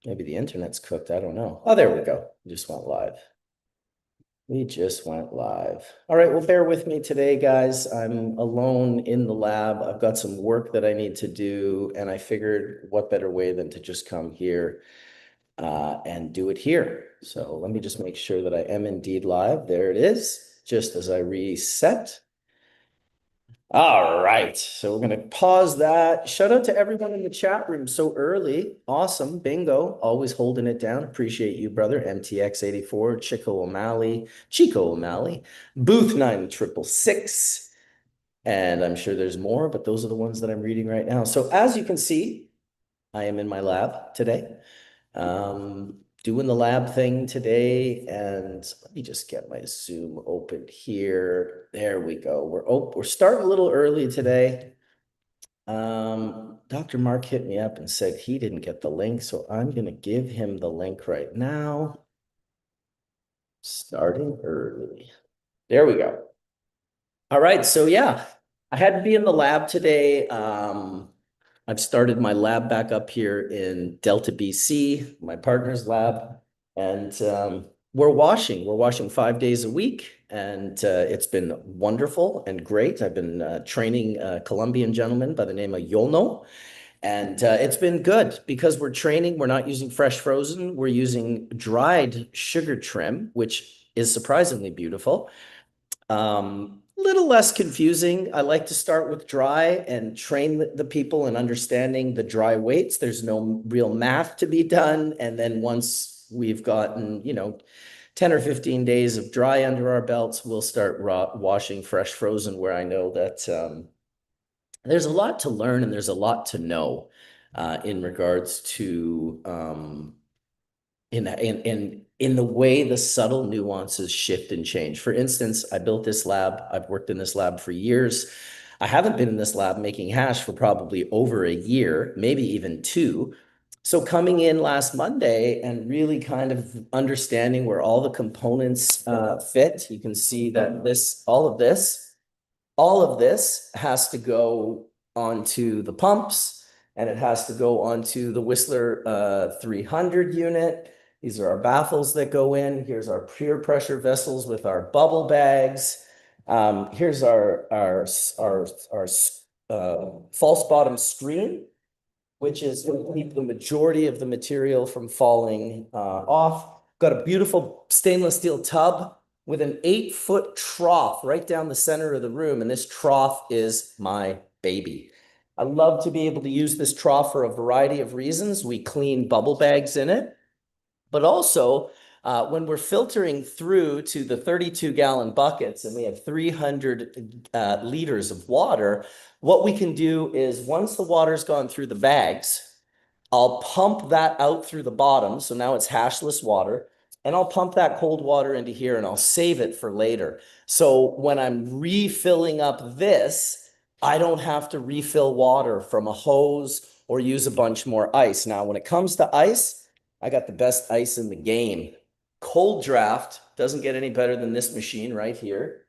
Maybe the internet's cooked. I don't know. Oh, there we go. We just went live. We just went live. All right, well, bear with me today, guys. I'm alone in the lab. I've got some work that I need to do, and I figured what better way than to just come here and do it here. So let me just make sure that I am indeed live. There it is, just as I reset. All right, so we're going to pause that. Shout out to everyone in the chat room so early. Awesome. Bingo. Always holding it down. Appreciate you, brother. MTX84, Chico O'Malley, Booth 9666. And I'm sure there's more, but those are the ones that I'm reading right now. So as you can see, I am in my lab today. Doing the lab thing today, and let me just get my Zoom open here. There we go. We're starting a little early today. Dr. Mark hit me up and said he didn't get the link, so I'm gonna give him the link right now. Starting early. There we go. All right, so yeah, I had to be in the lab today. I've started my lab back up here in Delta, BC, my partner's lab, and we're washing. We're washing 5 days a week, and it's been wonderful and great. I've been training a Colombian gentleman by the name of Yolno, and it's been good because we're training. We're not using fresh frozen. We're using dried sugar trim, which is surprisingly beautiful. Little less confusing. I like to start with dry and train the people in understanding the dry weights. There's no real math to be done. And then once we've gotten, 10 or 15 days of dry under our belts, we'll start washing fresh frozen, where I know that there's a lot to learn and there's a lot to know in regards to in the way the subtle nuances shift and change. For instance, I built this lab. I've worked in this lab for years. I haven't been in this lab making hash for probably over a year, maybe even two. So coming in last Monday and really kind of understanding where all the components fit, you can see that all of this has to go onto the pumps, and it has to go onto the Whistler 300 unit. These are our baffles that go in. Here's our pure pressure vessels with our bubble bags. Here's our false bottom screen, which is going to keep the majority of the material from falling off. Got a beautiful stainless steel tub with an 8-foot trough right down the center of the room. And this trough is my baby. I love to be able to use this trough for a variety of reasons. We clean bubble bags in it, but also when we're filtering through to the 32-gallon buckets and we have 300 liters of water, what we can do is once the water's gone through the bags, I'll pump that out through the bottom. So now it's hashless water. And I'll pump that cold water into here and I'll save it for later. So when I'm refilling up this, I don't have to refill water from a hose or use a bunch more ice. Now, when it comes to ice, I got the best ice in the game. Cold draft doesn't get any better than this machine right here.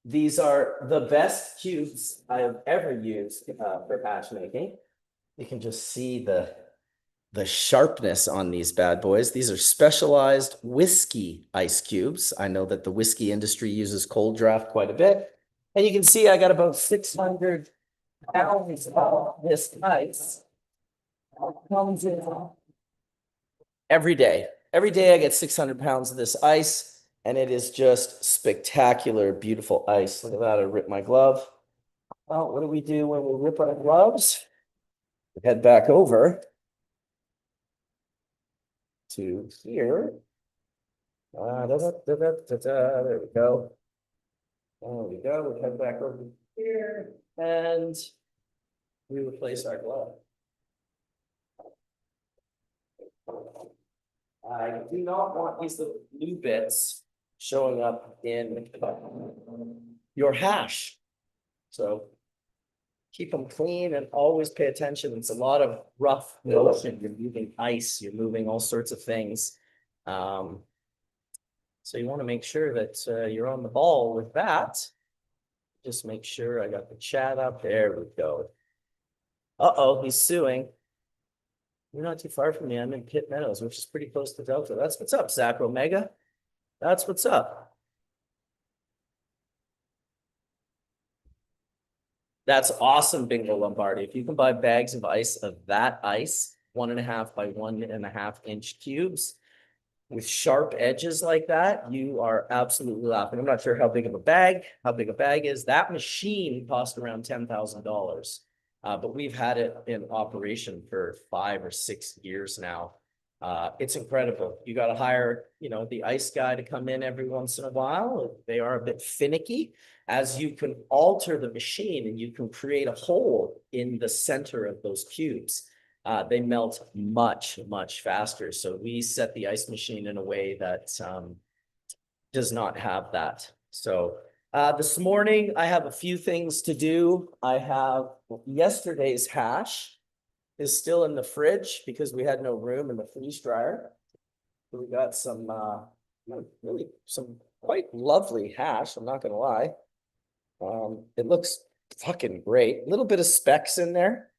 These are the best cubes I have ever used for hash making. You can just see the sharpness on these bad boys. These are specialized whiskey ice cubes. I know that the whiskey industry uses cold draft quite a bit. And you can see I got about 600 pounds of this ice. Comes in every day. Every day I get 600 pounds of this ice, and it is just spectacular, beautiful ice. Look at that, I ripped my glove. Well, what do we do when we rip our gloves? We head back over to here. There we go. There we go. We head back over here and we replace our glove. I do not want these little blue bits showing up in your hash. So keep them clean and always pay attention. It's a lot of rough motion. You're moving ice, you're moving all sorts of things. So you want to make sure that you're on the ball with that. Just make sure I got the chat up. There we go. Uh-oh, he's suing. You're not too far from me. I'm in Pitt Meadows, which is pretty close to Delta. That's what's up, Zach Omega. That's what's up. That's awesome, Bingo Lombardi. If you can buy bags of ice of that ice, 1.5 by 1.5 inch cubes with sharp edges like that, you are absolutely laughing. I'm not sure how big a bag is. That machine cost around $10,000. But we've had it in operation for 5 or 6 years now. It's incredible. You got to hire, the ice guy to come in every once in a while. They are a bit finicky, as you can alter the machine and you can create a hole in the center of those cubes. They melt much, much faster. So we set the ice machine in a way that does not have that. So this morning, I have a few things to do. I have yesterday's hash is still in the fridge because we had no room in the freeze dryer. So we got some really some quite lovely hash, I'm not gonna lie. It looks fucking great. A little bit of specks in there.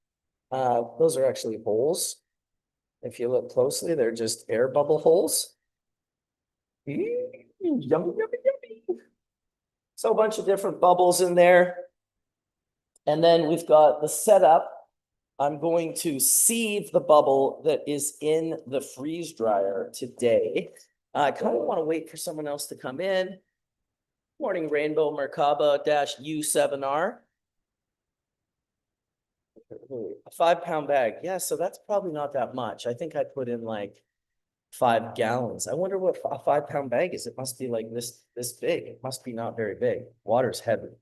Those are actually holes. If you look closely, they're just air bubble holes. Yummy, yummy, yummy. So a bunch of different bubbles in there. And then we've got the setup. I'm going to sieve the bubble that is in the freeze dryer today. I kind of want to wait for someone else to come in. Morning, Rainbow Merkaba-U7R. A 5-pound bag. Yeah, so that's probably not that much. I think I put in like 5 gallons. I wonder what a 5-pound bag is. It must be like this big. It must be not very big. Water's heavy.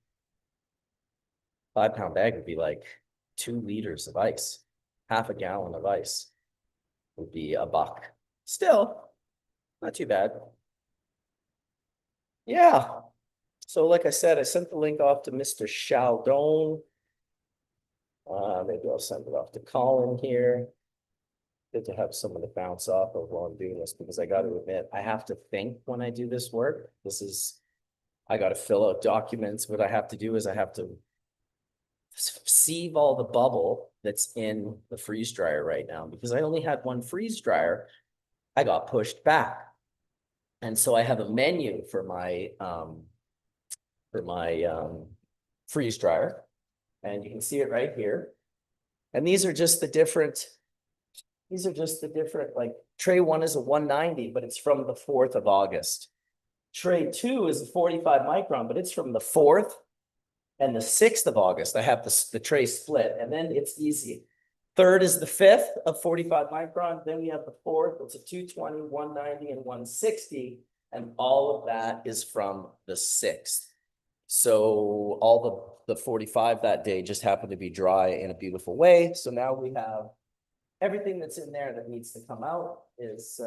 5-pound bag would be like 2 liters of ice. Half a gallon of ice would be $1. Still, not too bad. Yeah. So like I said, I sent the link off to Mr. Chaldon. Maybe I'll send it off to Colin here. Good to have someone to bounce off of while I'm doing this, because I got to admit, I have to think when I do this work. I got to fill out documents. What I have to do is I have to sieve all the bubble that's in the freeze dryer right now, because I only had one freeze dryer. I got pushed back. And so I have a menu for my freeze dryer, and you can see it right here. And these are just the different, like tray 1 is a 190, but it's from the 4th of August. Tray 2 is a 45 micron, but it's from the 4th and the 6th of August. I have the tray split, and then it's easy. 3rd is the 5th of 45 micron. Then we have the 4th. It's a 220, 190, and 160. And all of that is from the 6th. So all the 45 that day just happened to be dry in a beautiful way. So now we have everything that's in there that needs to come out is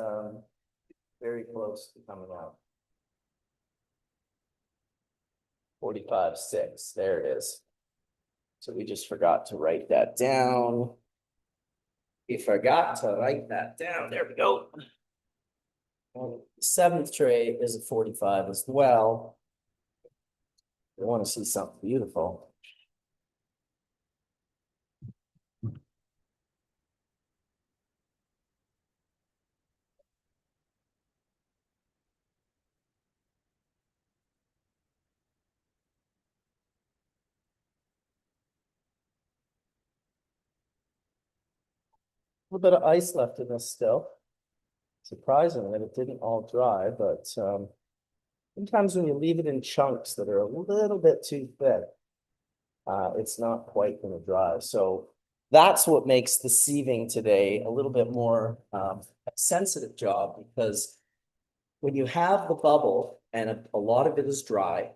very close to coming out. 45.6, there it is. So we just forgot to write that down. We forgot to write that down. There we go. Well, the 7th tray is a 45 as well. I want to see something beautiful. A little bit of ice left in this still. Surprising that it didn't all dry, but sometimes when you leave it in chunks that are a little bit too thick, it's not quite going to dry. So that's what makes the sieving today a little bit more sensitive job, because when you have the bubble and a lot of it is dry,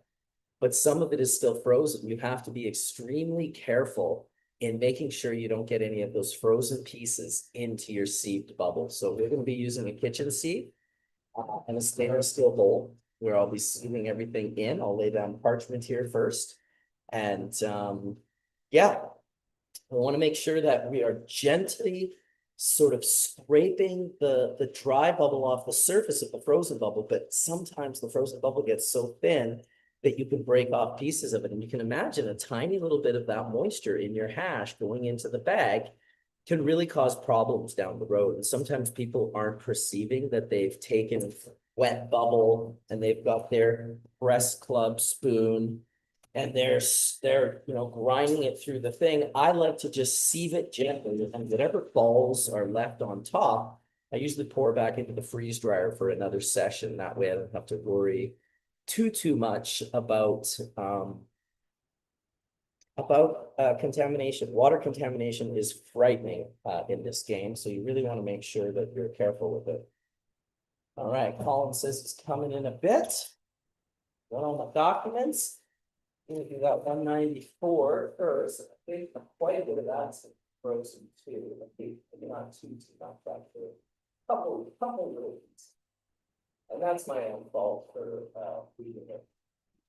but some of it is still frozen, you have to be extremely careful in making sure you don't get any of those frozen pieces into your sieved bubble. So we're going to be using a kitchen sieve and a stainless steel bowl where I'll be sieving everything in. I'll lay down parchment here first. And yeah, I want to make sure that we are gently sort of scraping the dry bubble off the surface of the frozen bubble. But sometimes the frozen bubble gets so thin that you can break off pieces of it. And you can imagine a tiny little bit of that moisture in your hash going into the bag. can really cause problems down the road. And sometimes people aren't perceiving that they've taken wet bubble and they've got their press club spoon and they're grinding it through the thing. I like to just sieve it gently, and whatever balls are left on top, I usually pour back into the freeze dryer for another session. That way I don't have to worry too much about contamination. Water contamination is frightening in this game, so you really want to make sure that you're careful with it. All right, Colin says it's coming in a bit. Got all my documents. I think we got 194 first. I think quite a bit of that's frozen too. Maybe not too not that good. Couple little things. And that's my own fault for reading it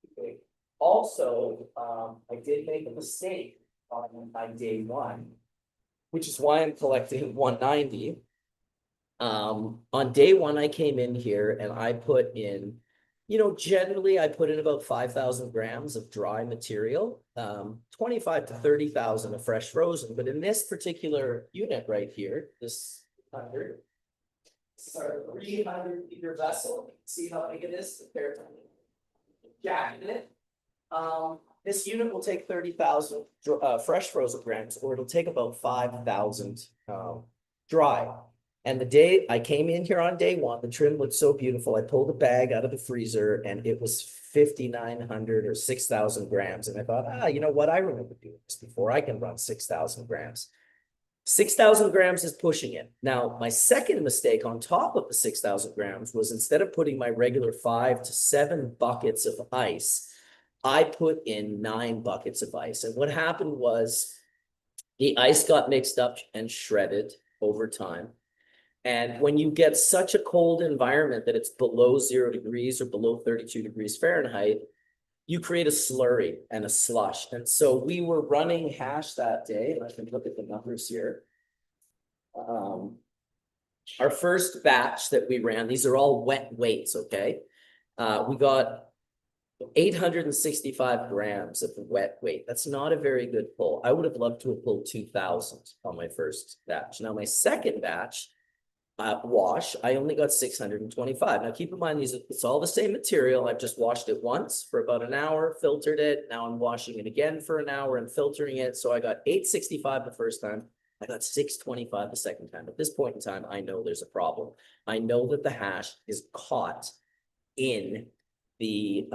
too big. Also, I did make a mistake on day one, which is why I'm collecting 190. On day one, I came in here and I put in, generally I put in about 5,000 grams of dry material, 25 to 30,000 of fresh frozen. But in this particular unit right here, this 100, this is our 300-liter vessel. See how big it is compared to jacking it. This unit will take 30,000 fresh frozen grams, or it'll take about 5,000 dry. And the day I came in here on day one, the trim looked so beautiful. I pulled a bag out of the freezer and it was 5,900 or 6,000 grams. And I thought, you know what? I remember doing this before. I can run 6,000 grams. 6,000 grams is pushing it. Now, my second mistake on top of the 6,000 grams was, instead of putting my regular 5 to 7 buckets of ice, I put in 9 buckets of ice. And what happened was the ice got mixed up and shredded over time. And when you get such a cold environment that it's below 0 degrees or below 32 degrees Fahrenheit, you create a slurry and a slush. And so we were running hash that day, and I can look at the numbers here. Our first batch that we ran, these are all wet weights, okay? We got 865 grams of wet weight. That's not a very good pull. I would have loved to have pulled 2,000 on my first batch. Now, my second batch, wash, I only got 625. Now keep in mind, it's all the same material. I've just washed it once for about an hour, filtered it. Now I'm washing it again for an hour and filtering it. So I got 865 the first time. I got 625 the second time. At this point in time, I know there's a problem. I know that the hash is caught in the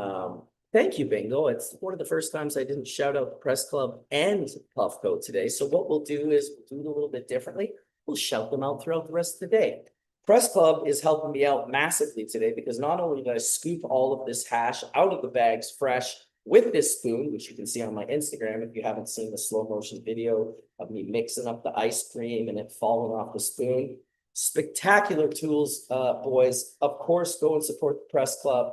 thank you, Bingo. It's one of the first times I didn't shout out the Press Club and Puffco today. So what we'll do is we'll do it a little bit differently. We'll shout them out throughout the rest of the day. Press Club is helping me out massively today, because not only did I scoop all of this hash out of the bags fresh with this spoon, which you can see on my Instagram if you haven't seen the slow motion video of me mixing up the ice cream and it falling off the spoon. Spectacular tools, boys. Of course, go and support the Press Club.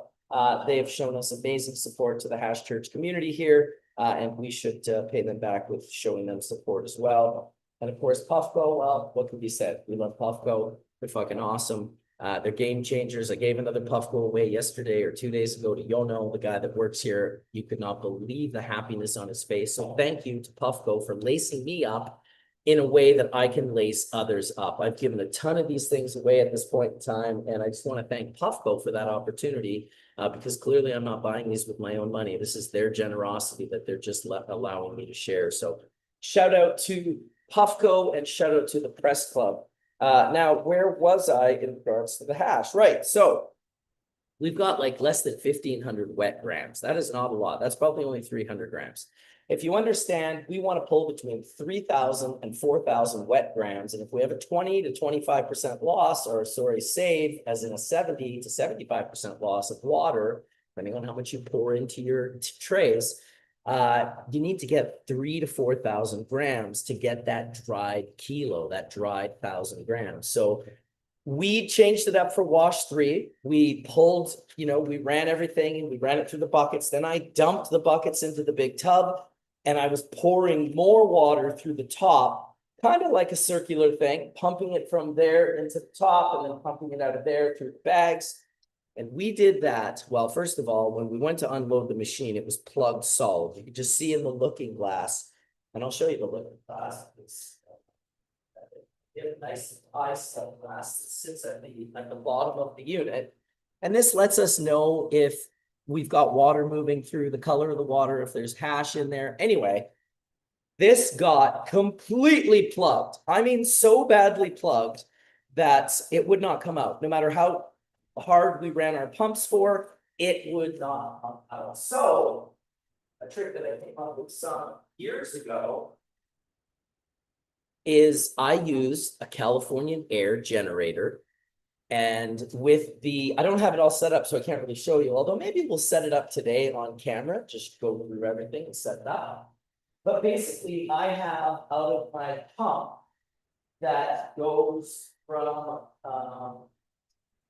They have shown us amazing support to the Hash Church community here, and we should pay them back with showing them support as well. And of course, Puffco, well, what can be said? We love Puffco. They're fucking awesome. They're game changers. I gave another Puffco away yesterday or 2 days ago to Yono, the guy that works here. You could not believe the happiness on his face. So thank you to Puffco for lacing me up in a way that I can lace others up. I've given a ton of these things away at this point in time, and I just want to thank Puffco for that opportunity, because clearly I'm not buying these with my own money. This is their generosity that they're just allowing me to share. So shout out to Puffco and shout out to the Press Club. Now, where was I in regards to the hash? Right, so we've got like less than 1,500 wet grams. That is not a lot. That's probably only 300 grams. If you understand, we want to pull between 3,000 and 4,000 wet grams. And if we have a 20 to 25% loss, or sorry, save, as in a 70 to 75% loss of water, depending on how much you pour into your trays, you need to get 3,000 to 4,000 grams to get that dried kilo, that dried 1,000 grams. So we changed it up for wash 3. We pulled, we ran everything and we ran it through the buckets. Then I dumped the buckets into the big tub, and I was pouring more water through the top, kind of like a circular thing, pumping it from there into the top and then pumping it out of there through the bags. And we did that. Well, first of all, when we went to unload the machine, it was plugged solid. You could just see in the looking glass, and I'll show you the looking glass. We have a nice eye glass that sits at the bottom of the unit. And this lets us know if we've got water moving through, the color of the water, if there's hash in there. Anyway, this got completely plugged. I mean, so badly plugged that it would not come out. No matter how hard we ran our pumps for, it would not come out. So a trick that I came up with some years ago is I used a Californian air generator. And with I don't have it all set up, so I can't really show you, although maybe we'll set it up today on camera, just go through everything and set that up. But basically, I have out of my pump that goes from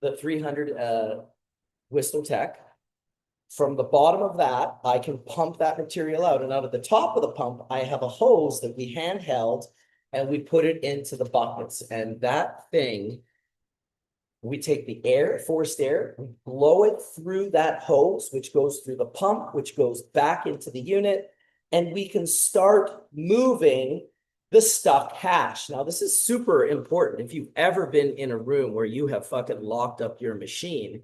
the 300 Whistler Tech. From the bottom of that, I can pump that material out. And out of the top of the pump, I have a hose that we handheld and we put it into the buckets. And that thing, we take the air, forced air, we blow it through that hose, which goes through the pump, which goes back into the unit, and we can start moving the stuck hash. Now, this is super important. If you've ever been in a room where you have fucking locked up your machine,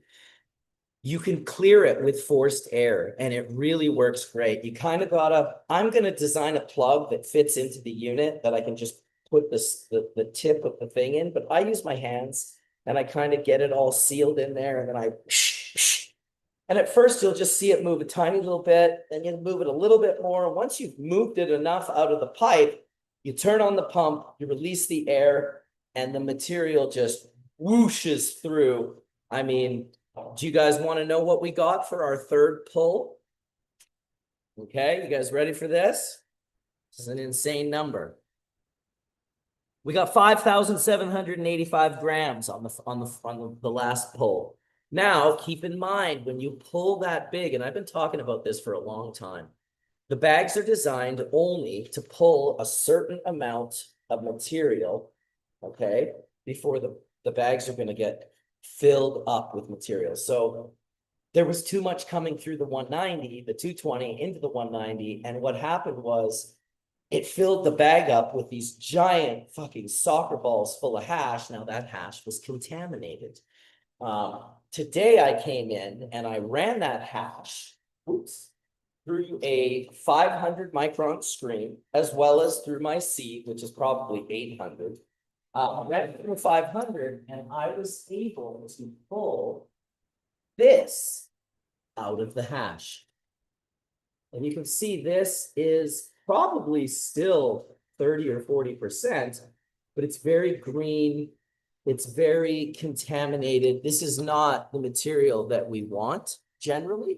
you can clear it with forced air, and it really works great. You kind of gotta, I'm gonna design a plug that fits into the unit that I can just put the tip of the thing in, but I use my hands and I kind of get it all sealed in there, and then and at first you'll just see it move a tiny little bit, then you move it a little bit more. And once you've moved it enough out of the pipe, you turn on the pump, you release the air, and the material just whooshes through. I mean, do you guys want to know what we got for our third pull? Okay, you guys ready for this? This is an insane number. We got 5,785 grams on the last pull. Now, keep in mind, when you pull that big, and I've been talking about this for a long time, the bags are designed only to pull a certain amount of material, okay, before the bags are going to get filled up with material. So there was too much coming through the 190, the 220 into the 190. And what happened was it filled the bag up with these giant fucking soccer balls full of hash. Now that hash was contaminated. Today I came in and I ran that hash, through a 500 micron screen, as well as through my seed, which is probably 800. Ran through 500, and I was able to pull this out of the hash. And you can see this is probably still 30 or 40%, but it's very green. It's very contaminated. This is not the material that we want generally.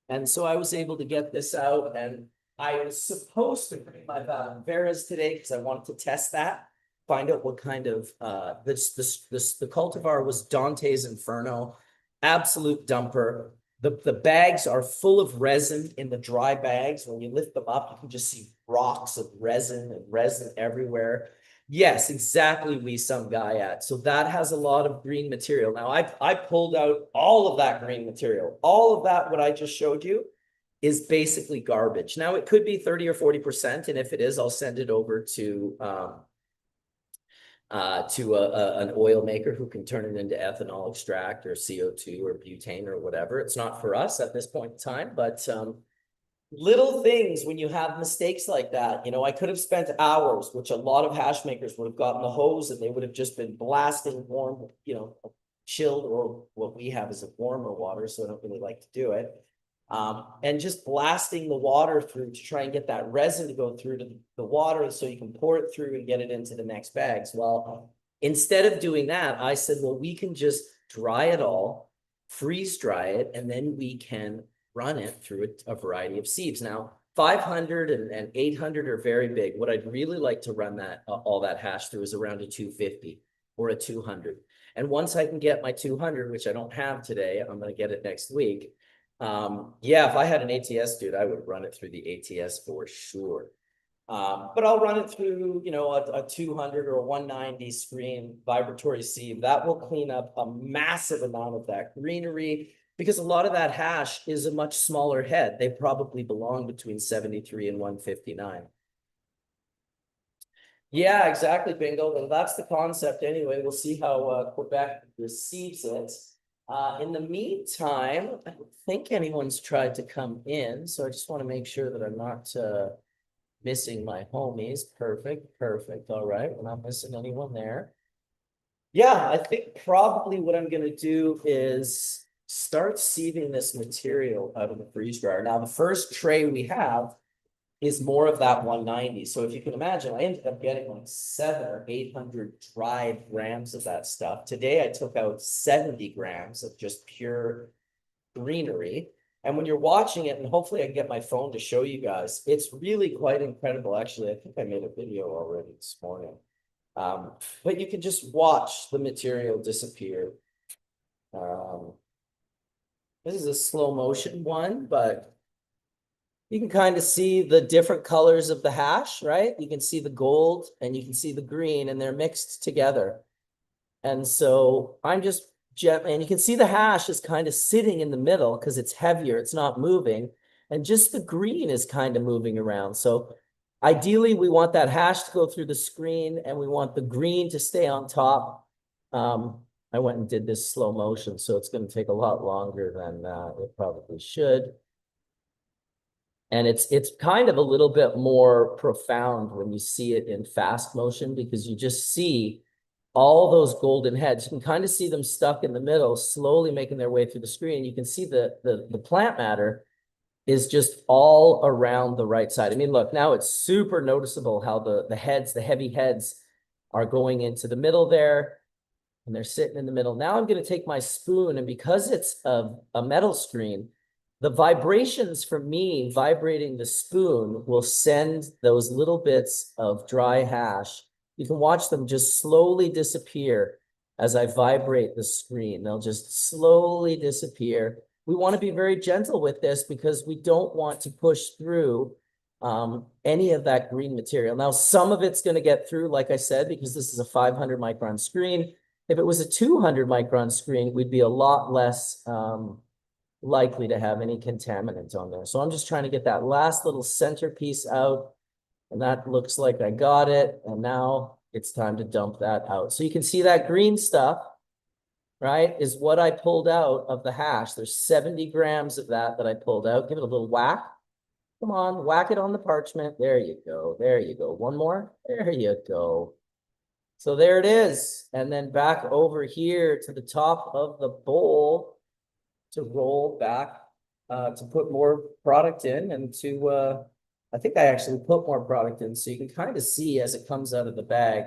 And so I was able to get this out, and I was supposed to bring my Veras today because I wanted to test that, find out what kind of, the cultivar was Dante's Inferno, absolute dumper. The bags are full of resin in the dry bags. When you lift them up, you can just see rocks of resin and resin everywhere. Yes, exactly. We some guy at. So that has a lot of green material. Now I pulled out all of that green material. All of that, what I just showed you, is basically garbage. Now it could be 30 or 40%. And if it is, I'll send it over to an oil maker who can turn it into ethanol extract or CO2 or butane or whatever. It's not for us at this point in time, but little things when you have mistakes like that. You know, I could have spent hours, which a lot of hash makers would have gotten the hose and they would have just been blasting warm, you know, chilled, or what we have is a warmer water, so I don't really like to do it. And just blasting the water through to try and get that resin to go through to the water so you can pour it through and get it into the next bags. Well, instead of doing that, I said, well, we can just dry it all, freeze dry it, and then we can run it through a variety of sieves. Now, 500 and 800 are very big. What I'd really like to run that all that hash through is around a 250 or a 200. And once I can get my 200, which I don't have today, I'm going to get it next week. Yeah, if I had an ATS, dude, I would run it through the ATS for sure. But I'll run it through, you know, a 200 or a 190 screen vibratory sieve. That will clean up a massive amount of that greenery, because a lot of that hash is a much smaller head. They probably belong between 73 and 159. Yeah, exactly, bingo. And that's the concept anyway. We'll see how Quebec receives it. In the meantime, I don't think anyone's tried to come in, so I just want to make sure that I'm not missing my homies. Perfect, perfect. All right, we're not missing anyone there. Yeah, I think probably what I'm gonna do is start sieving this material out of the freeze dryer. Now, the first tray we have is more of that 190. So if you can imagine, I ended up getting like 700 or 800 dried grams of that stuff. Today, I took out 70 grams of just pure greenery. And when you're watching it, and hopefully I can get my phone to show you guys, it's really quite incredible. Actually, I think I made a video already this morning. But you can just watch the material disappear. Um, this is a slow motion one, but you can kind of see the different colors of the hash, right? You can see the gold and you can see the green, and they're mixed together. And so I'm just gently, and you can see the hash is kind of sitting in the middle because it's heavier, it's not moving. And just the green is kind of moving around. So ideally, we want that hash to go through the screen and we want the green to stay on top. I went and did this slow motion, so it's going to take a lot longer than it probably should. And it's kind of a little bit more profound when you see it in fast motion, because you just see all those golden heads. You can kind of see them stuck in the middle, slowly making their way through the screen. You can see the plant matter is just all around the right side. I mean, look, now it's super noticeable how the heads, the heavy heads, are going into the middle there, and they're sitting in the middle. Now I'm going to take my spoon, and because it's a metal screen, the vibrations from me vibrating the spoon will send those little bits of dry hash. You can watch them just slowly disappear as I vibrate the screen. They'll just slowly disappear. We want to be very gentle with this because we don't want to push through any of that green material. Now, some of it's going to get through, like I said, because this is a 500 micron screen. If it was a 200 micron screen, we'd be a lot less likely to have any contaminants on there. So I'm just trying to get that last little centerpiece out, and that looks like I got it. And now it's time to dump that out. So you can see that green stuff, right, is what I pulled out of the hash. There's 70 grams of that I pulled out. Give it a little whack. Come on, whack it on the parchment. There you go. There you go. One more. There you go. So there it is. And then back over here to the top of the bowl to roll back, to put more product in, and to, I think I actually put more product in, so you can kind of see as it comes out of the bag,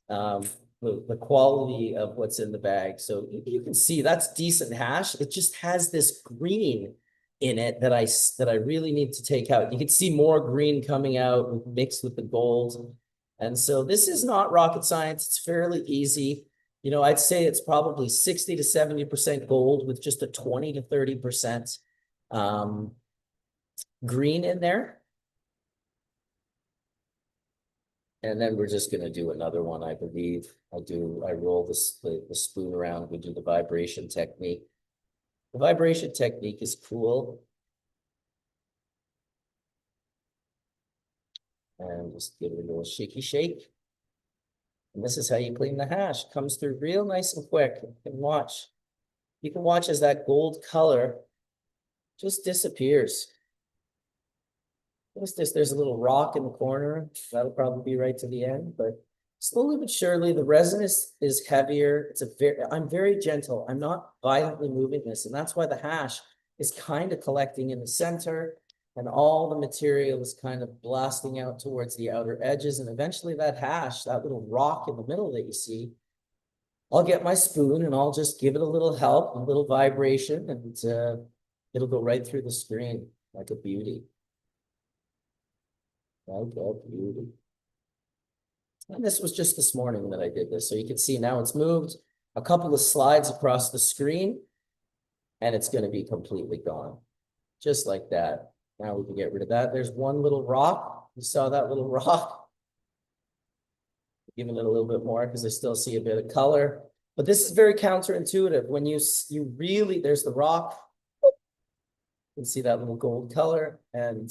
the quality of what's in the bag. So you can see that's decent hash. It just has this green in it that I really need to take out. You can see more green coming out mixed with the gold. And so this is not rocket science. It's fairly easy. You know, I'd say it's probably 60 to 70% gold with just a 20 to 30% green in there. And then we're just going to do another one, I believe. I roll the spoon around. We do the vibration technique. The vibration technique is cool. And just give it a little shaky shake. And this is how you clean the hash. It comes through real nice and quick. You can watch. You can watch as that gold color just disappears. What's this? There's a little rock in the corner. That'll probably be right to the end, but slowly but surely, the resin is heavier. I'm very gentle. I'm not violently moving this, and that's why the hash is kind of collecting in the center, and all the material is kind of blasting out towards the outer edges, and eventually that hash, that little rock in the middle that you see, I'll get my spoon and I'll just give it a little help, a little vibration, and it'll go right through the screen like a beauty. Like a beauty. And this was just this morning that I did this. So you can see now it's moved a couple of slides across the screen, and it's going to be completely gone. Just like that. Now we can get rid of that. There's one little rock. You saw that little rock? Giving it a little bit more because I still see a bit of color. But this is very counterintuitive. When you really, there's the rock. You can see that little gold color. And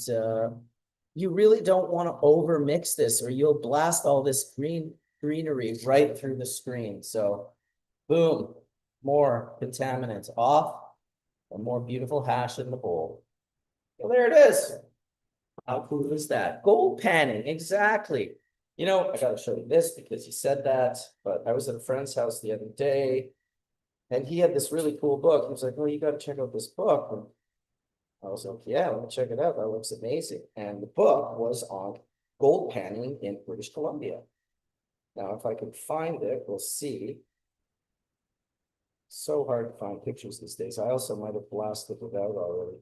you really don't want to over mix this or you'll blast all this greenery right through the screen. So boom, more contaminants off and more beautiful hash in the bowl. Well, there it is. How cool is that? Gold panning, exactly. You know, I gotta show you this because you said that, but I was at a friend's house the other day and he had this really cool book. He was like, oh, you gotta check out this book. And I was like, yeah, let me check it out. That looks amazing. And the book was on gold panning in British Columbia. Now, if I can find it, we'll see. So hard to find pictures these days. I also might have blasted it out already.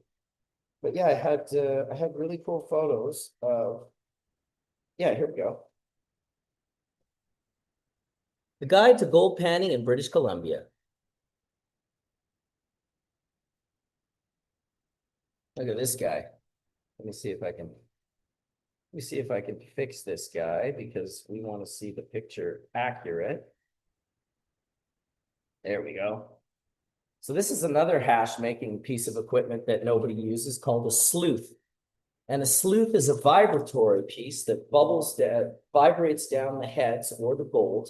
But yeah, I had really cool photos of, yeah, here we go. The Guide to Gold Panning in British Columbia. Look at this guy. Let me see if I can fix this guy because we want to see the picture accurate. There we go. So this is another hash making piece of equipment that nobody uses called a sleuth. And a sleuth is a vibratory piece that vibrates down the heads or the gold,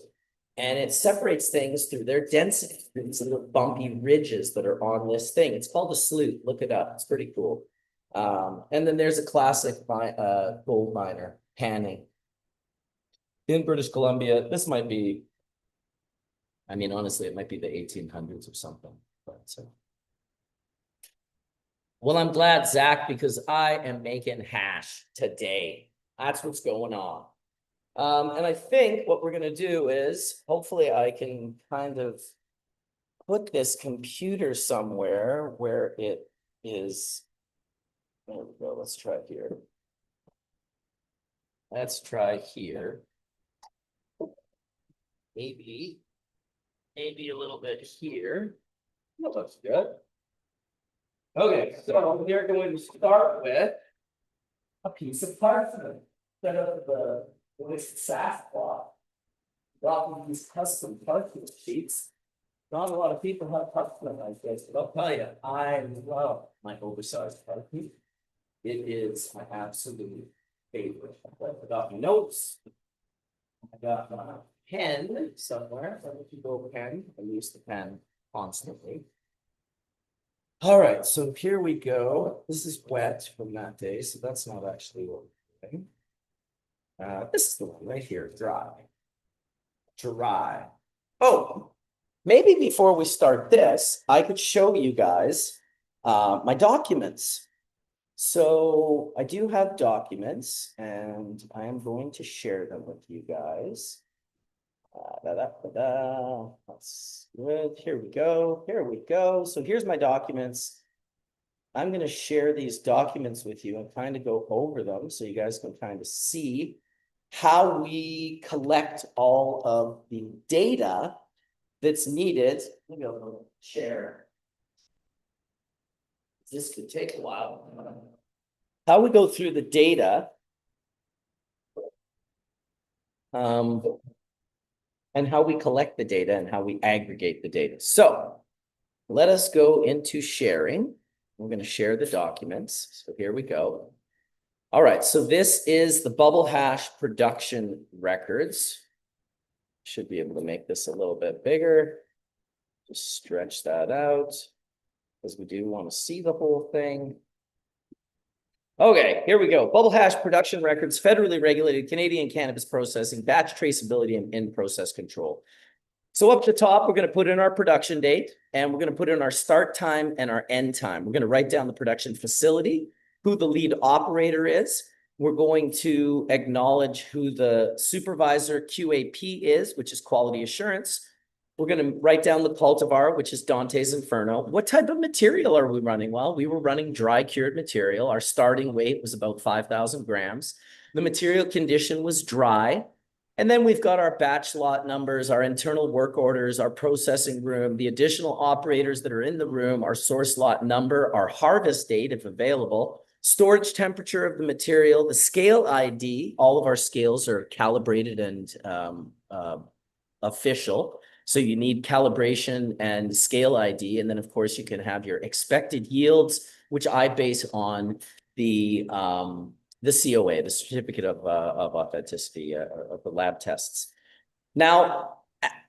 and it separates things through their density, these little bumpy ridges that are on this thing. It's called a sleuth. Look it up. It's pretty cool. And then there's a classic gold miner panning in British Columbia. This might be, I mean, honestly, it might be the 1800s or something. But well, I'm glad, Zach, because I am making hash today. That's what's going on. And I think what we're going to do is hopefully I can kind of put this computer somewhere where it is. There we go. Let's try here. Let's try here. Maybe a little bit here. That looks good. Okay, so we're going to start with a piece of parchment. Instead of the sackcloth, got these custom parchment sheets. Not a lot of people have parchment like this, but I'll tell you, I love my oversized parchment. It is my absolute favorite. I got my notes. I got my pen somewhere. So if you go pen, I use the pen constantly. All right, so here we go. This is wet from that day, so that's not actually what we're doing. This is the one right here, dry. Dry. Oh, maybe before we start this, I could show you guys my documents. So I do have documents, and I am going to share them with you guys. That's good. Here we go. Here we go. So here's my documents. I'm going to share these documents with you and kind of go over them so you guys can kind of see how we collect all of the data that's needed. Let me go share. This could take a while. How we go through the data. And how we collect the data and how we aggregate the data. So let us go into sharing. We're going to share the documents. So here we go. All right, so this is the bubble hash production records. Should be able to make this a little bit bigger. Just stretch that out because we do want to see the whole thing. Okay, here we go. Bubble hash production records, federally regulated Canadian cannabis processing, batch traceability, and in-process control. So up the top, we're going to put in our production date, and we're going to put in our start time and our end time. We're going to write down the production facility, who the lead operator is. We're going to acknowledge who the supervisor QAP is, which is quality assurance. We're going to write down the cultivar, which is Dante's Inferno. What type of material are we running? Well, we were running dry cured material. Our starting weight was about 5,000 grams. The material condition was dry. And then we've got our batch lot numbers, our internal work orders, our processing room, the additional operators that are in the room, our source lot number, our harvest date, if available, storage temperature of the material, the scale ID. All of our scales are calibrated and official. So you need calibration and scale ID. And then, of course, you can have your expected yields, which I base on the the COA, the certificate of authenticity of the lab tests. Now,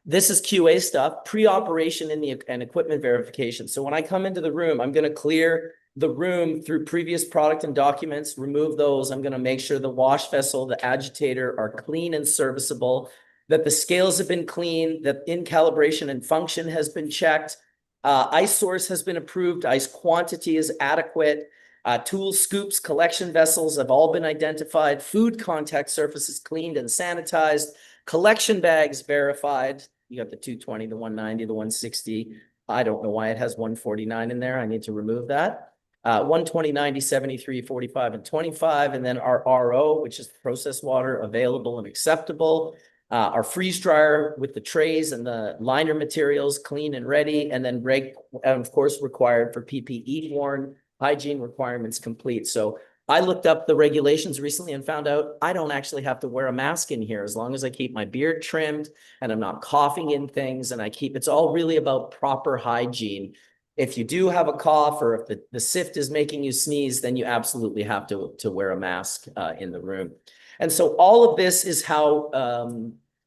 this is QA stuff, pre-operation and equipment verification. So when I come into the room, I'm going to clear the room through previous product and documents, remove those. I'm going to make sure the wash vessel, the agitator are clean and serviceable, that the scales have been clean, that in calibration and function has been checked. Ice source has been approved. Ice quantity is adequate. Tools, scoops, collection vessels have all been identified. Food contact surfaces cleaned and sanitized. Collection bags verified. You got the 220, the 190, the 160. I don't know why it has 149 in there. I need to remove that. 120, 90, 73, 45, and 25. And then our RO, which is processed water, available and acceptable. Our freeze dryer with the trays and the liner materials clean and ready. And then of course, required for PPE worn, hygiene requirements complete. So I looked up the regulations recently and found out I don't actually have to wear a mask in here as long as I keep my beard trimmed and I'm not coughing in things, and it's all really about proper hygiene. If you do have a cough or if the sift is making you sneeze, then you absolutely have to wear a mask in the room. And so all of this is how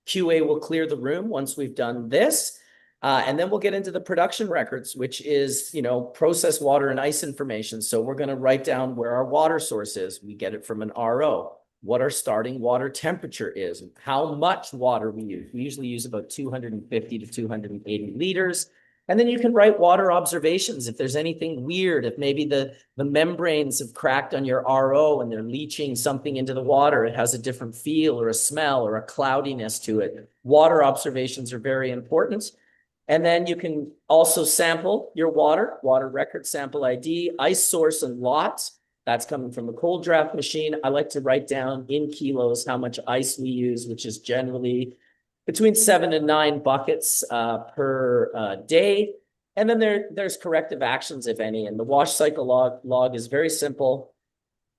QA will clear the room once we've done this. And then we'll get into the production records, which is, process water and ice information. So we're going to write down where our water source is. We get it from an RO, what our starting water temperature is, how much water we use. We usually use about 250 to 280 liters. And then you can write water observations if there's anything weird, if maybe the membranes have cracked on your RO and they're leaching something into the water, it has a different feel or a smell or a cloudiness to it. Water observations are very important. And then you can also sample your water record, sample ID, ice source and lots. That's coming from the cold draft machine. I like to write down in kilos how much ice we use, which is generally between 7 and 9 buckets per day. And then there's corrective actions, if any. And the wash cycle log is very simple.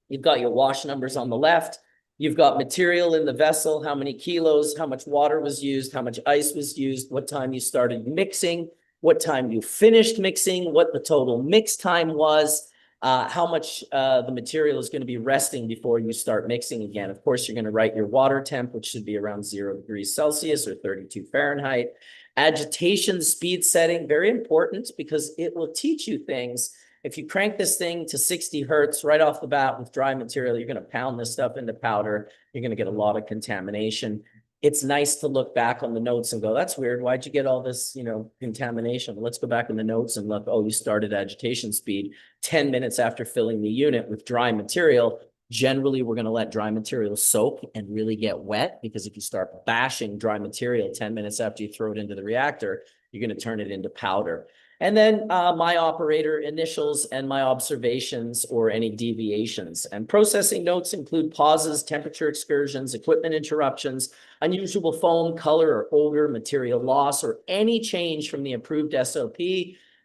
You've got your wash numbers on the left. You've got material in the vessel, how many kilos, how much water was used, how much ice was used, what time you started mixing, what time you finished mixing, what the total mix time was, how much the material is going to be resting before you start mixing again. Of course, you're going to write your water temp, which should be around 0 degrees Celsius or 32 Fahrenheit. Agitation speed setting, very important because it will teach you things. If you crank this thing to 60 hertz right off the bat with dry material, you're going to pound this stuff into powder. You're going to get a lot of contamination. It's nice to look back on the notes and go, that's weird. Why'd you get all this, contamination? Well, let's go back in the notes and look, oh, you started agitation speed 10 minutes after filling the unit with dry material. Generally, we're going to let dry material soak and really get wet, because if you start bashing dry material 10 minutes after you throw it into the reactor, you're going to turn it into powder. And then my operator initials and my observations or any deviations. And processing notes include pauses, temperature excursions, equipment interruptions, unusual foam, color or odor, material loss, or any change from the approved SOP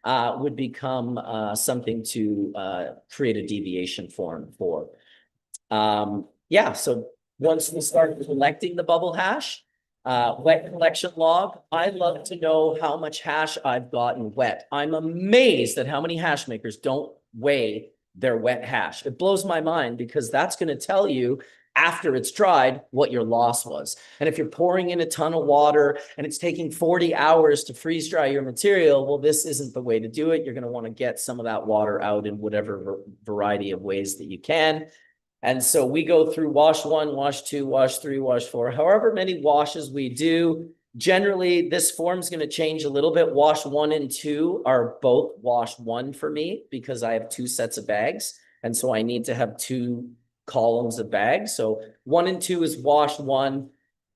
would become something to create a deviation form for. So once we start collecting the bubble hash, wet collection log, I love to know how much hash I've gotten wet. I'm amazed at how many hash makers don't weigh their wet hash. It blows my mind, because that's going to tell you after it's dried what your loss was. And if you're pouring in a ton of water and it's taking 40 hours to freeze dry your material, well, this isn't the way to do it. You're going to want to get some of that water out in whatever variety of ways that you can. And so we go through wash 1, wash 2, wash 3, wash 4, however many washes we do. Generally, this form is going to change a little bit. Wash 1 and 2 are both wash 1 for me, because I have 2 sets of bags. And so I need to have 2 columns of bags. So 1 and 2 is wash 1,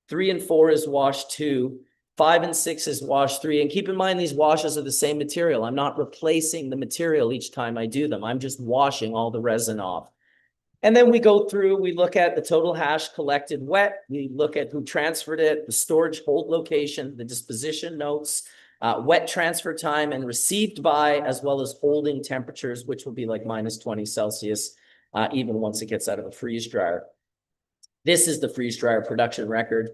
3 and 4 is wash 2, 5 and 6 is wash 3. And keep in mind, these washes are the same material. I'm not replacing the material each time I do them. I'm just washing all the resin off. And then we go through, we look at the total hash collected wet, we look at who transferred it, the storage hold location, the disposition notes, wet transfer time and received by, as well as holding temperatures, which will be like -20 Celsius, even once it gets out of the freeze dryer. This is the freeze dryer production record.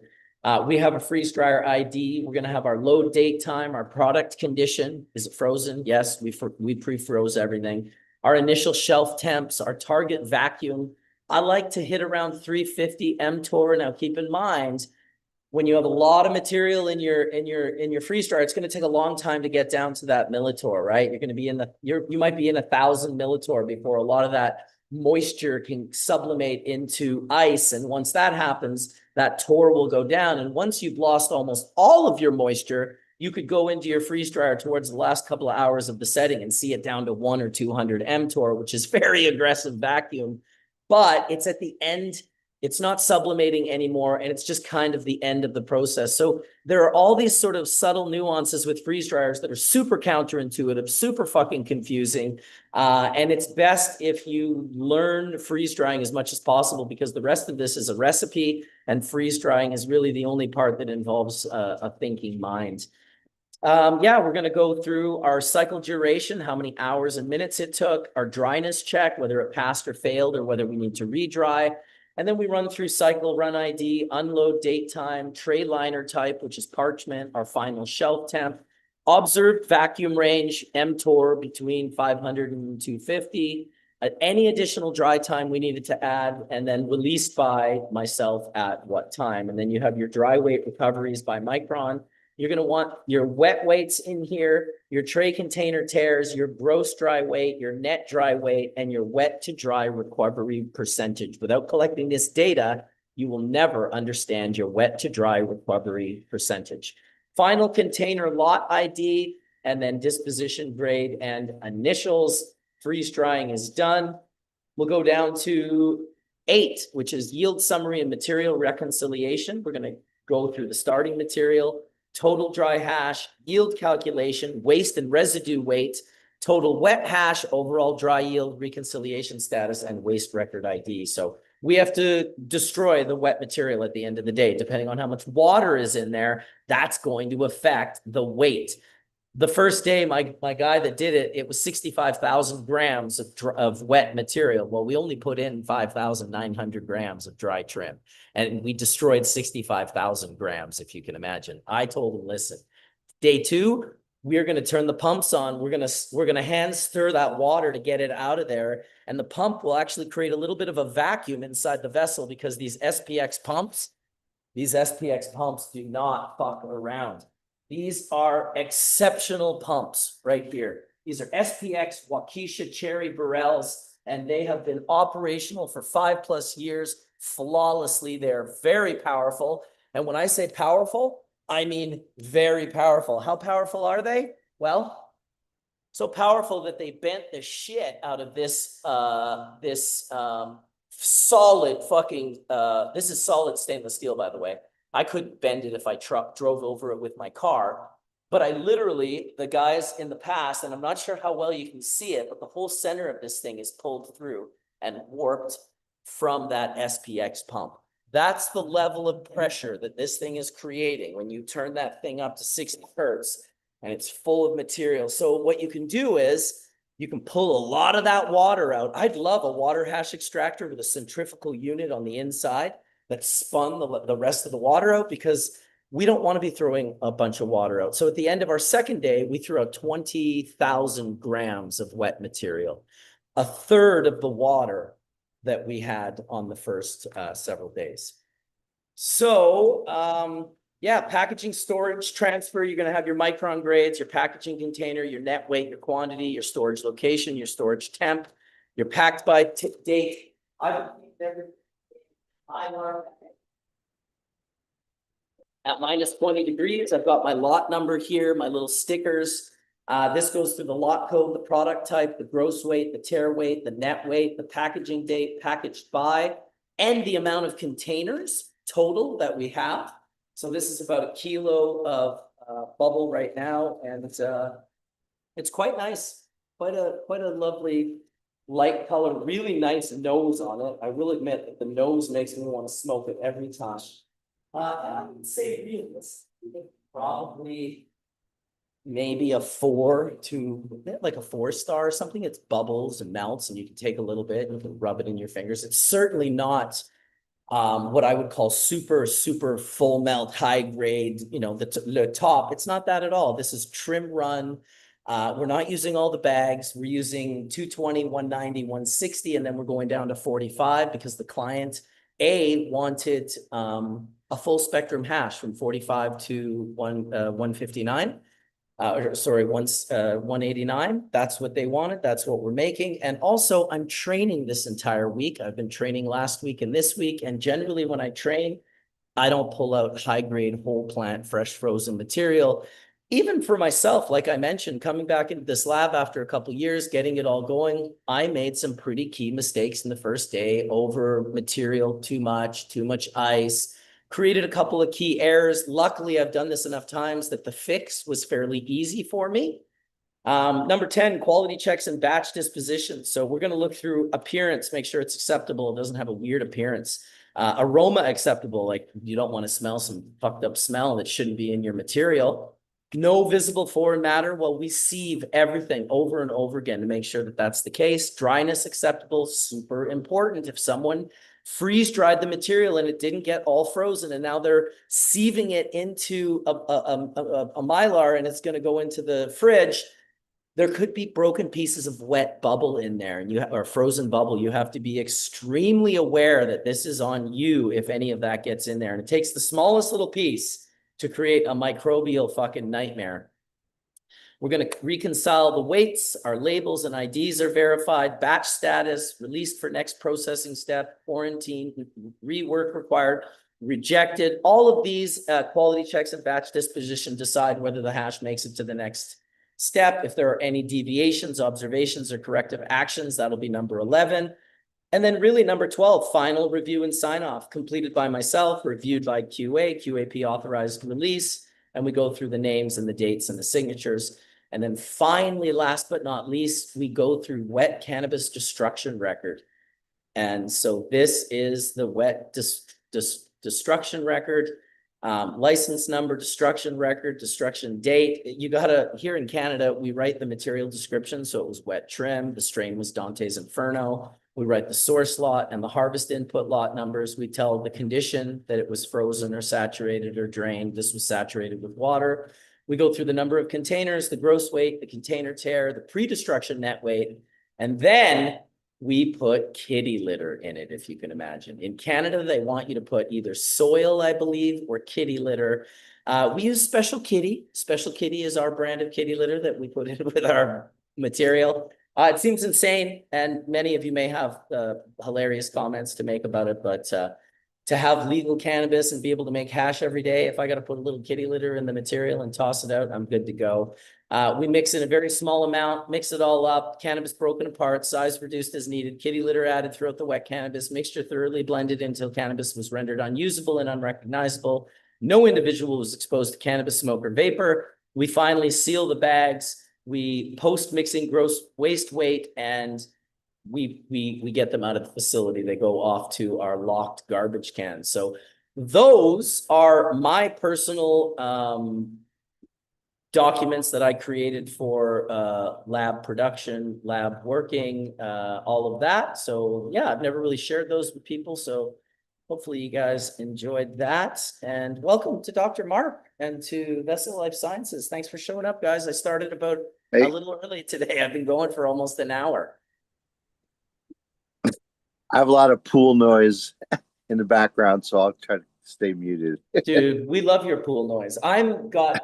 We have a freeze dryer ID. We're going to have our load date time, our product condition. Is it frozen? Yes, we pre-froze everything. Our initial shelf temps, our target vacuum, I like to hit around 350 mTOR. Now, keep in mind, when you have a lot of material in your freeze dryer, it's going to take a long time to get down to that millitor, right? You're going to be in you might be in 1,000 millitor before a lot of that moisture can sublimate into ice. And once that happens, that torr will go down. And once you've lost almost all of your moisture, you could go into your freeze dryer towards the last couple of hours of the setting and see it down to 1 or 200 mTOR, which is very aggressive vacuum. But it's at the end, it's not sublimating anymore, and it's just kind of the end of the process. So there are all these sort of subtle nuances with freeze dryers that are super counterintuitive, super fucking confusing. And it's best if you learn freeze drying as much as possible, because the rest of this is a recipe, and freeze drying is really the only part that involves a thinking mind. Yeah, we're going to go through our cycle duration, how many hours and minutes it took, our dryness check, whether it passed or failed, or whether we need to re-dry. And then we run through cycle run ID, unload date time, tray liner type, which is parchment, our final shelf temp, observed vacuum range, mTOR between 500 and 250, any additional dry time we needed to add, and then released by myself at what time. And then you have your dry weight recoveries by micron. You're going to want your wet weights in here, your tray container tears, your gross dry weight, your net dry weight, and your wet to dry recovery percentage. Without collecting this data, you will never understand your wet to dry recovery percentage. Final container lot ID, and then disposition grade and initials. Freeze drying is done. We'll go down to 8, which is yield summary and material reconciliation. We're going to go through the starting material, total dry hash, yield calculation, waste and residue weight, total wet hash, overall dry yield, reconciliation status, and waste record ID. So we have to destroy the wet material at the end of the day. Depending on how much water is in there, that's going to affect the weight. The first day, my guy that did it, it was 65,000 grams of wet material. Well, we only put in 5,900 grams of dry trim, and we destroyed 65,000 grams, if you can imagine. I told him, listen, day 2, we're going to turn the pumps on. We're going to hand stir that water to get it out of there. And the pump will actually create a little bit of a vacuum inside the vessel, because these SPX pumps do not fuck around. These are exceptional pumps right here. These are SPX Waukesha Cherry Burrells, and they have been operational for 5+ years flawlessly. They're very powerful. And when I say powerful, I mean very powerful. How powerful are they? Well, so powerful that they bent the shit out of this solid fucking, this is solid stainless steel, by the way. I couldn't bend it if I drove over it with my car, but I literally, the guys in the past, and I'm not sure how well you can see it, but the whole center of this thing is pulled through and warped from that SPX pump. That's the level of pressure that this thing is creating when you turn that thing up to 60 hertz and it's full of material. So what you can do is you can pull a lot of that water out. I'd love a water hash extractor with a centrifugal unit on the inside that spun the rest of the water out, because we don't want to be throwing a bunch of water out. So at the end of our second day, we threw out 20,000 grams of wet material, a third of the water that we had on the first several days. So yeah, packaging, storage, transfer, you're going to have your micron grades, your packaging container, your net weight, your quantity, your storage location, your storage temp, your packed by date. At -20 degrees, I've got my lot number here, my little stickers. This goes through the lot code, the product type, the gross weight, the tear weight, the net weight, the packaging date, packaged by, and the amount of containers total that we have. So this is about 1 kilo of bubble right now, and it's quite nice, quite a lovely light color, really nice nose on it. I will admit that the nose makes me want to smoke it every time. I would say realistic, probably maybe a 4 to like a 4-star or something. It's bubbles and melts, and you can take a little bit and you can rub it in your fingers. It's certainly not what I would call super full melt, high grade, you know, the top. It's not that at all. This is trim run. We're not using all the bags. We're using 220, 190, 160, and then we're going down to 45 because the client wanted a full spectrum hash from 45 to 159. Sorry, 189. That's what they wanted. That's what we're making. And also, I'm training this entire week. I've been training last week and this week. And generally, when I train, I don't pull out high grade whole plant, fresh frozen material. Even for myself, like I mentioned, coming back into this lab after a couple of years, getting it all going, I made some pretty key mistakes in the first day. Over material, too much ice, created a couple of key errors. Luckily, I've done this enough times that the fix was fairly easy for me. Number 10, quality checks and batch disposition. So we're going to look through appearance, make sure it's acceptable. It doesn't have a weird appearance. Aroma acceptable, like you don't want to smell some fucked up smell that shouldn't be in your material. No visible foreign matter. Well, we sieve everything over and over again to make sure that that's the case. Dryness acceptable, super important. If someone freeze dried the material and it didn't get all frozen and now they're sieving it into a mylar and it's going to go into the fridge, there could be broken pieces of wet bubble in there and or frozen bubble. You have to be extremely aware that this is on you if any of that gets in there. And it takes the smallest little piece to create a microbial fucking nightmare. We're going to reconcile the weights. Our labels and IDs are verified. Batch status, released for next processing step, quarantine, rework required, rejected. All of these quality checks and batch disposition decide whether the hash makes it to the next step. If there are any deviations, observations, or corrective actions, that'll be number 11. And then really number 12, final review and sign off, completed by myself, reviewed by QA, QAP authorized release. And we go through the names and the dates and the signatures. And then finally, last but not least, we go through wet cannabis destruction record. And so this is the wet destruction record, license number, destruction record, destruction date. You gotta, here in Canada, we write the material description. So it was wet trim. The strain was Dante's Inferno. We write the source lot and the harvest input lot numbers. We tell the condition that it was frozen or saturated or drained. This was saturated with water. We go through the number of containers, the gross weight, the container tear, the pre-destruction net weight, and then we put kitty litter in it, if you can imagine. In Canada, they want you to put either soil, I believe, or kitty litter. We use Special Kitty. Special Kitty is our brand of kitty litter that we put in with our material. It seems insane, and many of you may have hilarious comments to make about it, but to have legal cannabis and be able to make hash every day, if I got to put a little kitty litter in the material and toss it out, I'm good to go. We mix in a very small amount, mix it all up, cannabis broken apart, size reduced as needed, kitty litter added throughout the wet cannabis, mixture thoroughly blended until cannabis was rendered unusable and unrecognizable. No individual was exposed to cannabis smoke or vapor. We finally seal the bags. We post-mixing gross waste weight, and we get them out of the facility. They go off to our locked garbage cans. So those are my personal documents that I created for lab production, lab working, all of that. So yeah, I've never really shared those with people. So hopefully you guys enjoyed that. And welcome to Dr. Mark and to Vessel Life Sciences. Thanks for showing up, guys. I started about a little early today. I've been going for almost an hour. I have a lot of pool noise in the background, so I'll try to stay muted. Dude, we love your pool noise. I'm got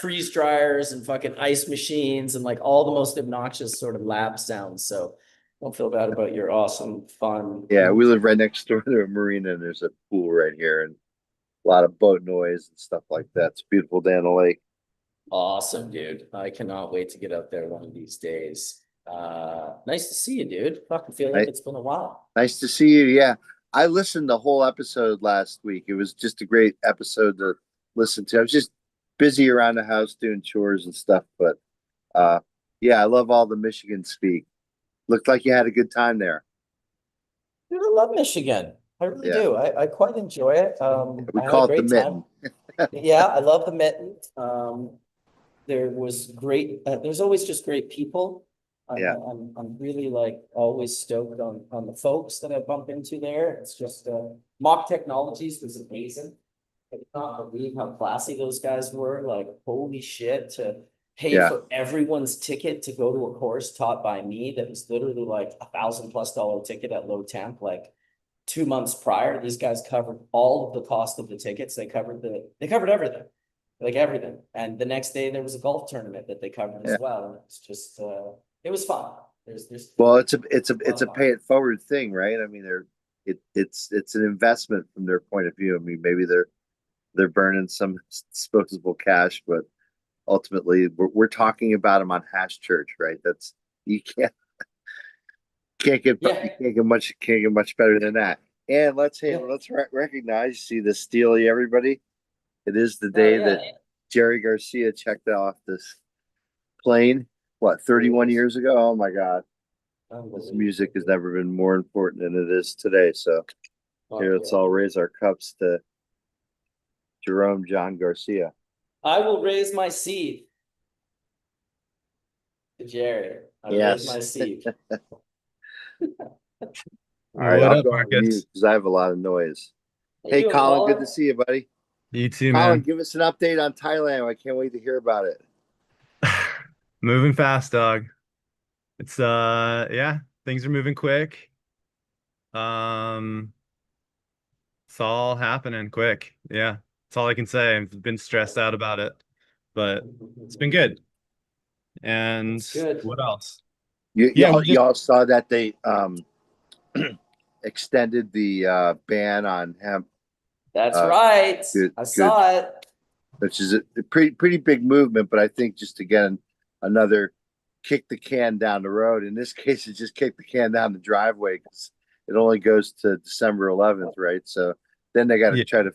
freeze dryers and fucking ice machines and like all the most obnoxious sort of lab sounds. So don't feel bad about your awesome fun. Yeah, we live right next door to a marina, and there's a pool right here, and a lot of boat noise and stuff like that. It's a beautiful day on the lake. Awesome, dude. I cannot wait to get out there one of these days. Nice to see you, dude. Fucking feel like it's been a while. Nice to see you. Yeah, I listened the whole episode last week. It was just a great episode to listen to. I was just busy around the house doing chores and stuff, but yeah, I love all the Michigan speak. Looked like you had a good time there. Dude, I love Michigan. I really do. I quite enjoy it. We I had call a it the great mitten. time. Yeah, I love the mitten. There was great. There's always just great people. Yeah. I'm really like always stoked on the folks that I bump into there. It's just Mock Technologies was amazing. I cannot believe how classy those guys were. Like, holy shit, to pay Yeah. for everyone's ticket to go to a course taught by me that was literally like $1,000+ ticket at low temp, like 2 months prior. These guys covered all of the cost of the tickets. They covered everything, like everything. And the next day there was a golf tournament that they covered as Yeah. well. And it's just it was fun. There's Well, a it's lot a of fun. pay it forward thing, right? I mean, it's an investment from their point of view. I mean, maybe they're burning some disposable cash, but ultimately we're talking about them on Hash Church, right? That's you Yeah. you can't get much better than that. And Yeah. let's recognize, see the Steely, everybody. It is the Oh day yeah. that Jerry Garcia checked off this plane. What, 31 years ago? Oh my God. This music has Unbelievable. never been more important than it is today. So here, Fuck let's yeah. all raise our cups to Jerome John Garcia. I will raise my seed to Jerry. I raise Yes. my seed. All right, What I'll up, go on mute Marcus? because I have a lot of noise. How you Hey, doing, Colin, good to Colin? see you, buddy. You too, Colin, man. give us an update on Thailand. I can't wait to hear about it. Moving fast, dog. It's yeah, things are moving quick. Um, it's all happening quick. Yeah. That's all I can say. I've been stressed out about it, but it's been good. And It's good. what else? You Yeah, y'all we're just y'all saw that they extended the ban on hemp. That's Uh, right. good, I good. saw it. Which is a pretty big movement, but I think just again another kick the can down the road. In this case, it just kicked the can down the driveway because it only goes to December 11th, right? So then they got to yeah, try to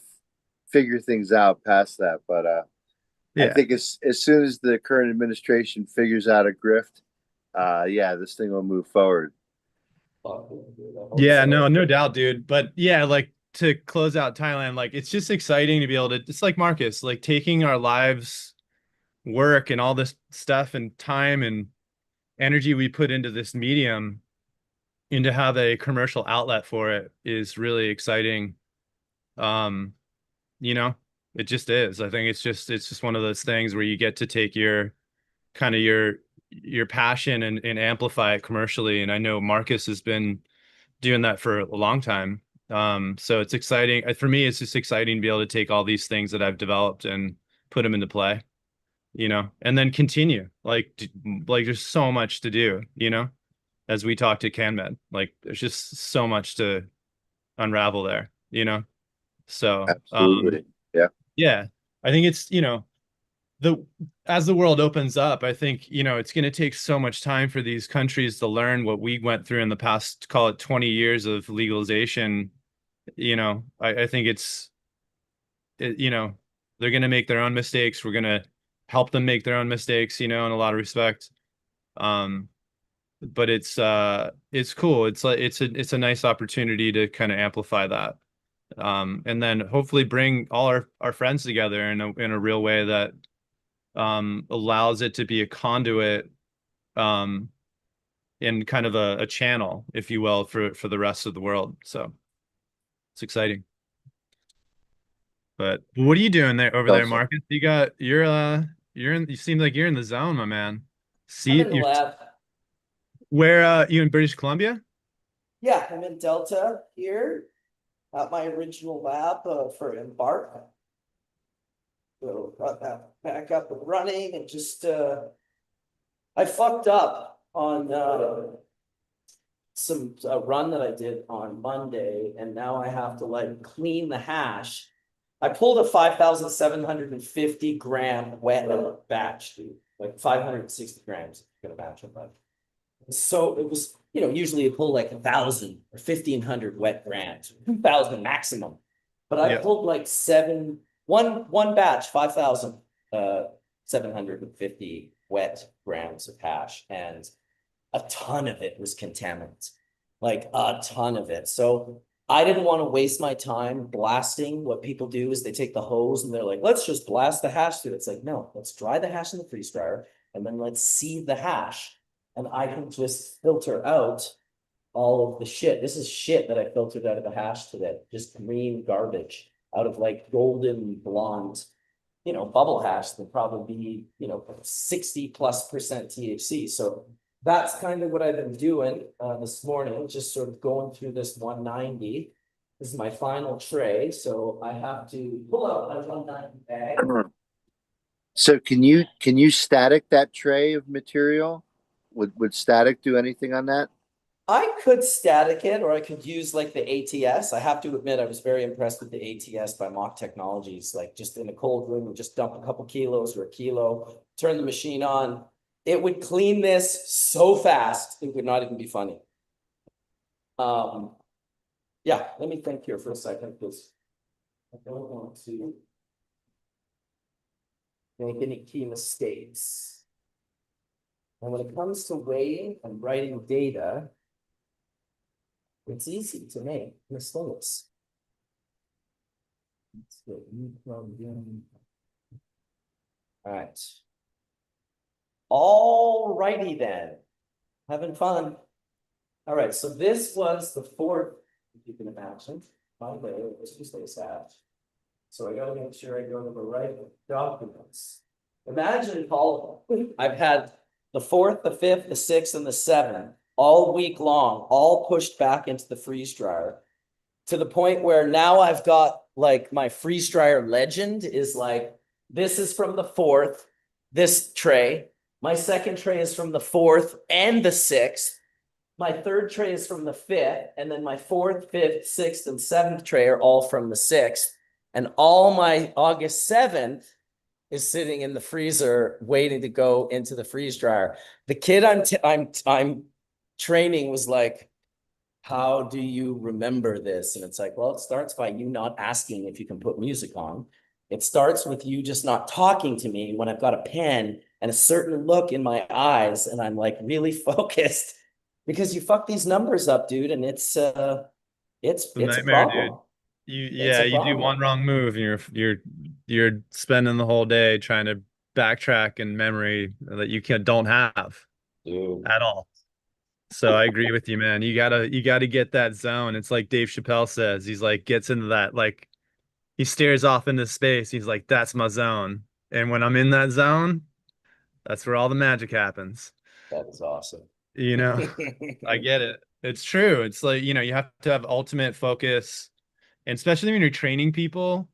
figure things out past that. But I yeah. think as soon as the current administration figures out a grift, yeah, this thing will move forward. Fuck, dude, I hope Yeah, no, so. no doubt, dude. But yeah, like to close out Thailand, like it's just exciting to be able to, it's like Marcus, like taking our lives, work and all this stuff and time and energy we put into this medium and to have a commercial outlet for it is really exciting. Um, you know, it just is. I think it's just one of those things where you get to take your kind of your passion and amplify it commercially. And I know Marcus has been doing that for a long time. So it's exciting. For me, it's just exciting to be able to take all these things that I've developed and put them into play, and then continue. Like there's so much to do, as we talk to CanMed. Like there's just so much to unravel there. So Absolutely. Yeah. yeah, I think it's, the as the world opens up, I think, it's going to take so much time for these countries to learn what we went through in the past, call it 20 years of legalization. I think they're going to make their own mistakes. We're going to help them make their own mistakes, in a lot of respect. Um, but it's cool. It's like it's a nice opportunity to kind of amplify that. And then hopefully bring all our friends together in a real way that allows it to be a conduit, um, and kind of a channel, if you will, for the rest of the world. So it's exciting. But what are you doing there over there, Also, Marcus? You seem like you're in the zone, my man. I'm See, in the lab. where you in British Columbia? Yeah, I'm in Delta here at my original lab for Embark. So got that back up and running and just I fucked up on some run that I did on Monday, and now I have to like clean the hash. I pulled a 5,750 gram wet batch, dude, like 560 grams. Gonna match it, but so it was, usually you pull like 1,000 or 1,500 wet grams, 2,000 maximum. But I Yeah. pulled like one batch, 5,750 wet grams of hash, and a ton of it was contaminants, like a ton of it. So I didn't want to waste my time blasting. What people do is they take the hose and they're like, let's just blast the hash through. It's like, no, let's dry the hash in the freeze dryer and then let's sieve the hash. And I can just filter out all of the shit. This is shit that I filtered out of the hash today. Just green garbage out of like golden blonde bubble hash, there'd probably be, 60+% THC. So that's kind of what I've been doing this morning, just sort of going through this 190. This is my final tray, so I have to pull out my 190 bag. So can you static that tray of material? Would static do anything on that? I could static it, or I could use like the ATS. I have to admit, I was very impressed with the ATS by Mock Technologies. Like just in a cold room, just dump a couple kilos or a kilo, turn the machine on. It would clean this so fast, it would not even be funny. Yeah, let me think here for a second, because I don't want to make any key mistakes. And when it comes to weighing and writing data, it's easy to make mistakes. All right. All righty then. Having fun. All right, so this was the 4th, if you can imagine. By the way, it's Tuesday sad. So I gotta make sure I go to the right documents. Imagine, Paul, I've had the 4th, the 5th, the 6th, and the 7th all week long, all pushed back into the freeze dryer, to the point where now I've got like my freeze dryer legend is like, this is from the 4th, this tray. My second tray is from the 4th and the 6th. My third tray is from the 5th, and then my 4th, 5th, 6th, and 7th tray are all from the 6th. And all my August 7th is sitting in the freezer waiting to go into the freeze dryer. The kid I'm training was like, how do you remember this? And it's like, well, it starts by you not asking if you can put music on. It starts with you just not talking to me when I've got a pen and a certain look in my eyes, and I'm like really focused, because you fuck these numbers up, dude, and it's a nightmare, problem. dude. You It's a you do one problem. wrong move and you're spending the whole day trying to backtrack in memory that you don't have Dude. at all. So I agree with you, man. You gotta get that zone. It's like Dave Chappelle says. He's like gets into that, like he stares off into space. He's like, that's my zone. And when I'm in that zone, that's where all the magic happens. That is awesome. You know, I get it. It's true. It's like, you have to have ultimate focus, and especially when you're training people.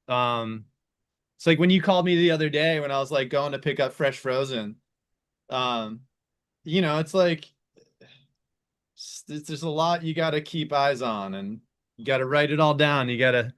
It's like when you called me the other day when I was like going to pick up fresh frozen. Um, it's like there's a lot you got to keep eyes on, and you got to write it all down. You got to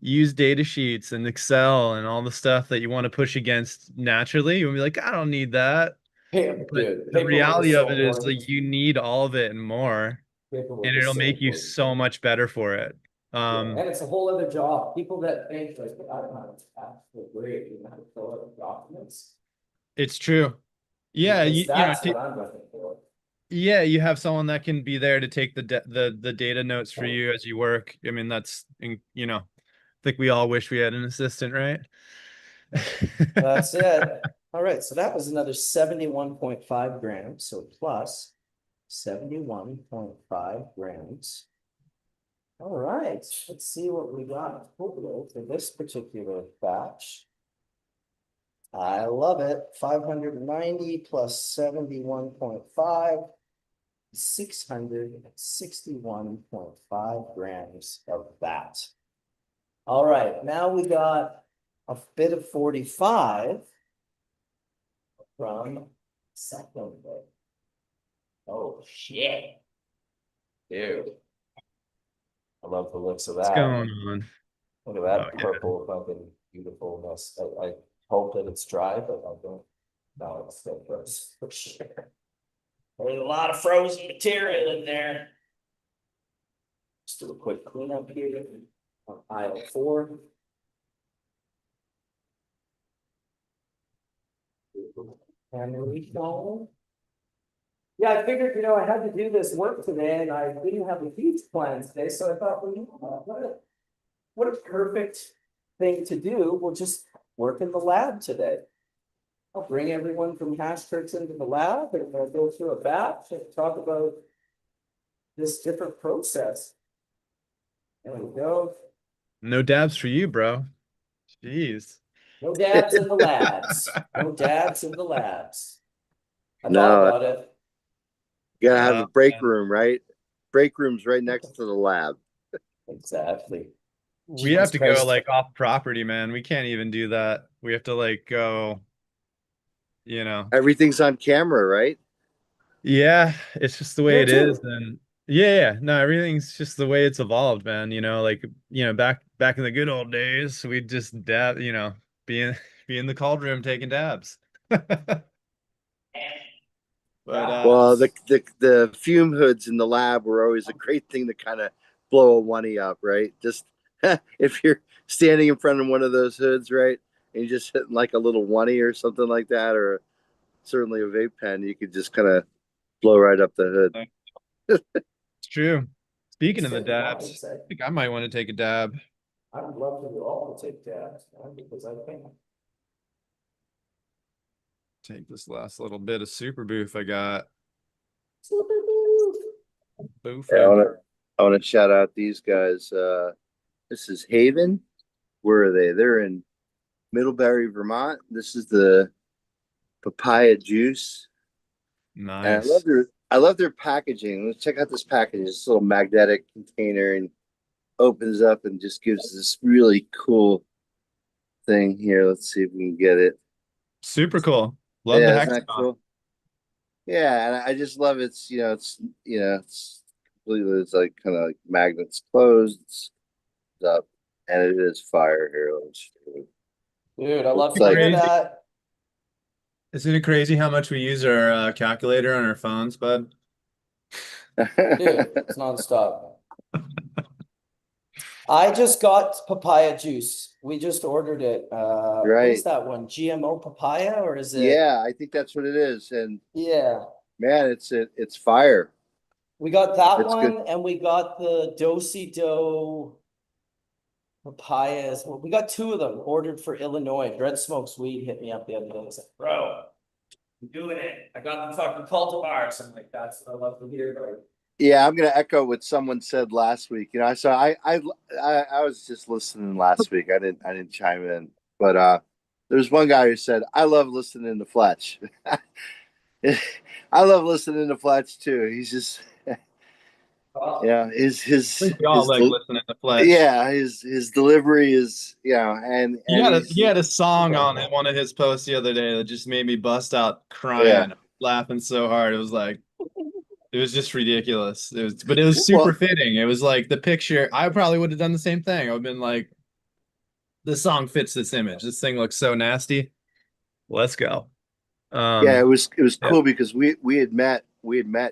use data sheets and Excel and all the stuff that you want to push against naturally. You'll be like, I don't need that. But Dude, the paperwork reality is of so it is important. like you need all of it and more, Paperwork and is it'll so make you important. so much better for it. Yeah, and it's a whole other job. People that think like, I don't know how to tax great, you know how to fill out documents. It's true. Yeah, Because that's what I'm looking for. yeah, you have someone that can be there to take the data notes for you as you work. I mean, I think we all wish we had an assistant, right? That's it. All right, so that was another 71.5 grams. So plus 71.5 grams. All right, let's see what we got total for this particular batch. I love it. 590 plus 71.5, 661.5 grams of that. All right, now we got a bit of 45 from second. Oh shit. Dude. I love the looks of What's that. going on? Look at Oh, that purple fucking beautifulness. I hope that it's dry, but I don't. No, it's still frozen for sure. There's a lot of frozen material in there. Just do a quick cleanup here on aisle 4. And refill. Yeah, I figured, I had to do this work today and I didn't have a huge plan today. So I thought, well, what a perfect thing to do. We'll just work in the lab today. I'll bring everyone from Hash Turks into the lab and we'll go through a batch and talk about this different process. There we go. no dabs for you, bro. Jeez. No dabs in the labs. No dabs in the labs. I thought No, about it. you gotta have a break Man. room, right? Break room's right next to the lab. Exactly. We have Jesus to go Christ. like off property, man. We can't even do that. We have to like go, you know. Everything's on camera, right? Yeah, it's just the way Here it is. too. And yeah, no, everything's just the way it's evolved, man. Like, back in the good old days, we'd just dab, be in be in the cold room taking dabs. But Well, the fume hoods in the lab were always a great thing to kind of blow a oney up, right? Just if you're standing in front of one of those hoods, right, and you're just hitting like a little oney or something like that, or certainly a vape pen, you could just kind of blow right up the hood. it's true. Speaking Just of the hit the one, dabs, say. I think I might want to take a dab. I would love to all take dabs, man, because I think Take this last little bit of super booth I got. Boof. Yeah, I want to shout out these guys. This is Haven. Where are they? They're in Middlebury, Vermont. This is the papaya juice. And Nice. I love their packaging. Let's check out this package. This little magnetic container and opens up and just gives this really cool thing here. Let's see if we can get it. Super cool. Love the Yeah, isn't that hexagon. cool? Yeah, and I just love it's completely it's like kind of like magnets closed, it's up, and it is fire here. Let's see. dude, I love Looks to like hear Crazy. that. Isn't it crazy how much we use our calculator on our phones, bud? Dude, it's nonstop. I just got papaya juice. We just ordered it. What is right. that one? GMO papaya or is it? Yeah, I think that's what it is. And Yeah. man, it's fire. We got that It's good. one and we got the do papayas. Well, we got two of them ordered for Illinois. Dread Smokes Weed hit me up the other day and said, bro, I'm doing it. I got the fucking cultivars. I'm like, that's what I love to hear, bro. Yeah, I'm gonna echo what someone said last week. So I was just listening last week. I didn't chime in, but there's one guy who said I love listening to Fletch. I love listening to Fletch too. He's just yeah, I think we all like listening to Fletch. yeah, his delivery is He and had he's a song on one of his posts the other day that just made me bust out yeah. crying, laughing so hard. It was just ridiculous. But it was super Well, fitting. It was like the picture. I probably would have done the same thing. I would have been like, the song fits this image. This thing looks so nasty. Let's go. yeah, Um, it was yeah. cool because we had met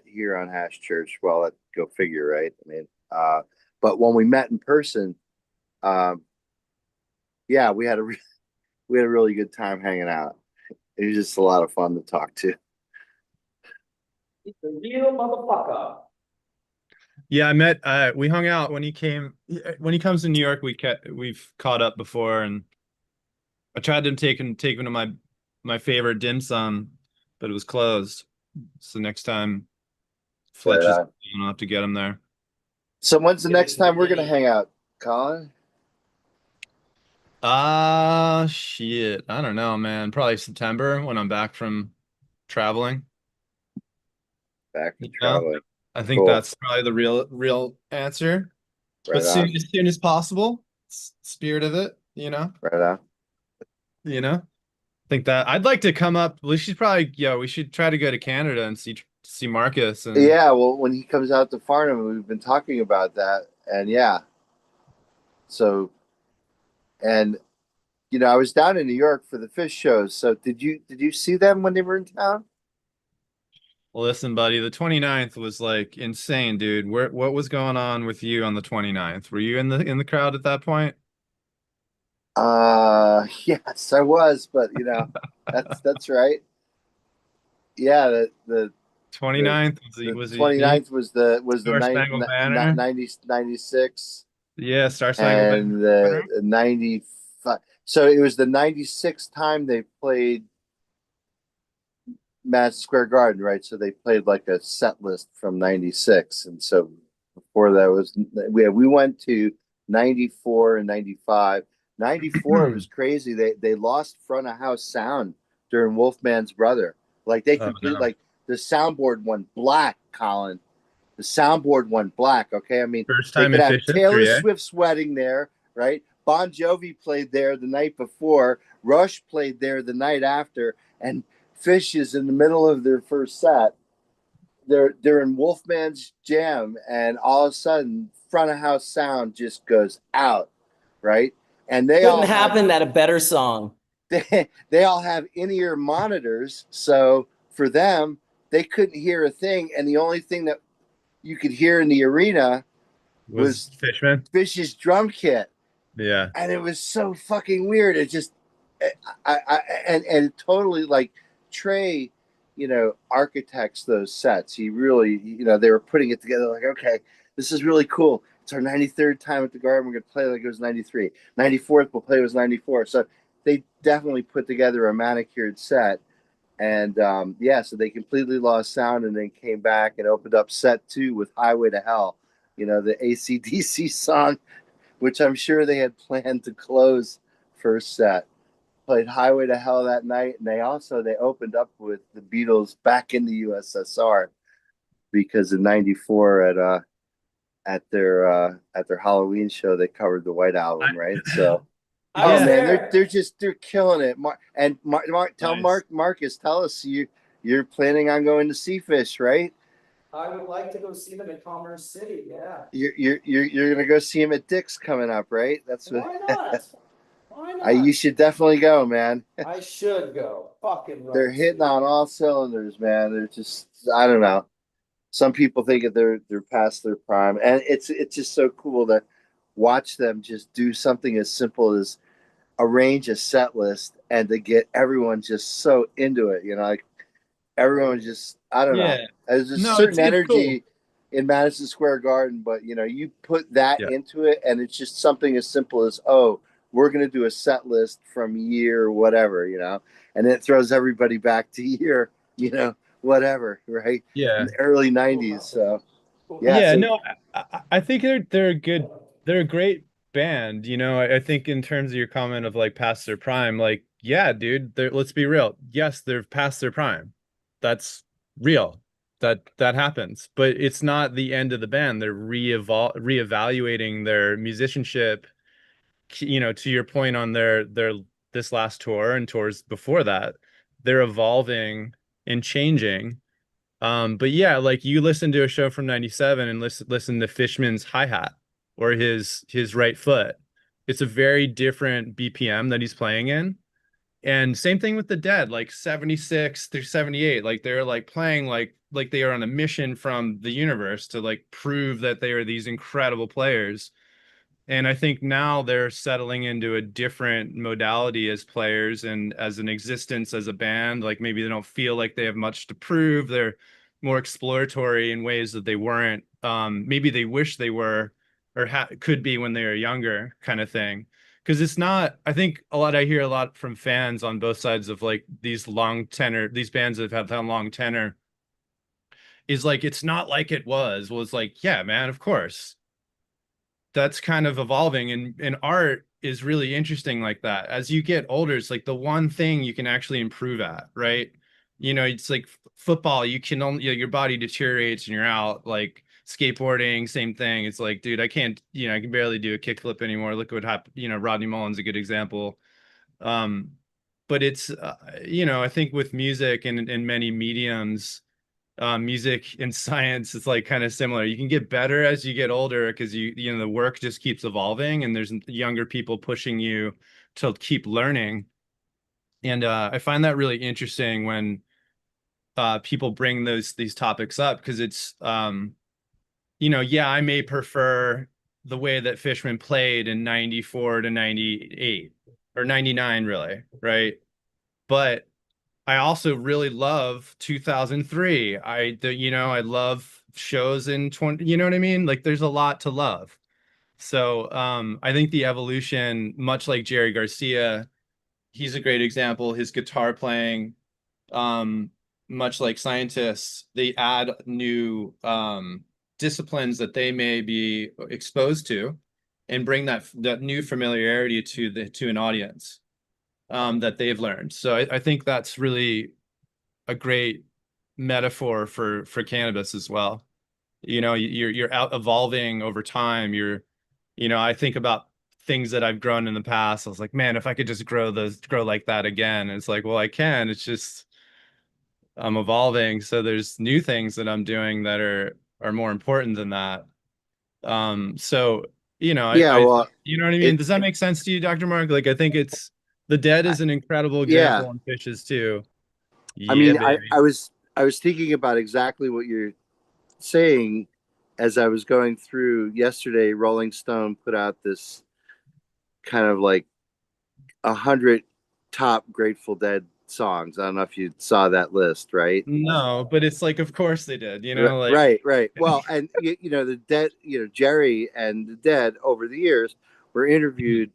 here on Hash Church. Well, that go figure, right? I mean, but when we met in person, um, yeah, we had a really good time hanging out. It was just a lot of fun to talk to. He's a real motherfucker. Yeah, we hung out when he comes to New York, we've caught up before, and I tried to take him to my favorite dim sum, but it was closed. So next time But Fletch is, I'll have to get him there. so when's the next time we're gonna hang out, Colin? Shit. I don't know, man. Probably September when I'm back from traveling. Back from You know? traveling. I think Cool. that's probably the real answer. But Right on. as soon as possible. Spirit of it, you know? Right on. You know? Think that I'd like to come up. We should probably, we should try to go to Canada and see Marcus and Yeah, well, when he comes out to Farnham, we've been talking about that, and yeah. So, and I was down in New York for the fish shows. So, did you see them when they were in town? listen, buddy, the 29th was like insane, dude. What was going on with you on the 29th? Were you in the crowd at that point? Yes, I was, but that's right. Yeah, the the 29th the was he 29th was the Star Spangled Banner? 96 Yeah, Star Spangled Banner. and the 95. So it was the 96th time they played Madison Square Garden, right? So they played like a set list from 96. And so before that we went to 94 and 95. '94 was crazy. They lost front of house sound during Wolfman's Brother. Like they Oh, complete no. like the soundboard went black, Colin. The soundboard went black. Okay, I mean First they time could in have Fish Taylor history, eh? Swift's wedding there, right? Bon Jovi played there the night before. Rush played there the night after, and Fish is in the middle of their first set. They're in Wolfman's Jam, and all of a sudden, front of house sound just goes out, right? And Couldn't happen at a better song. they all have in-ear monitors, so for them, they couldn't hear a thing, and the only thing that you could hear in the arena Was was Fishman? Fish's drum kit, Yeah. and it was so fucking weird. It just, I and totally like Trey, architects those sets. He really, they were putting it together like, okay, this is really cool. It's our 93rd time at the Garden. We're gonna play like it was 93. 94th, we'll play it was 94. So they definitely put together a manicured set. And yeah, so they completely lost sound and then came back and opened up set 2 with Highway to Hell, the AC/DC song, which I'm sure they had planned to close first set. Played Highway to Hell that night, and they opened up with the Beatles Back in the USSR, because in '94 at their Halloween show they covered the White Album, right? So I oh was Yeah. man, there. they're killing it. Tell Nice. Marcus, tell us you're planning on going to see Fish, right? I would like to go see them in Commerce City. Yeah. You're gonna go see him at Dick's coming up, right? That's what Why not? Why you not? should definitely go, man. I should go. Fucking They're right hitting to. on all cylinders, man. They're just, I don't know. Some people think that they're past their prime, and it's just so cool to watch them just do something as simple as arrange a set list and to get everyone just so into it. Like everyone just, I don't know. Yeah. There's a No, certain it's cool. energy in Madison Square Garden, but you put that Yeah. into it, and it's just something as simple as, oh, we're gonna do a set list from year whatever, and it throws everybody back to year, whatever, right? In Yeah. the early '90s. So yeah, Yeah, so no, I think they're a good, they're a great band. I think in terms of your comment of like past their prime, like, yeah, dude, let's be real. Yes, they're past their prime. That's real. That happens. But it's not the end of the band. They're reevaluating their musicianship, to your point on their this last tour and tours before that. They're evolving and changing. But yeah, like you listen to a show from '97 and listen to Fishman's hi-hat or his right foot. It's a very different BPM that he's playing in. And same thing with the Dead, like 76 through 78. Like they're like playing like they are on a mission from the universe to like prove that they are these incredible players. And I think now they're settling into a different modality as players and as an existence as a band. Like maybe they don't feel like they have much to prove. They're more exploratory in ways that they weren't. Maybe they wish they were or could be when they were younger, kind of thing. Because it's not, I hear a lot from fans on both sides of like these long tenor, these bands that have had long tenor, is like, it's not like it was. Well, it's like, yeah, man, of course that's kind of evolving and art is really interesting like that. As you get older, it's like the one thing you can actually improve at, right? It's like football, you can only, your body deteriorates and you're out. Like skateboarding, same thing. It's like, dude, I can't, I can barely do a kickflip anymore. Look at what happened. Rodney Mullen's a good example. um but it's I think with music and in many mediums, music and science, it's like kind of similar. You can get better as you get older because the work just keeps evolving and there's younger people pushing you to keep learning. And I find that really interesting when people bring these topics up because it's yeah, I may prefer the way that Fishman played in 94 to 98 or 99 really, right? But I also really love 2003. I love shows in 20, you know what I mean? Like there's a lot to love. So I think the evolution, much like Jerry Garcia, he's a great example. His guitar playing, um, much like scientists, they add new disciplines that they may be exposed to. and bring that new familiarity to an audience that they've learned. So I think that's really a great metaphor for cannabis as well. You're out evolving over time. I think about things that I've grown in the past. I was like, man, if I could just grow like that again. And it's like, well, I can. It's just I'm evolving. So there's new things that I'm doing that are more important than that. So Yeah, well, you know what I mean? it Does that make sense to you, Dr. Mark? Like, I think the dead I, is an incredible yeah. example on fishes too. I Yeah, mean, baby. I was thinking about exactly what you're saying as I was going through yesterday. Rolling Stone put out this kind of like 100 top Grateful Dead songs. I don't know if you saw that list, right? No, but it's like, of course they did, like, Right. Well, and the Dead, Jerry and the Dead over the years were interviewed,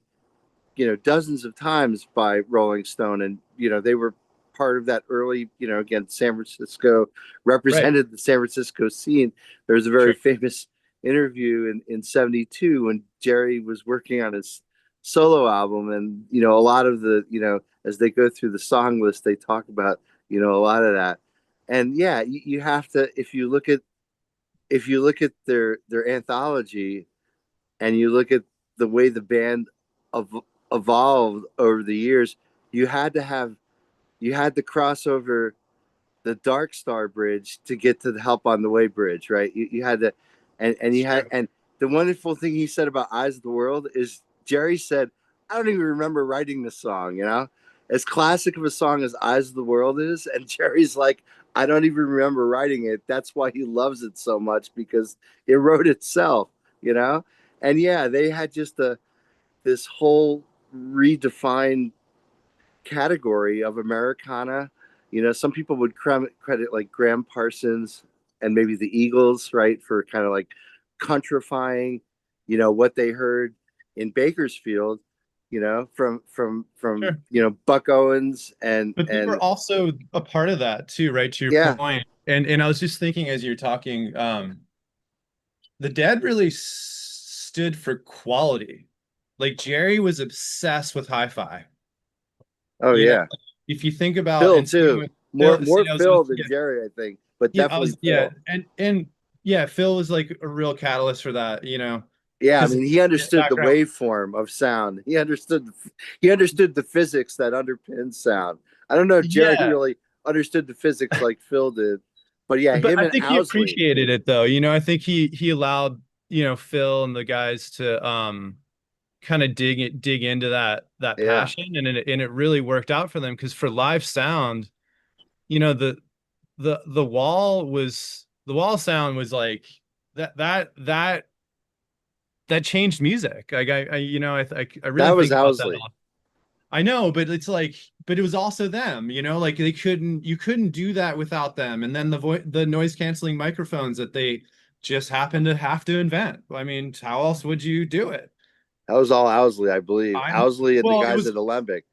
dozens of times by Rolling Stone, and they were part of that early, again, San Francisco right. represented the San Francisco scene. There was a very Sure. famous interview in '72 when Jerry was working on his solo album, and a lot of the as they go through the song list, they talk about a lot of that, and yeah, you have to if you look at their anthology and you look at the way the band evolved over the years, you had to have you had to cross over the Dark Star Bridge to get to the Help on the Way Bridge, right? You had to, and It's you had, true. and the wonderful thing he said about Eyes of the World is Jerry said, I don't even remember writing the song, as classic of a song as Eyes of the World is. And Jerry's like, I don't even remember writing it. That's why he loves it so much because it wrote itself, you know? And yeah, they had just this whole redefined category of Americana. Some people would credit like Graham Parsons and maybe the Eagles, right, for kind of like countrifying, what they heard in Bakersfield, from Sure. Buck Owens But they were and also a part of that too, right? To your yeah, point. And I was just thinking as you're talking, the Dead really stood for quality. Like Jerry was obsessed with hi-fi. oh You know, yeah, if you think about, Phil and same too, with more Phil, more Phil than yeah, Jerry, I think, but definitely yeah, Phil. and yeah, Phil was like a real catalyst for that, Yeah, I because mean, he his understood the background. waveform of sound. He understood the physics that underpins sound. I don't know if Jerry Yeah, really understood the physics like Phil did, but yeah, but him I and think he Owsley. appreciated it though. I think he allowed, Phil and the guys to kind of dig into that Yeah, passion, and it really worked out for them because for live sound, you know, the wall sound was like that that changed music. Like I really that was think about that. Owsley. I know, but it's like, but it was also them, like you couldn't do that without them. And then the noise canceling microphones that they just happened to have to invent. I mean, how else would you do it? That was all Owsley, I believe. I Owsley and the Well, it guys was, at Alembic,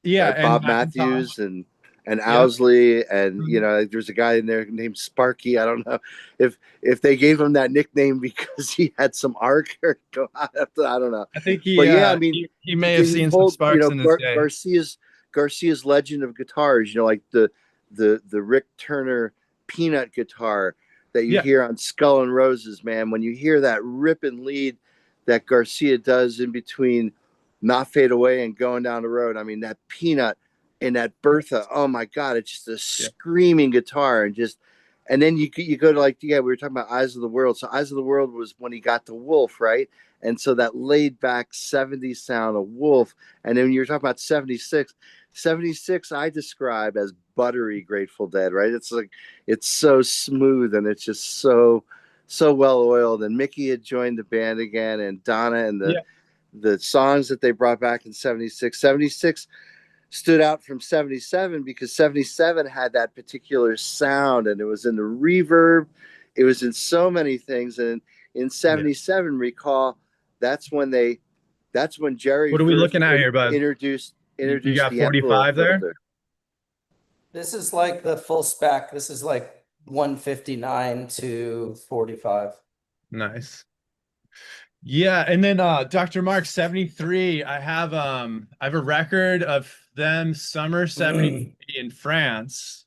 yeah, right? and Bob Macintosh. Matthews and Yep. Owsley, and Mhm. there's a guy in there named Sparky. I don't know if they gave him that nickname because he had some arc or go after. I don't know, I think but yeah, I mean, he may have he seen some pulled sparks in his day. Garcia's Legend of Guitars. Like the Rick Turner Peanut guitar that you Yeah. hear on Skull and Roses. Man, when you hear that ripping lead that Garcia does in between Not Fade Away and Going Down the Road. I mean, that Peanut and that Bertha, oh my God, it's just a Yeah. screaming guitar and then you go to like, yeah, we were talking about Eyes of the World. So Eyes of the World was when he got to Wolf, right? And so that laid back 70s sound of Wolf. And then you're talking about 76 I describe as buttery Grateful Dead, right? It's like, it's so smooth and it's just so well oiled. And Mickey had joined the band again, and Donna, and Yeah. the songs that they brought back in 76 stood out from 77 because 77 had that particular sound, and it was in the reverb, it was in so many things. And in Yeah. 77, recall, that's when Jerry What are we first looking at here, bud? You introduced got the Emperor 45 there? filter. This is like the full spec. This is like 159 to 45. Nice. Yeah, and then Dr. Mark 73, I have a record of them summer 73 in France.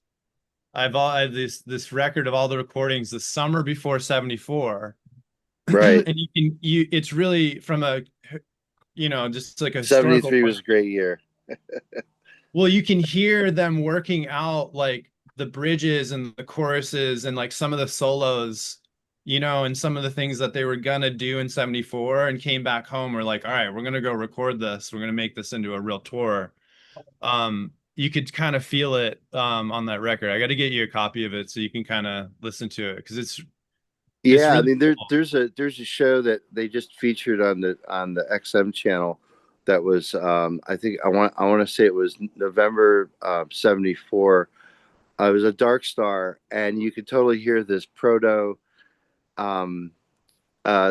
I have this record of all the recordings the summer before 74. Right. And you it's really from a just like a historical 73 point. was a great year. Well, you can hear them working out like the bridges and the choruses and like some of the solos, and some of the things that they were gonna do in 74 and came back home. We're like, all right, we're gonna go record this. We're gonna make this into a real tour. You could kind of feel it on that record. I got to get you a copy of it so you can kind of listen to it because it's Yeah, I really mean cool. there's a show that they just featured on the XM channel that was I think I want to say it was November 74. It was a Dark Star, and you could totally hear this proto um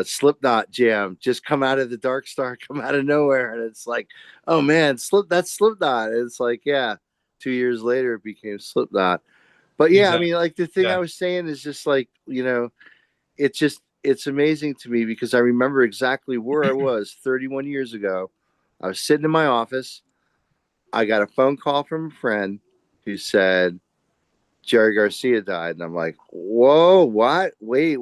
Slipknot jam just come out of the Dark Star, come out of nowhere, and it's like, oh man, that's Slipknot. And it's like, yeah, 2 years later it became Slipknot. But yeah, I Exactly. mean, like the thing I Yeah. was saying is just like, it's amazing to me because I remember exactly where I was 31 years ago. I was sitting in my office. I got a phone call from a friend who said Jerry Garcia died, and I'm like, whoa, what? Wait,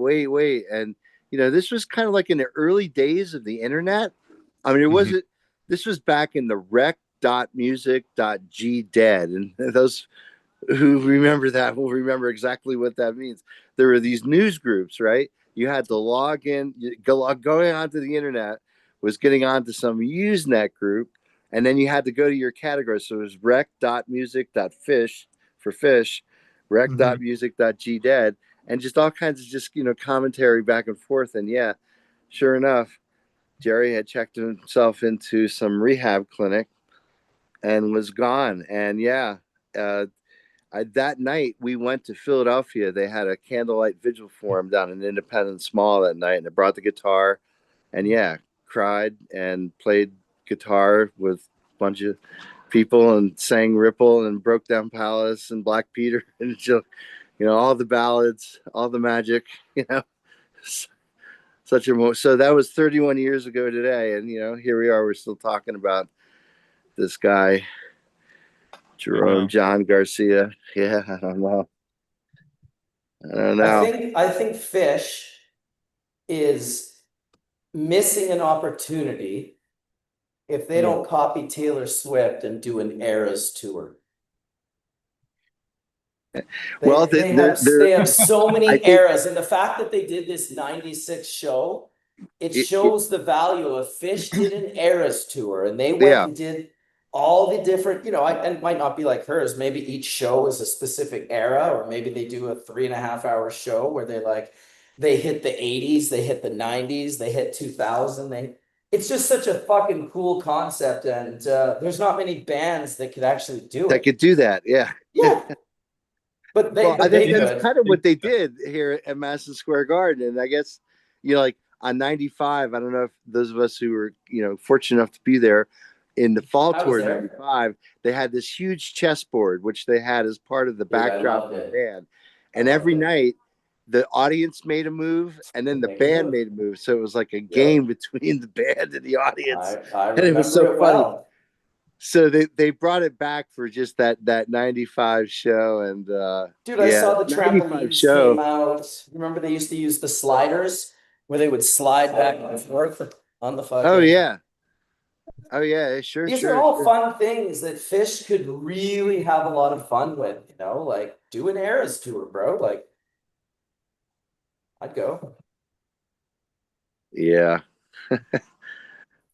and this was kind of like in the early days of the internet. I mean, it Mhm. wasn't. This was back in the rec.music.gdead, and those who remember that will remember exactly what that means. There were these news groups, right? You had to log in, going onto the internet was getting onto some Usenet group, and then you had to go to your category. So it was rec.music.fish for fish, Mhm. rec.music.gdead, and just all kinds of just commentary back and forth. And yeah, sure enough, Jerry had checked himself into some rehab clinic and was gone. And yeah, uh, that night we went to Philadelphia. They had a candlelight vigil for him down in Independence Mall that night, and I brought the guitar, and yeah, cried and played guitar with a bunch of people and sang Ripple and Broke Down Palace and Black Peter and all the ballads, all the magic, you know. Such a so that was 31 years ago today, and here we are. We're still talking about this guy, I Jerome know. John Garcia. Yeah, I don't know. I don't I know. think I think Fish is missing an opportunity if they Hmm. don't copy Taylor Swift and do an Eras tour. Well, They have so I many think, eras, and the fact that they did this 96 show, it it, shows the value of Fish did an Eras tour, and they went yeah, and did all the different, and it might not be like hers. Maybe each show is a specific era, or maybe they do a 3.5 hour show where they hit the 80s, they hit the 90s, they hit 2000. It's just such a fucking cool concept, and there's not many bands that could actually do that it. could do that. Yeah. Yeah, Well, I but think they Yeah. that's could. kind of what they did here at Madison Square Garden. And I guess, like on 95, I don't know if those of us who were, fortunate enough to be there in the fall I was tour of there. 95, they had this huge chessboard, which they had as part of the Dude, I backdrop loved of the it. band. I And loved every it. night, the audience made a move and then And the make a band move. made a move. So it was like a game Yep. between the band and the audience. I And it was so remember it funny. well. So they brought it back for just that 95 show. And Dude, I yeah, saw the 95 trampolines came show. out. Remember they used to use the sliders where they would slide back and forth on the Oh fucking. yeah. Oh yeah, sure, These are sure, all sure. fun things that Fish could really have a lot of fun with. Like do an Eras tour, bro. Like I'd go. Yeah.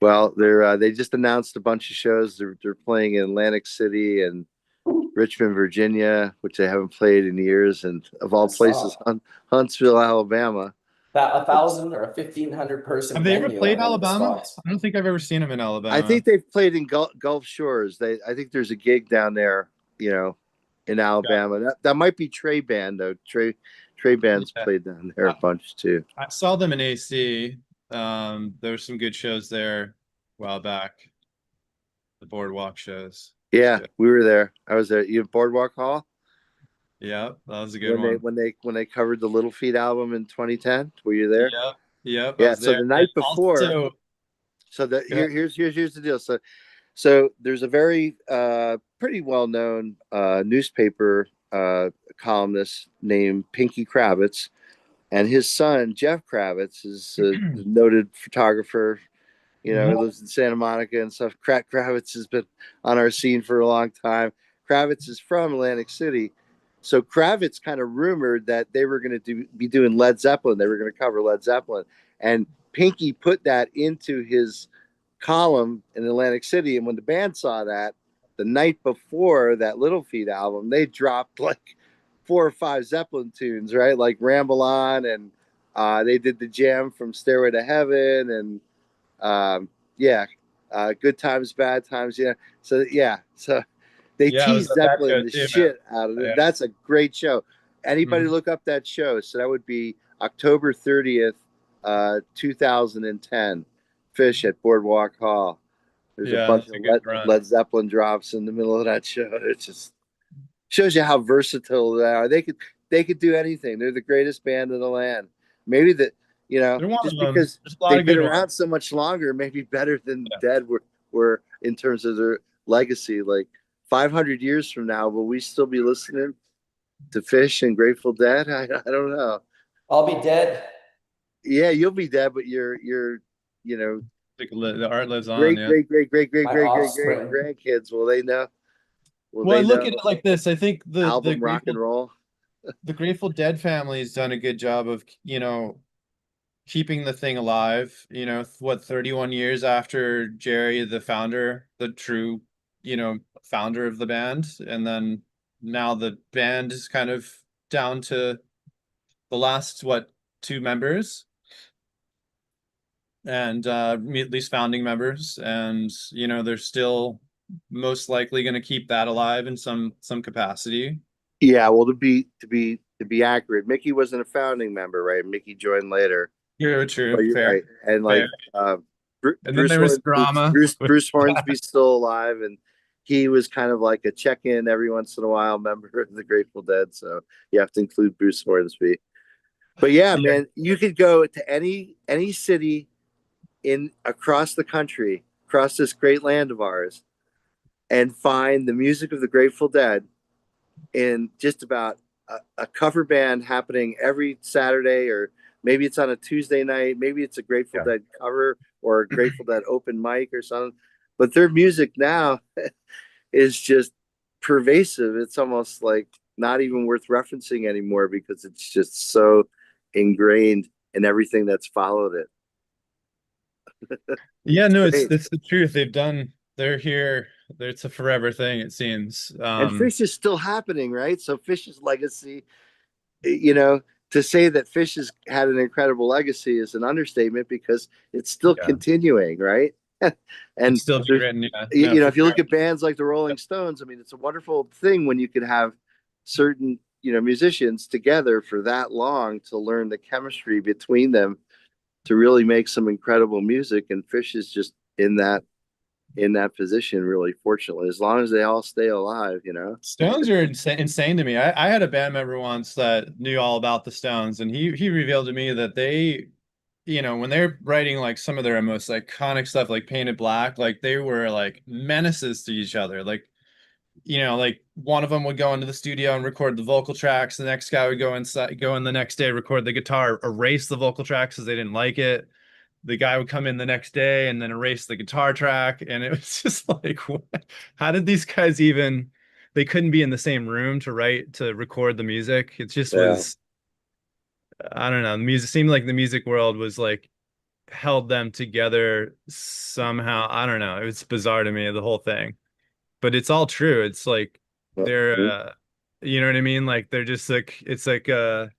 Well, they just announced a bunch of shows. They're playing in Atlantic City and Richmond, Virginia, which they haven't played in years, and of I all places, saw Huntsville, Alabama. that a It's thousand or a 1,500 person Have they ever venue played at one of the Alabama? spots. I don't think I've ever seen them in I Alabama. think they've played in Gulf Shores. I think there's a gig down there, in Yeah. Alabama. That might be Trey Band though. Trey Band's Yeah. played down there a I, bunch too. I saw them in AC. There were some good shows there a while back. The boardwalk shows. It's Yeah, good. we were there. I was there. You at Boardwalk Hall? Yeah, that was a good when they one. when they when they covered the Little Feat album in 2010. Were you there? Yeah. Yep, I Yeah. was So there. the And night before, also, so the go ahead. here's the deal. So there's a very pretty well known newspaper columnist named Pinky Kravitz, and his son Jeff Kravitz is a noted photographer. You know, he Mhm. lives in Santa Monica and stuff. Kravitz has been on our scene for a long time. Kravitz is from Atlantic City. So Kravitz kind of rumored that they were going to be doing Led Zeppelin. They were going to cover Led Zeppelin. And Pinky put that into his column in Atlantic City. And when the band saw that, the night before that Little Feat album, they dropped like 4 or 5 Zeppelin tunes, right? Like Ramble On, and they did the jam from Stairway to Heaven, and yeah, Good Times, Bad Times. Yeah. So yeah, so they Yeah, I was teased at that show Zeppelin the too, man. shit out of it. Yeah. That's a great show. Anybody Mhm. look up that show? So that would be October 30th, 2010. Fish at Boardwalk Hall. There's a Yeah, bunch that's a of good run. Led Zeppelin drops in the middle of that show. It just shows you how versatile they are. They could do anything. They're the greatest band in the land. Maybe that, They're one of just them. because There's a lot they've of been good around ones. so much longer, maybe better than Yeah. Dead were in terms of their legacy. Like 500 years from now, will we still be listening to Fish and Grateful Dead? I don't know. I'll be dead. Yeah, you'll be dead, but your you know The art lives on. great Yeah. great great great great My great great great offspring. grandkids, will they know? Will Well, I they look at know it like this. I think album rock and roll? The Grateful Dead family has done a good job of, keeping the thing alive. 31 years after Jerry, the founder, the true, founder of the band, and then now the band is kind of down to the last, what, 2 members, and at least founding members, and they're still most likely going to keep that alive in some capacity. Yeah, well, to be accurate, Mickey wasn't a founding member, right? Mickey joined later, True, but true, you're fair, right. And fair. like And then there was drama. Bruce Hornsby's still alive, and he was kind of like a check-in every once in a while member of the Grateful Dead. So you have to include Bruce Hornsby. But yeah, Yeah. man, you could go to any city in across the country, across this great land of ours, and find the music of the Grateful Dead in just about a cover band happening every Saturday, or maybe it's on a Tuesday night, maybe it's a Grateful Yeah. Dead cover or a Grateful Dead open mic or something. But their music now is just pervasive. It's almost like not even worth referencing anymore because it's just so ingrained in everything that's followed it. Yeah, It's no, it's great. it's the truth. They're here. It's a forever thing, it seems. And Fish is still happening, right? So Fish's legacy, you know, to say that Fish has had an incredible legacy is an understatement because it's still Yeah, continuing, right? it's And still be there's, written. Yeah, no, for if you sure. look at bands like the Rolling Stones, I mean, it's a wonderful thing when you could have certain, musicians together for that long to learn the chemistry between them to really make some incredible music. And Fish is just in that position, really, fortunately, as long as they all stay alive. Stones are insane to me. I had a band member once that knew all about the Stones, and he revealed to me that they, when they're writing like some of their most iconic stuff, like Painted Black, like they were like menaces to each other. Like one of them would go into the studio and record the vocal tracks. The next guy would go in the next day, record the guitar, erase the vocal tracks because they didn't like it. The guy would come in the next day and then erase the guitar track. And it was just like, what? How did these guys even, they couldn't be in the same room to record the music. It just Yeah. was, I don't know. The music seemed like the music world was like held them together somehow. I don't know. It was bizarre to me, the whole thing. But it's all true. It's like they're you know what I mean? Like they're just like it's like it's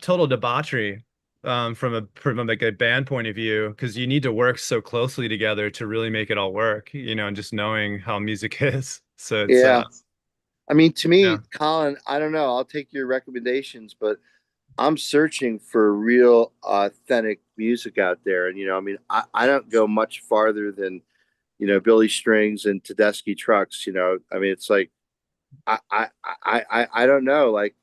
total debauchery from like a band point of view because you need to work so closely together to really make it all work, and just knowing how music is. So it's Yeah. I mean, to yeah. me, Colin, I don't know. I'll take your recommendations, but I'm searching for real authentic music out there. And, I mean, I don't go much farther than, Billy Strings and Tedeschi Trucks. I mean, it's like, I don't know. Like,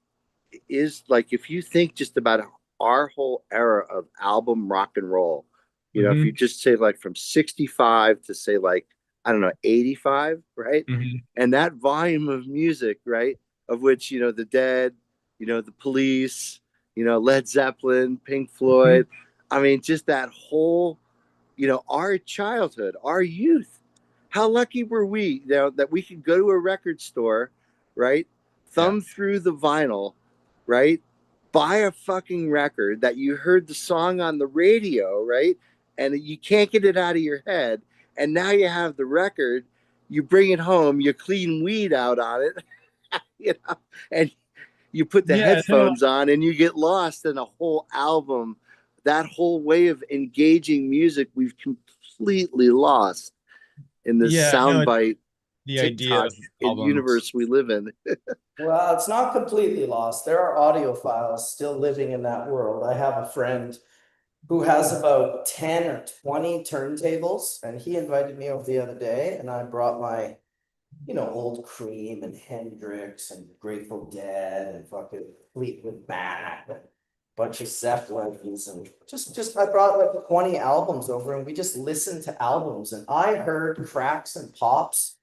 if you think just about our whole era of album rock and roll. You know, if you Hmm. just say like from 65 to say like, I don't know, 85, right? Hmm. And that volume of music, right? Of which, you know, the Dead, you know, the Police, you know, Led Zeppelin, Pink Hmm. Floyd. I mean, just that whole, you know, our childhood, our youth. How lucky were we, you know, that we could go to a record store, right? Yeah. Thumb through the vinyl, right? Buy a fucking record that you heard the song on the radio, right? And you can't get it out of your head. And now you have the record, you bring it home, you clean weed out on it, you know, and you put the Yeah, no, headphones on and you get lost in a whole album. That whole way of engaging music, we've completely lost in this yeah, no, soundbite the idea TikTok of albums. universe we live in. Well, it's not completely lost. There are audiophiles still living in that world. I have a friend who has about 10 or 20 turntables, and he invited me over the other day, and I brought my, old Cream and Hendrix and Grateful Dead and fucking Fleetwood Mac and a bunch of Zeppelins and just I brought like 20 albums over and we just listened to albums and I heard cracks and pops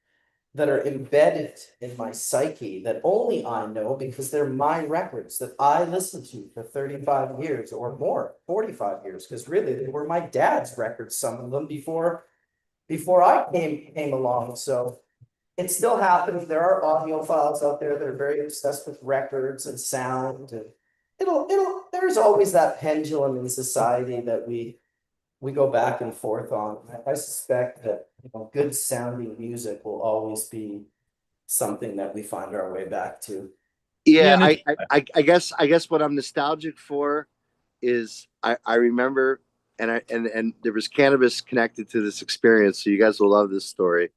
that are embedded in my psyche that only I know because they're my records that I listened to for 35 years or more, 45 years, because really they were my dad's records, some of them before I came along. So it's still happening. There are audiophiles out there that are very obsessed with records and sound, and there's always that pendulum in society that we go back and forth on. I suspect that good sounding music will always be something that we find our way back to. Yeah, Yeah, and I guess what I'm nostalgic for is I remember and there was cannabis connected to this experience, so you guys will love this story.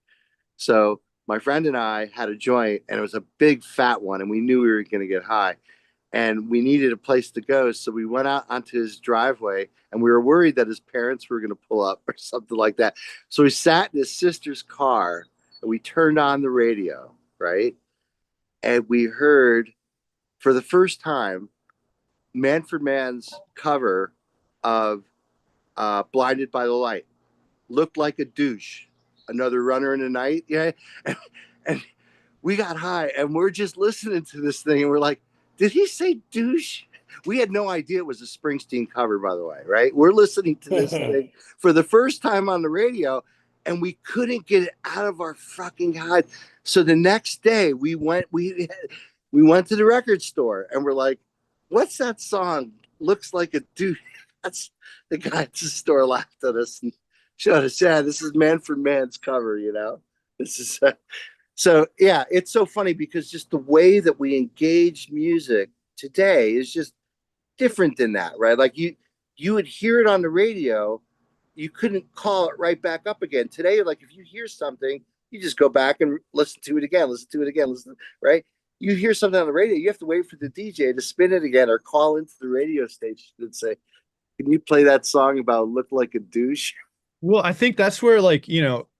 So my friend and I had a joint, and it was a big fat one, and we knew we were going to get high, and we needed a place to go, so we went out onto his driveway, and we were worried that his parents were going to pull up or something like that. So we sat in his sister's car, and we turned on the radio, right, and we heard for the first time Manfred Mann's cover of "Blinded by the Light." Looked like a douche. Another runner in the night, yeah. And we got high, and we're just listening to this thing, and we're like, "Did he say douche?" We had no idea it was a Springsteen cover, by the way, right? We're listening to this thing for the first time on the radio, and we couldn't get it out of our fucking head. So the next day, we went to the record store, and we're like, "What's that song? Looks like a douche." That's the guy at the store laughed at us and showed us, "Yeah, this is Manfred Mann's cover, you know." This is so yeah, it's so funny because just the way that we engage music today is just different than that, right? Like you would hear it on the radio, you couldn't call it right back up again. Today, like if you hear something, you just go back and listen to it again, listen to it again, listen, right? You hear something on the radio, you have to wait for the DJ to spin it again or call into the radio station and say, "Can you play that song about look like a douche?" well, I think that's where like,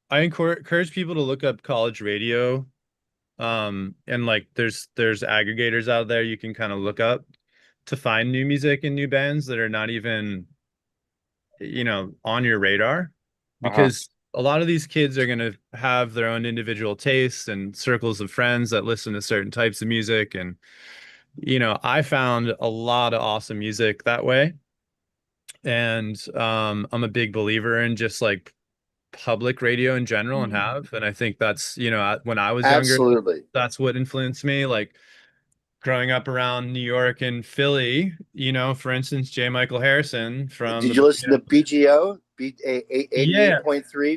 I encourage people to look up college radio. And like there's aggregators out there you can kind of look up to find new music and new bands that are not even, on your radar, Uh-huh. because a lot of these kids are going to have their own individual tastes and circles of friends that listen to certain types of music. And, I found a lot of awesome music that way. And I'm a big believer in just like public radio in general and I think that's, when I was younger, Absolutely. that's what influenced me. Like growing up around New York and Philly, for instance, J. Michael Harrison from Did the, you listen to BGO, 88.3 yeah,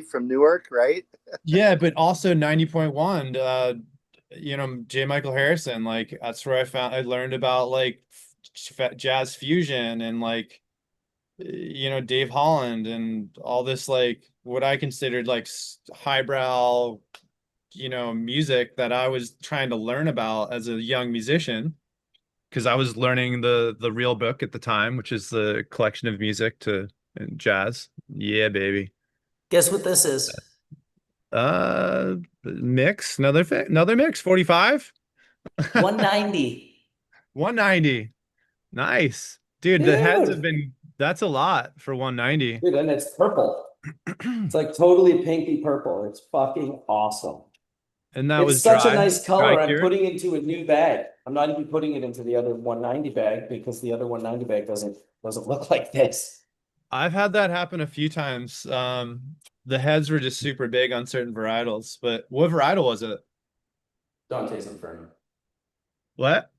from Newark, right? yeah, but also 90.1, J. Michael Harrison, like that's where I learned about like jazz fusion and like, Dave Holland and all this like what I considered like highbrow, music that I was trying to learn about as a young musician because I was learning the real book at the time, which is the collection of music to and jazz. Yeah, baby. Guess what this is? Mix, another mix, 45, 190. 190. Nice. Dude, the heads have Dude. been, that's a lot for 190. Dude, and it's purple. It's like totally pinky purple. It's fucking awesome. And that It's was such a dry, nice dry color. I'm cured. putting it into a new bag. I'm not even putting it into the other 190 bag because the other 190 bag doesn't look like this. I've had that happen a few times. The heads were just super big on certain varietals, but what varietal was it? Dante's Inferno. What?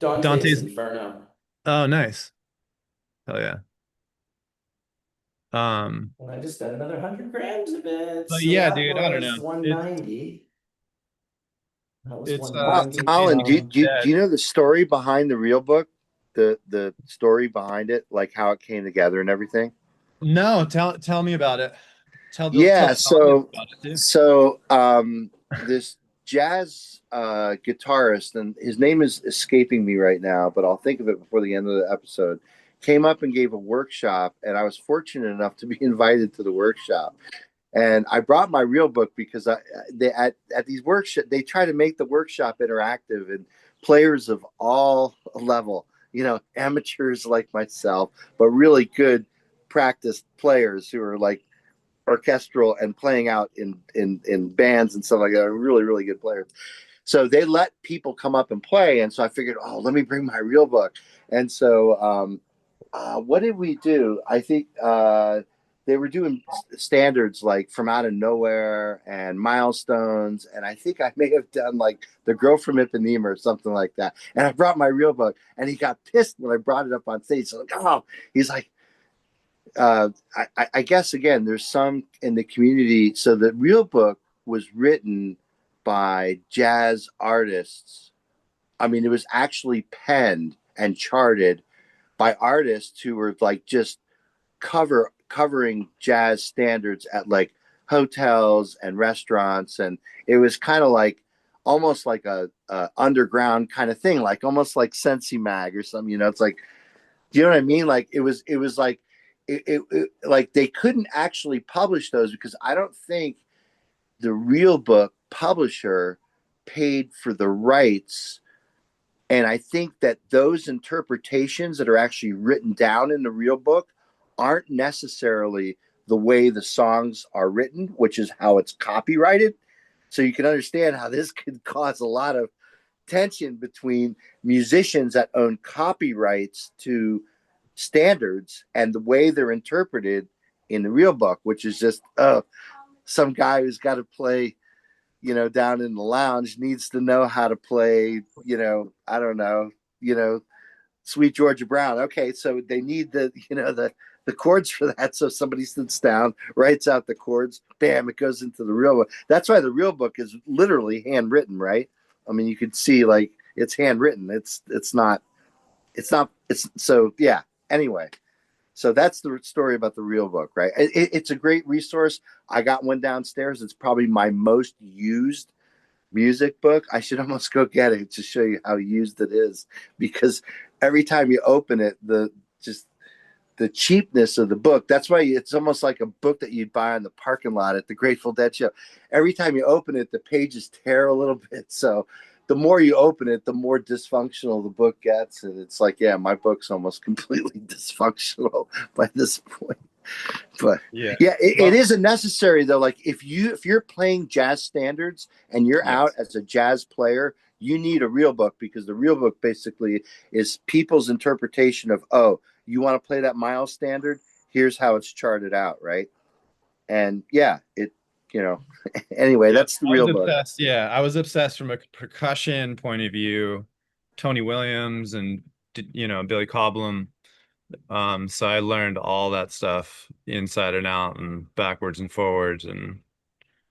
Dante's Dante's. Inferno. Oh, nice. Hell yeah. Um, And I just got another 100 grams of it. but So yeah, that dude, I don't know. was 190. That was It's 190 it's Colin, from do you know the story behind the real book? The story behind it, like how it came together and everything? no, tell me about it. Tell Yeah, the audience so about it too. so this jazz guitarist, and his name is escaping me right now, but I'll think of it before the end of the episode, came up and gave a workshop, and I was fortunate enough to be invited to the workshop. And I brought my real book because they at these workshops they try to make the workshop interactive, and players of all level, amateurs like myself, but really good practiced players who are like orchestral and playing out in bands and stuff like that, are really really good players. So they let people come up and play, and so I figured, oh, let me bring my real book. And so what did we do? I think they were doing standards like From Out of Nowhere and Milestones, and I think I may have done like The Girl from Ipanema or something like that. And I brought my real book, and he got pissed when I brought it up on stage. So like, oh, he's like, I guess again, there's some in the community. So the real book was written by jazz artists. I mean, it was actually penned and charted by artists who were like just covering jazz standards at like hotels and restaurants, and it was kind of like almost like a underground kind of thing, like almost like Sensi Mag or something. It's like, do you know what I mean? Like it was like like they couldn't actually publish those because I don't think the real book publisher paid for the rights. And I think that those interpretations that are actually written down in the real book aren't necessarily the way the songs are written, which is how it's copyrighted. So you can understand how this could cause a lot of tension between musicians that own copyrights to standards and the way they're interpreted in the real book, which is just, some guy who's got to play down in the lounge needs to know how to play, I don't know, Sweet Georgia Brown. Okay, so they need the chords for that. So somebody sits down, writes out the chords, bam, it goes into the real book. That's why the real book is literally handwritten, right? I mean, you could see like it's handwritten. It's not. It's so yeah. Anyway, so that's the story about the real book, right? It's a great resource. I got one downstairs. It's probably my most used music book. I should almost go get it to show you how used it is, because every time you open it, just the cheapness of the book. That's why it's almost like a book that you'd buy in the parking lot at the Grateful Dead show. Every time you open it, the pages tear a little bit. So the more you open it, the more dysfunctional the book gets. And it's like, yeah, my book's almost completely dysfunctional by this point. But Yeah. yeah, it Well, isn't necessary though. Like if you're playing jazz standards and you're out yes. as a jazz player, you need a real book, because the real book basically is people's interpretation of, oh, you want to play that Miles standard? Here's how it's charted out, right? And yeah, you know, anyway, Yep. that's the I was real book. obsessed. Yeah, I was obsessed from a percussion point of view. Tony Williams and Billy Cobham. So I learned all that stuff inside and out and backwards and forwards and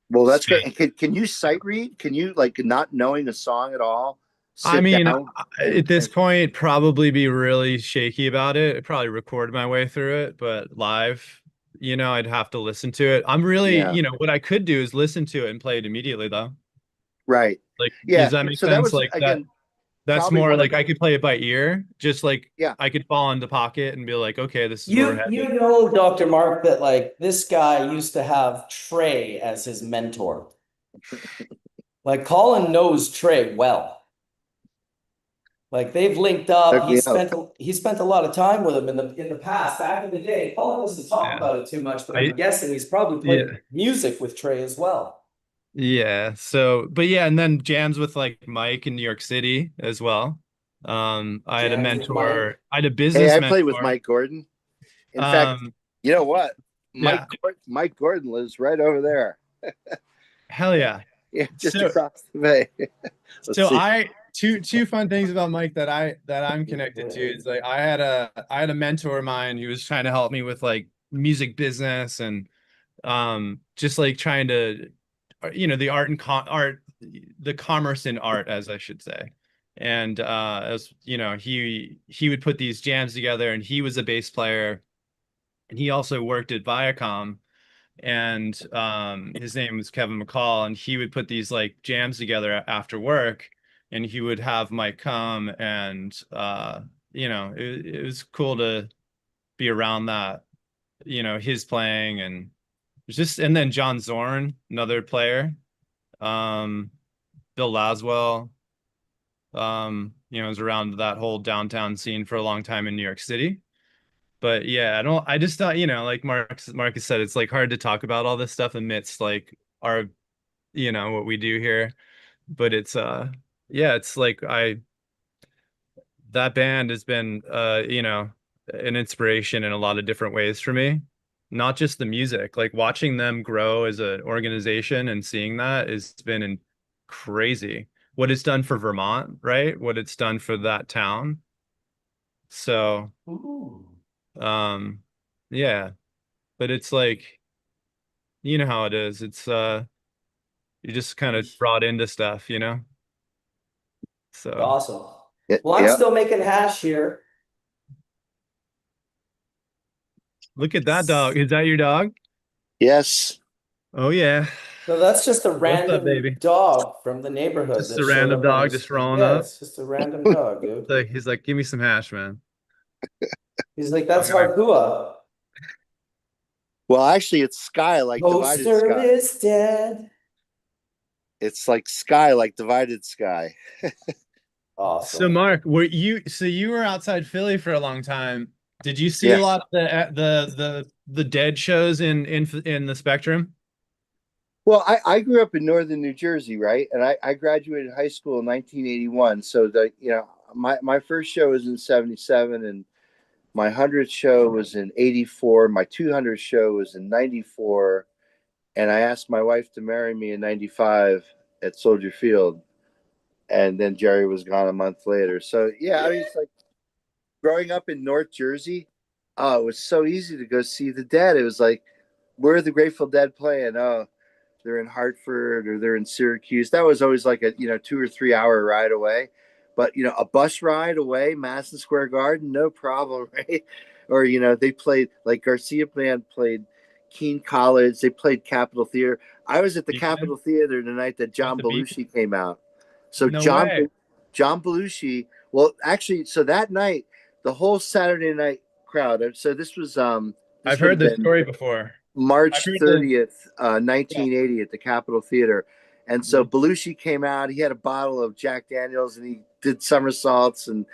Well, that's great. spent. And can you sight read? Can you, like, not knowing a song at all, I sit mean, down at this and point, probably be really shaky about it. I'd probably record my way through it, but live, I'd have to listen to it. I'm really, yeah, what I could do is listen to it and play it immediately, though. right. Like, Yeah. does that make So that sense? was Like that. again That's probably more one of like I could play it by ear, just like yeah. I could fall into pocket and be like, okay, this is where we're headed. Dr. Mark, that like this guy used to have Trey as his mentor. Like Colin knows Trey well. Like they've linked up. Check me out. He spent a lot of time with him in the past, back in the day. Paul doesn't talk Yeah. about it too much, but I I'm guessing he's probably yeah. played music with Trey as well. Yeah. So, but yeah, and then jams with like Mike in New York City as well. I had a Jams with Mike. mentor, I had a Hey, business I played with mentor. Mike Gordon. In fact, Um, you know what? yeah, Mike Gordon lives right over there. hell yeah. Yeah, just So, across the bay. Let's so see. I two fun things about Mike that I'm connected to is like I had a mentor of mine who was trying to help me with like music business and just like trying to the art and art the commerce in art as I should say. And as you know, he would put these jams together and he was a bass player and he also worked at Viacom and his name was Kevin McCall, and he would put these like jams together after work, and he would have Mike come, and it was cool to be around that, his playing, and just and then John Zorn, another player, um, Bill Laswell, was around that whole downtown scene for a long time in New York City. But yeah, I just thought, like Marcus said, it's like hard to talk about all this stuff amidst like our, what we do here. But it's yeah, it's like that band has been an inspiration in a lot of different ways for me. Not just the music, like watching them grow as an organization and seeing that has been crazy. What it's done for Vermont, right? What it's done for that town. So, Ooh. um, yeah. But it's like, you know how it is. It's you just kind of brought into stuff, So Awesome. Yeah, Well, I'm yeah. still making hash here. look at that dog. Is that your dog? Yes. Oh yeah. So that's just a What's up, random baby? dog from the neighborhood Just that a showed random up on dog his. just rolling Yeah, up. it's just a random dog, dude. Like he's like, give me some hash, man. He's like, I'm that's gonna Harpua. Well, actually, it's sky like divided Poster sky. is dead. It's like sky like divided sky. So Awesome. Mark, you were outside Philly for a long time. Did you see Yeah. a lot of the Dead shows in the Spectrum? Well, I grew up in northern New Jersey, right? And I graduated high school in 1981. So my first show was in 77 and my 100th show was in 84. My 200th show was in 94. And I asked my wife to marry me in 95 at Soldier Field. And then Jerry was gone a month later. So, yeah, I mean, it's like growing up in North Jersey, oh, it was so easy to go see the Dead. It was like, where are the Grateful Dead playing? Oh, they're in Hartford or they're in Syracuse. That was always like a 2 or 3 hour ride away. But a bus ride away, Madison Square Garden, no problem, right? Or they played like Garcia Band played Keene College. They played Capitol Theater. I was at the You did? Capitol Theater the night that At John the Beacon? Belushi came out. So No way. John Belushi. Well, actually, so that night, the whole Saturday night crowd. So I've this would heard have this been story before. I've March heard the 30th, yeah. 1980 at the Capitol Theater. And so Mhm. Belushi came out. He had a bottle of Jack Daniels and he did somersaults and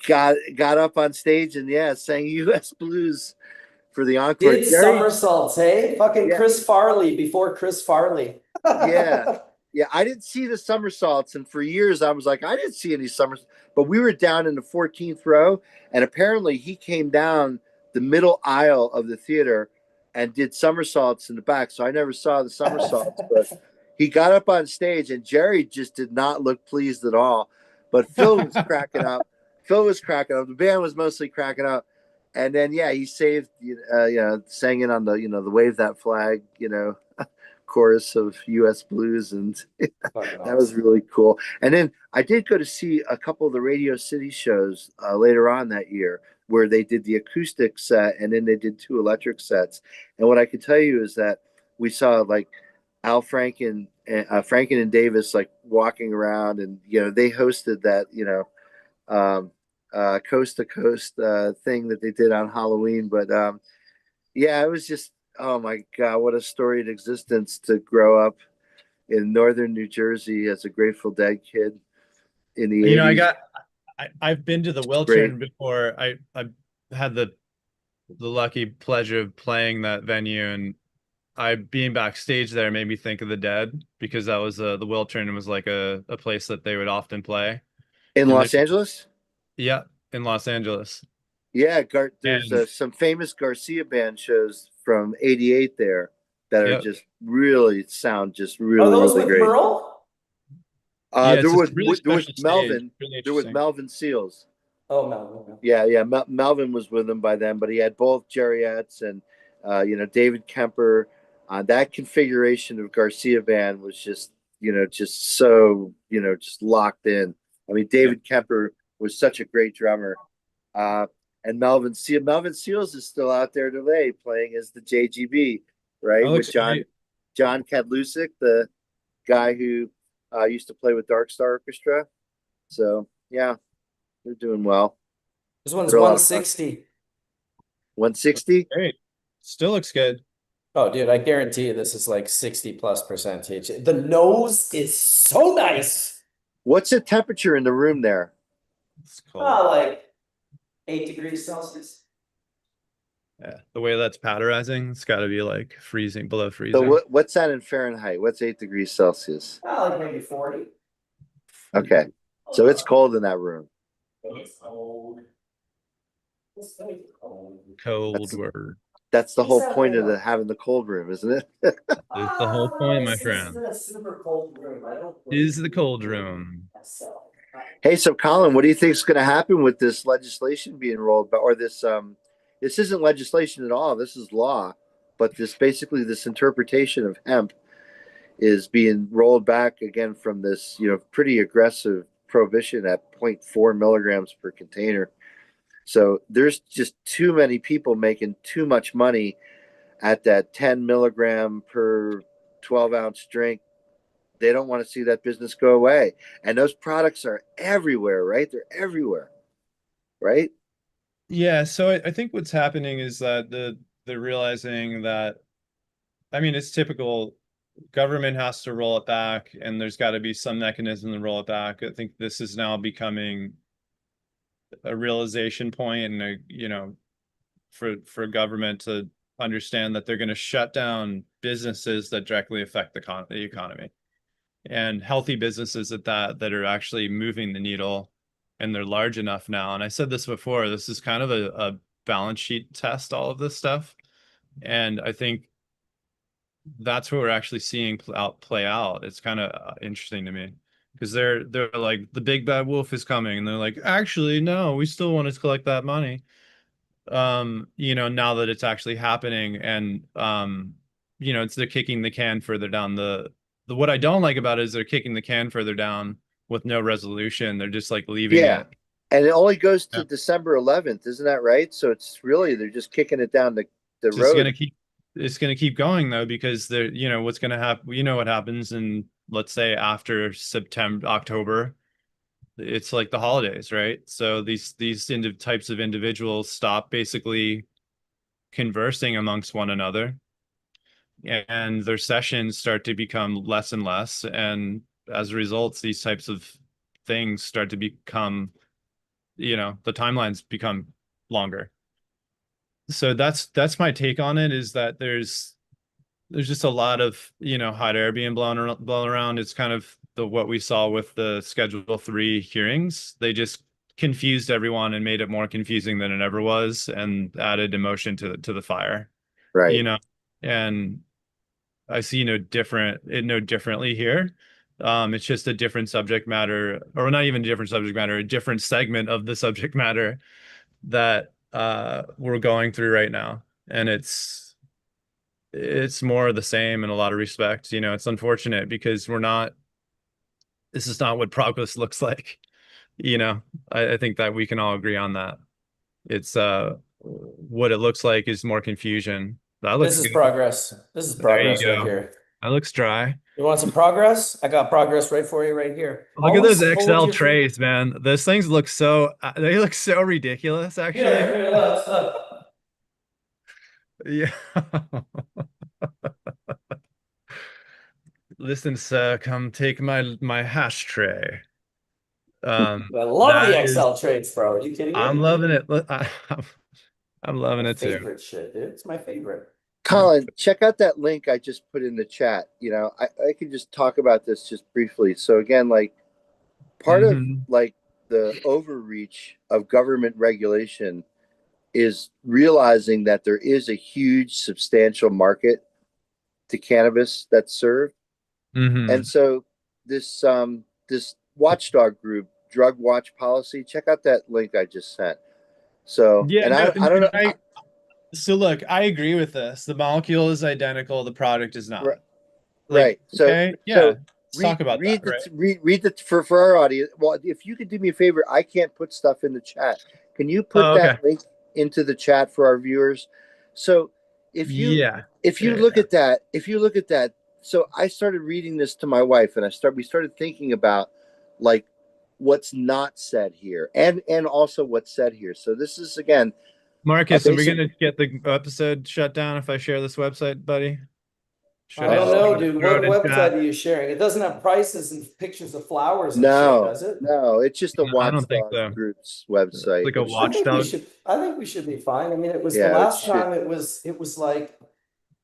got up on stage and sang U.S. Blues for the encore. Did Jerry, somersaults, hey? Fucking yeah, Chris Farley before Chris Farley. yeah, yeah. I didn't see the somersaults, and for years I was like, I didn't see any somersaults. But we were down in the 14th row, and apparently he came down the middle aisle of the theater and did somersaults in the back. So I never saw the somersaults, but he got up on stage, and Jerry just did not look pleased at all. But Phil was cracking up. Phil was cracking up. The band was mostly cracking up. And then, he saved, sang it on the Wave That Flag, chorus of U.S. Blues, and Fucking that was awesome. really cool. And then I did go to see a couple of the Radio City shows later on that year, where they did the acoustic set and then they did two electric sets. And what I can tell you is that we saw like Al Franken and Davis like walking around, and they hosted that um, coast to coast thing that they did on Halloween. But yeah, it was just, oh my God, what a storied existence to grow up in northern New Jersey as a Grateful Dead kid in the You know, 80s. I've been to the Great. Wiltern before. I had the lucky pleasure of playing that venue, and I being backstage there made me think of the Dead, because that was the Wiltern was like a place that they would often play. In And Los there's, Angeles? yeah, in Los Angeles. Yeah, there's And some famous Garcia band shows from '88 there that are yeah, just really sound just Are really, those really with great. Merle? yeah, There it's was a really there was special stage, Melvin. really There was interesting. Melvin Seals. Oh, no, no. Yeah, yeah. Melvin was with him by then, but he had both Jerriettes and David Kemper. That configuration of Garcia band was just just so just locked in. I mean, Yeah, David Kemper was such a great drummer. Uh, and Melvin Seals is still out there today playing as the JGB, that right? With looks great. John Kadlusic, the guy who used to play with Dark Star Orchestra. So yeah, they're doing well. This one's They're a lot of fun. 160. 160? Great. Still looks good. Oh, dude, I guarantee you this is like 60+% THC. The nose is so nice. What's the temperature in the room there? It's cold. Oh, like 8 degrees Celsius. Yeah, the way that's powderizing, it's got to be like freezing, below So freezing. what's that in Fahrenheit? What's 8 degrees Celsius? Oh, like maybe 40. Okay. So it's cold in that room. It's cold. It's very cold. Cold That's word that's the whole Except point of for the having the cold room, isn't it? is the whole point, my this is friend. a super cold room. I don't Is really the cold room. myself. Hey, so Colin, what do you think is going to happen with this legislation being rolled, or this isn't legislation at all. This is law, but this interpretation of hemp is being rolled back again from this, pretty aggressive prohibition at zero point 0.4 milligrams per container. So there's just too many people making too much money at that 10 milligram per 12-ounce drink. They don't want to see that business go away. And those products are everywhere, right? They're everywhere, right? Yeah, so I think what's happening is that they're realizing that, I mean, it's typical. Government has to roll it back, and there's got to be some mechanism to roll it back. I think this is now becoming a realization point, and for government to understand that they're going to shut down businesses that directly affect the economy, and healthy businesses that are actually moving the needle, and they're large enough now. And I said this before, this is kind of a balance sheet test, all of this stuff. And I think that's what we're actually seeing play out. It's kind of interesting to me, because they're like, the big bad wolf is coming, and they're like, actually no, we still want to collect that money. Now that it's actually happening, and it's they're kicking the can further down the what I don't like about it is they're kicking the can further down with no resolution. They're just like leaving Yeah. it. And it only goes Yeah. to December 11th, isn't that right? So it's really, they're just kicking it down the Just road. gonna keep it's gonna keep going though, because they're what's gonna happen, what happens in, let's say, after September, October. It's like the holidays, right? So these types of individuals stop basically conversing amongst one another, and their sessions start to become less and less, and as a result, these types of things start to become, the timelines become longer. So that's my take on it, is that there's just a lot of hot air being blown around. It's kind of what we saw with the Schedule 3 hearings. They just confused everyone and made it more confusing than it ever was, and added emotion to the fire, Right. you know and I see no differently here. It's just a different subject matter, or not even a different subject matter, a different segment of the subject matter that we're going through right now. And it's more of the same in a lot of respects. It's unfortunate, because this is not what progress looks like. You know, I think that we can all agree on that. It's what it looks like is more confusion. That This looks is good. progress. This is There you progress right go. here. That looks dry. You want some progress? I got progress right for you right here. Look at those Always hold XL your finger. trays, man. Those things look they look so ridiculous, actually. Here, look. Yeah. Listen, sir, come take my hash tray. I love the That is, XL trades, bro. Are you kidding me? I'm loving it. I'm loving My it too. favorite shit, dude. It's my favorite. Colin, check out that link I just put in the chat. I can just talk about this just briefly. So again, like part of Hmm. like the overreach of government regulation is realizing that there is a huge substantial market to cannabis that's served. And Hmm. so this watchdog group, Drug Watch Policy, check out that link I just sent. So, Yeah, and no, I don't know. so look, I agree with this. The molecule is identical, the product is not. Like, Right. So okay, yeah, so let's talk about that, right? read the for our audience. Well, if you could do me a favor, I can't put stuff in the chat. Can you put Oh, that okay. link into the chat for our viewers? So if you Yeah. if you Yeah, look yeah. at that, so I started reading this to my wife, and we started thinking about like what's not said here, and also what's said here. So this is again a Marcus, are we basic. gonna get the episode shut down if I share this website, buddy? Should I I don't just know, dude. throw What it in website chat? are you sharing? It doesn't have prices and pictures of flowers and shit, No, does it? no, it's just a No, I don't think watchdog so. group's It's website, like a which is watchdog. I think we should be fine. I mean, it was the yeah, it last should. time it was like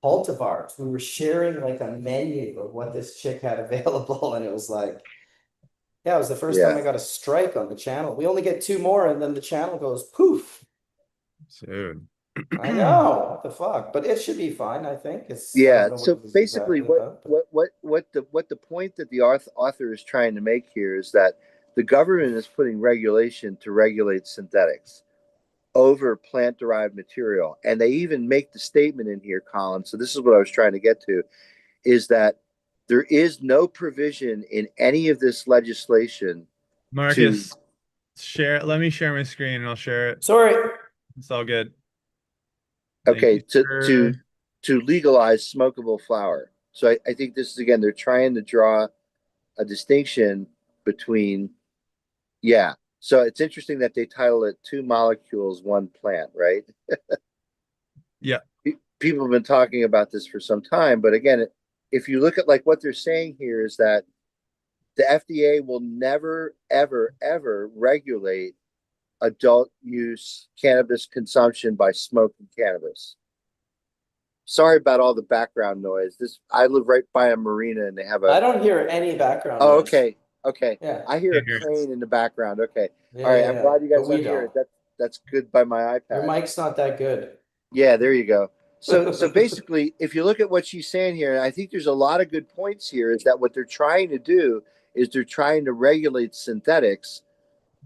cultivars. We were sharing like a menu of what this chick had available, and it was like, yeah, it was the first time Yeah. I got a strike on the channel. We only get two more, and then the channel goes poof. Dude. I know, what the fuck? But it should be fine, I think. I Yeah. don't know what So it was basically exactly about, but what the point that the author is trying to make here is that the government is putting regulation to regulate synthetics over plant derived material. And they even make the statement in here, Colin. So this is what I was trying to get to is that there is no provision in any of this legislation to Marcus, let me share my screen and I'll share it. sorry. It's all good. Thank okay you, sir. to legalize smokable flower. So I think this is again they're trying to draw a distinction between yeah. So it's interesting that they title it two molecules, one plant, right? Yeah. People have been talking about this for some time, but again, if you look at like what they're saying here is that the FDA will never, ever, ever regulate adult use cannabis consumption by smoking cannabis. Sorry about all the background noise. This I live right by a marina and they have I a don't hear any background oh noise. okay. Okay. Yeah. I hear Here, a here. crane in the background. Okay. Yeah, All right. yeah, I'm yeah. glad you But guys we don't hear don't. it. That's good by my Your iPad. mic's not that good. Yeah, there you go. So basically, if you look at what she's saying here, and I think there's a lot of good points here, is that what they're trying to do is they're trying to regulate synthetics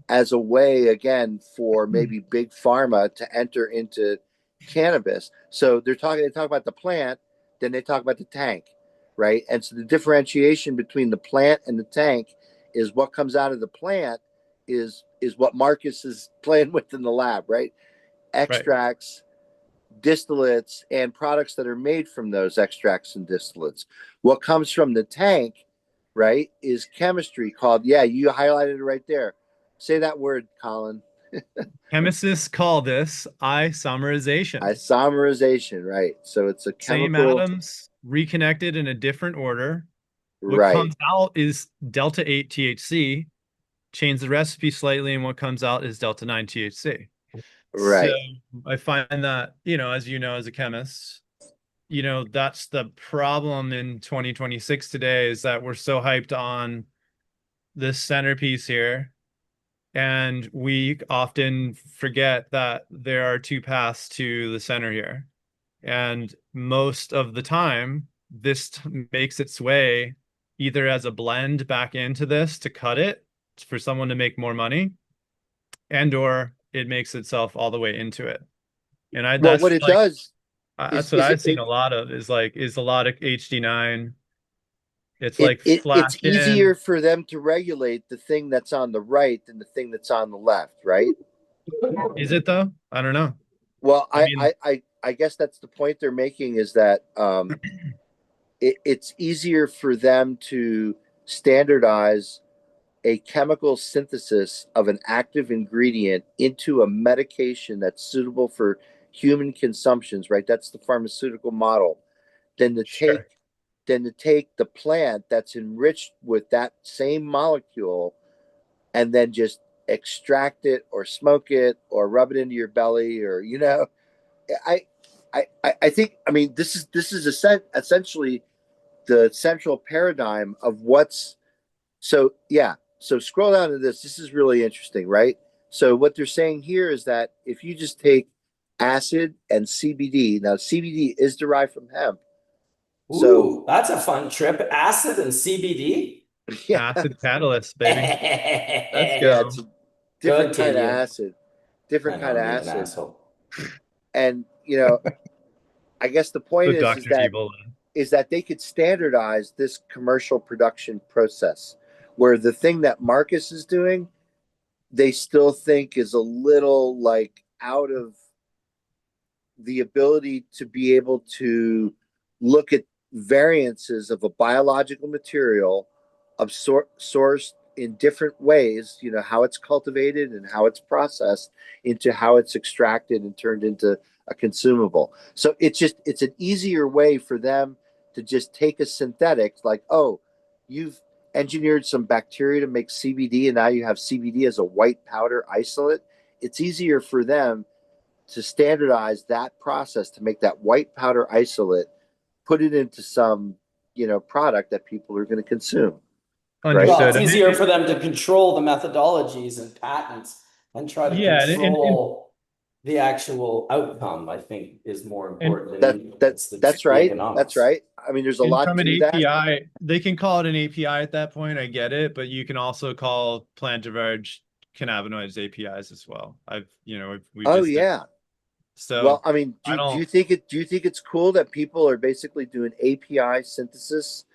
as a way, again, for maybe big pharma to enter into cannabis. So they talk about the plant, then they talk about the tank, right? And so the differentiation between the plant and the tank is what comes out of the plant is what Marcus is playing with in the lab, right? Right. Extracts, distillates, and products that are made from those extracts and distillates. What comes from the tank, right, is chemistry called, yeah, you highlighted it right there. Say that word, Colin. Chemists call this isomerization. Isomerization, right? So it's a Same chemical, atoms reconnected in a different order. What right? comes out is delta 8 THC. Change the recipe slightly, and what comes out is delta 9 THC. So Right. I find that, as you know, as a chemist, that's the problem in 2026 today is that we're so hyped on this centerpiece here. And we often forget that there are two paths to the center here. And most of the time, this makes its way either as a blend back into this to cut it for someone to make more money, and or it makes itself all the way into it. And Well, what it does that's what is I've seen a lot of is a lot of HD9. It's like it's flashed easier in. for them to regulate the thing that's on the right than the thing that's on the left, right? Is it though? I don't know. Well, I mean, I guess that's the point they're making is that it's easier for them to standardize a chemical synthesis of an active ingredient into a medication that's suitable for human consumptions, right? That's the pharmaceutical model. Than to take sure. than to take the plant that's enriched with that same molecule and then just extract it or smoke it or rub it into your belly, or I I think, I mean, this is essentially the central paradigm of what's so yeah. So scroll down to this. This is really interesting, right? So what they're saying here is that if you just take acid and CBD, now CBD is derived from hemp. So Ooh, that's a fun trip. Acid and CBD. yeah, Acid catalyst, baby. Let's yeah, go. it's a different kind of Continue. acid, I different know kind of I'm being an acid. asshole. And I guess the point With is Dr. that Evil. they could standardize this commercial production process, where the thing that Marcus is doing, they still think is a little like out of the ability to be able to look at variances of a biological material sourced in different ways, how it's cultivated and how it's processed into how it's extracted and turned into a consumable. So it's an easier way for them to just take a synthetic, like, oh, you've engineered some bacteria to make CBD and now you have CBD as a white powder isolate. It's easier for them to standardize that process to make that white powder isolate, put it into some, product that people are going to consume, right? Well, Understood. it's easier for them to control the methodologies and patents and try to Yeah, control the actual outcome, I think, is more and important That than that it's that's the right. That's economics. right. I mean, there's a And lot from an to that. API, they can call it an API at that point. I get it, but you can also call plant-derived cannabinoids APIs as well. We've Oh just done. yeah. Well, So I mean, I do you don't think it's cool that people are basically doing API synthesis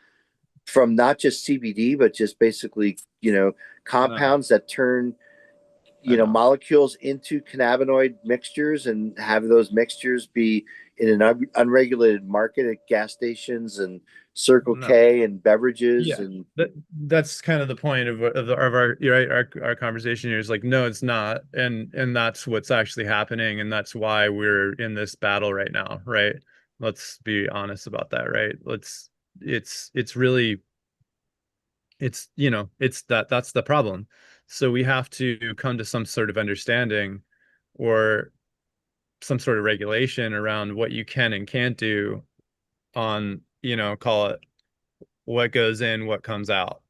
from not just CBD, but just basically, know. compounds that turn I know. molecules into cannabinoid mixtures and have those mixtures be in an unregulated market at gas stations and Circle No. K and beverages Yeah. and That's kind of the point of our you're right, our conversation here is like, no, it's not. And that's what's actually happening, and that's why we're in this battle right now, right? Let's be honest about that, right? It's really it's that's the problem. So we have to come to some sort of understanding or some sort of regulation around what you can and can't do on, call it what goes in, what comes out,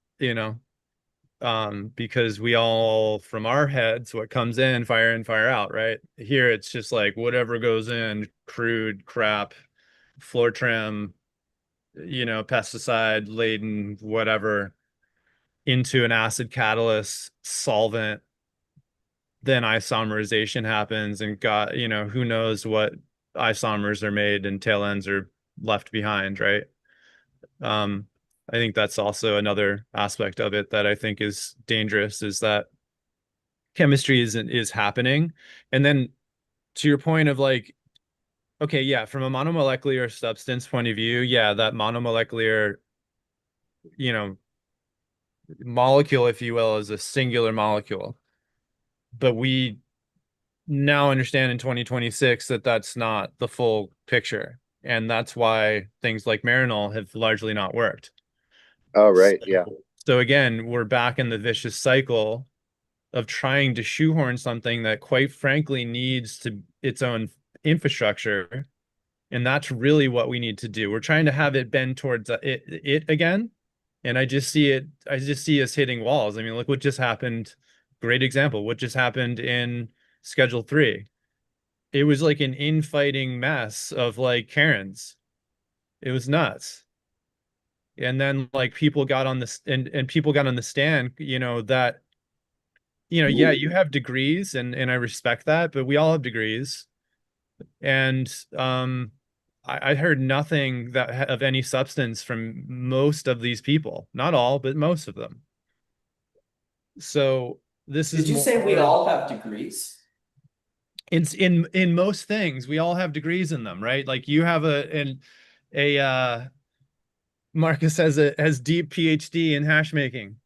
because we all from our heads, what comes in, fire out, right? Here it's just like whatever goes in, crude crap, floor trim, pesticide laden, whatever, into an acid catalyst solvent, then isomerization happens and got, who knows what isomers are made and tail ends are left behind, right? Um, I think that's also another aspect of it that I think is dangerous, is that chemistry is happening. And then to your point of like, okay, yeah, from a monomolecular substance point of view, yeah, that monomolecular, you know, molecule, if you will, is a singular molecule. But we now understand in 2026 that that's not the full picture. And that's why things like Marinol have largely not worked. oh So, right, yeah. so again, we're back in the vicious cycle of trying to shoehorn something that quite frankly needs to its own infrastructure. And that's really what we need to do. We're trying to have it bend towards it again. And I just see us hitting walls. I mean, look what just happened. Great example. What just happened in Schedule 3. It was like an infighting mess of like Karens. It was nuts. And then like people got on this and people got on the stand, that, yeah, you have degrees and I respect that, but we all have degrees. And I heard nothing that of any substance from most of these people. Not all, but most of them. So this is Did you say we more all have degrees? in most things, we all have degrees in them, right? Like you have a Marcus has deep PhD in hash making.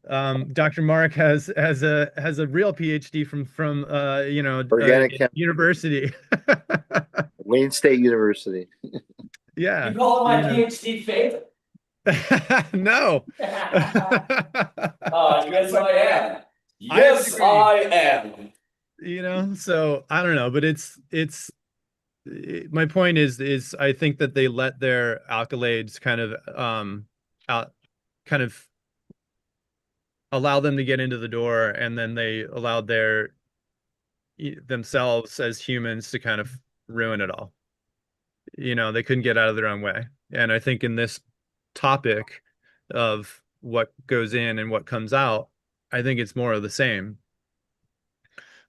Dr. Mark has a real PhD from Organic chem, university. Wayne State University. You Yeah, call it my PhD favorite? No. Yes, I am. I would Yes, agree. I am. So I don't know, but my point is I think that they let their accolades kind of out kind of allow them to get into the door, and then they allowed themselves as humans to kind of ruin it all. They couldn't get out of their own way. And I think in this topic of what goes in and what comes out, I think it's more of the same.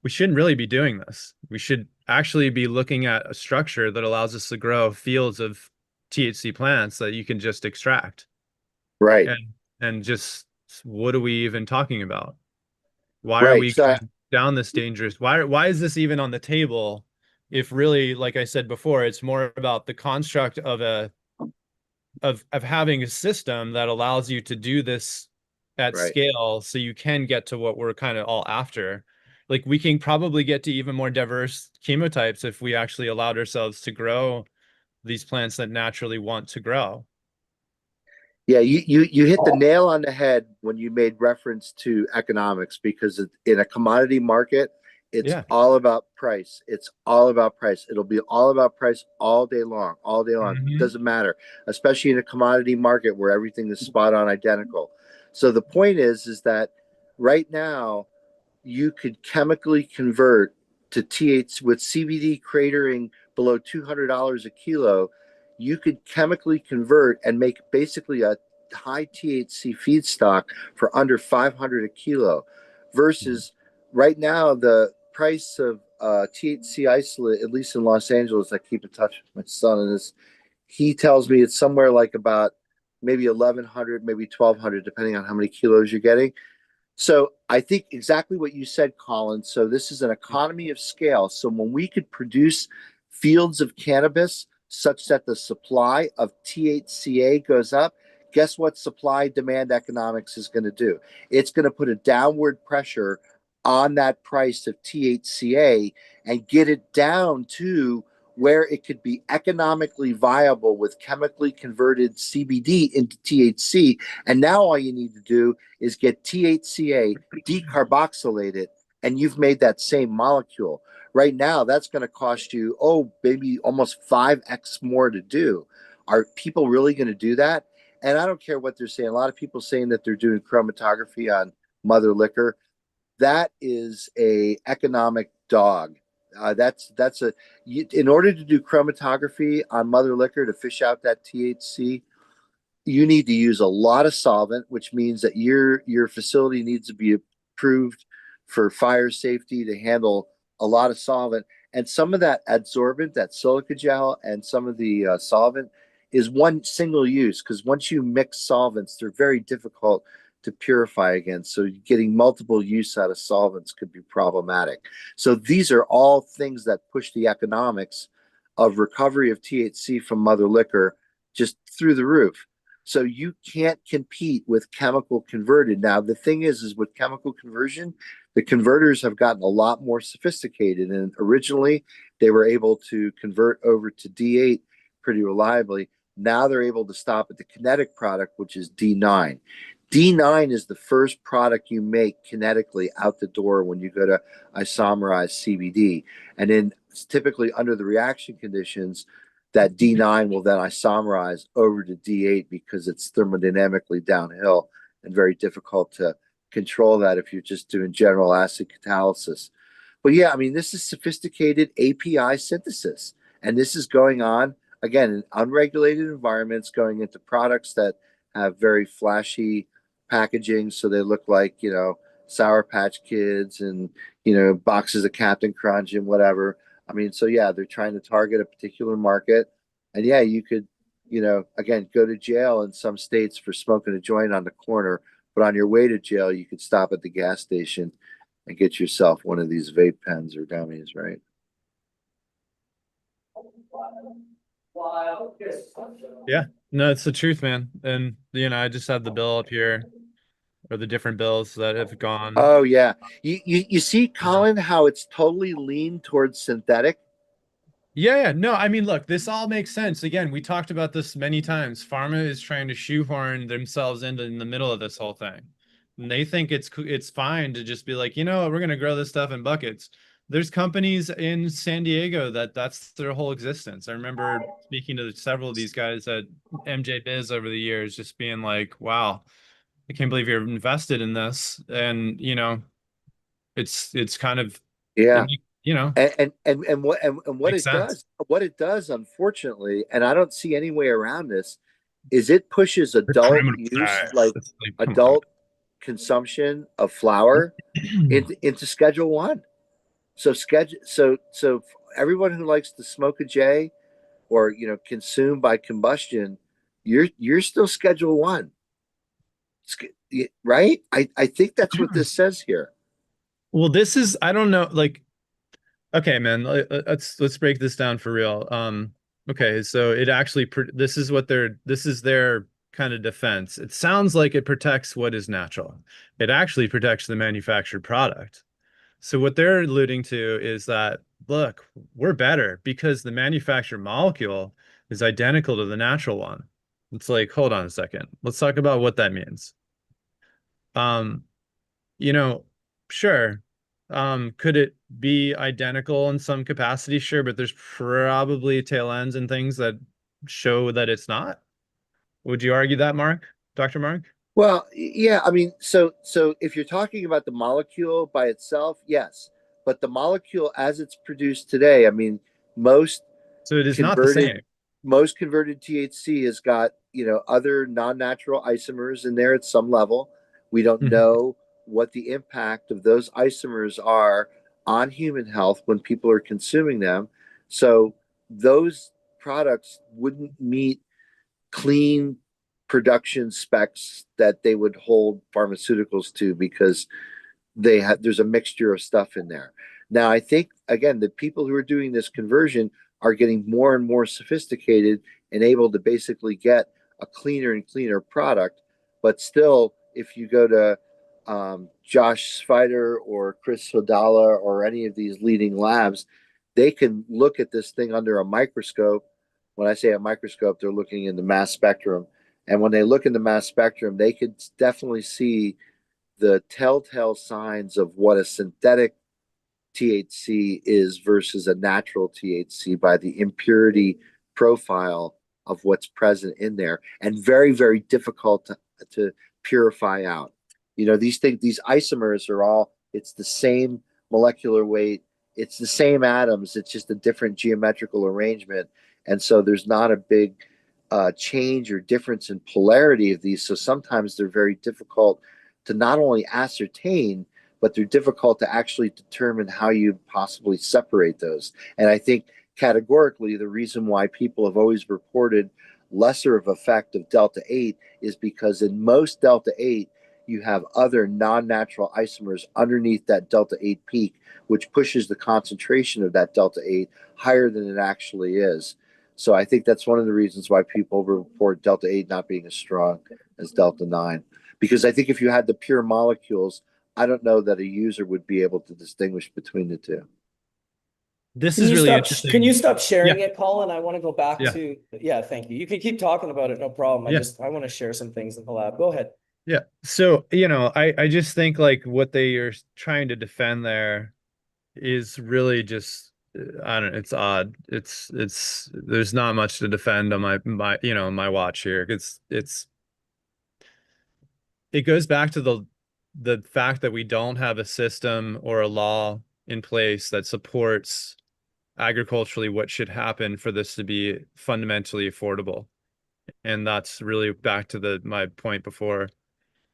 We shouldn't really be doing this. We should actually be looking at a structure that allows us to grow fields of THC plants that you can just extract. Right. And just what are we even talking about? Why are Right. we So going down this dangerous? Why is this even on the table? If really, like I said before, it's more about the construct of having a system that allows you to do this at right. scale so you can get to what we're kind of all after. Like we can probably get to even more diverse chemotypes if we actually allowed ourselves to grow these plants that naturally want to grow. Yeah, you hit the nail on the head when you made reference to economics because in a commodity market, it's Yeah. all about price. It's all about price. It'll be all about price all day long, all day long. It Hmm. doesn't matter, especially in a commodity market where everything is spot on identical. So the point is that right now you could chemically convert to THC with CBD cratering below $200 a kilo. You could chemically convert and make basically a high THC feedstock for under 500 a kilo versus right now the price of THC isolate, at least in Los Angeles. I keep in touch with my son, and this he tells me it's somewhere like about maybe 1100, maybe 1200, depending on how many kilos you're getting. So I think exactly what you said, Colin. So this is an economy of scale. So when we could produce fields of cannabis such that the supply of THCA goes up, guess what supply demand economics is going to do? It's going to put a downward pressure on that price of THCA and get it down to where it could be economically viable with chemically converted CBD into THC. And now all you need to do is get THCA, decarboxylate it, and you've made that same molecule. Right now, that's going to cost you, oh, maybe almost 5x more to do. Are people really going to do that? And I don't care what they're saying. A lot of people saying that they're doing chromatography on mother liquor. That is a economic dog. That's a in order to do chromatography on mother liquor to fish out that THC, you need to use a lot of solvent, which means that your facility needs to be approved for fire safety to handle a lot of solvent. And some of that adsorbent, that silica gel, and some of the solvent is one single use because once you mix solvents, they're very difficult to purify again. So getting multiple use out of solvents could be problematic. So these are all things that push the economics of recovery of THC from mother liquor just through the roof. So you can't compete with chemical converted. Now, the thing is with chemical conversion, the converters have gotten a lot more sophisticated. And originally, they were able to convert over to D8 pretty reliably. Now they're able to stop at the kinetic product, which is D9. D9 is the first product you make kinetically out the door when you go to isomerize CBD. And then typically under the reaction conditions, that D9 will then isomerize over to D8 because it's thermodynamically downhill and very difficult to control that if you're just doing general acid catalysis. But yeah, I mean, this is sophisticated API synthesis. And this is going on, again, in unregulated environments, going into products that have very flashy packaging. So they look like, Sour Patch Kids and, boxes of Captain Crunch and whatever. I mean, so yeah, they're trying to target a particular market. And yeah, you could, again, go to jail in some states for smoking a joint on the corner. But on your way to jail, you could stop at the gas station and get yourself one of these vape pens or gummies, right? Yeah. No, it's the truth, man. And I just have the bill up here, or the different bills that have gone. Oh yeah. You see, Colin, how it's totally leaned towards synthetic? Yeah, no, I mean, look, this all makes sense. Again, we talked about this many times. Pharma is trying to shoehorn themselves into in the middle of this whole thing. And they think it's fine to just be like, you know, we're going to grow this stuff in buckets. There's companies in San Diego that's their whole existence. I remember speaking to several of these guys at MJ Biz over the years, just being like, wow, I can't believe you're invested in this. And, you know, it's kind of, Yeah. you know, And makes sense. what it does, unfortunately, and I don't see any way around this, is it pushes The adult criminal use, side. like It's like, come on. adult consumption of flower into Schedule One. So everyone who likes to smoke a J or consume by combustion, you're still Schedule One, right? I think that's what this says here. Well, this is, I don't know, like, okay, man, let's break this down for real. Okay, so it actually this is their kind of defense. It sounds like it protects what is natural. It actually protects the manufactured product. So what they're alluding to is that, look, we're better because the manufactured molecule is identical to the natural one. It's like, hold on a second. Let's talk about what that means. Um, you know, sure. Could it be identical in some capacity? Sure, but there's probably tail ends and things that show that it's not. Would you argue that, Mark? Dr. Mark? Well, yeah, I mean, so if you're talking about the molecule by itself, yes, but the molecule as it's produced today, I mean, most So it is not the converted same. most converted THC has got, other non-natural isomers in there at some level. We don't Mhm. know what the impact of those isomers are on human health when people are consuming them. So those products wouldn't meet clean production specs that they would hold pharmaceuticals to because there's a mixture of stuff in there. Now, I think again, the people who are doing this conversion are getting more and more sophisticated and able to basically get a cleaner and cleaner product. But still, if you go to Josh Spider or Chris Hodala or any of these leading labs, they can look at this thing under a microscope. When I say a microscope, they're looking in the mass spectrum. And when they look in the mass spectrum, they could definitely see the telltale signs of what a synthetic THC is versus a natural THC by the impurity profile of what's present in there, and very, very difficult to purify out. These things, these isomers are all, it's the same molecular weight, it's the same atoms, it's just a different geometrical arrangement. And so there's not a big change or difference in polarity of these. So sometimes they're very difficult to not only ascertain, but they're difficult to actually determine how you possibly separate those. And I think categorically, the reason why people have always reported lesser of effect of Delta 8 is because in most Delta 8, you have other non natural isomers underneath that Delta 8 peak, which pushes the concentration of that Delta 8 higher than it actually is. So I think that's one of the reasons why people report Delta 8 not being as strong as Delta 9. Because I think if you had the pure molecules, I don't know that a user would be able to distinguish between the two. This Can is you really stop, can you interesting. stop Yeah, sharing it, Colin? I want to go back yeah, to, yeah, thank you. You can keep talking about it, no problem. yeah, I want to share some things in the lab. Go ahead. yeah. So, you know, I just think like what they are trying to defend there is really just I don't know, it's odd. There's not much to defend on my watch here. It goes back to the fact that we don't have a system or a law in place that supports agriculturally what should happen for this to be fundamentally affordable. And that's really back to the my point before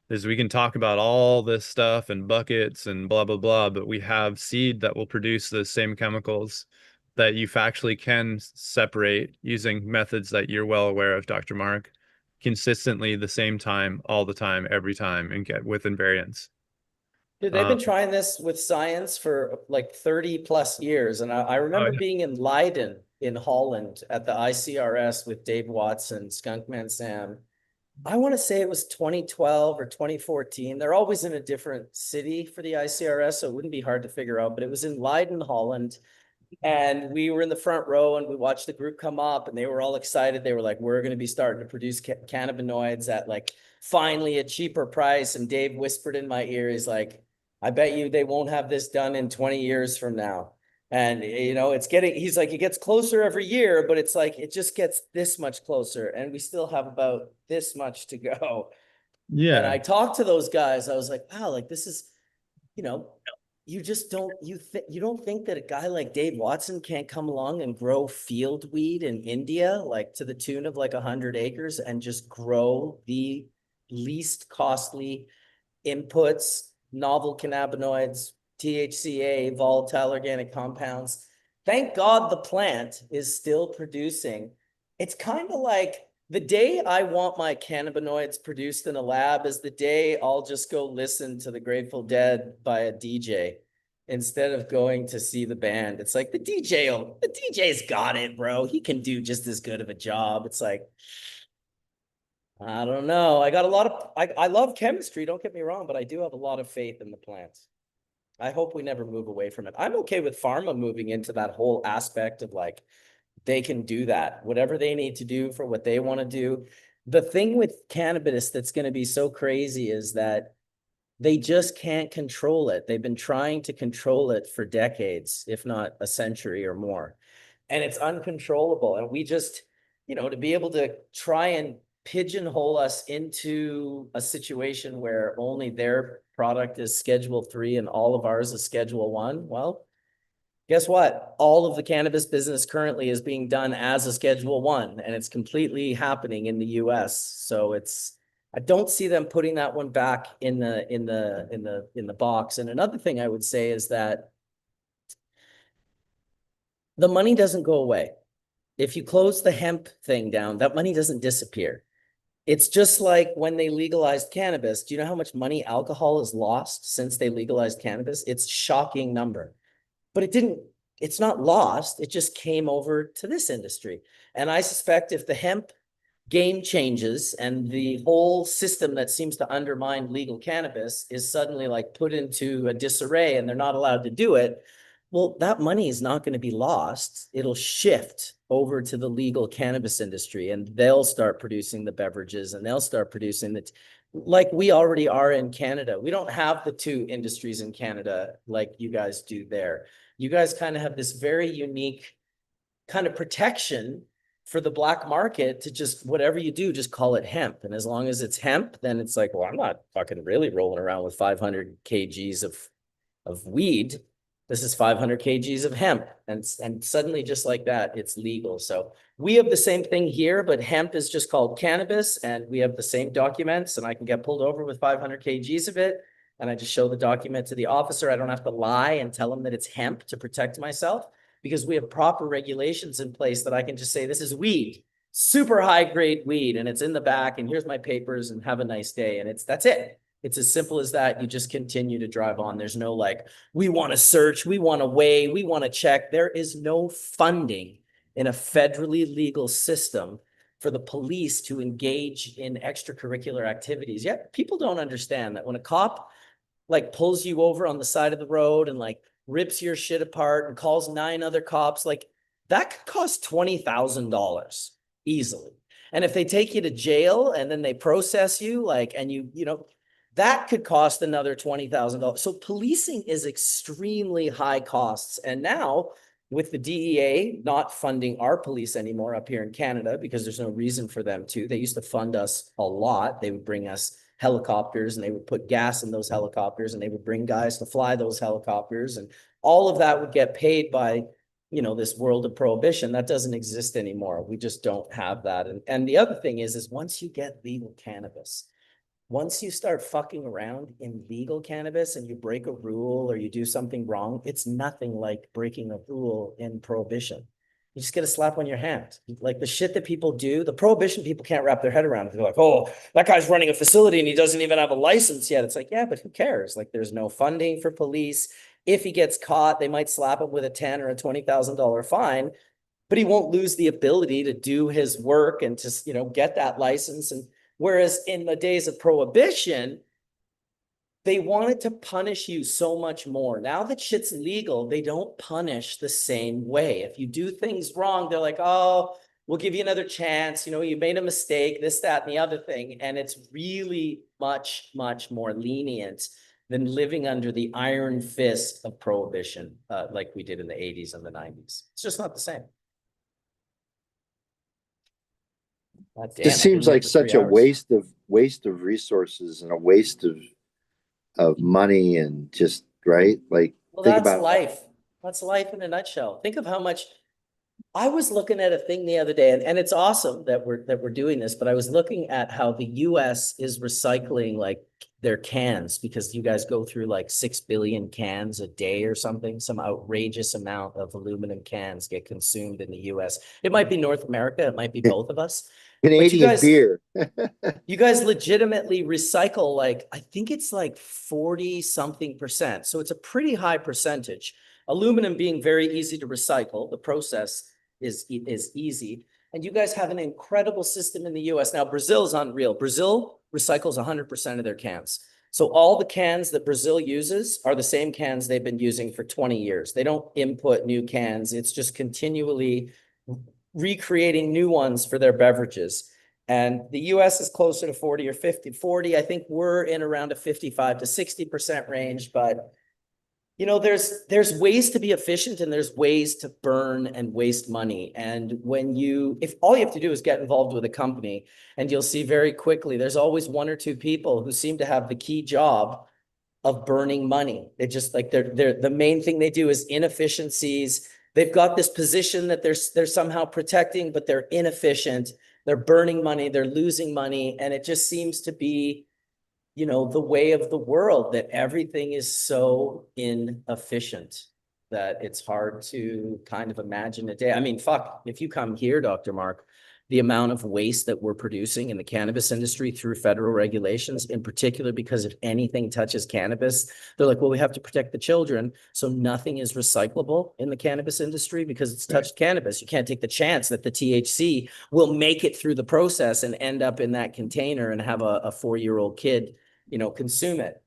is we can talk about all this stuff and buckets and blah blah blah, but we have seed that will produce the same chemicals that you factually can separate using methods that you're well aware of, Dr. Mark, consistently the same time, all the time, every time, and get with invariance. Dude, they've been Um, trying this with science for like 30 plus years. And I oh remember yeah. being in Leiden in Holland at the ICRS with Dave Watson, Skunkman Sam. I want to say it was 2012 or 2014. They're always in a different city for the ICRS, so it wouldn't be hard to figure out, but it was in Leiden, Holland. And we were in the front row and we watched the group come up and they were all excited. They were like, we're going to be starting to produce cannabinoids at like finally a cheaper price. And Dave whispered in my ear, he's like, I bet you they won't have this done in 20 years from now. And, you know, he's like, it gets closer every year, but it's like, it just gets this much closer. And we still have about this much to go. And I Yeah. talked to those guys. I was like, wow, like this is, you know, you just don't, you don't think that a guy like Dave Watson can't come along and grow field weed in India, like to the tune of like 100 acres and just grow the least costly inputs, novel cannabinoids, THCA, volatile organic compounds. Thank God the plant is still producing. It's kind of like the day I want my cannabinoids produced in a lab is the day I'll just go listen to the Grateful Dead by a DJ instead of going to see the band. It's like the DJ's got it, bro. He can do just as good of a job. It's like, I don't know. I got a lot of, I love chemistry, don't get me wrong, but I do have a lot of faith in the plants. I hope we never move away from it. I'm okay with pharma moving into that whole aspect of like, they can do that, whatever they need to do for what they want to do. The thing with cannabis that's going to be so crazy is that they just can't control it. They've been trying to control it for decades, if not a century or more. And it's uncontrollable. And we just, you know, to be able to try and pigeonhole us into a situation where only their product is Schedule 3 and all of ours is Schedule 1, well, guess what? All of the cannabis business currently is being done as a Schedule 1, and it's completely happening in the US. So I don't see them putting that one back in the box. And another thing I would say is that the money doesn't go away. If you close the hemp thing down, that money doesn't disappear. It's just like when they legalized cannabis. Do you know how much money alcohol has lost since they legalized cannabis? It's a shocking number. But it's not lost. It just came over to this industry. And I suspect if the hemp game changes and the whole system that seems to undermine legal cannabis is suddenly like put into a disarray and they're not allowed to do it, well, that money is not going to be lost. It'll shift over to the legal cannabis industry and they'll start producing the beverages and they'll start producing the, like we already are in Canada. We don't have the two industries in Canada like you guys do there. You guys kind of have this very unique kind of protection for the black market to just whatever you do, just call it hemp. And as long as it's hemp, then it's like, well, I'm not fucking really rolling around with 500 kgs of weed. This is 500 kgs of hemp. And suddenly just like that, it's legal. So we have the same thing here, but hemp is just called cannabis and we have the same documents and I can get pulled over with 500 kgs of it. And I just show the document to the officer. I don't have to lie and tell him that it's hemp to protect myself because we have proper regulations in place that I can just say, this is weed, super high grade weed. And it's in the back and here's my papers and have a nice day. And that's it. It's as simple as that. You just continue to drive on. There's no like, we want to search, we want to weigh, we want to check. There is no funding in a federally legal system for the police to engage in extracurricular activities. Yet people don't understand that when a cop like pulls you over on the side of the road and like rips your shit apart and calls 9 other cops, like that could cost $20,000 easily. And if they take you to jail and then they process you, like, and you know, that could cost another $20,000. So policing is extremely high costs. And now with the DEA not funding our police anymore up here in Canada, because there's no reason for them to, they used to fund us a lot. They would bring us helicopters and they would put gas in those helicopters and they would bring guys to fly those helicopters. And all of that would get paid by, you know, this world of prohibition. That doesn't exist anymore. We just don't have that. And the other thing is once you get legal cannabis, once you start fucking around in legal cannabis and you break a rule or you do something wrong, it's nothing like breaking a rule in prohibition. You just get a slap on your hand. Like the shit that people do, the prohibition people can't wrap their head around it. They're like, oh, that guy's running a facility and he doesn't even have a license yet. It's like, yeah, but who cares? Like there's no funding for police. If he gets caught, they might slap him with a $10,000 or a $20,000 fine, but he won't lose the ability to do his work and to, you know, get that license. And whereas in the days of prohibition, they wanted to punish you so much more. Now that shit's legal, they don't punish the same way. If you do things wrong, they're like, oh, we'll give you another chance. You know, you made a mistake, this, that, and the other thing. And it's really much, much more lenient than living under the iron fist of prohibition, like we did in the 80s and the 90s. It's just not the same. God damn, This I've been seems here like for such 3 a hours. waste of resources and a waste of money and just right. Like Well, think that's about all. life. That's life in a nutshell. Think of how much I was looking at a thing the other day, and it's awesome that we're doing this, but I was looking at how the US is recycling like their cans because you guys go through like 6 billion cans a day or something. Some outrageous amount of aluminum cans get consumed in the US. It might be North America, it might be both of us. But Canadian beer. you guys legitimately recycle like I think it's like 40 something percent. So it's a pretty high percentage. Aluminum being very easy to recycle, the process is easy. And you guys have an incredible system in the US. Now Brazil's unreal. Brazil recycles 100% of their cans. So all the cans that Brazil uses are the same cans they've been using for 20 years. They don't input new cans. It's just continually recreating new ones for their beverages. And the US is closer to 40 or 50. 40, I think we're in around a 55 to 60% range. But, you know, there's ways to be efficient and there's ways to burn and waste money. And when if all you have to do is get involved with a company, and you'll see very quickly, there's always one or two people who seem to have the key job of burning money. They just like they're the main thing they do is inefficiencies. They've got this position that they're somehow protecting, but they're inefficient. They're burning money, they're losing money, and it just seems to be, you know, the way of the world that everything is so inefficient that it's hard to kind of imagine a day. I mean, fuck, if you come here, Dr. Mark, the amount of waste that we're producing in the cannabis industry through federal regulations, in particular, because if anything touches cannabis, they're like, well, we have to protect the children. So nothing is recyclable in the cannabis industry because it's touched cannabis. You can't take the chance that the THC will make it through the process and end up in that container and have a 4-year-old kid, you know, consume it.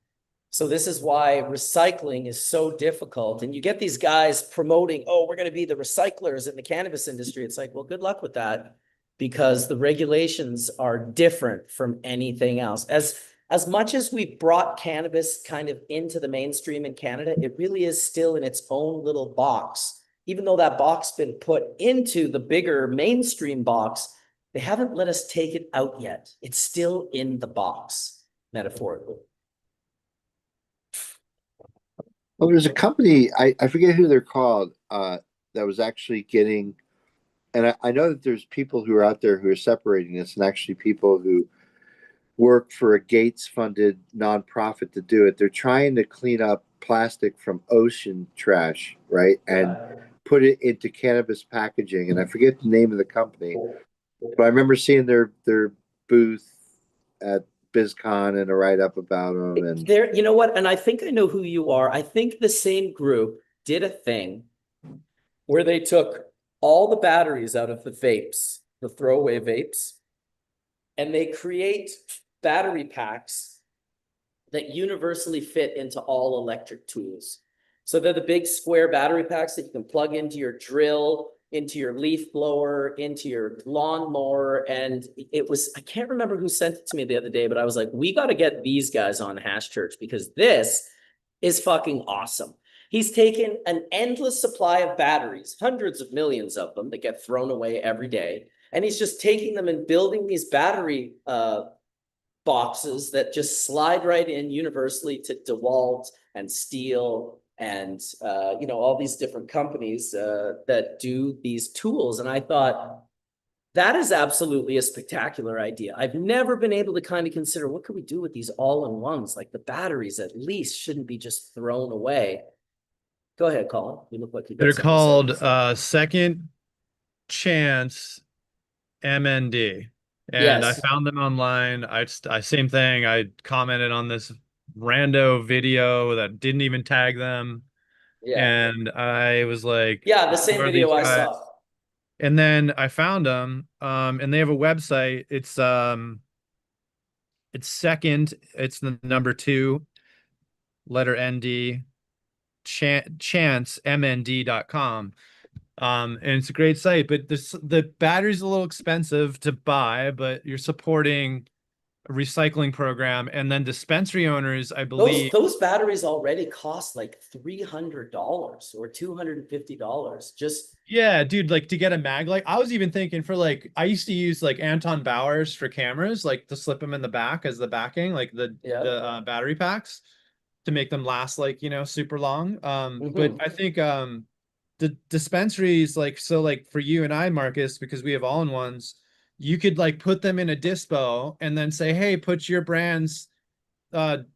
So this is why recycling is so difficult. And you get these guys promoting, oh, we're going to be the recyclers in the cannabis industry. It's like, well, good luck with that, because the regulations are different from anything else. As much as we've brought cannabis kind of into the mainstream in Canada, it really is still in its own little box. Even though that box has been put into the bigger mainstream box, they haven't let us take it out yet. It's still in the box, metaphorically. Well, there's a company, I forget who they're called, that was actually getting, and I know that there's people who are out there who are separating this, and actually people who work for a Gates funded nonprofit to do it. They're trying to clean up plastic from ocean trash, right? And put it into cannabis packaging. And I forget the name of the company, but I remember seeing their booth at BizCon and a write up about them. And There, you know what? And I think I know who you are. I think the same group did a thing where they took all the batteries out of the vapes, the throwaway vapes, and they create battery packs that universally fit into all electric tools. So they're the big square battery packs that you can plug into your drill, into your leaf blower, into your lawnmower. And it was, I can't remember who sent it to me the other day, but I was like, we got to get these guys on Hash Church because this is fucking awesome. He's taken an endless supply of batteries, hundreds of millions of them that get thrown away every day. And he's just taking them and building these battery boxes that just slide right in universally to DeWalt and Steel and you know, all these different companies that do these tools. And I thought that is absolutely a spectacular idea. I've never been able to kind of consider what could we do with these all-in-ones, like the batteries at least shouldn't be just thrown away. Go ahead, Colin. You look like you got They're something to called say. Second Chance MND. And I Yes. found them online. I same thing. I commented on this rando video that didn't even tag them. Yeah. And I was like, Yeah, the who same are video these I guys? saw. And then I found them. And they have a website. It's second, it's the number two, letter ND, chancemnd.com. And it's a great site, but the battery's a little expensive to buy, but you're supporting a recycling program. And then dispensary owners, I believe. Those batteries already cost like $300 or $250. Just Yeah, dude, like to get a mag light. I was even thinking for like, I used to use like Anton Bauer's for cameras, like to slip them in the back as the backing, like the yeah. battery packs to make them last like, super long. But Mhm. I think the dispensaries, like, so like for you and I, Marcus, because we have all-in-ones, you could like put them in a dispo and then say, hey, put your brand's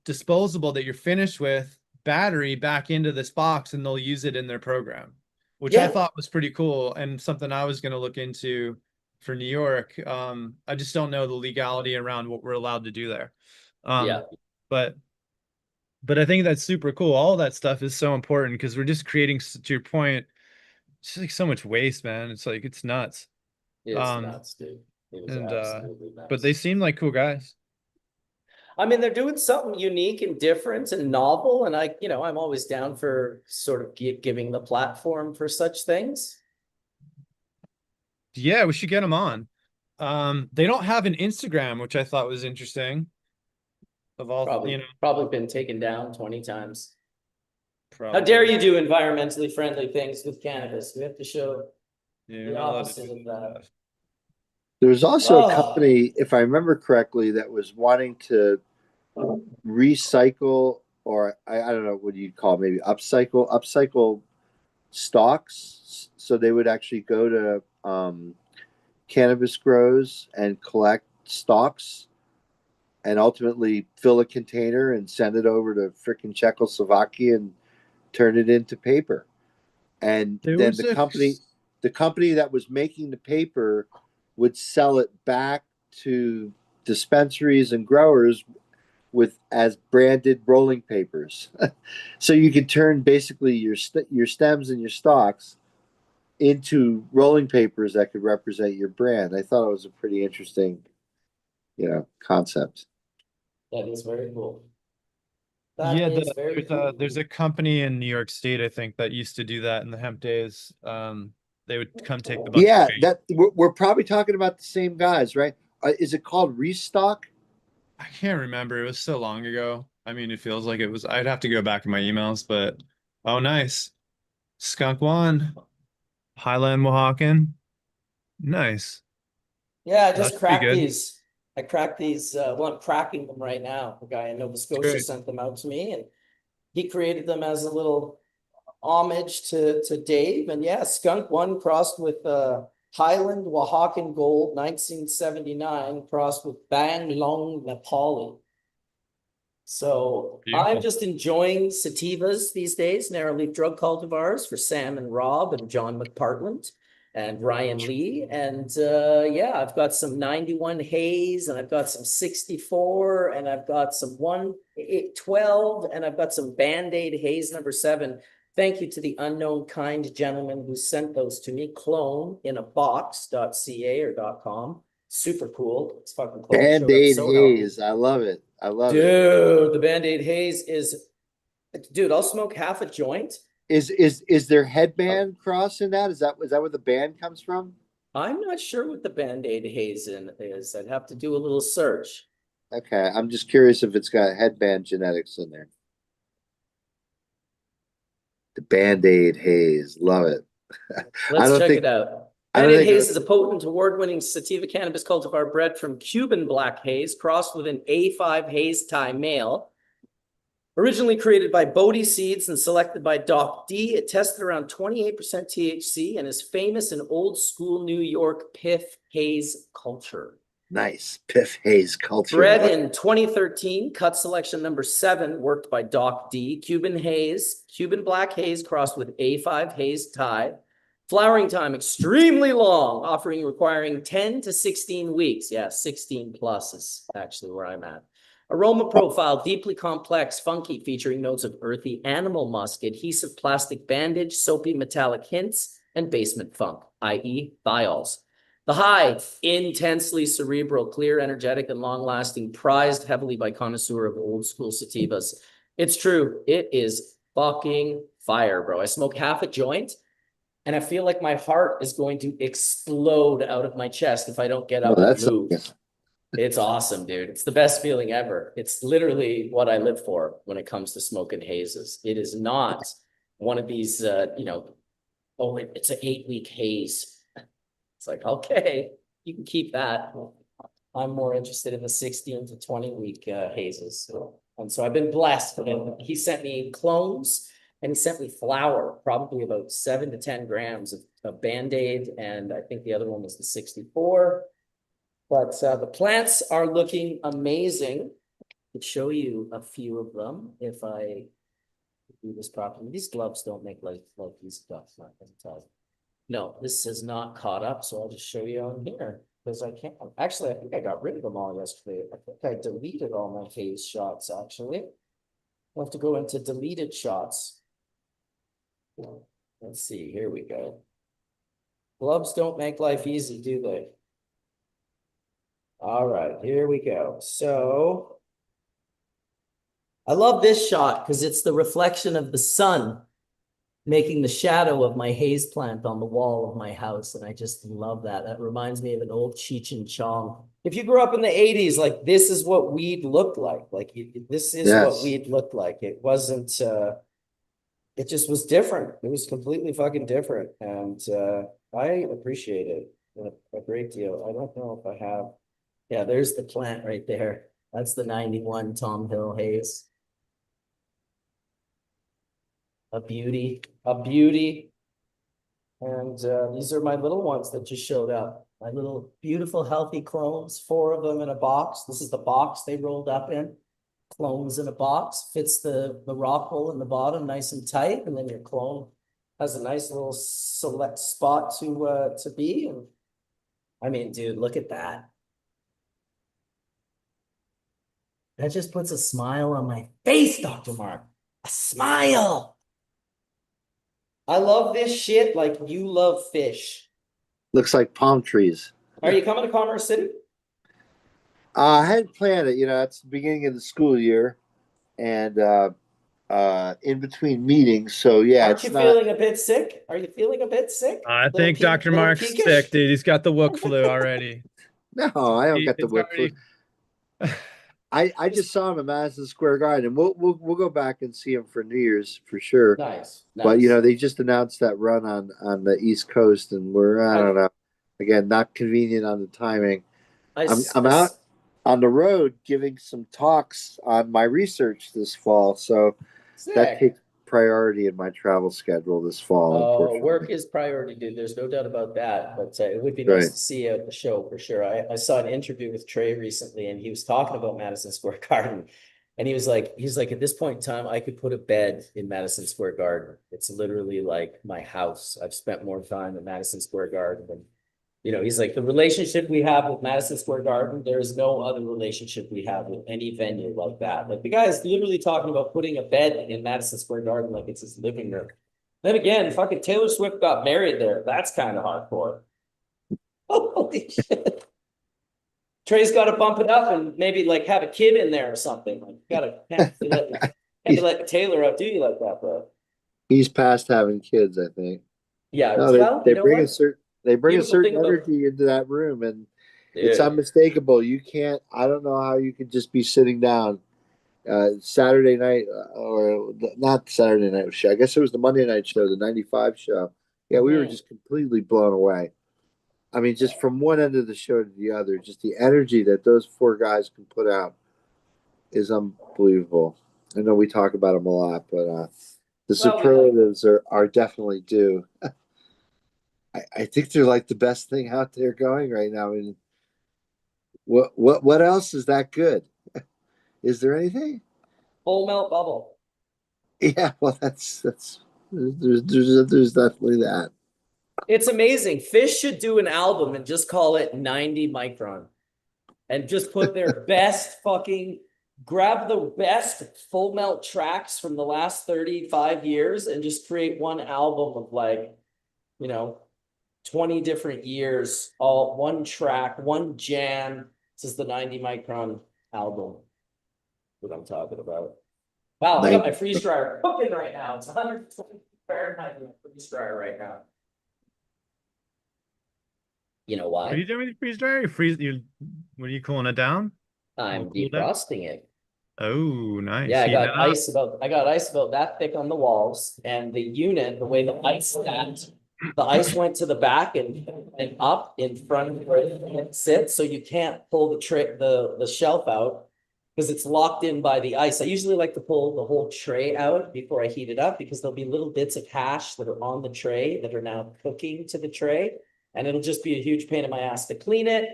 disposable that you're finished with battery back into this box, and they'll use it in their program, which I Yeah. thought was pretty cool and something I was going to look into for New York. I just don't know the legality around what we're allowed to do there. Yeah. But I think that's super cool. All of that stuff is so important because we're just creating, to your point, it's just like so much waste, man. It's like, it's nuts. It's Um, nuts, dude. It was and absolutely but they nuts. seem like cool guys. I mean, they're doing something unique and different and novel, and I'm always down for sort of giving the platform for such things. Yeah, we should get them on. They don't have an Instagram, which I thought was interesting. Of all, Probably been taken down 20 times. How dare probably. you do environmentally friendly things with cannabis? We have to show Yeah, you're the not allowed to opposite do of that. that. There was also a Oh, company, if I remember correctly, that was wanting to recycle, or I don't know what you'd call it, maybe upcycle stocks. So they would actually go to cannabis grows and collect stalks and ultimately fill a container and send it over to frickin' Czechoslovakia and turn it into paper. And There then was the company that was making the paper would sell it back to dispensaries and growers with as branded rolling papers. So you could turn basically your stems and your stalks into rolling papers that could represent your brand. I thought it was a pretty interesting, concept. that is very cool. That Yeah, is very cool. there's a company in New York State, I think, that used to do that in the hemp days. They would come take the bunch of Yeah, weed. that we're probably talking about the same guys, right? Is it called restock? I can't remember. It was so long ago. I mean, it feels like it was. I'd have to go back in my emails, but oh, nice. Skunk One, Highland Mohawken. Nice. Yeah, I That just should be cracked good. these. I cracked these. Well, I'm cracking them right now. The guy in Nova It's Scotia great. sent them out to me, and he created them as a little homage to Dave. And yeah, Skunk One crossed with Highland Oaxacan Gold 1979 crossed with Bang Long Nepali. So I'm Beautiful. just enjoying sativas these days, narrow leaf drug cultivars for Sam and Rob and John McPartland and Ryan Lee. And yeah, I've got some 91 haze and I've got some 64 and I've got some 112 and I've got some Band-Aid haze number 7. Thank you to the unknown kind gentleman who sent those to me. Clone in a box.ca or .com. Super cool. It's fucking clone. Showed up Band-Aid so healthy. haze. I love it. I love it. Dude, the Band-Aid haze is, dude, I'll smoke half a joint. Is their headband cross in that? Is that where the band comes from? I'm not sure what the Band-Aid haze is. I'd have to do a little search. Okay, I'm just curious if it's got headband genetics in there. The Band-Aid haze. Love it. I Let's don't check think it out. I don't Band-Aid think haze is a potent, award-winning sativa cannabis cultivar bred from Cuban black haze, crossed with an A5 haze tie male. Originally created by Bodhi Seeds and selected by Doc D, it tested around 28% THC and is famous in old school New York piff haze culture. nice piff haze culture. Bred in 2013, cut selection number 7, worked by Doc D. Cuban haze, Cuban black haze crossed with A5 haze tie. Flowering time extremely long, requiring 10 to 16 weeks. Yeah, 16 plus is actually where I'm at. Aroma profile, deeply complex, funky, featuring notes of earthy animal musk, adhesive plastic bandage, soapy metallic hints, and basement funk, i.e. thiols. The high, intensely cerebral, clear, energetic, and long-lasting, prized heavily by connoisseur of old school sativas. It's true. It is fucking fire, bro. I smoke half a joint and I feel like my heart is going to explode out of my chest if I don't get Well, up and that's move. It's awesome, dude. It's the best feeling ever. It's literally what I live for when it comes to smoking hazes. It is not one of these, oh, it's an 8-week haze. It's like, okay, you can keep that. I'm more interested in the 16 to 20-week hazes. And so I've been blessed. And he sent me clones and he sent me flour, probably about 7 to 10 grams of Band-Aid. And I think the other one was the 64. But the plants are looking amazing. I could show you a few of them if I do this properly. These gloves don't make like these gloves, not gonna tell you. No, this has not caught up, so I'll just show you on here because I can't. Actually, I think I got rid of them all yesterday. I think I deleted all my haze shots, actually. I'll have to go into deleted shots. Let's see, here we go. Gloves don't make life easy, do they? All right, here we go. So I love this shot because it's the reflection of the sun making the shadow of my haze plant on the wall of my house. And I just love that. That reminds me of an old Cheech and Chong. If you grew up in the 80s, like this is what weed looked like. Like this is what weed looked like. It wasn't, it just was different. It was completely fucking different. And I appreciate it a great deal. I don't know if I have. Yeah, there's the plant right there. That's the 91 Tom Hill haze. A beauty, a beauty. And these are my little ones that just showed up. My little beautiful, healthy clones, 4 of them in a box. This is the box they rolled up in. Clones in a box, fits the rock hole in the bottom nice and tight. And then your clone has a nice little select spot to be. And I mean, dude, look at that. That just puts a smile on my face, Dr. Mark. A smile. I love this shit like you love fish. Looks like palm trees. Are you coming to Commerce City? I hadn't planned it. It's the beginning of the school year, and in between meetings. So yeah, Aren't you feeling a bit sick? Are you feeling a bit sick? I think Dr. Mark's sick, dude. He's got the wook flu already. No, I don't get the wook flu. I just saw him at Madison Square Garden, and we'll go back and see him for New Year's for sure. Nice. But they just announced that run on the East Coast, and I don't know. Again, not convenient on the timing. I'm out on the road giving some talks on my research this fall, so that takes priority in my travel schedule this fall. Work is priority, dude. There's no doubt about that. But it would be nice to see you at the show for sure. I saw an interview with Trey recently, and he was talking about Madison Square Garden. And he was like, at this point in time, I could put a bed in Madison Square Garden. It's literally like my house. I've spent more time at Madison Square Garden than, he's like, the relationship we have with Madison Square Garden, there's no other relationship we have with any venue like that. Like the guy is literally talking about putting a bed in Madison Square Garden like it's his living room. Then again, fucking Taylor Swift got married there. That's kind of hardcore. Holy shit. Trey's got to bump it up and maybe like have a kid in there or something. Like, can't let Taylor outdo you like that, bro. He's past having kids, I think. Yeah, no, they bring a certain energy into that room, and it's unmistakable. You can't. I don't know how you could just be sitting down Saturday night or not Saturday night show. I guess it was the Monday night show, the 95 show. Yeah, we were just completely blown away. I mean, just from one end of the show to the other, just the energy that those 4 guys can put out is unbelievable. I know we talk about them a lot, but the superlatives are definitely due. I think they're like the best thing out there going right now. I mean, what else is that good? Is there anything? Full melt bubble. Yeah, well, there's definitely that. It's amazing. Fish should do an album and just call it 90 micron and just put their grab the best full melt tracks from the last 35 years and just create one album of 20 different years, all one track, one jam. This is the 90 micron album. What I'm talking about. Wow, I got my Nice. freeze dryer cooking right now. It's 120 Fahrenheit in the freeze dryer right now. You know What are why? you doing with your freeze dryer? What are you cooling it down? A little I'm cool down? defrosting it. Oh, Yeah, nice. Heating it up. I got ice about that thick on the walls, and the unit, the way the ice stacked, the ice went to the back and up in front of where it sits, so you can't pull the tray, the shelf out because it's locked in by the ice. I usually like to pull the whole tray out before I heat it up because there'll be little bits of hash that are on the tray that are now cooking to the tray, and it'll just be a huge pain in my ass to clean it.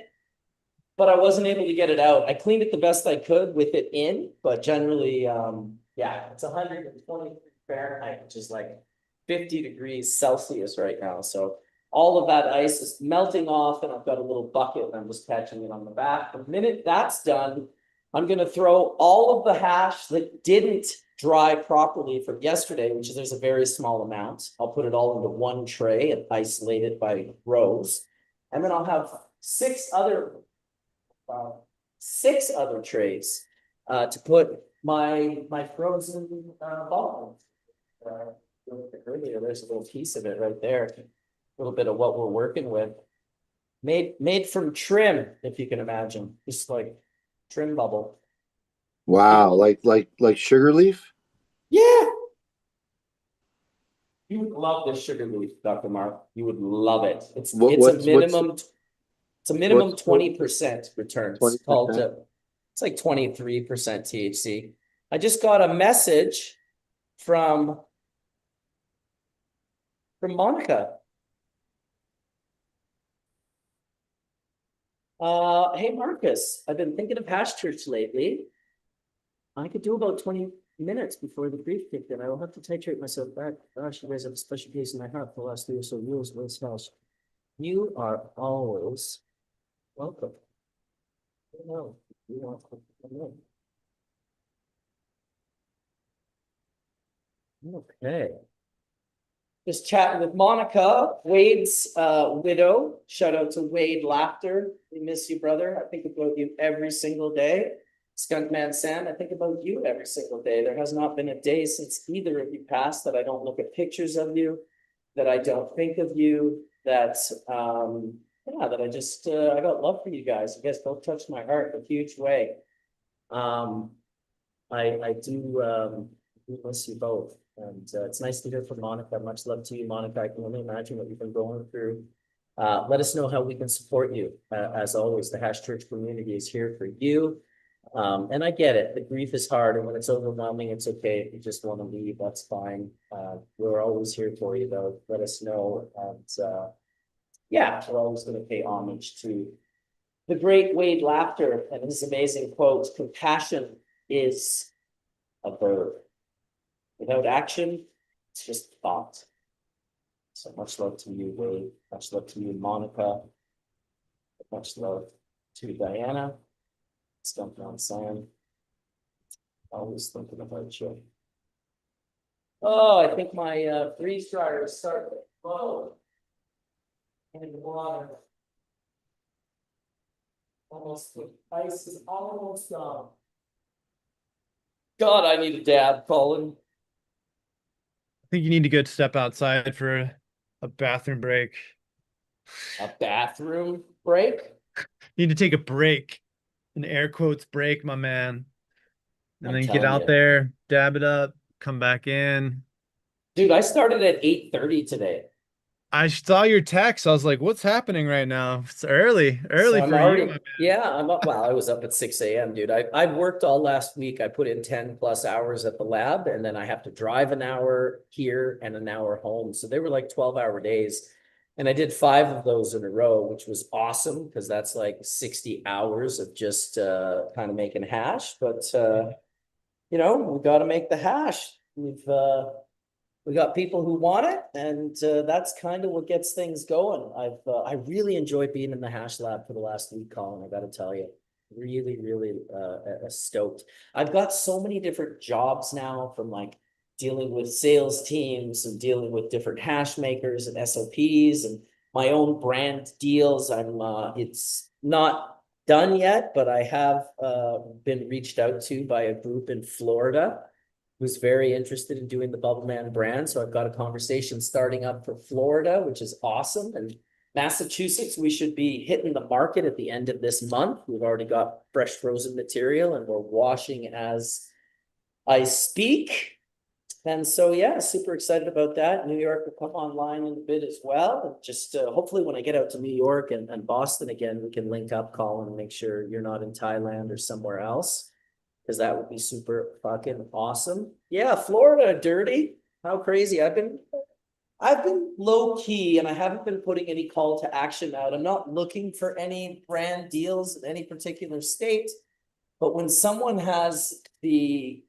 But I wasn't able to get it out. I cleaned it the best I could with it in, but generally, yeah, it's 120 Fahrenheit, which is like 50 degrees Celsius right now. So all of that ice is melting off, and I've got a little bucket and I'm just catching it on the back. The minute that's done, I'm gonna throw all of the hash that didn't dry properly from yesterday, which is there's a very small amount. I'll put it all into one tray and isolate it by rows. And then I'll have uh, six other trays to put my frozen ball. Earlier, there's a little piece of it right there. A little bit of what we're working with. Made from trim, if you can imagine, just like trim bubble. Wow, like sugar leaf? Yeah, you would love this sugar leaf, Dr. Mark. You would love it. It's What it's a what's what's minimum. It's a minimum what's 20% returns called 20%? it's like 23% THC. I just got a message from Monica. Hey Marcus, I've been thinking of Hash Church lately. I could do about 20 minutes before the brief kicked in. I will have to titrate myself back. Gosh, you guys have a special place in my heart for the last 3 or so years with this house. You are always welcome. No, you want to come in. Okay. Just chatting with Monica, Wade's widow. Shout out to Wade Laughter. We miss you, brother. I think about you every single day. Skunkman Sam, I think about you every single day. There has not been a day since either of you passed that I don't look at pictures of you, that I don't think of you, that yeah, that I just I got love for you guys. You guys both touched my heart in a huge way. Um, I do miss you both. And it's nice to hear from Monica. Much love to you, Monica. I can only imagine what you've been going through. Let us know how we can support you. As always, the Hash Church community is here for you. And I get it. The grief is hard, and when it's overwhelming, it's okay. If you just want to leave, that's fine. We're always here for you, though. Let us know. And yeah, we're always going to pay homage to the great Wade Laughter and his amazing quote, compassion is a verb. Without action, it's just thought. So much love to you, Wade. Much love to you, Monica. Much love to Diana. Stumped on Sam. Always thinking about you. Oh, I think my freeze dryer is starting to flow in the water. Almost, the ice is almost gone. God, I need a dab, Colin. I think you need to go step outside for a bathroom break. A bathroom break? You need to take a break, an air quotes break, my man. And I'm then get telling out you. there, dab it up, come back in. Dude, I started at 8:30 today. I saw your text. I was like, what's happening right now? It's early, So early I'm for you, my already, man. yeah, I'm up. Well, I was up at 6 a.m., dude. I worked all last week. I put in 10 plus hours at the lab, and then I have to drive an hour here and an hour home. So they were like 12-hour days. And I did 5 of those in a row, which was awesome because that's like 60 hours of just kind of making hash. But you know, we got to make the hash. We got people who want it, and that's kind of what gets things going. I really enjoyed being in the hash lab for the last week, Colin. I got to tell you, really stoked. I've got so many different jobs now, from like dealing with sales teams and dealing with different hash makers and SOPs and my own brand deals. It's not done yet, but I have been reached out to by a group in Florida who's very interested in doing the Bubbleman brand. So I've got a conversation starting up for Florida, which is awesome. And Massachusetts, we should be hitting the market at the end of this month. We've already got fresh frozen material and we're washing as I speak. And so, yeah, super excited about that. New York will come online in a bit as well. And just hopefully when I get out to New York and Boston again, we can link up, Colin, and make sure you're not in Thailand or somewhere else. Because that would be super fucking awesome. Yeah, Florida, dirty. How crazy. I've been low key and I haven't been putting any call to action out. I'm not looking for any brand deals in any particular state. But when someone has the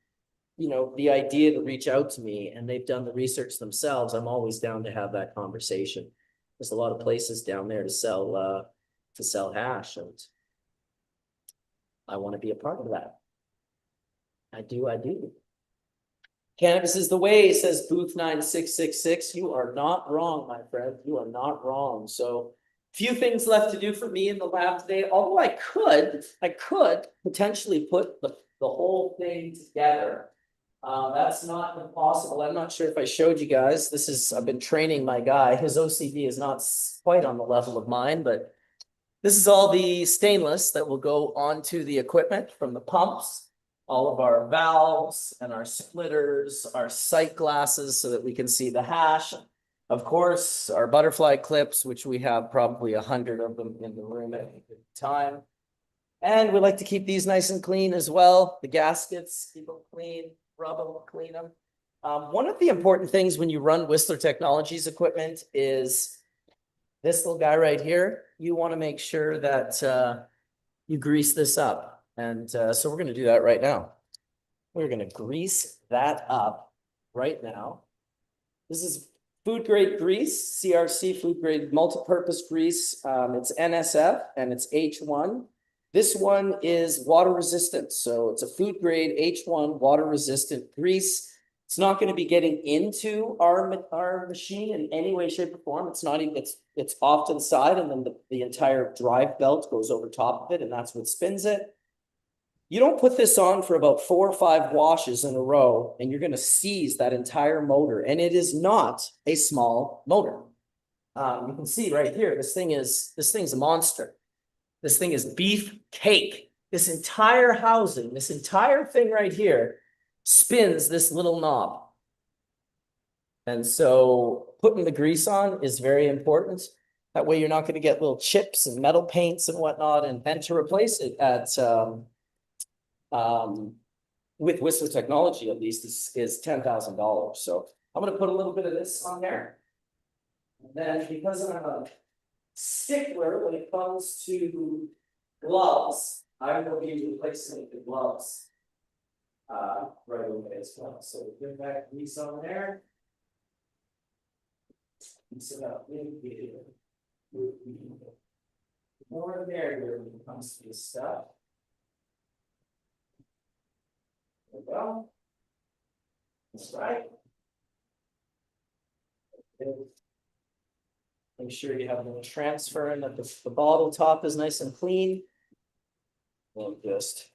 idea to reach out to me and they've done the research themselves, I'm always down to have that conversation. There's a lot of places down there to sell hash, and I want to be a part of that. I do. Cannabis is the way, says Booth 9666. You are not wrong, my friend. You are not wrong. So few things left to do for me in the lab today, although I could potentially put the whole thing together. That's not impossible. I'm not sure if I showed you guys. I've been training my guy. His OCD is not quite on the level of mine, but this is all the stainless that will go onto the equipment from the pumps, all of our valves and our splitters, our sight glasses so that we can see the hash. Of course, our butterfly clips, which we have probably 100 of them in the room at a time. And we like to keep these nice and clean as well. The gaskets, keep them clean. Rub them, clean them. One of the important things when you run Whistler Technologies equipment is this little guy right here. You want to make sure that you grease this up. And so we're going to do that right now. We're going to grease that up right now. This is food grade grease, CRC food grade multi-purpose grease. It's NSF and it's H1. This one is water resistant. So it's a food grade H1 water resistant grease. It's not going to be getting into our machine in any way, shape, or form. It's not even, it's off to the side, and then the entire drive belt goes over top of it, and that's what spins it. You don't put this on for about 4 or 5 washes in a row, and you're going to seize that entire motor. And it is not a small motor. You can see right here, this thing's a monster. This thing is beef cake. This entire housing, this entire thing right here spins this little knob. And so putting the grease on is very important. That way you're not going to get little chips and metal paints and whatnot. And to replace it with Whistler Technology, at least, is $10,000. So I'm going to put a little bit of this on there. And then because I'm a stickler when it comes to gloves, I will be replacing the gloves right away as well. So get back grease on there. More there when it comes to this stuff. There we go. That's right. Make sure you have a little transfer and that the bottle top is nice and clean. And just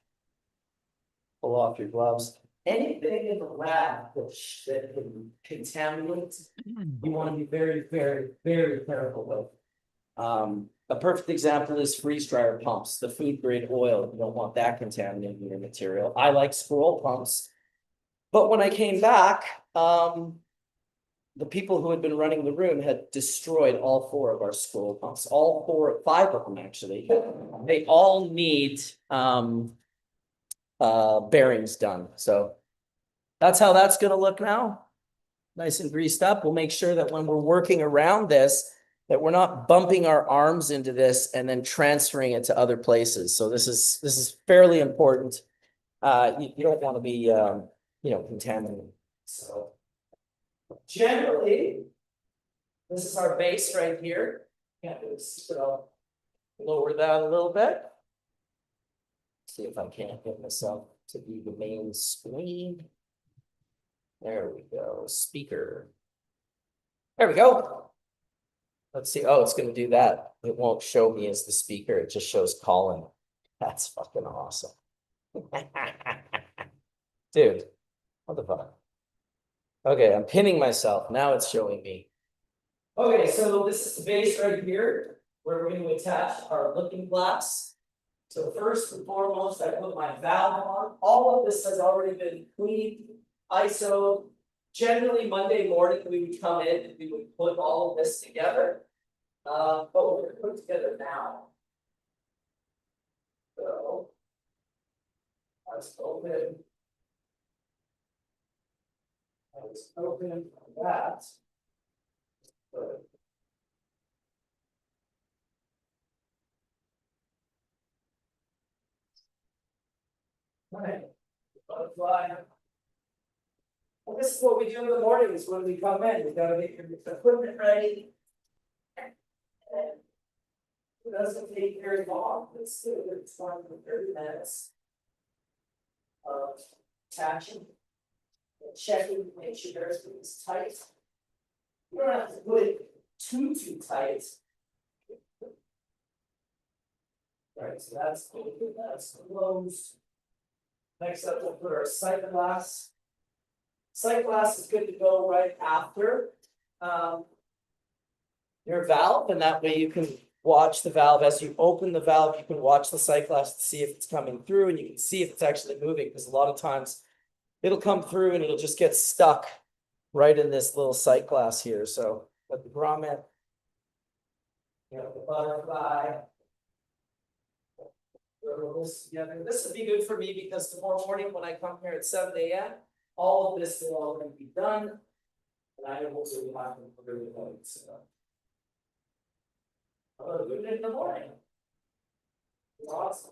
pull off your gloves. Anything in the lab that can contaminate, you want to be very, very, very careful with. A perfect example is freeze dryer pumps, the food grade oil. You don't want that contaminating your material. I like scroll pumps. But when I came back, the people who had been running the room had destroyed all 4 of our scroll pumps, 5 of them actually. They all need bearings done. So that's how that's going to look now. Nice and greased up. We'll make sure that when we're working around this, that we're not bumping our arms into this and then transferring it to other places. So this is fairly important. You don't want to be contaminated. So generally, this is our base right here. So I'll lower that a little bit. See if I can't get myself to be the main screen. There we go. Speaker. There we go. Let's see. Oh, it's going to do that. It won't show me as the speaker. It just shows Colin. That's fucking awesome. Dude, What the fuck? Okay, I'm pinning myself. Now it's showing me. Okay, so this is the base right here, where we're going to attach our looking glass. So first and foremost, I put my valve on. All of this has already been cleaned, ISO. Generally, Monday morning, we would come in and we would put all of this together. But we're going to put it together now. So, let's open. Let's open that. Good. All right, butterfly. Well, this is what we do in the mornings when we come in. We gotta get your equipment ready. It doesn't take very long. It's 20 to 30 minutes of attaching, checking, make sure everything's tight. You don't have to put it too tight. Right, so that's open, that's closed. Next up, we'll put our sight glass. Sight glass is good to go right after your valve, and that way you can watch the valve. As you open the valve, you can watch the sight glass to see if it's coming through, and you can see if it's actually moving, because a lot of times it'll come through and it'll just get stuck right in this little sight glass here. So let the grommet, the butterfly. This together. This would be good for me because tomorrow morning when I come here at 7 a.m., all of this will already be done. And I will also have to put it in. So, do it in the morning. It's awesome.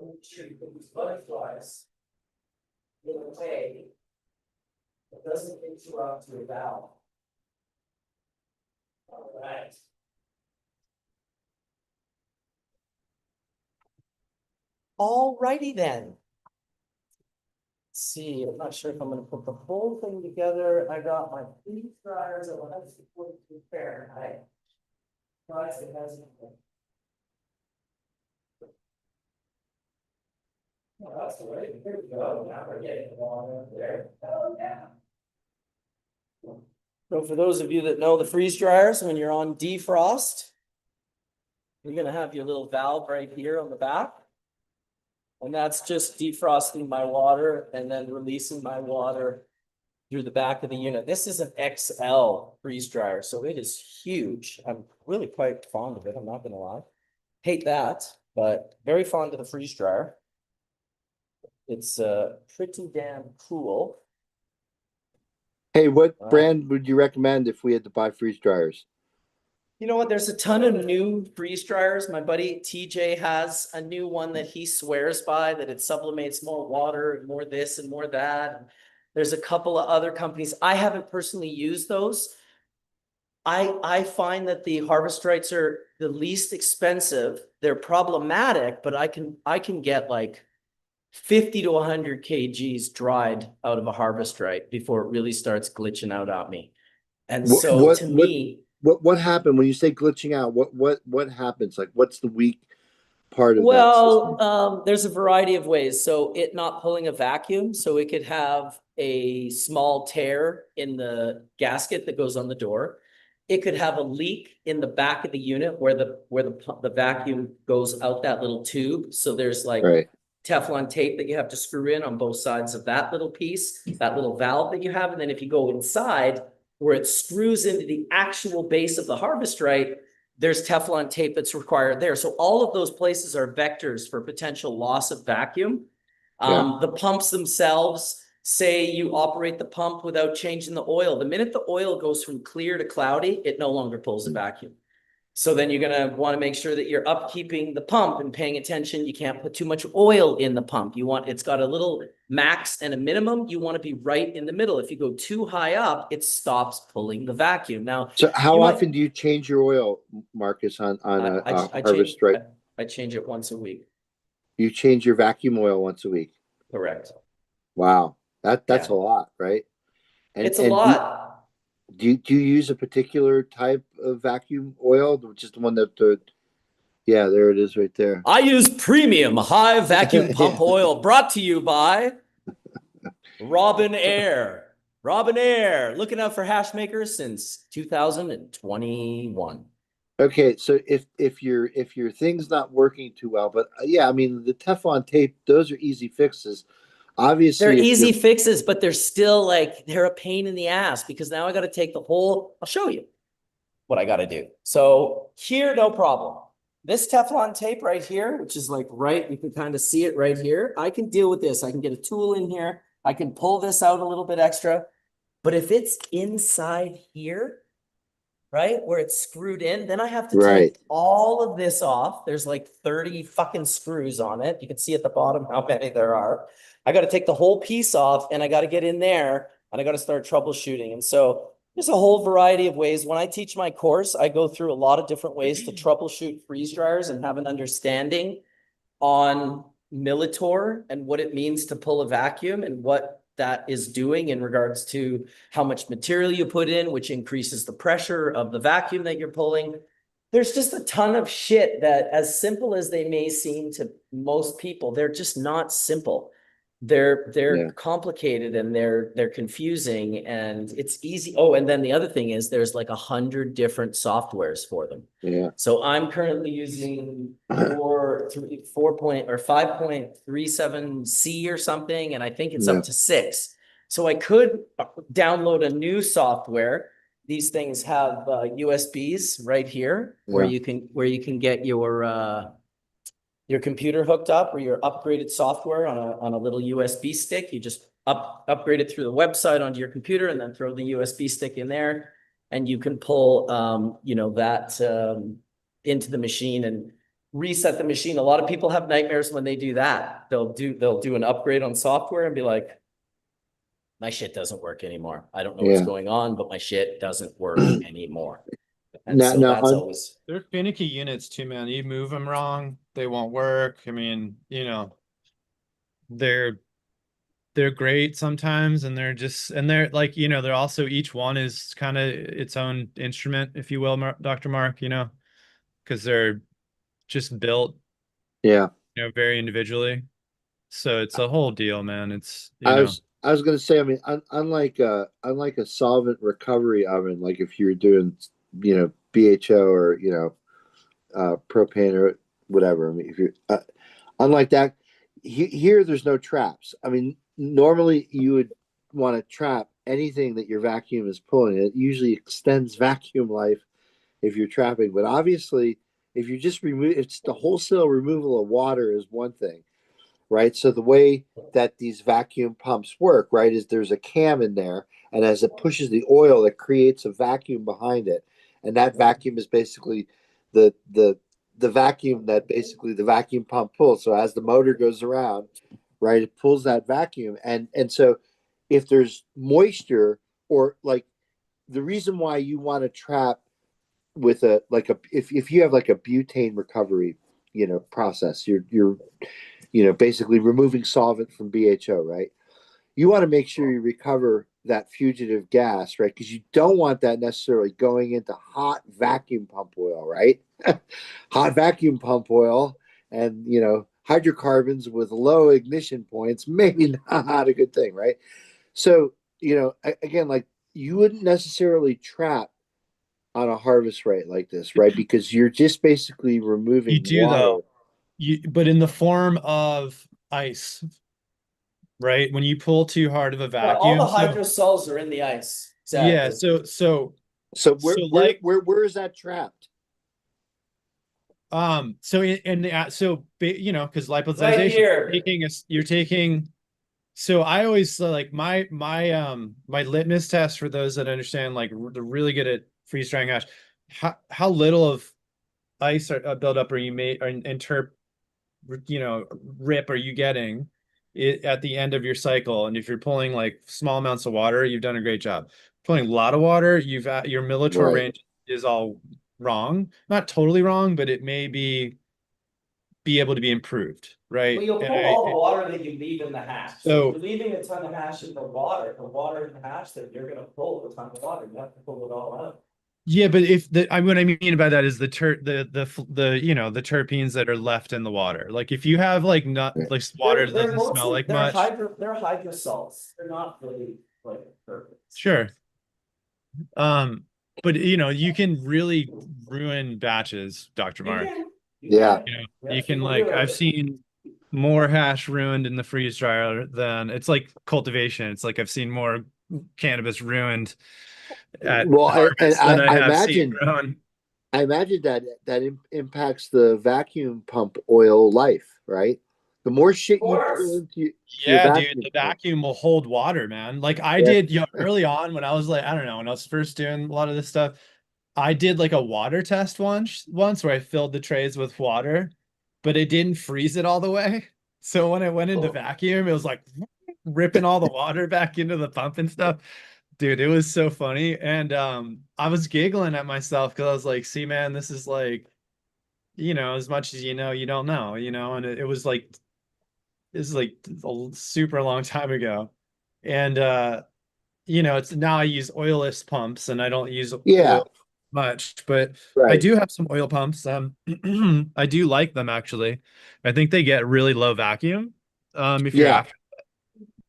Make sure you put these butterflies in a way that doesn't interrupt your valve. All right. All righty then. Let's see, I'm not sure if I'm going to put the whole thing together. I got my freeze dryers at 142 Fahrenheit. Guys, it has oh, that's the way. Here we go. Now we're getting the water there. Oh, yeah. So for those of you that know the freeze dryers, when you're on defrost, you're going to have your little valve right here on the back. And that's just defrosting my water and then releasing my water through the back of the unit. This is an XL freeze dryer, so it is huge. I'm really quite fond of it, I'm not going to lie. Hate that, but very fond of the freeze dryer. It's pretty damn cool. Hey, what brand would you recommend if we had to buy freeze dryers? You know what? There's a ton of new freeze dryers. My buddy TJ has a new one that he swears by, that it sublimates more water and more this and more that. There's a couple of other companies. I haven't personally used those. I find that the Harvestrites are the least expensive. They're problematic, but I can get like 50 to 100 kgs dried out of a Harvestrite before it really starts glitching out at me. And so to me, what happened when you say glitching out? What happens? Like, what's the weak part of that well, there's a variety of ways. So it not pulling a vacuum, so it could have a small tear in the gasket that goes on the door. It could have a leak in the back of the unit where the vacuum goes out that little tube. So there's like Teflon tape that you have to screw in on both sides of that little piece, that little valve that you have. And then if you go inside where it screws into the actual base of the Harvestrite, there's Teflon tape that's required there. So all of those places are vectors for potential loss of vacuum. The pumps themselves, say you operate the pump without changing the oil. The minute the oil goes from clear to cloudy, it no longer pulls a vacuum. So then you're going to want to make sure that you're upkeeping the pump and paying attention. You can't put too much oil in the pump. It's got a little max and a minimum. You want to be right in the middle. If you go too high up, it stops pulling the vacuum. Now, so how often do you change your oil, Marcus, on a Harvestrite? I change it once a week. You change your vacuum oil once a week? Correct. Wow. That's a lot, right? It's a lot. Do you use a particular type of vacuum oil, which is the one that yeah, there it is right there. I use premium high vacuum pump Yeah. oil, brought to you by Robin Air. Robin Air, looking out for hash makers since 2021. Okay, so if your thing's not working too well, but yeah, I mean the Teflon tape, those are easy fixes. They're Obviously, if easy you're fixes, but they're still like, they're a pain in the ass because now I got to take the whole, I'll show you what I got to do. So here, no problem. This Teflon tape right here, which is like right, you can kind of see it right here. I can deal with this. I can get a tool in here. I can pull this out a little bit extra. But if it's inside here, right, where it's screwed in, then I have to right, take all of this off. There's like 30 fucking screws on it. You can see at the bottom how many there are. I got to take the whole piece off and I got to get in there and I got to start troubleshooting. And so there's a whole variety of ways. When I teach my course, I go through a lot of different ways to troubleshoot freeze dryers and have an understanding on Militor and what it means to pull a vacuum and what that is doing in regards to how much material you put in, which increases the pressure of the vacuum that you're pulling. There's just a ton of shit that, as simple as they may seem to most people, they're just not simple. They're yeah, complicated and they're confusing and it's easy. Oh, and then the other thing is there's like 100 different softwares for them. yeah. So I'm currently using 5.37C or something, and I think it's Yeah, up to 6. So I could download a new software. These things have USBs right here yeah, where you can get your computer hooked up or your upgraded software on a little USB stick. You just upgrade it through the website onto your computer and then throw the USB stick in there. And you can pull, that into the machine and reset the machine. A lot of people have nightmares when they do that. They'll do an upgrade on software and be like, my shit doesn't work anymore. I don't know what's yeah. going on, but my shit doesn't work anymore. And Now, so now that's on always, They're finicky units too, man. You move them wrong, they won't work. I mean, they're they're great sometimes, and they're like, they're also, each one is kind of its own instrument, if you will, Dr. Mark, because they're just built, yeah, very individually. So it's a whole deal, man. It's, I was gonna say, I mean, unlike a solvent recovery oven, like if you're doing, BHO or propane or whatever. I mean, if you're unlike that, here there's no traps. I mean, normally you would want to trap anything that your vacuum is pulling. It usually extends vacuum life if you're trapping, but obviously, if you just remove, it's the wholesale removal of water is one thing, right? So the way that these vacuum pumps work, right, is there's a cam in there, and as it pushes the oil, it creates a vacuum behind it, and that vacuum is basically the the the vacuum that basically the vacuum pump pulls. So as the motor goes around, right, it pulls that vacuum, and so if there's moisture or like the reason why you want to trap with a like a if you have like a butane recovery process, you're basically removing solvent from BHO, right? You want to make sure you recover that fugitive gas, right? Because you don't want that necessarily going into hot vacuum pump oil, right? Hot vacuum pump oil and, hydrocarbons with low ignition points, maybe not a good thing, right? So, again, like you wouldn't necessarily trap on a harvest rate like this, right? Because you're just basically you removing do water. though. But in the form of ice, right? When you pull too hard of a yeah, all the vacuum. So hydrosols are in the ice. yeah, Exactly. So so like where is that trapped? so in the because Right lipidization, here. you're taking. So I always like my litmus test for those that understand, like they're really good at freeze drying hash. How little of ice or buildup are you made or in terp, rip are you getting at the end of your cycle? And if you're pulling like small amounts of water, you've done a great job. Pulling a lot of water, your Militor Right. range is all wrong. Not totally wrong, but it may be be able to be improved, right? Well, you'll And pull all the water that you leave in the hash. So So- if you're leaving a ton of hash in the water in the hash, that you're gonna pull a ton of water. You have to pull it all out. yeah, but if what I mean by that is the the terpenes that are left in the water. Like if you have like not like water that doesn't smell like they're much. they're hydrosols. They're not really like perfect. Sure. But you can really ruin batches, Dr. You Mark. can. Yeah. You Yes, can people like do it. I've seen more hash ruined in the freeze dryer than it's like cultivation. It's like I've seen more cannabis ruined at Well, and harvest than I I have seen imagine grown. I imagine that impacts the vacuum pump oil life, right? The more shit you course. pull into your Yeah, dude, vacuum the pump. vacuum will hold water, man. Like I Yeah. did, early on when I was like, I don't know, when I was first doing a lot of this stuff, I did like a water test once where I filled the trays with water, but it didn't freeze it all the way. So when I went into vacuum, it was like ripping all the water back into the pump and stuff. Dude, it was so funny. And I was giggling at myself because I was like, see, man, this is like, as much as you know, you don't know, and it was like this is like a super long time ago. And it's now I use oilless pumps and I don't use Yeah. oil much, but I Right. do have some oil pumps. I do like them actually. I think they get really low vacuum. If you're Yeah. after,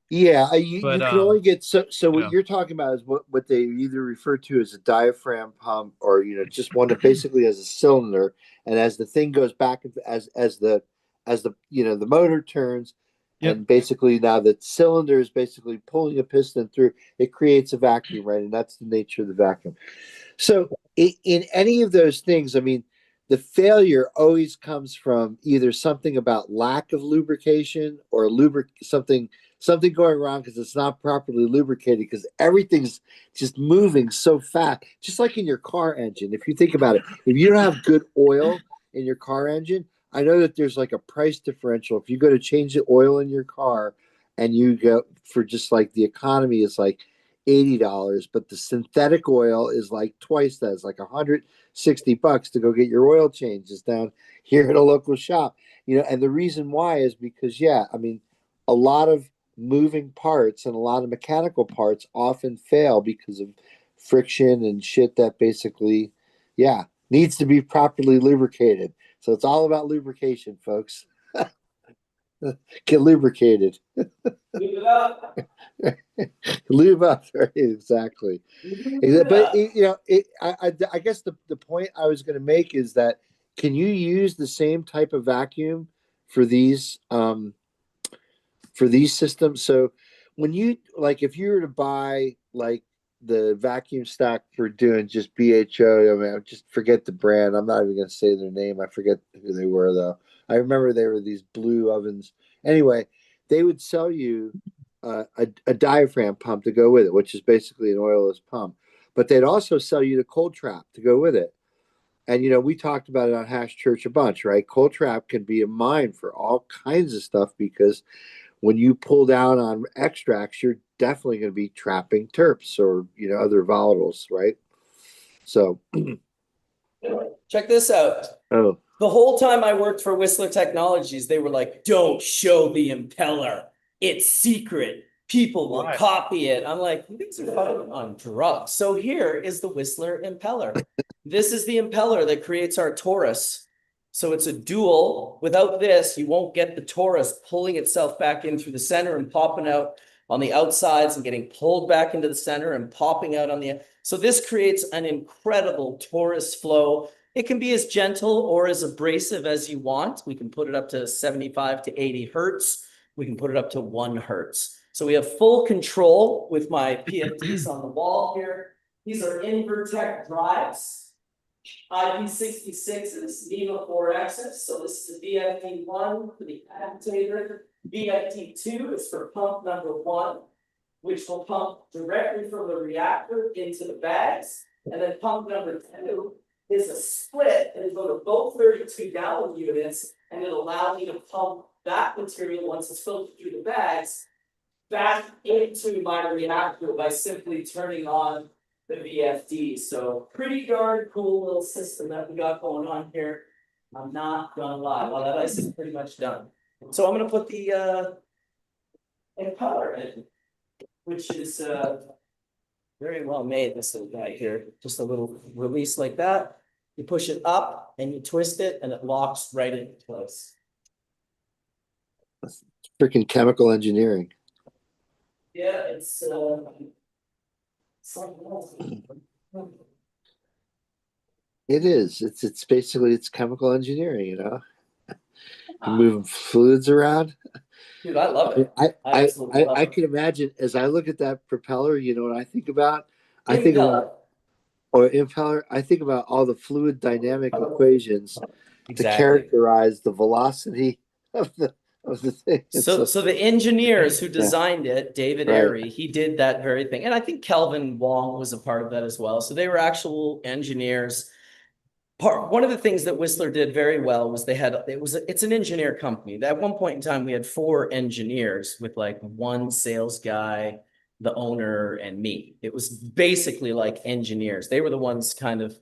Yeah. You but can only get so what yeah. you're talking about is what they either refer to as a diaphragm pump or just one that basically has a cylinder, and as the thing goes back as the the motor turns, Yep. and basically now the cylinder is basically pulling a piston through, it creates a vacuum, right? And that's the nature of the vacuum. So in any of those things, I mean, the failure always comes from either something about lack of lubrication or something going wrong because it's not properly lubricated, because everything's just moving so fast, just like in your car engine. If you think about it, if you don't have good oil in your car engine, I know that there's like a price differential. If you go to change the oil in your car and you go for just like the economy is like $80, but the synthetic oil is like twice that. It's like $160 to go get your oil changes down here at a local shop. And the reason why is because, I mean, a lot of moving parts and a lot of mechanical parts often fail because of friction and shit that basically, needs to be properly lubricated. So it's all about lubrication, folks. Get lubricated. Leave it up. Lube up, right? Exactly. Leave it But up. I guess the point I was going to make is that, can you use the same type of vacuum for these systems? So when you like, if you were to buy like the vacuum stack for doing just BHO, I mean, just forget the brand. I'm not even going to say their name. I forget who they were though. I remember they were these blue ovens. Anyway, they would sell you a diaphragm pump to go with it, which is basically an oilless pump. But they'd also sell you the cold trap to go with it. And we talked about it on Hash Church a bunch, right? Cold trap can be a mine for all kinds of stuff, because when you pull down on extracts, you're definitely going to be trapping terps or other volatiles, right? So, Check this out. oh, The whole time I worked for Whistler Technologies, they were like, don't show the impeller. It's secret. People will Why? copy it. I'm like, these are fucking on drugs. So here is the Whistler impeller. This is the impeller that creates our Taurus. So it's a dual. Without this, you won't get the Taurus pulling itself back in through the center and popping out on the outsides and getting pulled back into the center and popping out on the. So this creates an incredible Taurus flow. It can be as gentle or as abrasive as you want. We can put it up to 75 to 80 hertz. We can put it up to 1 hertz. So we have full control with my PFDs on the wall here. These are Invertech drives. IP66s, NEMA 4Xs. So this is the VFD1 for the agitator. VFD2 is for pump number 1, which will pump directly from the reactor into the bags. And then pump number 2 is a split, and it'll go to both 32-gallon units, and it'll allow me to pump that material, once it's filtered through the bags, back into my reactor by simply turning on the VFD. So pretty darn cool little system that we got going on here. I'm not gonna lie. Well, that ice is pretty much done. So I'm gonna put the impeller in, which is very well made, this little guy here. Just a little release like that. You push it up and you twist it and it locks right into place. Freaking chemical engineering. Yeah, it's something else. It is. It's basically it's chemical engineering, you know. You're moving fluids around. Dude, I love it. I absolutely love I it. can imagine as I look at that propeller, you know what I think about? I think Impeller. about or impeller, I think about all the fluid dynamic equations to Exactly. characterize the velocity of the thing. So the engineers who Yeah. designed it, David Right. Airy, he did that very thing. And I think Kelvin Wong was a part of that as well. So they were actual engineers. One of the things that Whistler did very well was it's an engineer company. At one point in time, we had 4 engineers with like 1 sales guy, the owner, and me. It was basically like engineers. They were the ones kind of,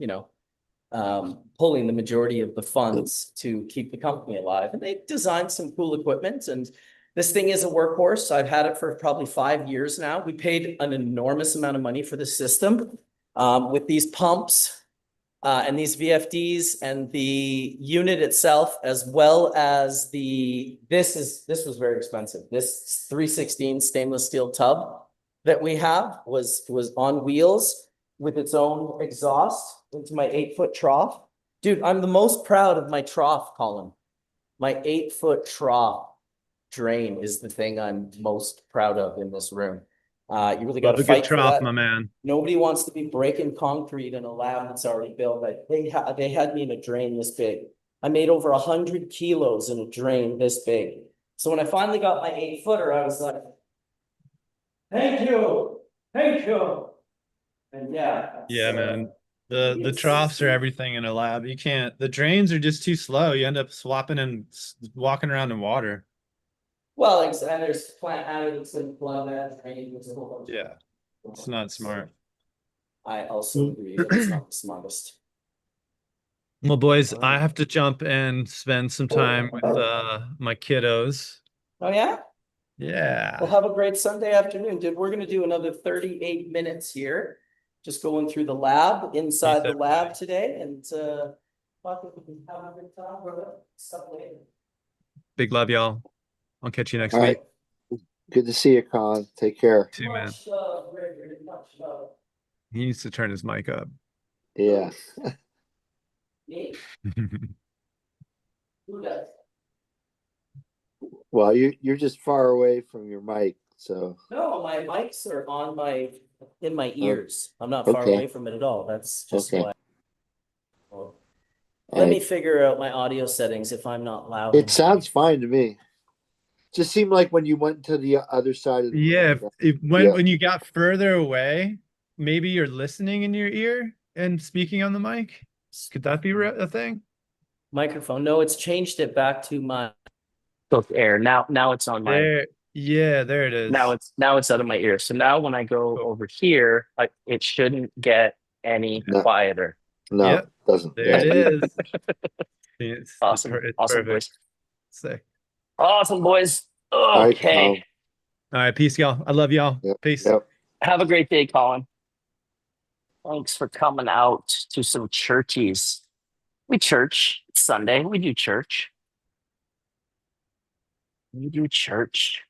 pulling the majority of the funds to keep the company alive. And they designed some cool equipment. And this thing is a workhorse. I've had it for probably 5 years now. We paid an enormous amount of money for the system with these pumps. And these VFDs and the unit itself, as well as this was very expensive. This 316 stainless steel tub that we have was on wheels with its own exhaust into my 8-foot trough. Dude, I'm the most proud of my trough, Colin. My 8-foot trough drain is the thing I'm most proud of in this room. You really got Love to a good fight for trough, that. my man. Nobody wants to be breaking concrete in a lab that's already built. But they had me in a drain this big. I made over 100 kilos in a drain this big. So when I finally got my 8-footer, I was like, thank you. And yeah. Yeah, man. The troughs are everything in a lab. You can't. The drains are just too slow. You end up swapping and walking around in water. Well, and there's plant additives and blood that drain. There's a whole bunch. Yeah, it's not smart. I also agree that it's not the smartest. Well, boys, I have to jump and spend some time with my kiddos. Oh yeah? Well, Yeah. have a great Sunday afternoon, dude. We're gonna do another 38 minutes here. Just going through the lab, inside the lab today, and have a good time. Stuff later. Big love, y'all. I'll catch you next All week. right. Good to see you, Colin. Take care. See you, man. Much love, Gregory, much love. He needs to turn his mic up. Yeah. Me? Who does? Well, you're just far away from your mic, so No, my mics are in my ears. I'm not far Okay. away from it at all. That's just Okay. why. Well, all let me right. figure out my audio settings if I'm not loud. It sounds fine to me. Just seemed like when you went to the other side of the Yeah, room. when you got further away, maybe you're listening in your ear and speaking on the mic. Could that be a thing? Microphone. No, it's changed it back to my air. Now it's on my. There, yeah, there it is. Now it's out of my ear. So now when I go over here, it shouldn't get any No. quieter. No, Yep. it doesn't. There it is. It's Awesome. it's Awesome, perfect. boys. Sick. Awesome, boys. right, Okay. All right, peace, y'all. I love y'all. Yep. Peace. Yep. Have a great day, Colin. Thanks for coming out to some churchies. We church. It's Sunday. We do church. We do church.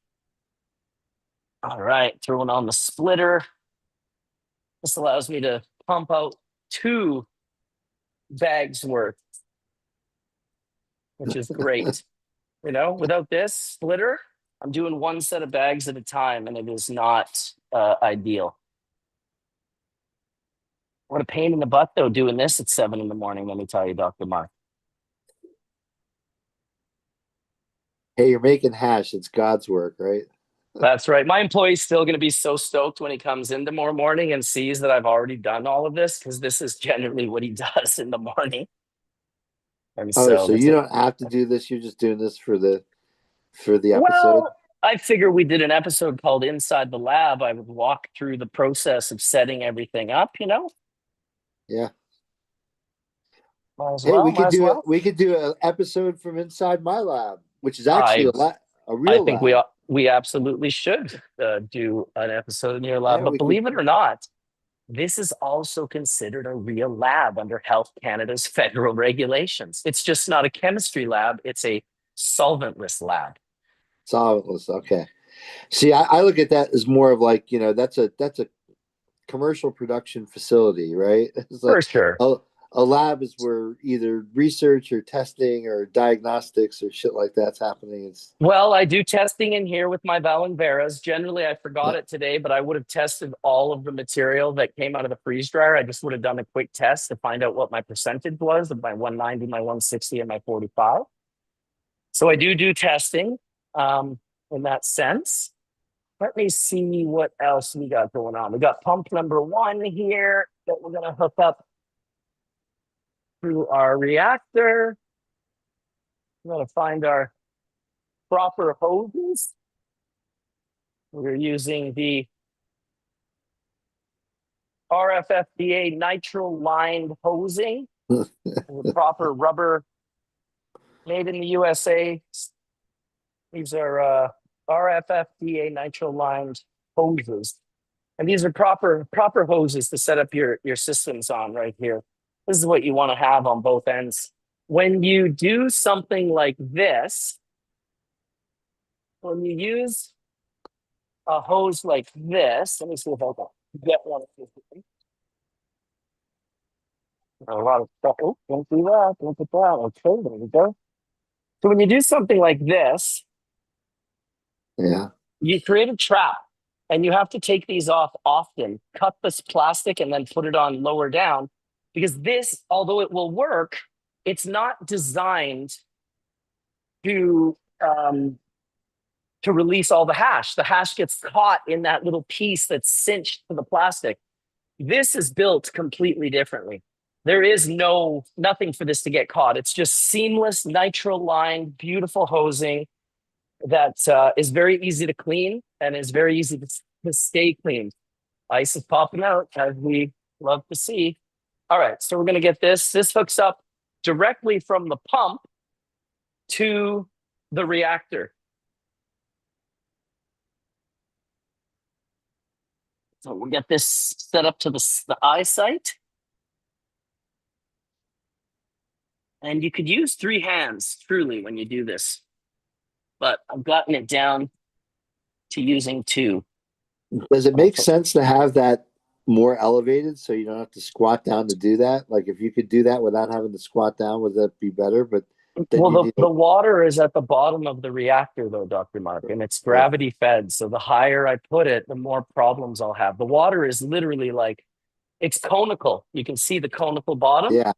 All right. Throwing on the splitter. This allows me to pump out 2 bags worth, which is great. Without this splitter, I'm doing 1 set of bags at a time, and it is not ideal. What a pain in the butt, though, doing this at 7 in the morning, let me tell you, Dr. Mark. Hey, you're making hash. It's God's work, right? That's right. My employee's still going to be so stoked when he comes in tomorrow morning and sees that I've already done all of this, because this is generally what he does in the morning. And So you don't have to do this. You're just doing this for the episode. Well, I figure we did an episode called Inside the Lab. I would walk through the process of setting everything up, Yeah. Might as Hey, well, might as well. we could do an episode from inside my lab, which is actually I a I real think lab. we absolutely should do an episode in your lab. Yeah, But we could. believe it or not, this is also considered a real lab under Health Canada's federal regulations. It's just not a chemistry lab; it's a solventless lab. Solventless. Okay. See, I look at that as more of like, that's a commercial production facility, right? It's For like sure. a lab is where either research or testing or diagnostics or shit like that's happening. It's Well, I do testing in here with my Valenveras. Generally, I forgot yeah, it today, but I would have tested all of the material that came out of the freeze dryer. I just would have done a quick test to find out what my percentage was of my 190, my 160, and my 45. So I do testing in that sense. Let me see what else we got going on. We got pump number 1 here that we're going to hook up through our reactor. We're going to find our proper hoses. We're using the RFFDA nitrile lined hosing, the proper rubber made in the USA. These are RFFDA nitrile lined hoses. And these are proper hoses to set up your systems on right here. This is what you want to have on both ends. When you do something like this, when you use a hose like this, let me see if I can get one of these. A lot of stuff. Oh, don't do that. Don't put that. Okay, there we go. So when you do something like this, yeah. you create a trap and you have to take these off often, cut this plastic and then put it on lower down because this, although it will work, it's not designed to release all the hash. The hash gets caught in that little piece that's cinched to the plastic. This is built completely differently. There is nothing for this to get caught. It's just seamless, nitrile lined, beautiful hosing that is very easy to clean and is very easy to stay clean. Ice is popping out, as we love to see. All right, so we're going to get this. This hooks up directly from the pump to the reactor. So we'll get this set up to the eye site. And you could use 3 hands, truly, when you do this. But I've gotten it down to using 2. Does it make sense to have that more elevated so you don't have to squat down to do that? Like if you could do that without having to squat down, would that be better? But then Well, you need the water is at the bottom of the reactor, though, Dr. Mark, and it's gravity fed. So the higher I put it, the more problems I'll have. The water is literally like, it's conical. You can see the conical bottom, yeah.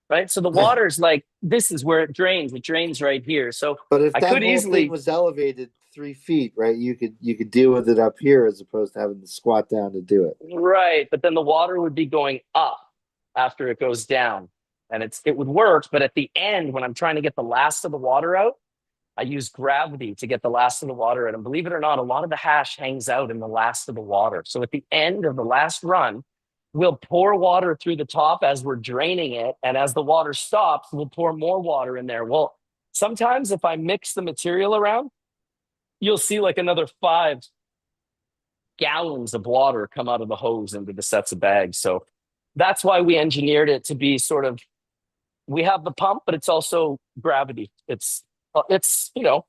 right? So the water is like, this is where it drains. It drains right here. So But if I that could whole thing easily, was elevated 3 feet, right, you could deal with it up here as opposed to having to squat down to do it. right, but then the water would be going up after it goes down. And it would work, but at the end, when I'm trying to get the last of the water out, I use gravity to get the last of the water out. And believe it or not, a lot of the hash hangs out in the last of the water. So at the end of the last run, we'll pour water through the top as we're draining it. And as the water stops, we'll pour more water in there. Well, sometimes if I mix the material around, you'll see like another 5 gallons of water come out of the hose into the sets of bags. So that's why we engineered it to be sort of, we have the pump, but it's also gravity. It's 200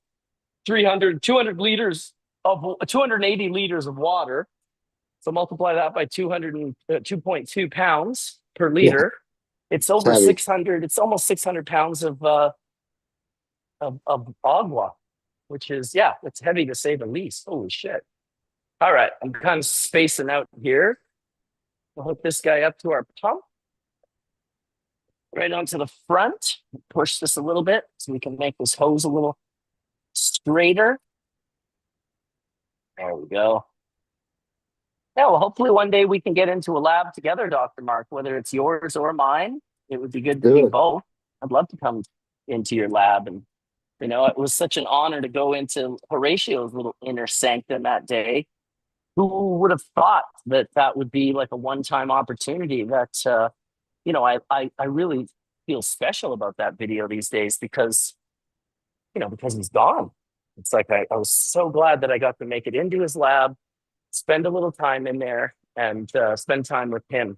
liters of 280 liters of water. So multiply that by 2.2 pounds per Yeah, liter. It's over it's heavy. 600. It's almost 600 pounds of agua, which is, yeah, it's heavy to say the least. Holy shit. All right. I'm kind of spacing out here. We'll hook this guy up to our pump. Right onto the front. Push this a little bit so we can make this hose a little straighter. There we go. Yeah, well, hopefully one day we can get into a lab together, Dr. Mark, whether it's yours or mine. It would be good to Do do it. both. I'd love to come into your lab. And, it was such an honor to go into Horatio's little inner sanctum that day. Who would have thought that would be like a one-time opportunity that, I really feel special about that video these days because, because he's gone. It's like I was so glad that I got to make it into his lab, spend a little time in there, and spend time with him.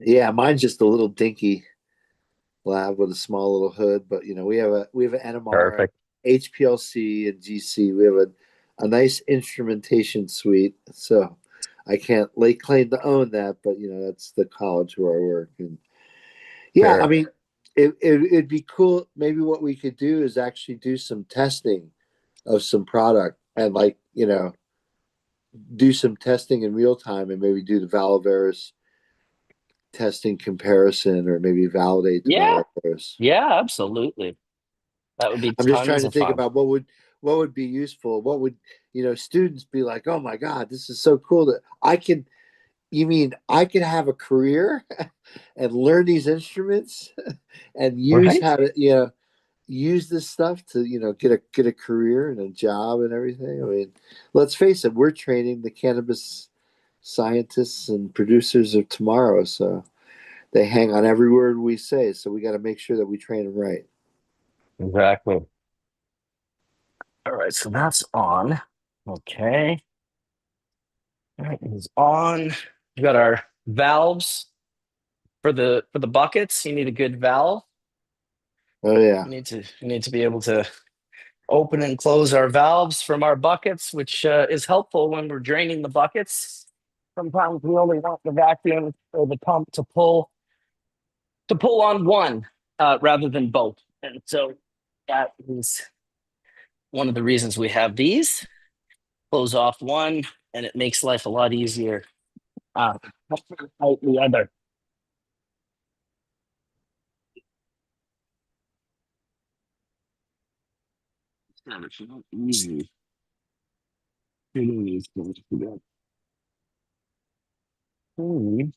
Yeah, mine's just a little dinky lab with a small little hood, but we have an NMR, Perfect. HPLC, and GC. We have a nice instrumentation suite. So I can't lay claim to own that, but that's the college where I work. And yeah, I Sure. mean, it'd be cool. Maybe what we could do is actually do some testing of some product and do some testing in real time and maybe do the Valaveris testing comparison or maybe validate the Yeah. Valaveris. Yeah, absolutely. That would be I'm just trying tons to of think fun. about what would be useful. What would students be like? Oh my God, this is so cool that I can. You mean I can have a career and learn these instruments and use Right? how to use this stuff to get a career and a job and everything. I mean, let's face it, we're training the cannabis scientists and producers of tomorrow, so they hang on every word we say. So we got to make sure that we train them right. Exactly. All right, so that's on. Okay. That is on. We got our valves for the buckets. You need a good valve. Oh yeah, We need to be able to open and close our valves from our buckets, which is helpful when we're draining the buckets. Sometimes we only want the vacuum or the pump to pull on one rather than both, and so that is one of the reasons we have these. Close off one, and it makes life a lot easier. Out the other. It's not easy doing these things together. In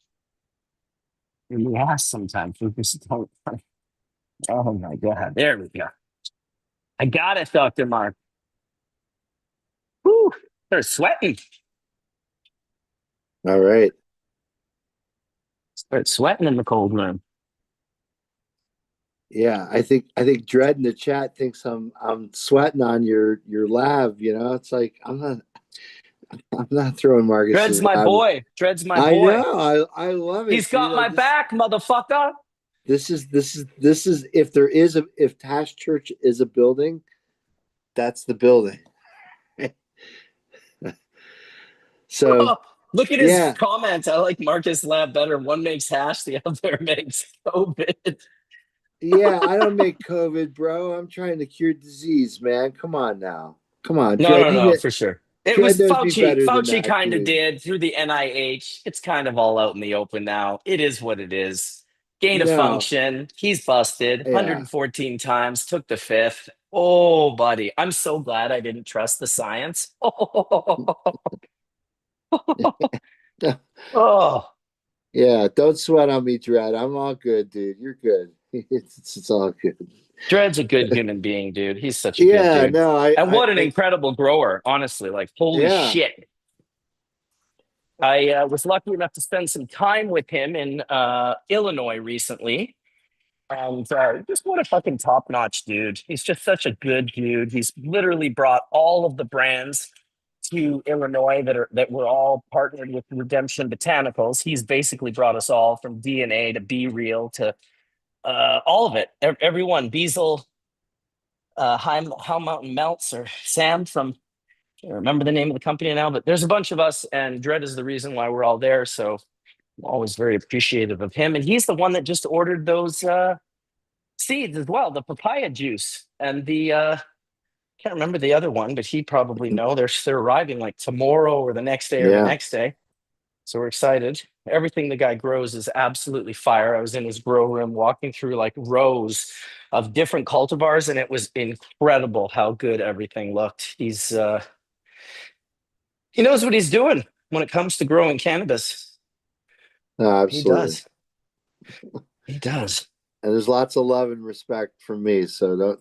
the ass sometimes. We just don't. Oh my God. There we go. I got it, Dr. Mark. Whew, they're sweating. all right. Start sweating in the cold room. Yeah, I think Dredd in the chat thinks I'm sweating on your lab. It's like I'm not throwing Dred's Marcus's my lab. boy. Dred's my I boy. know. I love He's it, dude. got my back, motherfucker. This is if Tash Church is a building, that's the building. So Look at his yeah, comments. I like Marcus Lab better. One makes hash, the other makes COVID. yeah. I don't make COVID, bro. I'm trying to cure disease, man. Come on now. Come on, No, Dredd. no, no, for sure. It Dredd was knows me Fauci. better than Fauci that, kind of dude. did through the NIH. It's kind of all out in the open now. It is what it is. Gain of No, function. He's busted yeah. 114 times, took the fifth. Oh, buddy. I'm so glad I didn't trust the science. Oh, Yeah, don't sweat on me, Dredd. I'm all good, dude. You're good. It's all good. Dred's a good human being, dude. He's such a good Yeah, dude. no, And what an incredible grower, honestly. Like, holy yeah, shit. I was lucky enough to spend some time with him in Illinois recently. And just what a fucking top notch dude. He's just such a good dude. He's literally brought all of the brands to Illinois that were all partnered with Redemption Botanicals. He's basically brought us all from DNA to Be Real to all of it. Everyone, Beazle, High Mountain Melts, or Sam from, I can't remember the name of the company now, but there's a bunch of us, and Dredd is the reason why we're all there. So I'm always very appreciative of him. And he's the one that just ordered those seeds as well, the papaya juice and the can't remember the other one, but he probably know they're arriving like tomorrow or the next day or the yeah. next day. So we're excited. Everything the guy grows is absolutely fire. I was in his grow room walking through like rows of different cultivars, and it was incredible how good everything looked. He knows what he's doing when it comes to growing cannabis. No, He absolutely. does. He does. And there's lots of love and respect from me. So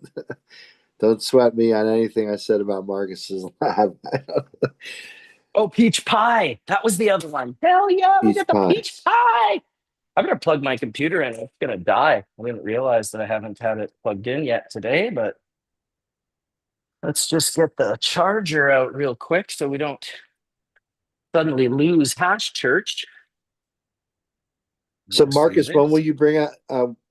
don't sweat me on anything I said about Marcus's lab. Oh, peach pie. That was the other one. Hell yeah, we Peach got the pie. peach pie. I'm gonna plug my computer in. It's gonna die. I didn't realize that I haven't had it plugged in yet today, but let's just get the charger out real quick so we don't suddenly lose Hash Church. So Let's do Marcus, when will this. you bring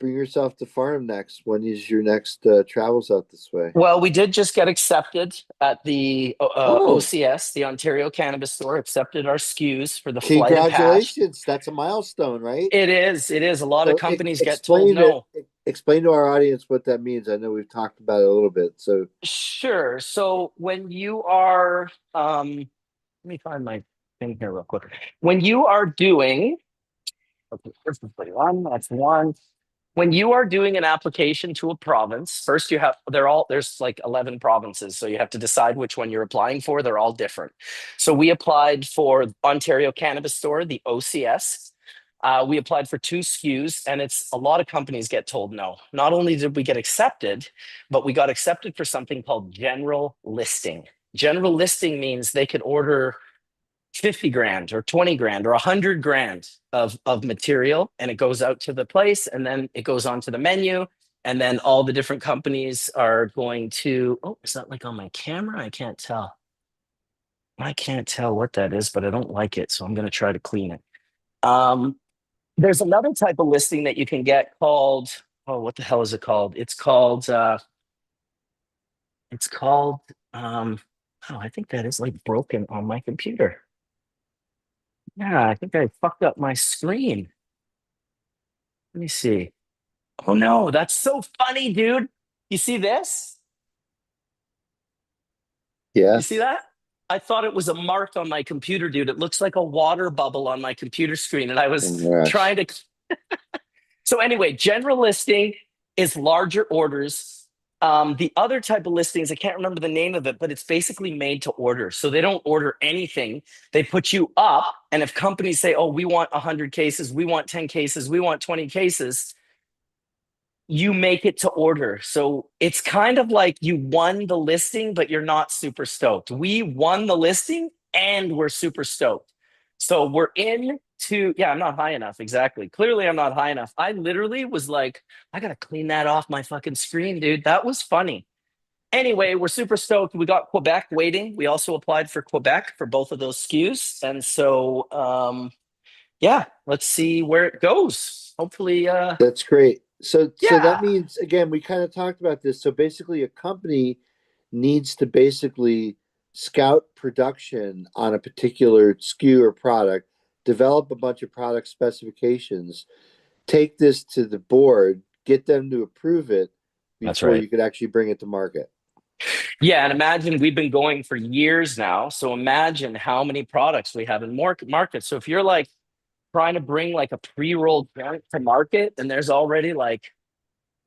yourself to farm next? When is your next travels out this way? Well, we did just get accepted at the Oh, OCS, the Ontario Cannabis Store, accepted our SKUs for the flight of hash. congratulations. That's a milestone, right? It is. It is. A lot of So companies get told explain it. no. Explain to our audience what that means. I know we've talked about it a little bit. So Sure. So when you are, let me find my thing here real quick. When you are doing, okay, first of one, that's one. When you are doing an application to a province, first you have, there's like 11 provinces. So you have to decide which one you're applying for. They're all different. So we applied for Ontario Cannabis Store, the OCS. We applied for 2 SKUs, and it's a lot of companies get told no. Not only did we get accepted, but we got accepted for something called general listing. General listing means they could order 50 grand or 20 grand or 100 grand of material, and it goes out to the place, and then it goes onto the menu, and then all the different companies are going to, oh, is that like on my camera? I can't tell. I can't tell what that is, but I don't like it, so I'm going to try to clean it. There's another type of listing that you can get called, oh, what the hell is it called? It's called oh, I think that is like broken on my computer. Yeah, I think I fucked up my screen. Let me see. Oh no, that's so funny, dude. You see this? You see yes. that? I thought it was a mark on my computer, dude. It looks like a water bubble on my computer screen. And I Oh was my gosh. trying to. So, anyway, general listing is larger orders. The other type of listings, I can't remember the name of it, but it's basically made to order. So they don't order anything. They put you up. And if companies say, oh, we want 100 cases, we want 10 cases, we want 20 cases, you make it to order. So it's kind of like you won the listing, but you're not super stoked. We won the listing and we're super stoked. So we're yeah, I'm not high enough. Exactly. Clearly, I'm not high enough. I literally was like, I got to clean that off my fucking screen, dude. That was funny. Anyway, we're super stoked. We got Quebec waiting. We also applied for Quebec for both of those SKUs. And so, yeah, let's see where it goes. Hopefully, That's great. So that yeah, means again, we kind of talked about this. So basically, a company needs to basically scout production on a particular SKU or product, develop a bunch of product specifications, take this to the board, get them to approve it that's before right. you could actually bring it to market. Yeah, and imagine we've been going for years now. So imagine how many products we have in market. So if you're like trying to bring like a pre-rolled joint to market, and there's already like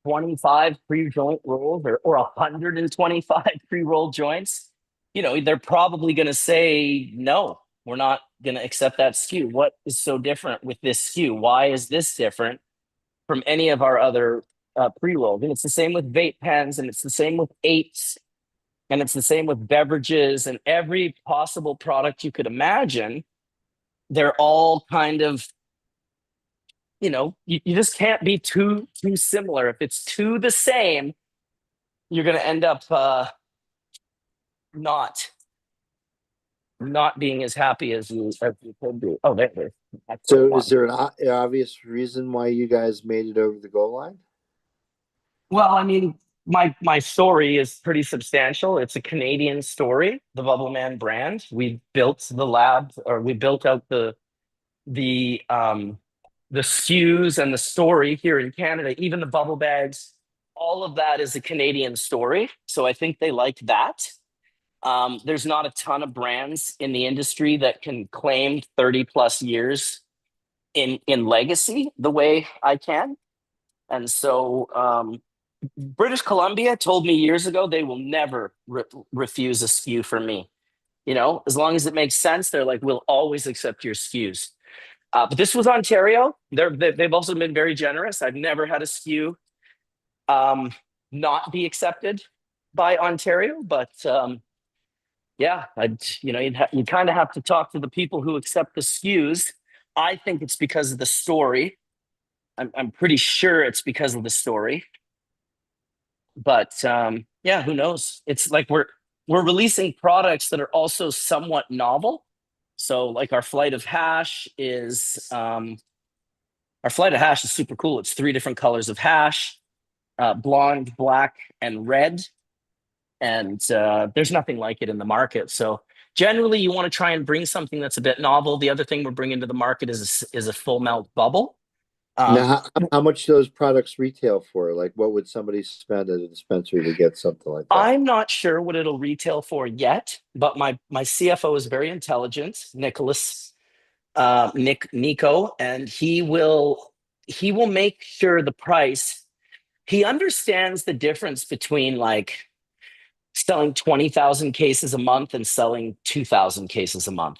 25 pre-joint rolls or 125 pre-rolled joints, they're probably going to say, no, we're not going to accept that SKU. What is so different with this SKU? Why is this different from any of our other pre-rolls? And it's the same with vape pens, and it's the same with eights, and it's the same with beverages and every possible product you could imagine. They're all kind of, you just can't be too similar. If it's too the same, you're going to end up not not being as happy as you could be. Oh, there it is. That's the So, is one. there an obvious reason why you guys made it over the goal line? Well, I mean, my story is pretty substantial. It's a Canadian story, the Bubbleman brand. We built the lab, or we built out the um the SKUs and the story here in Canada, even the bubble bags, all of that is a Canadian story. So I think they like that. There's not a ton of brands in the industry that can claim 30 plus years in legacy the way I can. And so British Columbia told me years ago they will never refuse a SKU from me. As long as it makes sense, they're like, we'll always accept your SKUs. But this was Ontario. They've also been very generous. I've never had a SKU not be accepted by Ontario, but yeah, you kind of have to talk to the people who accept the SKUs. I think it's because of the story. I'm pretty sure it's because of the story. But yeah, who knows? It's like we're releasing products that are also somewhat novel. So like our flight of hash is super cool. It's 3 different colors of hash, blonde, black, and red. And there's nothing like it in the market. So generally, you want to try and bring something that's a bit novel. The other thing we're bringing to the market is a full melt bubble. Now, Um, how much those products retail for? Like, what would somebody spend at a dispensary to get something like that? I'm not sure what it'll retail for yet, but my CFO is very intelligent, Nico, and he will make sure the price. He understands the difference between like selling 20,000 cases a month and selling 2,000 cases a month.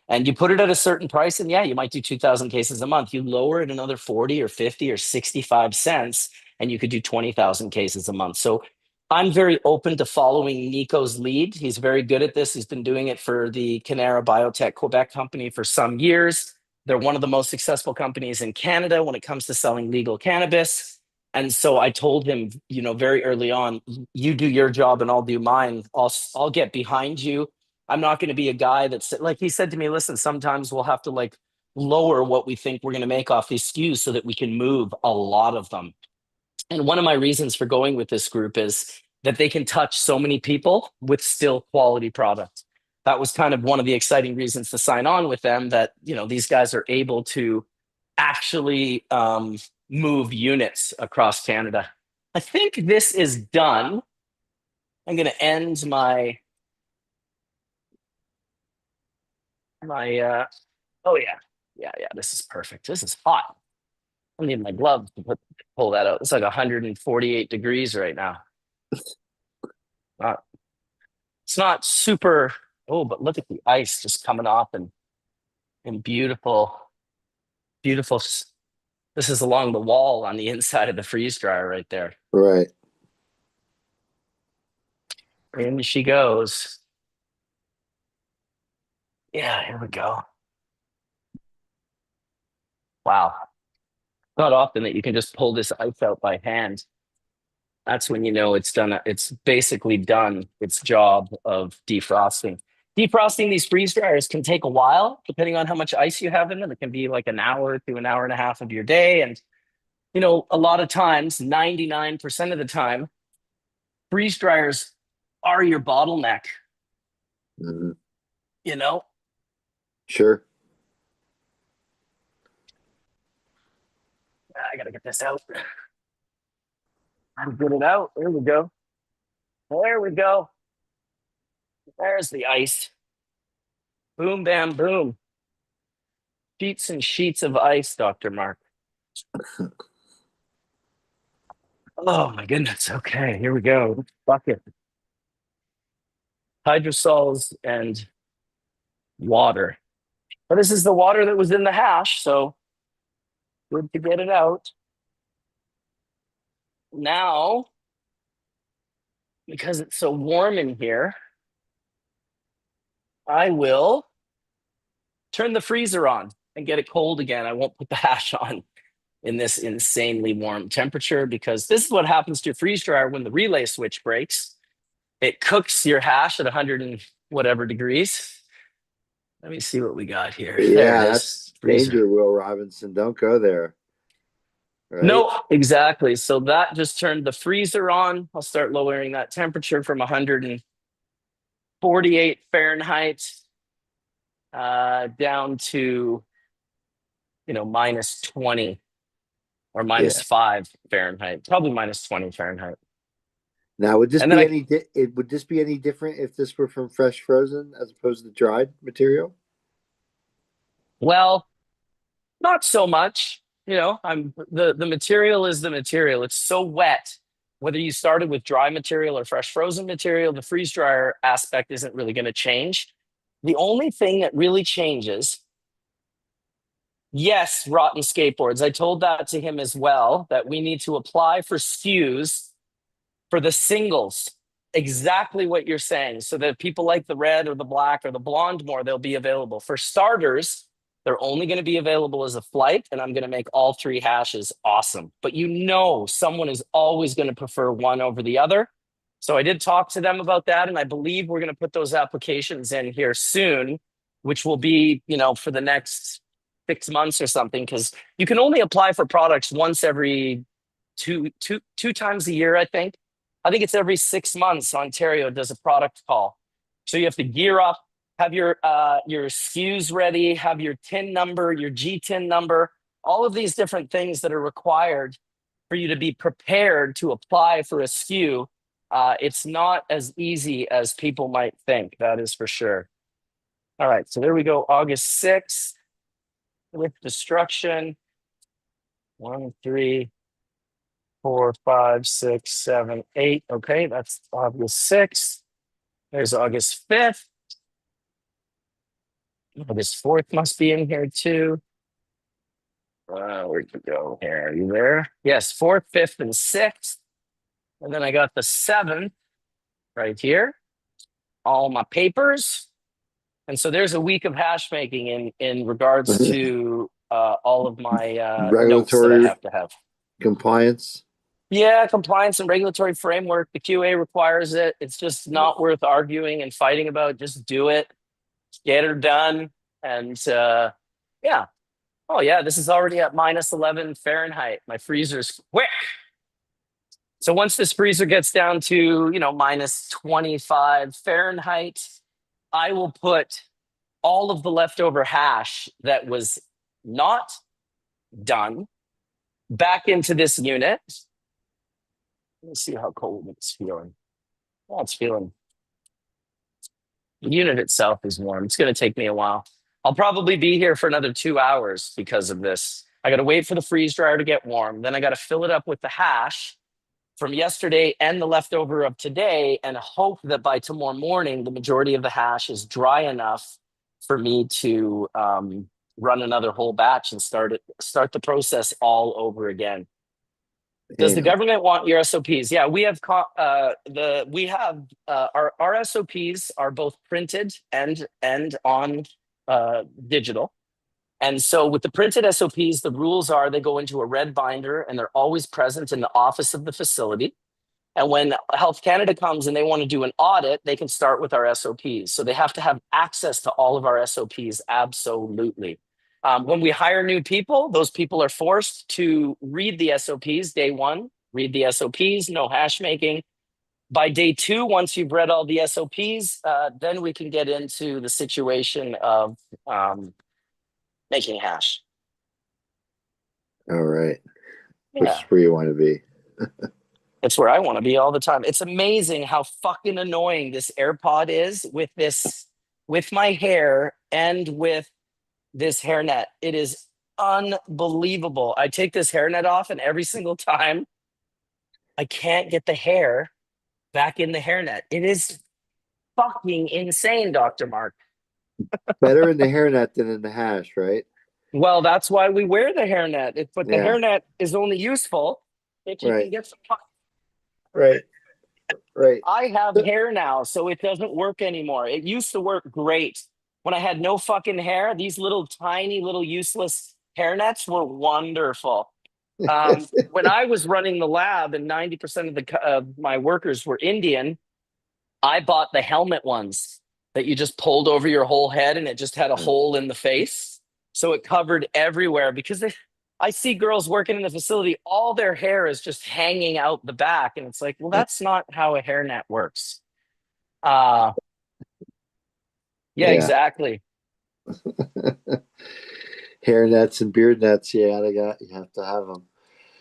And you put it at a certain price, and yeah, you might do 2,000 cases a month. You lower it another 40 or 50 or 65 cents, and you could do 20,000 cases a month. So I'm very open to following Nico's lead. He's very good at this. He's been doing it for the Canara Biotech Quebec company for some years. They're one of the most successful companies in Canada when it comes to selling legal cannabis. And so I told him, very early on, you do your job and I'll do mine. I'll get behind you. I'm not going to be a guy that's like he said to me, listen, sometimes we'll have to like lower what we think we're going to make off these SKUs so that we can move a lot of them. And one of my reasons for going with this group is that they can touch so many people with still quality product. That was kind of one of the exciting reasons to sign on with them, that, these guys are able to actually move units across Canada. I think this is done. I'm going to end my oh yeah, this is perfect. This is hot. I need my gloves to pull that out. It's like 148 degrees right now. Not, it's not super. Oh, but look at the ice just coming off and beautiful, beautiful. This is along the wall on the inside of the freeze dryer right there. Right. In she goes. Yeah, here we go. Wow. Not often that you can just pull this ice out by hand. That's when you know it's done. It's basically done its job of defrosting. Defrosting these freeze dryers can take a while, depending on how much ice you have in them. It can be like an hour to an hour and a half of your day. And, a lot of times, 99% of the time, freeze dryers are your bottleneck, Mhm. you know? Sure. I got to get this out. I'm get it out. There we go. There we go. There's the ice. Boom, bam, boom. Sheets and sheets of ice, Dr. Mark. Oh my goodness. Okay, here we go. Bucket. Hydrosols and water. But this is the water that was in the hash, so good to get it out. Now, because it's so warm in here, I will turn the freezer on and get it cold again. I won't put the hash on in this insanely warm temperature, because this is what happens to your freeze dryer when the relay switch breaks. It cooks your hash at 100 and whatever degrees. Let me see what we got here. There Yeah, it that's is. Freezer. danger, Will Robinson. Don't go there. Right? No, exactly. So that just turned the freezer on. I'll start lowering that temperature from 148 Fahrenheit down to, minus 20 or minus Yeah. 5 Fahrenheit, probably minus 20 Fahrenheit. Now, would this And be then would this be any different if this were from fresh frozen as opposed to dried material? well, not so much. The material is the material. It's so wet. Whether you started with dry material or fresh frozen material, the freeze dryer aspect isn't really going to change. The only thing that really changes, yes, rotten skateboards. I told that to him as well, that we need to apply for SKUs for the singles. Exactly what you're saying. So that people like the red or the black or the blonde more, they'll be available. For starters, They're only going to be available as a flight, and I'm going to make all 3 hashes awesome. But someone is always going to prefer one over the other. So I did talk to them about that, and I believe we're going to put those applications in here soon, which will be, for the next 6 months or something, because you can only apply for products once every two times a year, I think. I think it's every 6 months Ontario does a product call. So you have to gear up, have your SKUs ready, have your TIN number, your GTIN number, all of these different things that are required for you to be prepared to apply for a SKU. It's not as easy as people might think, that is for sure. All right, so there we go, August 6th with destruction. 1, 3, 4, 5, 6, 7, 8. Okay, that's August 6th. There's August 5th. August 4th must be in here too. Where'd you go here? Are you there? Yes, 4th, 5th, and 6th. And then I got the 7th right here. All my papers. And so there's a week of hash making in regards to all of my notes that I Regulatory have to have. compliance. Yeah, compliance and regulatory framework. The QA requires it. It's just not worth arguing and fighting about. Just do it. Get her done. And yeah. Oh, yeah, this is already at -11 Fahrenheit. My freezer's quick. So once this freezer gets down to, -25 Fahrenheit, I will put all of the leftover hash that was not done back into this unit. Let me see how cold it's feeling. Oh, it's feeling. The unit itself is warm. It's going to take me a while. I'll probably be here for another 2 hours because of this. I got to wait for the freeze dryer to get warm. Then I got to fill it up with the hash from yesterday and the leftover of today, and hope that by tomorrow morning, the majority of the hash is dry enough for me to run another whole batch and start the process all over again. Does the government want your SOPs? Yeah, we have our SOPs are both printed and on digital. And so with the printed SOPs, the rules are they go into a red binder and they're always present in the office of the facility. And when Health Canada comes and they want to do an audit, they can start with our SOPs. So they have to have access to all of our SOPs, absolutely. When we hire new people, those people are forced to read the SOPs day 1, read the SOPs, no hash making. By day 2, once you've read all the SOPs, then we can get into the situation of making hash. All right. Which Yeah. is where you want to be. It's where I want to be all the time. It's amazing how fucking annoying this AirPod is with my hair and with this hairnet. It is unbelievable. I take this hairnet off, and every single time I can't get the hair back in the hairnet. It is fucking insane, Dr. Mark. Better in the hairnet than in the hash, right? Well, that's why we wear the hairnet. But the Yeah. hairnet is only useful if you can get some. Right. I have hair now, so it doesn't work anymore. It used to work great. When I had no fucking hair, these little tiny, little useless hairnets were wonderful. When I was running the lab and 90% of my workers were Indian, I bought the helmet ones that you just pulled over your whole head and it just had a hole in the face. So it covered everywhere because I see girls working in the facility, all their hair is just hanging out the back. And it's like, well, that's not how a hairnet works. Yeah, exactly. Hair nets and beard nets. Yeah, you have to have them.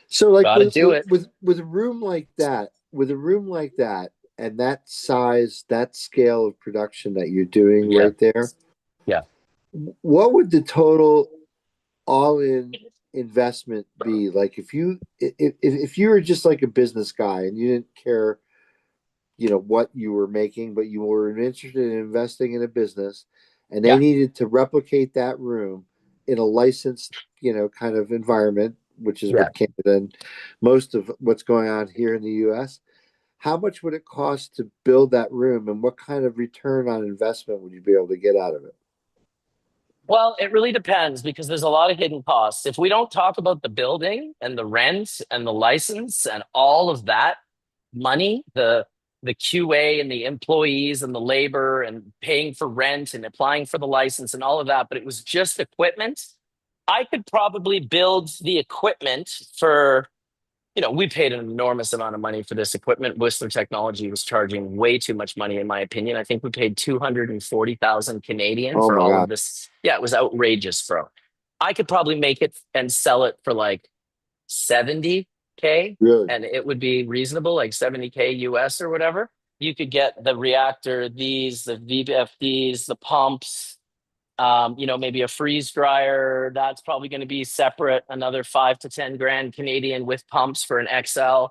So like with a room like that, and that size, that scale of production that you're doing right there. Yeah. What would the total all-in investment be? Like if you were just like a business guy and you didn't care, what you were making, but you were interested in investing in a business and they needed to replicate that room in a licensed, kind of environment, which is what Canada and most of what's going on here in the US. How much would it cost to build that room and what kind of return on investment would you be able to get out of it? Well, it really depends because there's a lot of hidden costs. If we don't talk about the building and the rent and the license and all of that money, the QA and the employees and the labor and paying for rent and applying for the license and all of that, but it was just equipment. I could probably build the equipment for, we paid an enormous amount of money for this equipment. Whistler Technology was charging way too much money, in my opinion. I think we paid 240,000 Canadian Oh for my all God. of this. Yeah, it was outrageous, bro. I could probably make it and sell it for like 70K, Really? and it would be reasonable, like 70K US or whatever. You could get the reactor, the VFDs, the pumps, maybe a freeze dryer. That's probably going to be separate, another 5 to 10 grand Canadian with pumps for an XL.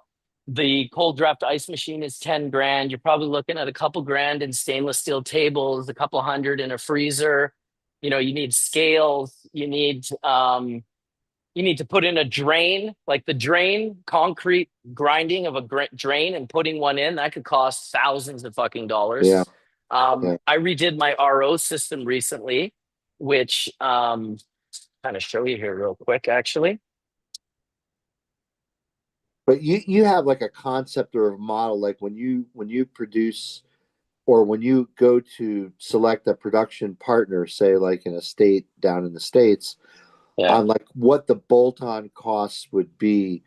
The cold draft ice machine is 10 grand. You're probably looking at a couple grand in stainless steel tables, a couple hundred in a freezer. You need scales. You need to put in a drain, like the drain, concrete grinding of a drain and putting one in. That could cost thousands of fucking Yeah. dollars. Yeah. I redid my RO system recently, which kind of show you here real quick, actually. But you have like a concept or a model, like when you produce or when you go to select a production partner, say like in a state down in the States, Yeah. on like what the bolt-on costs would be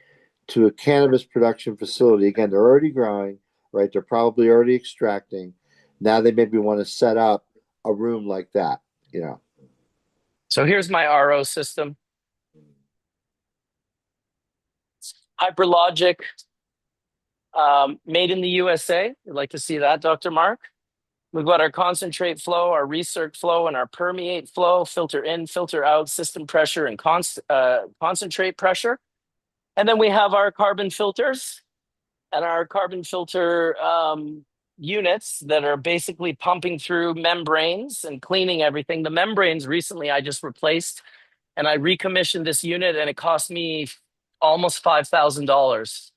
to a cannabis production facility. Again, they're already growing, right? They're probably already extracting. Now they maybe want to set up a room like that, you know. So here's my RO system. Hyperlogic, made in the USA. You'd like to see that, Dr. Mark? We've got our concentrate flow, our recirc flow, and our permeate flow, filter in, filter out, system pressure, and concentrate pressure. And then we have our carbon filters and our carbon filter units that are basically pumping through membranes and cleaning everything. The membranes recently I just replaced, and I recommissioned this unit, and it cost me almost $5,000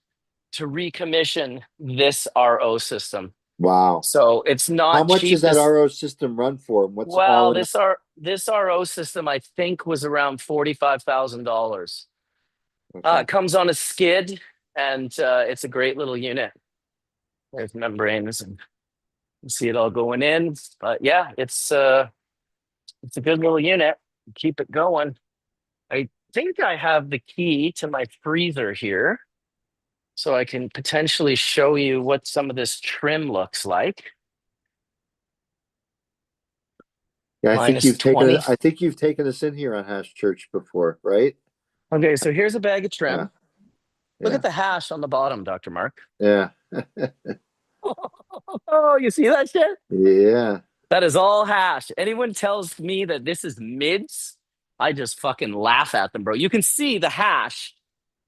to recommission this RO system. Wow. So it's How not much cheap. does that RO system run for? And what's all Well, in? this RO system I think was around $45,000. Okay. It comes on a skid, and it's a great little unit. There's membranes, and you see it all going in. But yeah, it's a good little unit. Keep it going. I think I have the key to my freezer here, so I can potentially show you what some of this trim looks like. Yeah, Minus 20. I think you've taken us in here on Hash Church before, right? Okay, so here's a bag of Yeah. trim. Look Yeah. at the hash on the bottom, Dr. Mark. Yeah. Oh, you see that shit? Yeah. That is all hash. Anyone tells me that this is mids, I just fucking laugh at them, bro. You can see the hash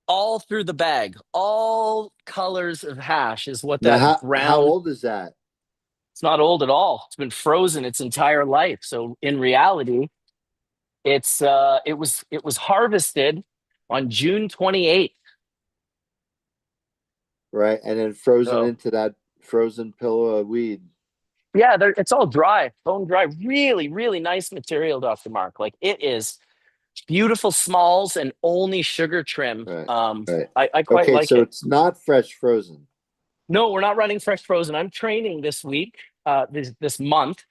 all through the bag. All colors of hash is what Now, that how brown. old is that? It's not old at all. It's been frozen its entire life. So in reality, it was harvested on June 28th. Right, and then frozen So into that frozen pillow of weed. yeah, it's all dry, bone dry. Really, really nice material, Dr. Mark. Like it is beautiful smalls and only sugar trim. Right. Right. I quite Okay, like so it. it's not fresh frozen. No, we're not running fresh frozen. I'm training this week, this month,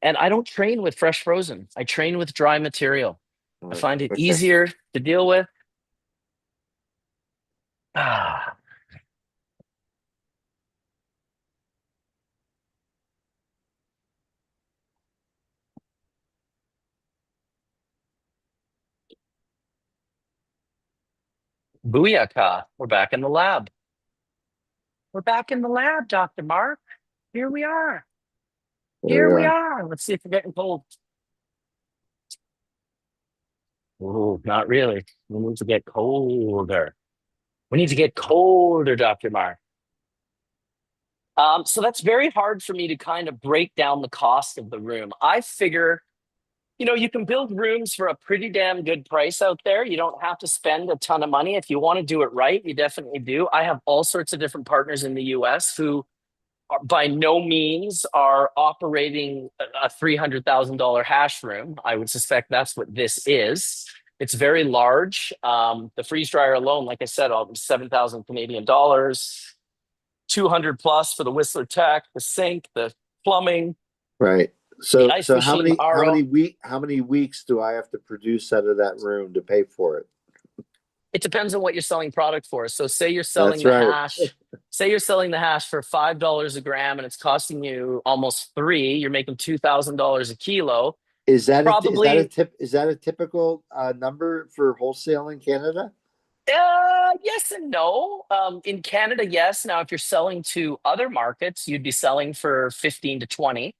and I don't train with fresh frozen. I train with dry material. I Right. find it Okay. easier to deal with. Ah, booyaka. We're back in the lab. We're back in the lab, Dr. Mark. Here we are. There Here we we are. are. Let's see if we're getting cold. Oh, not really. We need to get colder. We need to get colder, Dr. Mark. So that's very hard for me to kind of break down the cost of the room. I figure, you can build rooms for a pretty damn good price out there. You don't have to spend a ton of money. If you want to do it right, you definitely do. I have all sorts of different partners in the US who by no means are operating a $300,000 hash room. I would suspect that's what this is. It's very large. The freeze dryer alone, like I said, 7,000 Canadian dollars, 200 plus for the Whistler Tech, the sink, the plumbing, Right. the So ice so machine, the RO. how many weeks do I have to produce out of that room to pay for it? It depends on what you're selling product for. So say you're selling That's the right. hash, say you're selling the hash for $5 a gram and it's costing you almost three, you're making $2,000 a kilo. Probably, Is that a typical number for wholesale in Canada? yes and no. In Canada, yes. Now, if you're selling to other markets, you'd be selling for 15 to 20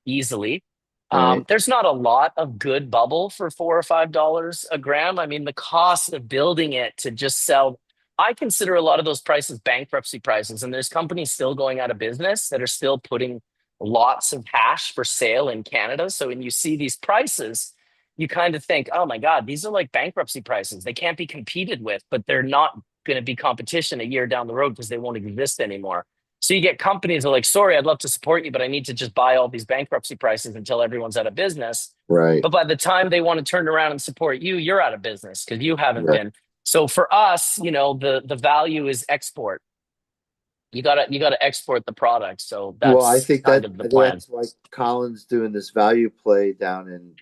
easily. Right. There's not a lot of good bubble for $4 or $5 a gram. I mean, the cost of building it to just sell, I consider a lot of those prices bankruptcy prices. And there's companies still going out of business that are still putting lots of hash for sale in Canada. So when you see these prices, you kind of think, oh my God, these are like bankruptcy prices. They can't be competed with, but they're not going to be competition a year down the road because they won't exist anymore. So you get companies that are like, sorry, I'd love to support you, but I need to just buy all these bankruptcy prices until everyone's out of business. Right. But by the time they want to turn around and support you, you're out of business because you haven't Right. been. So for us, the value is export. You gotta export the product. So Well, that's kind of the I think plan. that's why Colin's doing this value play down in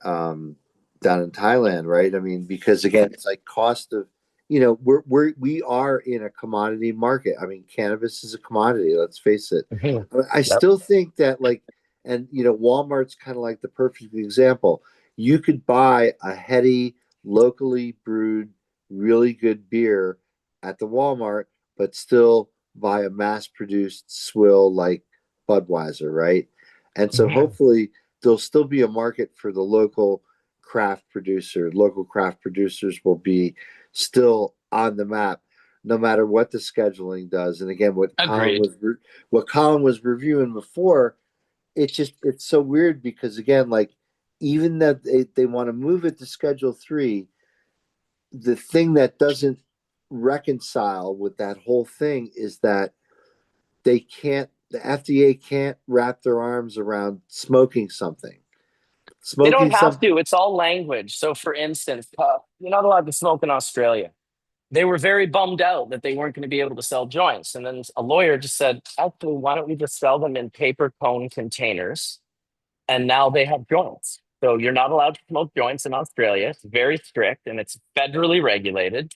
Thailand, right? I mean, because again, it's like cost of, we are in a commodity market. I mean, cannabis is a commodity, let's face it. Mhm. I Yep. still think that like, and Walmart's kind of like the perfect example. You could buy a heady, locally brewed, really good beer at the Walmart, but still buy a mass produced swill like Budweiser, right? And so Mhm. hopefully there'll still be a market for the local craft producer. Local craft producers will be still on the map no matter what the scheduling does. And again, Agreed. what Colin was reviewing before, it's so weird because again, like even that they want to move it to schedule 3, the thing that doesn't reconcile with that whole thing is that the FDA can't wrap their arms around smoking something. They don't Smoking have some to. It's all language. So, for instance, you're not allowed to smoke in Australia. They were very bummed out that they weren't going to be able to sell joints. And then a lawyer just said, actually, why don't we just sell them in paper cone containers? And now they have joints. So you're not allowed to smoke joints in Australia. It's very strict and it's federally regulated.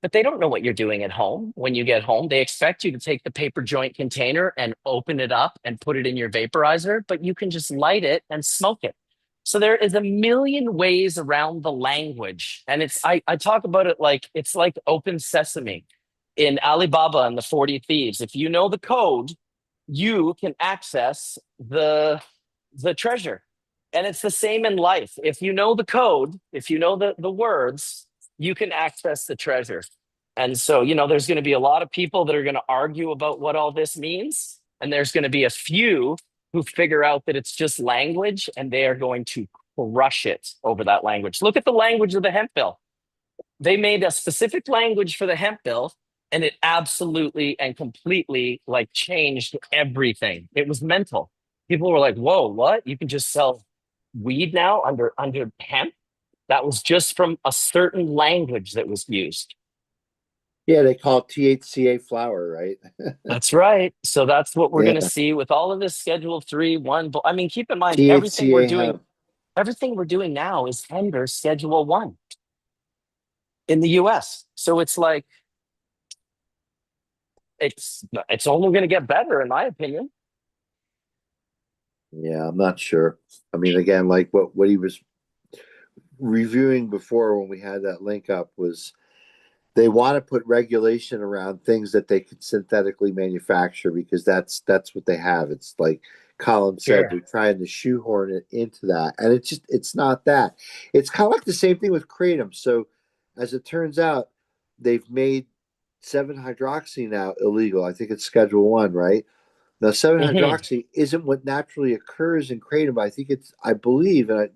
But they don't know what you're doing at home. When you get home, they expect you to take the paper joint container and open it up and put it in your vaporizer, but you can just light it and smoke it. So there is a million ways around the language. And I talk about it like it's like open sesame in Alibaba and the 40 Thieves. If you know the code, you can access the treasure. And it's the same in life. If you know the code, if you know the words, you can access the treasure. And so, there's going to be a lot of people that are going to argue about what all this means. And there's going to be a few who figure out that it's just language and they are going to crush it over that language. Look at the language of the hemp bill. They made a specific language for the hemp bill and it absolutely and completely like changed everything. It was mental. People were like, whoa, what? You can just sell weed now under hemp? That was just from a certain language that was used. Yeah, they call it THCA flower, right? That's right. So that's what we're going to Yeah, see with all of this Schedule 3, 1. I mean, keep in mind, THCA hemp. everything we're doing now is under Schedule 1 in the US. So it's like, it's only going to get better, in my opinion. Yeah, I'm not sure. I mean, again, like what he was reviewing before when we had that link up was they want to put regulation around things that they could synthetically manufacture because that's what they have. It's like Colin said, Sure. they're trying to shoehorn it into that, and it's not that. It's kind of like the same thing with kratom. So, as it turns out, they've made 7-hydroxy now illegal. I think it's Schedule 1, right? Now, 7 Hmm. hydroxy isn't what naturally occurs in kratom. But I believe, and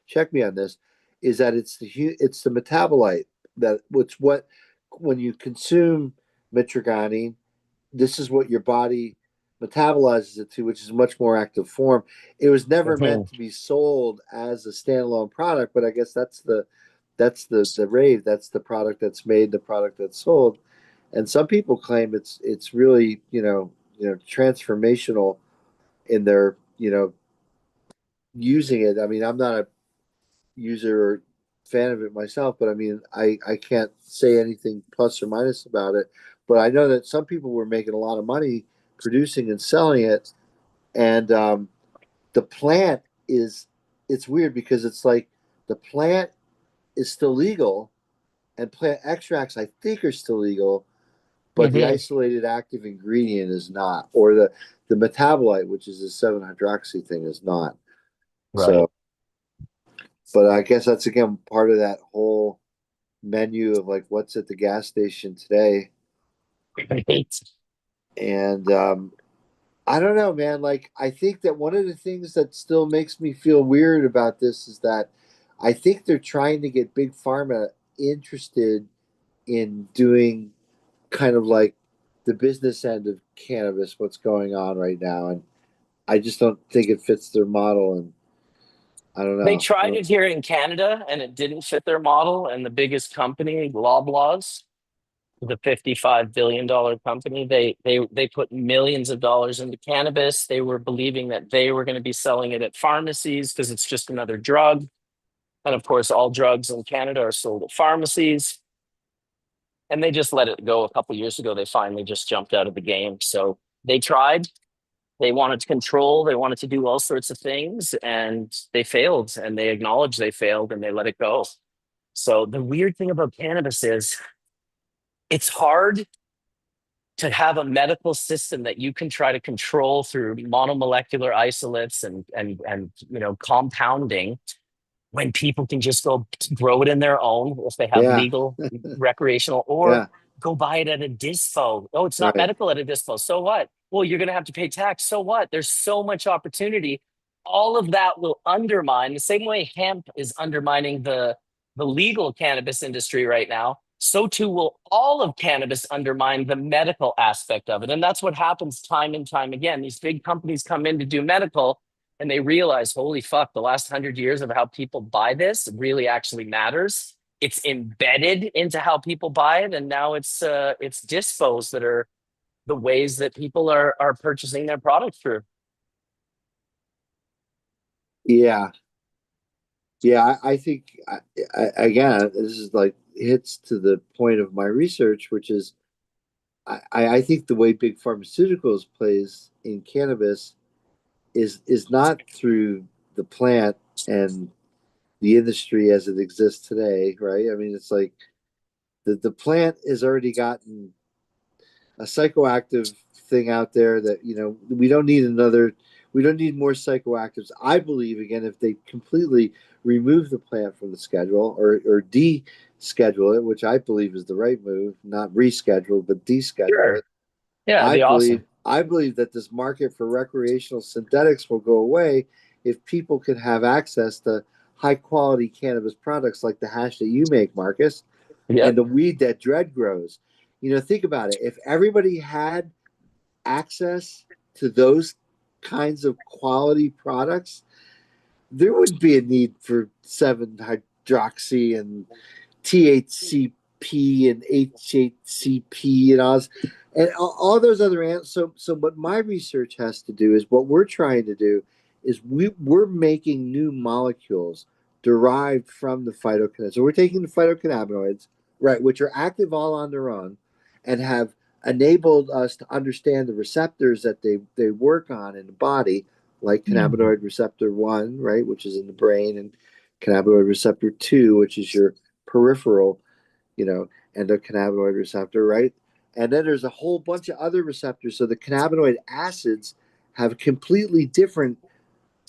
check me on this, is that it's the metabolite that what's what when you consume mitragynine, this is what your body metabolizes it to, which is a much more active form. It was never meant Mhm. to be sold as a standalone product, but I guess that's the rave. That's the product that's made, the product that's sold. And some people claim it's really, transformational in their, using it. I mean, I'm not a user or fan of it myself, but I mean, I can't say anything plus or minus about it. But I know that some people were making a lot of money producing and selling it. And the plant is, it's weird because it's like the plant is still legal and plant extracts, I think, are still legal, but the Mhm. isolated active ingredient is not, or the metabolite, which is the 7-hydroxy thing, is not. Right. So, but I guess that's again part of that whole menu of like what's at the gas station today. Right. And I don't know, man. Like, I think that one of the things that still makes me feel weird about this is that I think they're trying to get big pharma interested in doing kind of like the business end of cannabis, what's going on right now. And I just don't think it fits their model. And I don't They know. tried it here in Canada and it didn't fit their model. And the biggest company, Loblaws, the $55 billion company, they put millions of dollars into cannabis. They were believing that they were going to be selling it at pharmacies because it's just another drug. And of course, all drugs in Canada are sold at pharmacies. And they just let it go a couple years ago. They finally just jumped out of the game. So they tried. They wanted to control. They wanted to do all sorts of things, and they failed. And they acknowledged they failed, and they let it go. So the weird thing about cannabis is it's hard to have a medical system that you can try to control through monomolecular isolates and compounding when people can just go grow it in their own if they have Yeah. legal recreational, or Yeah. go buy it at a dispo. Oh, it's not Right. medical at a dispo. So what? Well, you're going to have to pay tax. So what? There's so much opportunity. All of that will undermine the same way hemp is undermining the legal cannabis industry right now. So too will all of cannabis undermine the medical aspect of it. And that's what happens time and time again. These big companies come in to do medical and they realize, holy fuck, the last 100 years of how people buy this really actually matters. It's embedded into how people buy it, and now it's dispos that are the ways that people are purchasing their product through. Yeah. Yeah. I think, again, this is like hits to the point of my research, which is I think the way big pharmaceuticals plays in cannabis is not through the plant and the industry as it exists today, right? I mean, it's like the plant has already gotten a psychoactive thing out there that we don't need more psychoactives. I believe, again, if they completely remove the plant from the schedule, or de-schedule it, which I believe is the right move, not reschedule but deschedule Sure. it. Yeah, that'd I be believe awesome. I believe that this market for recreational synthetics will go away if people can have access to high quality cannabis products like the hash that you make, Marcus, and Yep. the weed that Dread grows. Think about it. If everybody had access to those kinds of quality products, there would be a need for 7-hydroxy and THCP and HHCP and all those other so what my research has to do is what we're trying to do is we're making new molecules derived from the phytocannabinoids. So we're taking the phytocannabinoids, right, which are active all on their own and have enabled us to understand the receptors that they work on in the body, like cannabinoid receptor 1, right, which is in the brain, and cannabinoid receptor 2, which is your peripheral, you know, endocannabinoid receptor, right? And then there's a whole bunch of other receptors. So the cannabinoid acids have completely different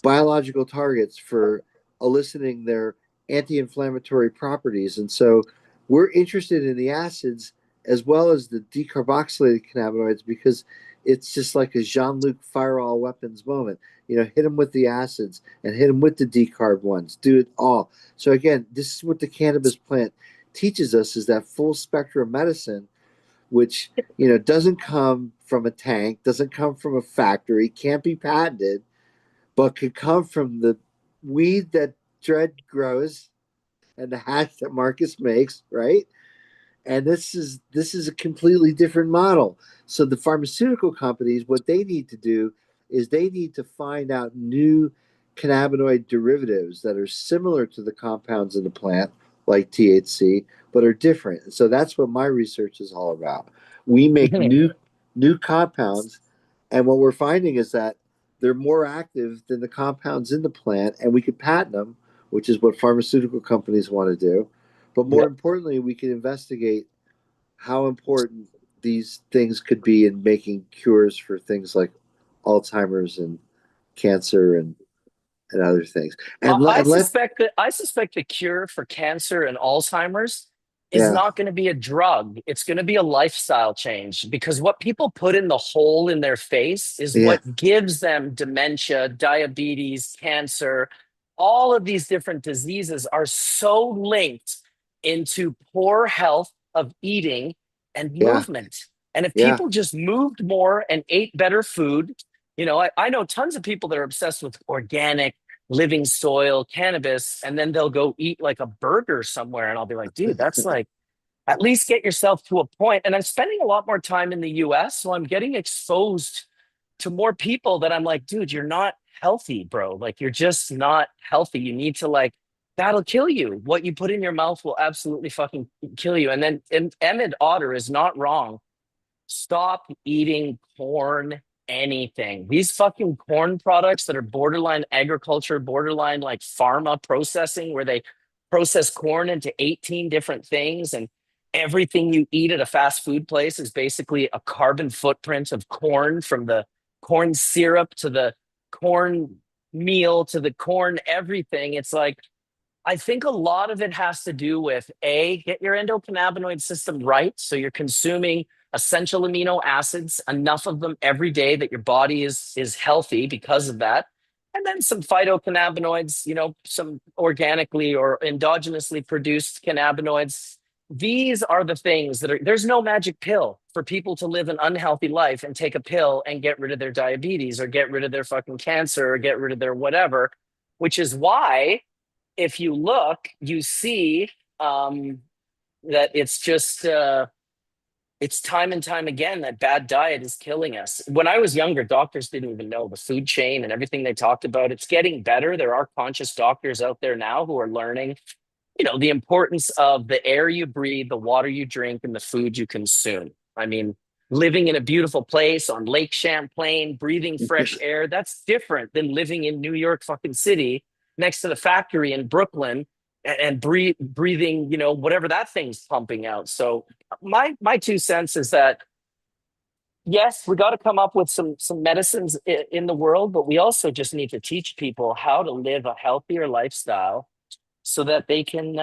biological targets for eliciting their anti-inflammatory properties. And so we're interested in the acids as well as the decarboxylated cannabinoids because it's just like a Jean-Luc fire all weapons moment. Hit them with the acids and hit them with the decarb ones. Do it all. So again, this is what the cannabis plant teaches us, is that full spectrum medicine which, doesn't come from a tank, doesn't come from a factory, can't be patented, but could come from the weed that Dredd grows and the hash that Marcus makes, right? And this is a completely different model. So the pharmaceutical companies, what they need to do is they need to find out new cannabinoid derivatives that are similar to the compounds in the plant, like THC, but are different. And so that's what my research is all about. We make new compounds, and what we're finding is that they're more active than the compounds in the plant, and we could patent them, which is what pharmaceutical companies want to do. But more Yeah. importantly, we can investigate how important these things could be in making cures for things like Alzheimer's and cancer and other things. I And I let suspect the cure for cancer and Alzheimer's is yeah, not going to be a drug. It's going to be a lifestyle change, because what people put in the hole in their face is yeah, what gives them dementia, diabetes, cancer. All of these different diseases are so linked into poor health of eating and yeah, movement. And if yeah. people just moved more and ate better food, I know tons of people that are obsessed with organic living soil cannabis, and then they'll go eat like a burger somewhere, and I'll be like, dude, that's like, at least get yourself to a point. And I'm spending a lot more time in the US, so I'm getting exposed to more people that I'm like, dude, you're not healthy, bro. Like, you're just not healthy. You need to, like, that'll kill you. What you put in your mouth will absolutely fucking kill you. And then Emmett Otter is not wrong. Stop eating corn, anything. These fucking corn products that are borderline agriculture, borderline like pharma processing, where they process corn into 18 different things. And everything you eat at a fast food place is basically a carbon footprint of corn, from the corn syrup to the corn meal to the corn everything. It's like, I think a lot of it has to do with get your endocannabinoid system right. So you're consuming essential amino acids, enough of them every day that your body is healthy because of that. And then some phytocannabinoids, some organically or endogenously produced cannabinoids. These are the things there's no magic pill for people to live an unhealthy life and take a pill and get rid of their diabetes or get rid of their fucking cancer or get rid of their whatever, which is why if you look, you see that it's just it's time and time again that bad diet is killing us. When I was younger, doctors didn't even know the food chain and everything they talked about. It's getting better. There are conscious doctors out there now who are learning, the importance of the air you breathe, the water you drink, and the food you consume. I mean, living in a beautiful place on Lake Champlain, breathing fresh air, that's different than living in New York fucking city next to the factory in Brooklyn and breathing, whatever that thing's pumping out. So my 2 cents is that yes, we got to come up with some medicines in the world, but we also just need to teach people how to live a healthier lifestyle so that they can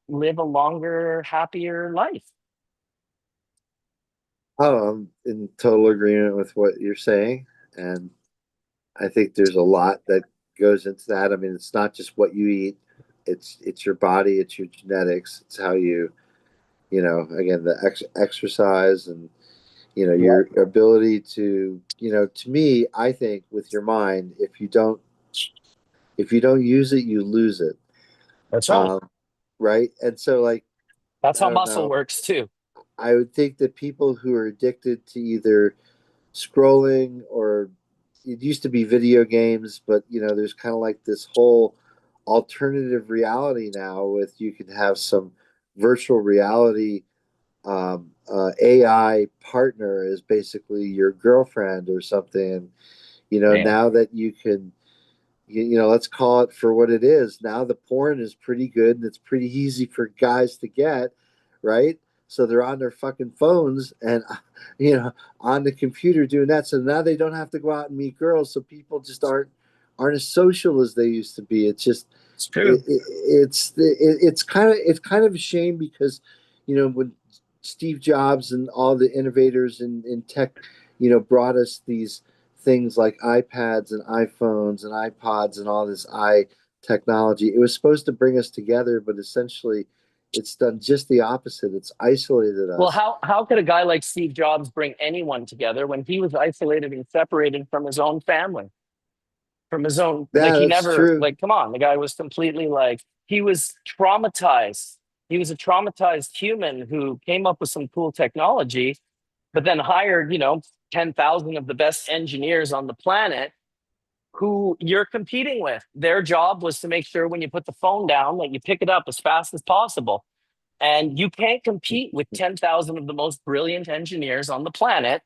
live a longer, happier life. Oh, I'm in total agreement with what you're saying, and I think there's a lot that goes into that. I mean, it's not just what you eat; it's your body, it's your genetics, it's how again, the exercise and Yeah, your ability to to me, I think with your mind, if you don't use it, you lose it. that's right. um, right? And so, like, That's I how don't muscle know, works too. I would think that people who are addicted to either scrolling, or it used to be video games, but there's kind of like this whole alternative reality now with you can have some virtual reality AI partner is basically your girlfriend or something. Man. Now that you can, let's call it for what it is. Now the porn is pretty good and it's pretty easy for guys to get, right? So they're on their fucking phones and, on the computer doing that. So now they don't have to go out and meet girls. So people just aren't as social as they used to be. It's just, It's true. it's kind of a shame because, when Steve Jobs and all the innovators in tech, brought us these things like iPads and iPhones and iPods and all this technology. It was supposed to bring us together, but essentially It's done just the opposite. It's isolated Well, us. how could a guy like Steve Jobs bring anyone together when he was isolated and separated from his own family, from his own, like Yeah, he that's never, true. like, come on, the guy was completely like, he was traumatized. He was a traumatized human who came up with some cool technology, but then hired, 10,000 of the best engineers on the planet who you're competing with. Their job was to make sure when you put the phone down that you pick it up as fast as possible. And you can't compete with 10,000 of the most brilliant engineers on the planet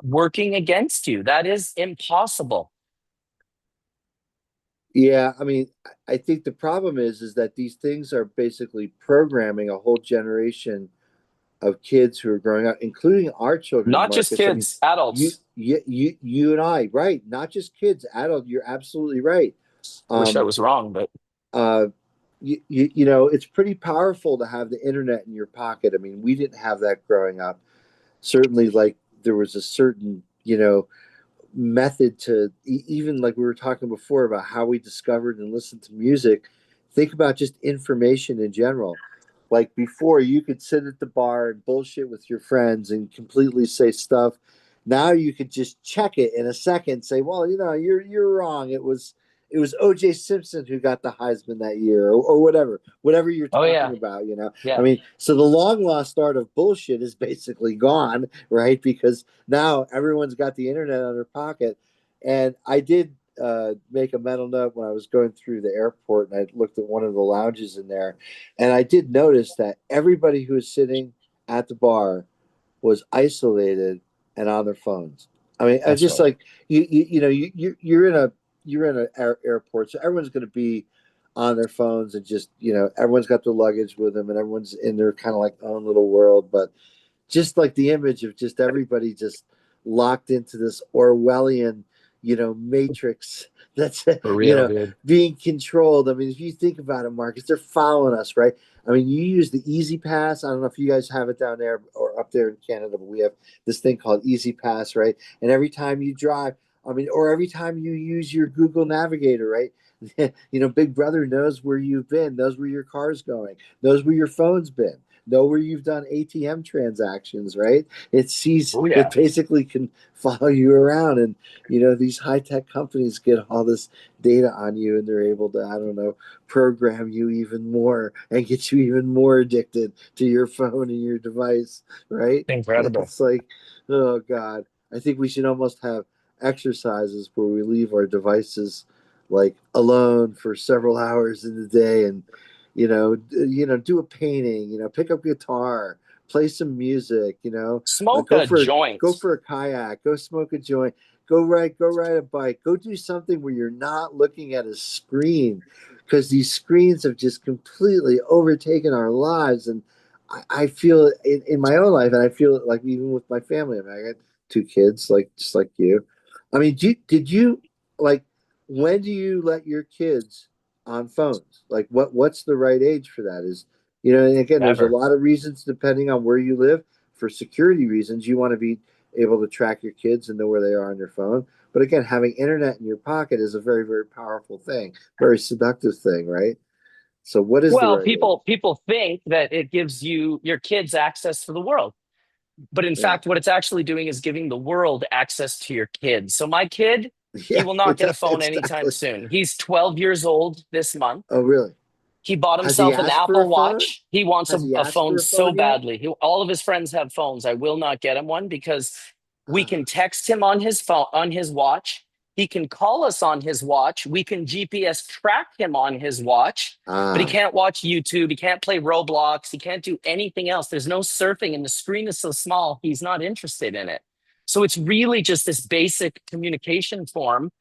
working against you. That is impossible. Yeah, I mean, I think the problem is that these things are basically programming a whole generation of kids who are growing up, including our children, Not just Marcus. I mean, kids, adults. you and I, right? Not just kids, adult. You're absolutely right. Wish I Um, was wrong, but uh, you know, it's pretty powerful to have the internet in your pocket. I mean, we didn't have that growing up. Certainly, like there was a certain, method to even like we were talking before about how we discovered and listened to music. Think about just information in general. Like before, you could sit at the bar and bullshit with your friends and completely say stuff. Now you could just check it in a second, say, "Well, you're wrong. It was O.J. Simpson who got the Heisman that year, or whatever you're oh talking yeah, about." I yeah. mean, so the long lost art of bullshit is basically gone, right? Because now everyone's got the internet on their pocket. And I did make a mental note when I was going through the airport, and I looked at one of the lounges in there, and I did notice that everybody who was sitting at the bar was isolated and on their phones. I mean, I That's just right. like you're in an airport, so everyone's going to be on their phones, and just everyone's got their luggage with them, and everyone's in their kind of like own little world. But just like the image of just everybody just locked into this Orwellian, matrix that's For real, dude. being controlled. I mean, if you think about it, Marcus, they're following us, right? I mean, you use the Easy Pass. I don't know if you guys have it down there or up there in Canada, but we have this thing called Easy Pass, right? And every time you drive, I mean, or every time you use your Google Navigator, right? Big Brother knows where you've been, knows where your car's going, knows where your phone's been, know where you've done ATM transactions, right? Oh It yeah. basically can follow you around. And these high-tech companies get all this data on you, and they're able to, I don't know, program you even more and get you even more addicted to your phone and your device, right? Incredible. It's like, oh God. I think we should almost have exercises where we leave our devices like alone for several hours in the day, and do a painting, pick up guitar, play some music, Smoke go a for joint. go for a kayak, go smoke a joint, go ride a bike, go do something where you're not looking at a screen, because these screens have just completely overtaken our lives. And I feel it in my own life, and I feel it like even with my family. I mean, I got two kids, like just like you. I mean, did you like when do you let your kids on phones? Like what's the right age for that? And again, there's a Never. lot of reasons depending on where you live. For security reasons, you want to be able to track your kids and know where they are on your phone. But again, having internet in your pocket is a very, very powerful thing, very seductive thing, right? So what is the Well, right age? people think that it gives you your kids access to the world. But in Yeah. fact, what it's actually doing is giving the world access to your kids. So my kid, he Yeah, will not get a phone anytime exactly. soon. He's 12 years old this month. Oh, really? He bought Has he himself an asked for a Apple phone? Watch. He wants Has he a asked phone for a so phone yet? badly. All of his friends have phones. I will not get him one because we can Ah, text him on his phone, on his watch. He can call us on his watch. We can GPS track him on his watch, but he ah, can't watch YouTube. He can't play Roblox. He can't do anything else. There's no surfing, and the screen is so small, he's not interested in it. So it's really just this basic communication form,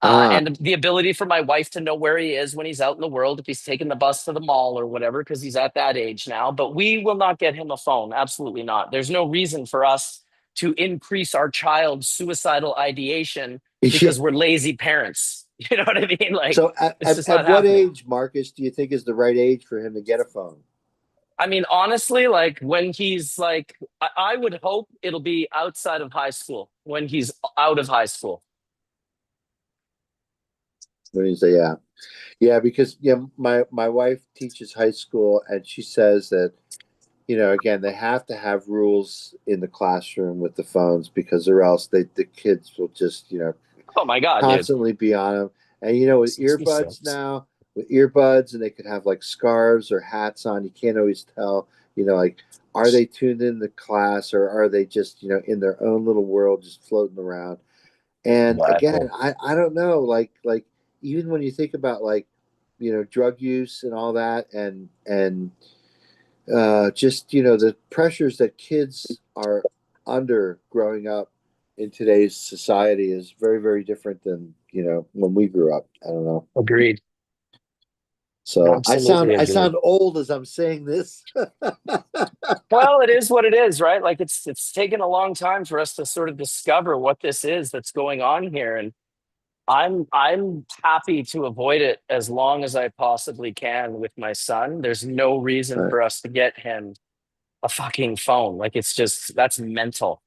ah. and the ability for my wife to know where he is when he's out in the world, if he's taking the bus to the mall or whatever, because he's at that age now. But we will not get him a phone. Absolutely not. There's no reason for us to increase our child's suicidal ideation Yeah. because we're lazy parents. You know what I mean? Like, So at, it's at, just at not what happening. age, Marcus, do you think is the right age for him to get a phone? I mean, honestly, like when he's like, I would hope it'll be outside of high school, when he's out of high school. When you say, yeah. Yeah, because yeah, my wife teaches high school, and she says that, again, they have to have rules in the classroom with the phones, because or else the kids will just, Oh my God, dude. constantly be on them. And with earbuds Jesus. now, with earbuds, and they could have like scarves or hats on, you can't always tell, like, are they tuned in the class, or are they just, in their own little world, just floating around? And again, Exactly. I don't know, like even when you think about, like, drug use and all that, and just, the pressures that kids are under growing up in today's society is very, very different than, when we grew up. I don't know. Agreed. So I sound Absolutely I agreed. sound old as I'm saying this. Well, it is what it is, right? Like it's taken a long time for us to sort of discover what this is that's going on here. And I'm happy to avoid it as long as I possibly can with my son. There's no reason Right. for us to get him a fucking phone. Like it's just that's mental.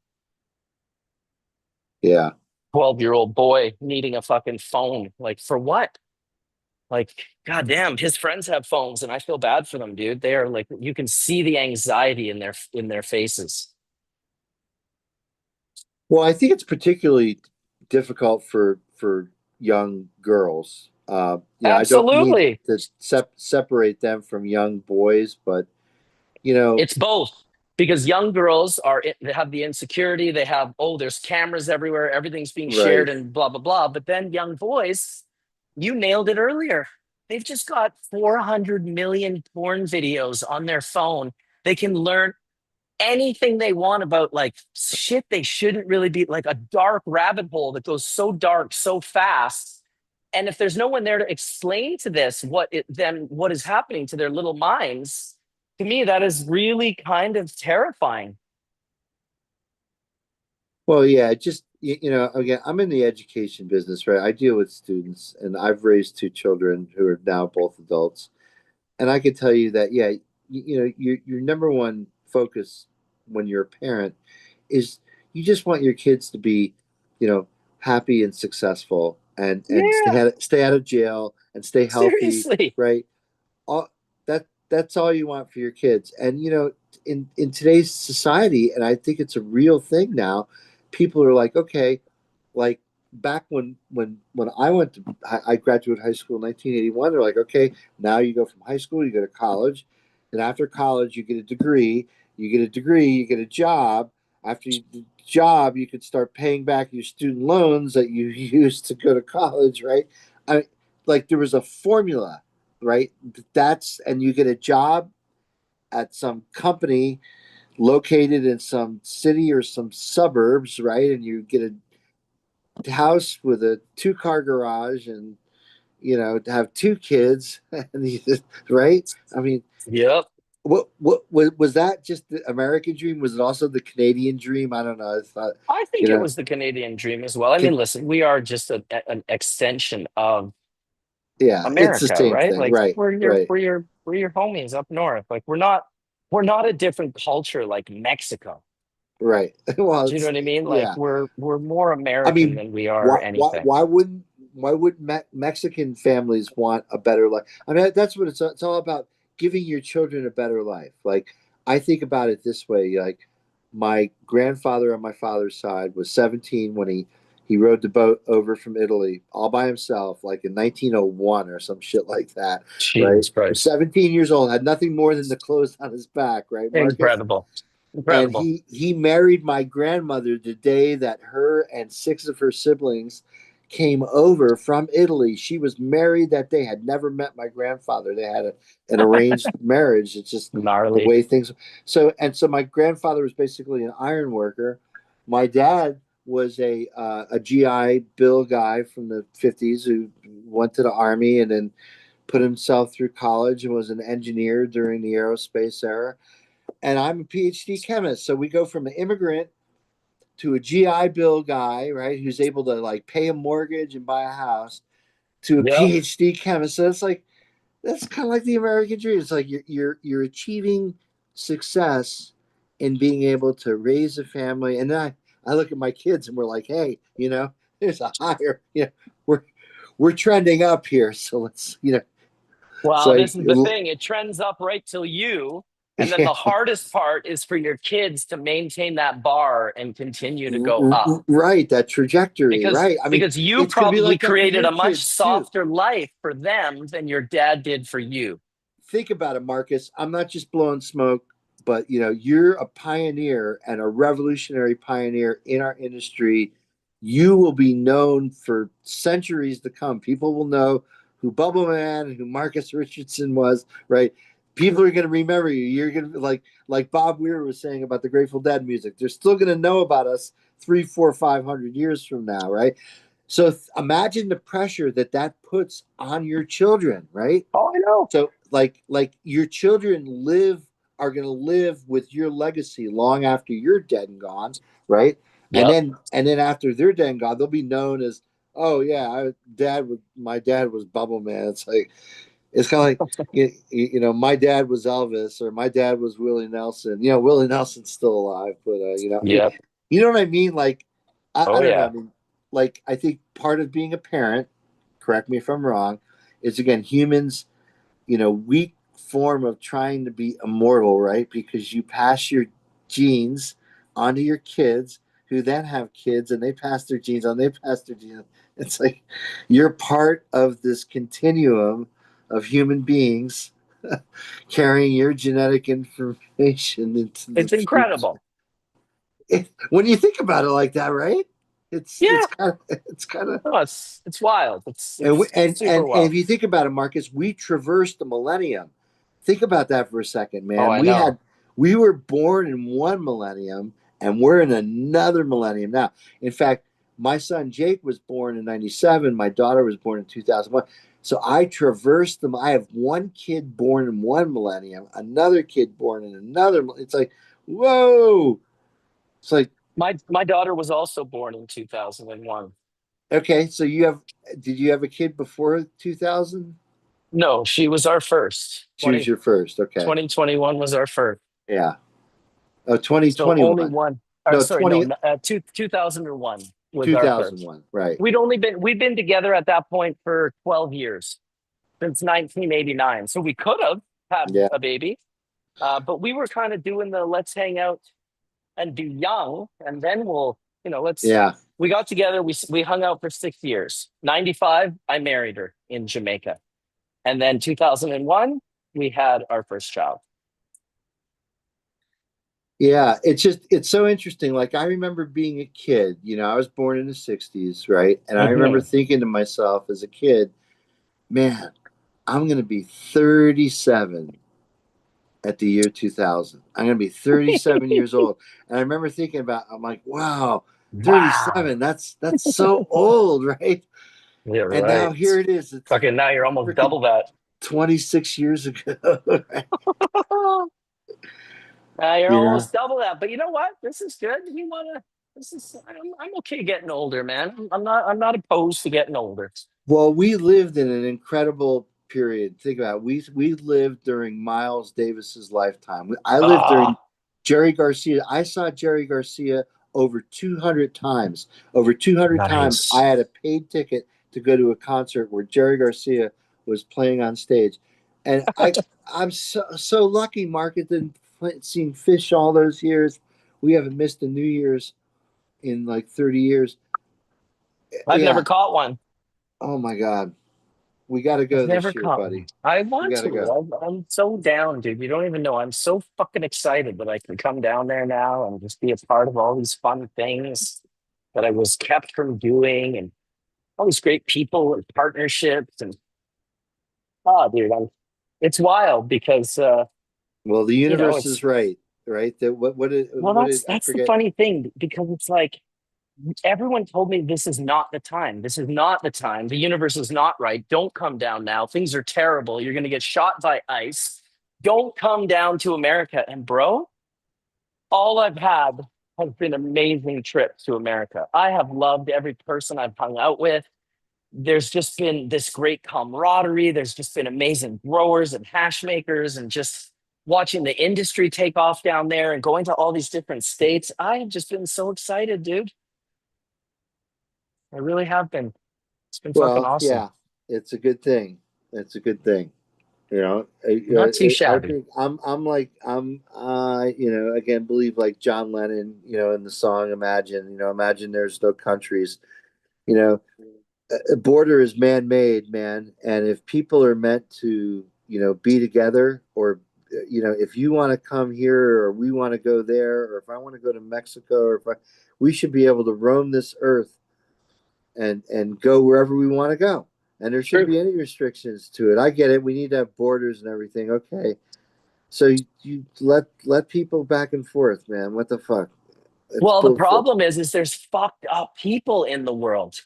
Yeah. 12-year-old boy needing a fucking phone. Like for what? Like, goddamn, his friends have phones and I feel bad for them, dude. They are like you can see the anxiety in their faces. Well, I think it's particularly difficult for young girls. I don't mean Absolutely. to separate them from young boys, but you know, It's both because young girls they have the insecurity. They have, oh, there's cameras everywhere. Everything's being shared right. and blah, blah, blah. But then young boys, you nailed it earlier. They've just got 400 million porn videos on their phone. They can learn anything they want about like shit they shouldn't really be like a dark rabbit hole that goes so dark so fast. And if there's no one there to explain to this what is happening to their little minds, to me that is really kind of terrifying. Well, yeah, just again, I'm in the education business, right? I deal with students, and I've raised two children who are now both adults, and I can tell you that, yeah, your number one focus when you're a parent is you just want your kids to be, you know, happy and successful, and Yeah, stay out of jail and stay healthy, seriously. right? All that's all you want for your kids. And in today's society, and I think it's a real thing now, people are like, okay, like back when I graduated high school in 1981, they're like, okay, now you go from high school, you go to college, and after college you get a degree, you get a job. After the job, you could start paying back your student loans that you used to go to college, right? I Like, there was a formula, right? That's And you get a job at some company located in some city or some suburbs, right? And you get a house with a two-car garage, and to have two kids, and right? I mean, Yep. what was that just the American dream? Was it also the Canadian dream? I don't know. I thought, I you think it know, was the Canadian dream as well. I mean, can, listen, we are just an extension of yeah, it's the America, same right? thing, Like right? Right. we're your homies up north. Like we're not a different culture like Mexico. Right. Well, Do you know it's what I mean? Like yeah. we're more I American mean, than we are anything. why would Mexican families want a better life? I mean, that's what it's all about, giving your children a better life. Like, I think about it this way, like, my grandfather on my father's side was 17 when he rode the boat over from Italy all by himself, like in 1901 or some shit like that, right? Jesus He was Christ. 17 years old, had nothing more than the clothes on his back, right, Marcus? Incredible. And Incredible. he married my grandmother the day that her and six of her siblings came over from Italy. She was married that day, had never met my grandfather. They had an arranged marriage. It's just the Gnarly. way things. So my grandfather was basically an iron worker. My dad was a GI Bill guy from the 50s who went to the army and then put himself through college and was an engineer during the aerospace era. And I'm a PhD chemist. So we go from an immigrant to a GI Bill guy, right, who's able to like pay a mortgage and buy a house, to a Yep. PhD chemist. So it's like, that's kind of like the American dream. It's like you're achieving success in being able to raise a family. And then I look at my kids and we're like, hey, there's a higher, we're we're trending up here. So let's, Well, so this is the thing. It trends up right till you. And then yeah, the hardest part is for your kids to maintain that bar and continue to go up. right. That trajectory, Because right. I mean, because you it's going to be probably like that for created your a much kids too. softer life for them than your dad did for you. Think about it, Marcus. I'm not just blowing smoke, but you're a pioneer and a revolutionary pioneer in our industry. You will be known for centuries to come. People will know who Bubbleman and who Marcus Richardson was, right? People are going to remember you. You're going to like Bob Weir was saying about the Grateful Dead music. They're still going to know about us 3, 4, 500 years from now, right? So imagine the pressure that puts on your children, right? Oh, I know. So like your children are going to live with your legacy long after you're dead and gone, right? Yep. And then after they're dead and gone, they'll be known as, oh yeah, my dad was Bubbleman. It's kind of like my dad was Elvis, or my dad was Willie Nelson. Willie Nelson's still alive, but Yep. you know what I mean? Like I Oh, don't know. I yeah. mean, like I think part of being a parent, correct me if I'm wrong, is again humans, weak form of trying to be immortal, right? Because you pass your genes onto your kids, who then have kids, and they pass their genes on, they pass their genes. It's like you're part of this continuum of human beings carrying your genetic information into the It's future. incredible. When you think about it like that, right? Yeah. It's kind of No, it's wild. and we, It's super and wild. if you think about it, Marcus, we traversed the millennium. Think about that for a second, Oh, man. I know. We were born in one millennium and we're in another millennium now. In fact, my son Jake was born in 97. My daughter was born in 2001. So I traversed them. I have one kid born in one millennium, another kid born in another. It's like, whoa. It's like, My daughter was also born in 2001. okay, so did you have a kid before 2000? No, she was our first. She was your first. Okay. 2021 was our first. Yeah. Oh, So only 2021. one. No, Sorry, no, 2001 was our first. 2001. Right. We'd been together at that point for 12 years, since 1989. So we could have had Yeah. a baby, but we were kind of doing the let's hang out and do young, and then let's. Yeah. We got together. We hung out for 6 years. 95, I married her in Jamaica, and then 2001, we had our first child. Yeah. It's so interesting. Like I remember being a kid, I was born in the 60s, right? And I remember Mhm. thinking to myself as a kid, man, I'm going to be 37 at the year 2000. I'm going to be 37 years old. And I remember thinking I'm like, wow, Wow. 37. That's so old, right? Yeah, And now right. here it is. It's Fucking now you're almost freaking double that. 26 years ago. Right? You're You know? almost double that. But you know what? This is good. You wanna? This is. I'm okay getting older, man. I'm not opposed to getting older. Well, we lived in an incredible period. Think about it. We lived during Miles Davis's lifetime. I lived during Ah, Jerry Garcia. I saw Jerry Garcia over 200 times. Over 200 times, I nice. had a paid ticket to go to a concert where Jerry Garcia was playing on stage. And I'm so lucky, Mark, than seeing Fish all those years. We haven't missed a New Year's in like 30 years. I've never Yeah. caught one. Oh my God. We got to I've go never this year, caught one. buddy. I We want got to to. go. I'm so down, dude. You don't even know. I'm so fucking excited that I can come down there now and just be a part of all these fun things that I was kept from doing, and all these great people and partnerships. And dude, it's wild because Well, the universe it's is right, right? That well, what did I that's the forget? funny thing, because it's like everyone told me this is not the time. This is not the time. The universe is not right. Don't come down now. Things are terrible. You're going to get shot by ice. Don't come down to America. And bro, all I've had has been amazing trips to America. I have loved every person I've hung out with. There's just been this great camaraderie. There's just been amazing growers and hash makers, and just watching the industry take off down there and going to all these different states. I have just been so excited, dude. I really have been. It's been fucking awesome. Yeah, it's a good thing. It's a good thing. You know, Not too I shabby. think again, believe like John Lennon, in the song Imagine, imagine there's no countries, you know, a border is man-made, man. And if people are meant to, be together, or, if you want to come here or we want to go there, or if I want to go to Mexico, we should be able to roam this earth and go wherever we want to go. And there shouldn't be any restrictions to it. I get it. We need to have borders and everything. Okay. So you let people back and forth, man. What the fuck? It's Well, the bullshit. problem is there's fucked up people in the world,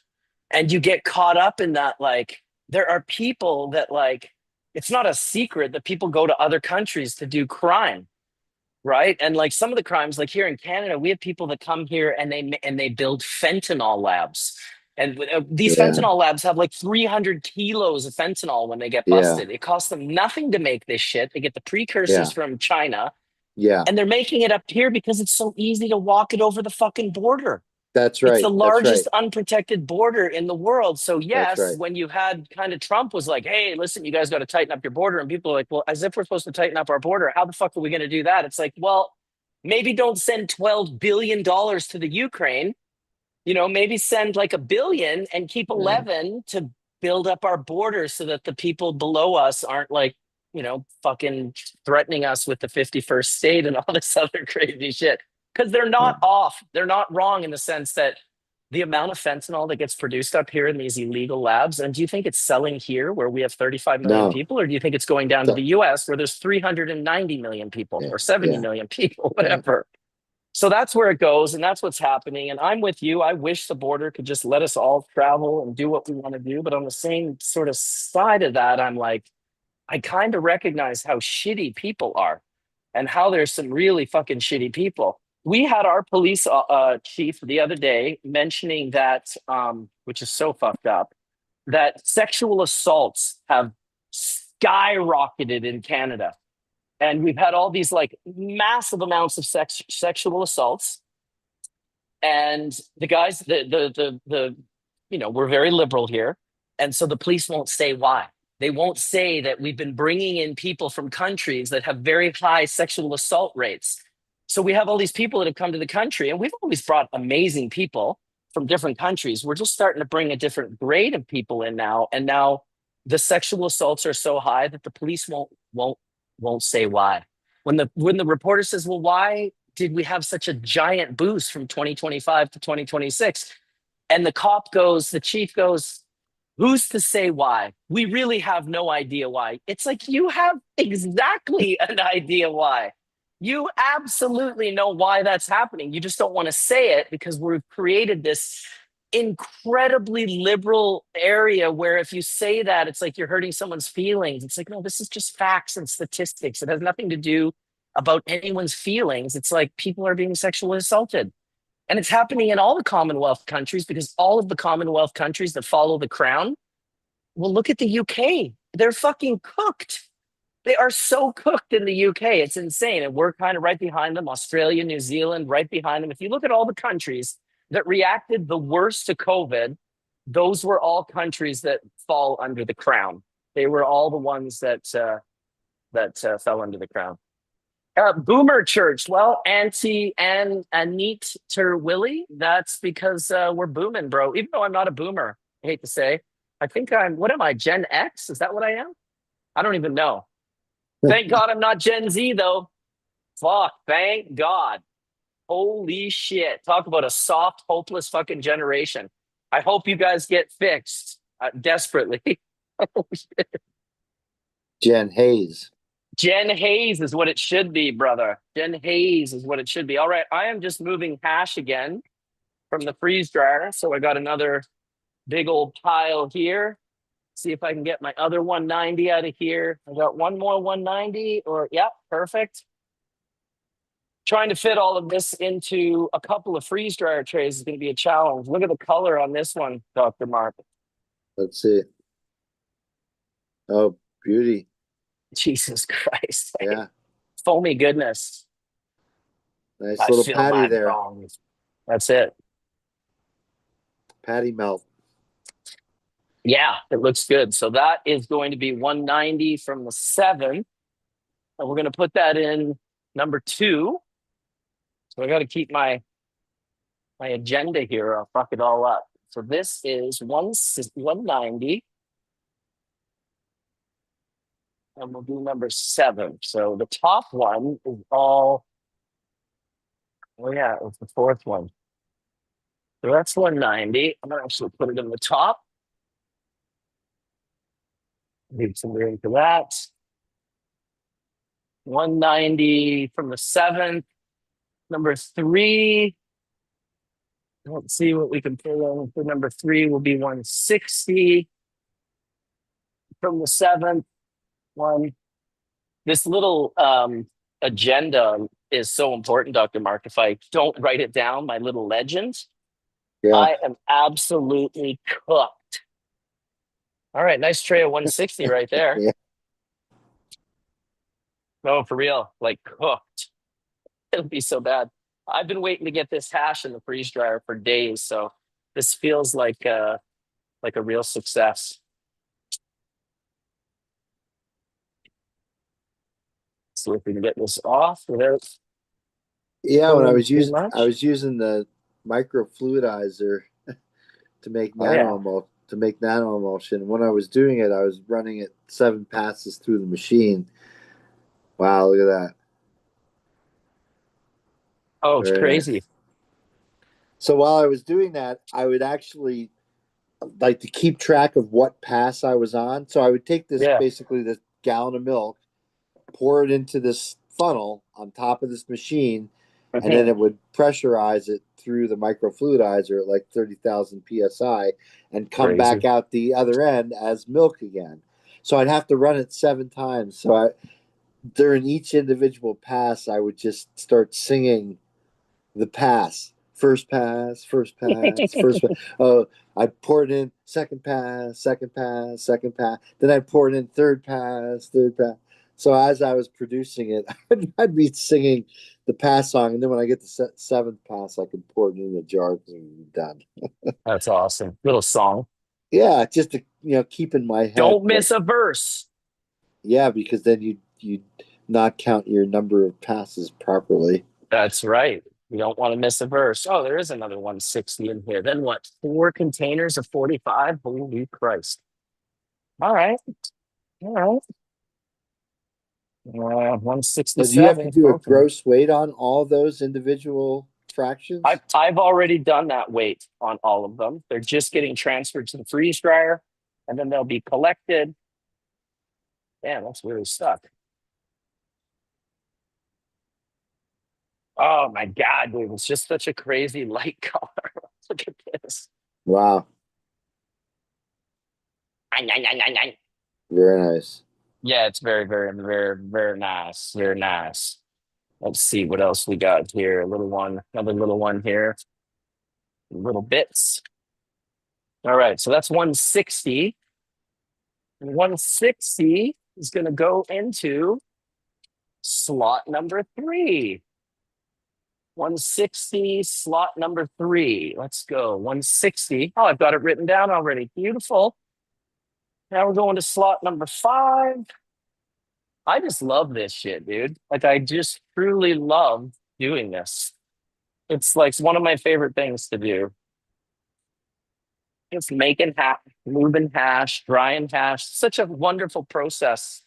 and you get caught up in that. Like, there are people that, like, it's not a secret that people go to other countries to do crime, right? And like some of the crimes, like here in Canada, we have people that come here and they build fentanyl labs. And these Yeah. fentanyl labs have like 300 kilos of fentanyl when they get Yeah. busted. It costs them nothing to make this shit. They get the precursors Yeah. from China, Yeah. and they're making it up here because it's so easy to walk it over the fucking border. That's It's right. the That's largest right. unprotected border in the world. So That's yes, right. when you had kind of Trump was like, hey, listen, you guys got to tighten up your border. And people are like, well, as if we're supposed to tighten up our border. How the fuck are we going to do that? It's like, well, maybe don't send $12 billion to the Ukraine. Maybe send like $1 billion and keep Yeah. 11 to build up our border so that the people below us aren't like, fucking threatening us with the 51st state and all this other crazy shit. Because they're not off. They're not wrong in the sense that the amount of fentanyl that gets produced up here in these illegal labs, and do you think it's selling here where we have 35 million No. people, or do you think it's going down to the US where there's 390 million people or 70 million people, whatever? So that's where it goes, and that's what's happening. And I'm with you. I wish the border could just let us all travel and do what we want to do. But on the same sort of side of that, I'm like, I kind of recognize how shitty people are and how there's some really fucking shitty people. We had our police chief the other day mentioning that, which is so fucked up, that sexual assaults have skyrocketed in Canada. And we've had all these like massive amounts of sexual assaults. And the guys, we're very liberal here. And so the police won't say why. They won't say that we've been bringing in people from countries that have very high sexual assault rates. So we have all these people that have come to the country, and we've always brought amazing people from different countries. We're just starting to bring a different grade of people in now. And now the sexual assaults are so high that the police won't say why. When the reporter says, well, why did we have such a giant boost from 2025 to 2026? And the chief goes, who's to say why? We really have no idea why. It's like, you have exactly an idea why. You absolutely know why that's happening. You just don't want to say it because we've created this incredibly liberal area where if you say that, it's like you're hurting someone's feelings. It's like, no, this is just facts and statistics. It has nothing to do about anyone's feelings. It's like people are being sexually assaulted. And it's happening in all the Commonwealth countries because all of the Commonwealth countries that follow the crown, well, look at the UK. They're fucking cooked. They are so cooked in the UK. It's insane. And we're kind of right behind them. Australia, New Zealand, right behind them. If you look at all the countries that reacted the worst to COVID, those were all countries that fall under the crown. They were all the ones that fell under the crown. Boomer church. Well, Auntie and Aneet Willie. That's because we're booming, bro. Even though I'm not a boomer, I hate to say. I think what am I, Gen X? Is that what I am? I don't even know. Thank God I'm not Gen Z, though. Fuck, thank God. Holy shit. Talk about a soft, hopeless fucking generation. I hope you guys get fixed desperately. Oh, shit. Jen Hayes. Jen Hayes is what it should be, brother. Jen Hayes is what it should be. All right, I am just moving hash again from the freeze dryer. So I got another big old pile here. See if I can get my other 190 out of here. I got one more 190 yep, perfect. Trying to fit all of this into a couple of freeze dryer trays is going to be a challenge. Look at the color on this one, Dr. Mark. Let's see. Oh, beauty. Jesus Christ. Yeah. Foamy goodness. Nice I little feel patty my there. bones. That's it. Patty melt. Yeah, it looks good. So that is going to be 190 from the 7. And we're going to put that in number 2. So I got to keep my agenda here. I'll fuck it all up. So this is 190. And we'll do number 7. So the top one is all, oh yeah, it's the 4th one. So that's 190. I'm going to actually put it in the top. Need some room for that. 190 from the 7th. Number 3. Let's see what we can pull in for number 3 will be 160 from the 7th one. This little agenda is so important, Dr. Mark. If I don't write it down, my little legend, Yeah. I am absolutely cooked. All right, nice tray of 160 right there. Yeah. No, for real, like cooked. It'll be so bad. I've been waiting to get this hash in the freeze dryer for days, so this feels like a real success. So if we can get this off without Yeah, when I was too using much. using the microfluidizer to make Oh, yeah. nano emulsion. When I was doing it, I was running it 7 passes through the machine. Wow, look at that. Oh, it's Very crazy. nice. So while I was doing that, I would actually like to keep track of what pass I was on. So I would take this Yeah. basically this gallon of milk, pour it into this funnel on top of this machine, and then it would pressurize it through the microfluidizer at like 30,000 psi and come back Crazy. out the other end as milk again. So I'd have to run it 7 times. So during each individual pass, I would just start singing the pass. First pass, first pass, first pass. Oh, I poured in second pass, second pass, second pass. Then I poured in third pass, third pass. So as I was producing it, I'd be singing the pass song, and then when I get to 7th pass, I could pour it in the jar because it done. That's awesome. Little song. Yeah, just to keep in my head. Don't miss a verse. Yeah, because then you not count your number of passes properly. That's right. You don't want to miss a verse. Oh, there is another 160 in here. Then what? 4 containers of 45? Holy Christ. All right. All right. So 167. do you have to do a Okay. gross weight on all those individual fractions? I've already done that weight on all of them. They're just getting transferred to the freeze dryer, and then they'll be collected. Damn, that's really stuck. Oh my God, dude, it's just such a crazy light color. Look at this. Wow, very nice. Yeah, it's very, very, very, very nice. Very nice. Let's see what else we got here. A little one, another little one here. Little bits. All right, so that's 160. And 160 is going to go into slot number 3. 160, slot number 3. Let's go. 160. Oh, I've got it written down already. Beautiful. Now we're going to slot number 5. I just love this shit, dude. Like, I just truly love doing this. It's like one of my favorite things to do. Just making hash, moving hash, drying hash. Such a wonderful process.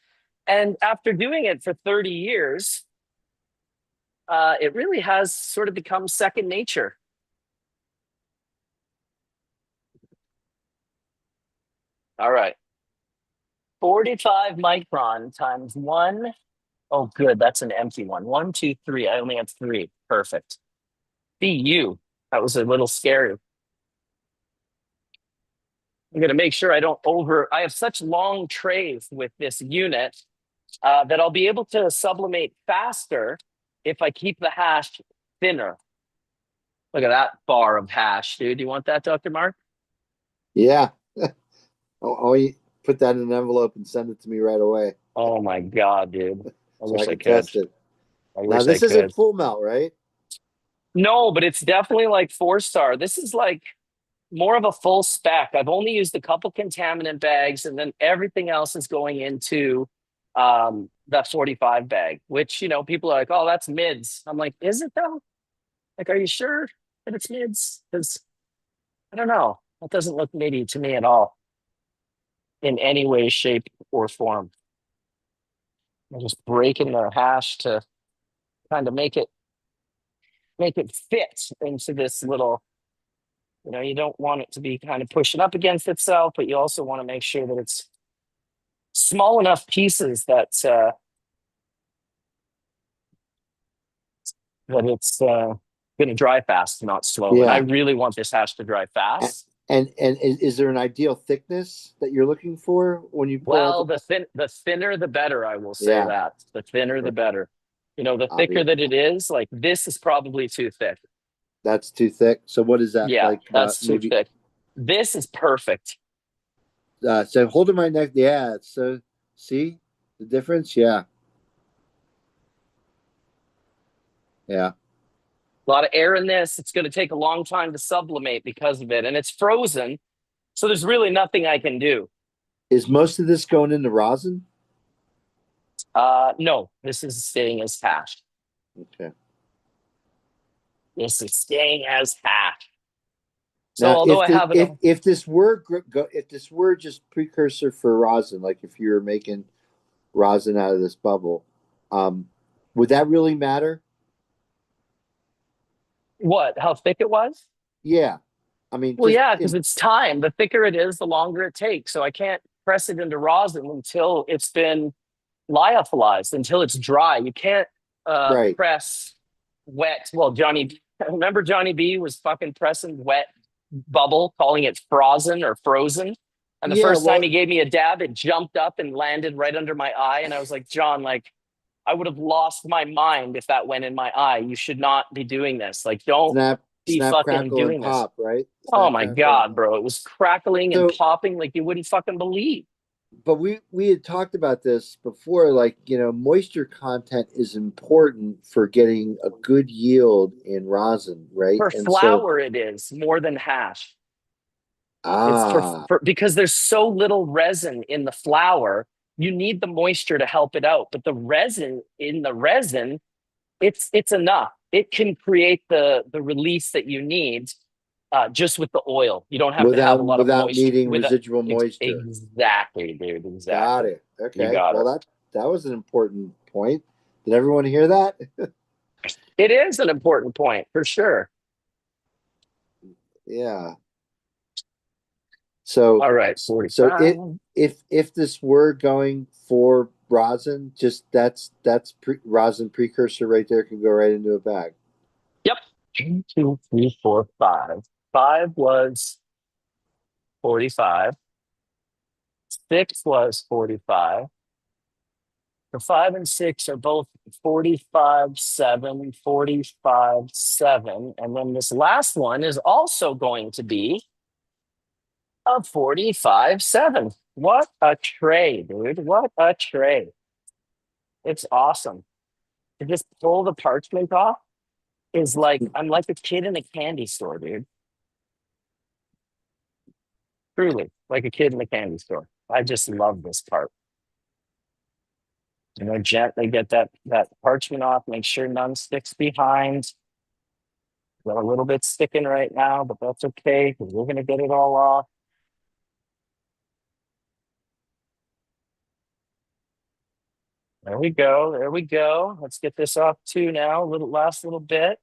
And after doing it for 30 years, it really has sort of become second nature. All right. 45 micron times 1. Oh, good. That's an empty one. 1, 2, 3. I only have 3. Perfect. BU. That was a little scary. I'm going to make sure I don't I have such long trays with this unit that I'll be able to sublimate faster if I keep the hash thinner. Look at that bar of hash, dude. You want that, Dr. Mark? Yeah. You put that in an envelope and send it to me right away. Oh my God, dude. I so wish I I can could. test it. I Now wish this I isn't could. full melt, right? No, but it's definitely like 4-star. This is like more of a full spec. I've only used a couple contaminant bags, and then everything else is going into that 45 bag, which, you know, people are like, oh, that's mids. I'm like, is it though? Like, are you sure that it's mids? Because I don't know. That doesn't look middy to me at all in any way, shape, or form. I'm just breaking the hash to kind of make it fit into this little, you know, you don't want it to be kind of pushing up against itself, but you also want to make sure that it's small enough pieces that it's going to dry fast, not slow. And I Yeah. really want this hash to dry fast. And is there an ideal thickness that you're looking for when you pour Well, out the thinner the better. I will say Yeah. that the thinner the better. You know, the thicker Obvious. that it is, like this is probably too thick. That's too thick? So what is that? Yeah, Like that's too maybe thick. This is perfect. so holding my neck, yeah. So see the difference? Yeah. Yeah. A lot of air in this. It's going to take a long time to sublimate because of it, and it's frozen. So there's really nothing I can do. Is most of this going into rosin? No, this is staying as hash. Okay. This is staying as hash. So Now, although I have it, if this were if this were just precursor for rosin, like if you were making rosin out of this bubble, would that really matter? what? How thick it was? Yeah. I mean, Well, just yeah, because it's time. The thicker it is, the longer it takes. So I can't press it into rosin until it's been lyophilized, until it's dry. You can't right. press wet. Well, remember Johnny B was fucking pressing wet bubble, calling it frozen or frozen. And the Yeah. first time Well, he gave me a dab, it jumped up and landed right under my eye. And I was like, John, like, I would have lost my mind if that went in my eye. You should not be doing this. Like, don't be snap, fucking crackle, and doing this. pop. Right. Oh Snap, my crackle, and God, pop. bro. It was crackling and So, popping like you wouldn't fucking believe. but we had talked about this before. Like, moisture content is important for getting a good yield in rosin, right? For And so, flour, it is more than hash. It's ah, because there's so little resin in the flour, you need the moisture to help it out. But the resin in the resin, it's enough. It can create the release that you need just with the oil. You don't have to have a lot of without moisture. needing residual moisture. Exactly, dude. Got Exactly. it. You Okay. got Well, it. that was an important point. Did everyone hear that? It is an important point for sure. Yeah. So All right, so 45. if this were going for rosin, just that's rosin precursor right there, can go right into a bag. Yep. 1, 2, 3, 4, 5. 5 was 45. 6 was 45. The 5 and 6 are both 45, 7, 45, 7. And then this last one is also going to be a 45, 7. What a tray, dude. What a tray. It's awesome. To just pull the parchment off is like, I'm like a kid in a candy store, dude. Truly, like a kid in a candy store. I just love this part. Gently get that parchment off, make sure none sticks behind. Got a little bit sticking right now, but that's okay because we're gonna get it all off. There we go. There we go. Let's get this off too now. Last little bit.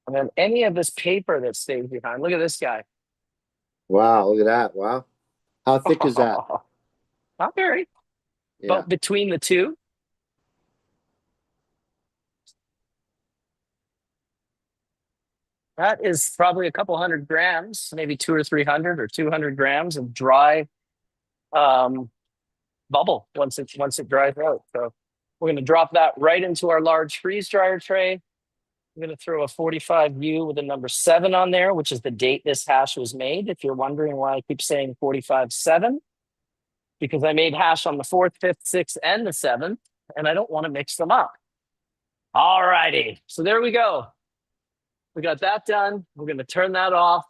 And then any of this paper that stays behind. Look at this guy. Wow, look at that. Wow. How thick is that? Not very. Yeah. But between the two, that is probably a couple 100 grams, maybe 200 or 300 or 200 grams of dry bubble once it dries out. So we're going to drop that right into our large freeze dryer tray. I'm going to throw a 45U with a number 7 on there, which is the date this hash was made. If you're wondering why I keep saying 45-7, because I made hash on the 4th, 5th, 6th, and the 7th, and I don't want to mix them up. All righty. So there we go. We got that done. We're going to turn that off.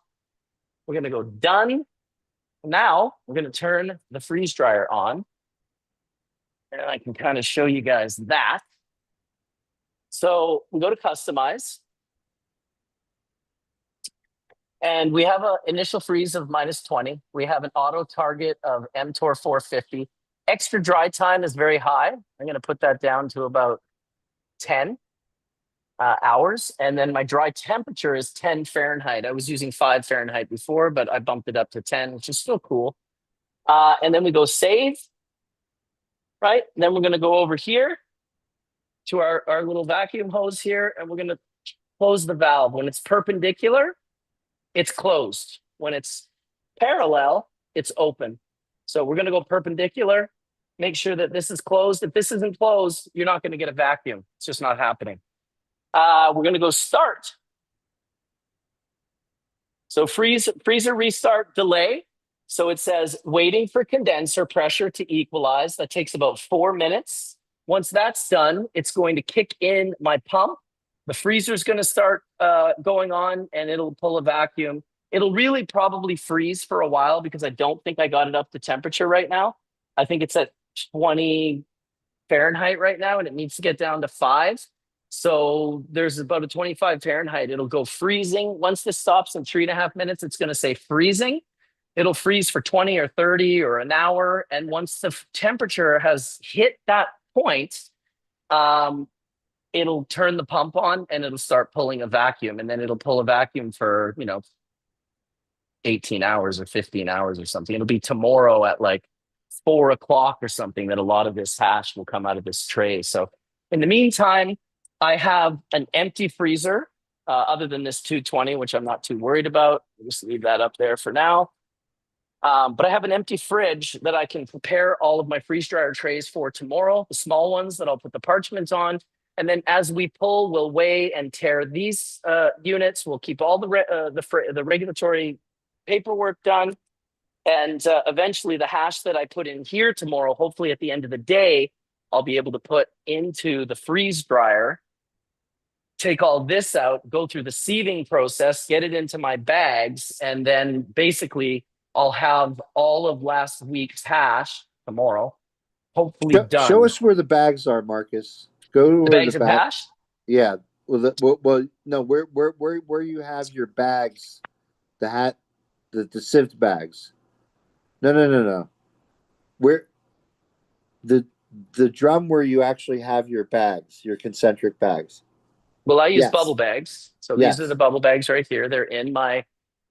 We're going to go done. Now we're going to turn the freeze dryer on. And I can kind of show you guys that. So we go to customize. And we have an initial freeze of -20. We have an auto target of mTOR 450. Extra dry time is very high. I'm going to put that down to about 10 hours. And then my dry temperature is 10 Fahrenheit. I was using 5 Fahrenheit before, but I bumped it up to 10, which is still cool. And then we go save, right? And then we're going to go over here to our little vacuum hose here, and we're going to close the valve. When it's perpendicular, it's closed. When it's parallel, it's open. So we're going to go perpendicular, make sure that this is closed. If this isn't closed, you're not going to get a vacuum. It's just not happening. We're going to go start. So freezer restart delay. So it says waiting for condenser pressure to equalize. That takes about 4 minutes. Once that's done, it's going to kick in my pump. The freezer is going to start going on, and it'll pull a vacuum. It'll really probably freeze for a while because I don't think I got it up to temperature right now. I think it's at 20 Fahrenheit right now, and it needs to get down to 5. So there's about a 25 Fahrenheit. It'll go freezing. Once this stops in 3.5 minutes, it's going to say freezing. It'll freeze for 20 or 30 or an hour. And once the temperature has hit that point, it'll turn the pump on and it'll start pulling a vacuum. And then it'll pull a vacuum for, 18 hours or 15 hours or something. It'll be tomorrow at like 4 o'clock or something that a lot of this hash will come out of this tray. So in the meantime, I have an empty freezer other than this 220, which I'm not too worried about. I'll just leave that up there for now. But I have an empty fridge that I can prepare all of my freeze dryer trays for tomorrow, the small ones that I'll put the parchment on. And then as we pull, we'll weigh and tear these units. We'll keep all the regulatory paperwork done. And eventually the hash that I put in here tomorrow, hopefully at the end of the day, I'll be able to put into the freeze dryer, take all this out, go through the sieving process, get it into my bags, and then basically I'll have all of last week's hash tomorrow, hopefully done. Show us where the bags are, Marcus. Go to the where bags the of hash? Yeah. Well, no. Where you have your bags, the sieved bags. No. Where the drum where you actually have your bags, your concentric bags. Well, I use Yes. bubble bags. So Yes. these are the bubble bags right here. They're in my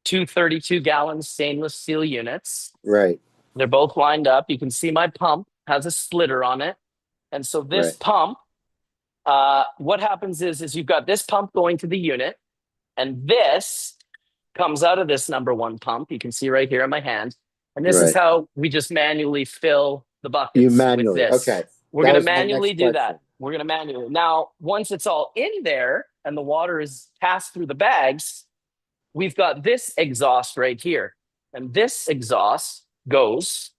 232-gallon stainless steel units. Right. They're both lined up. You can see my pump has a splitter on it. And so this Right. pump, what happens is you've got this pump going to the unit, and this comes out of this number 1 pump. You can see right here in my hand. And this is Right. how we just manually fill the buckets You with manually. this. Okay. We're That going to was my next manually do that. question. We're going to manually. Now, once it's all in there and the water is passed through the bags, we've got this exhaust right here. And this exhaust goes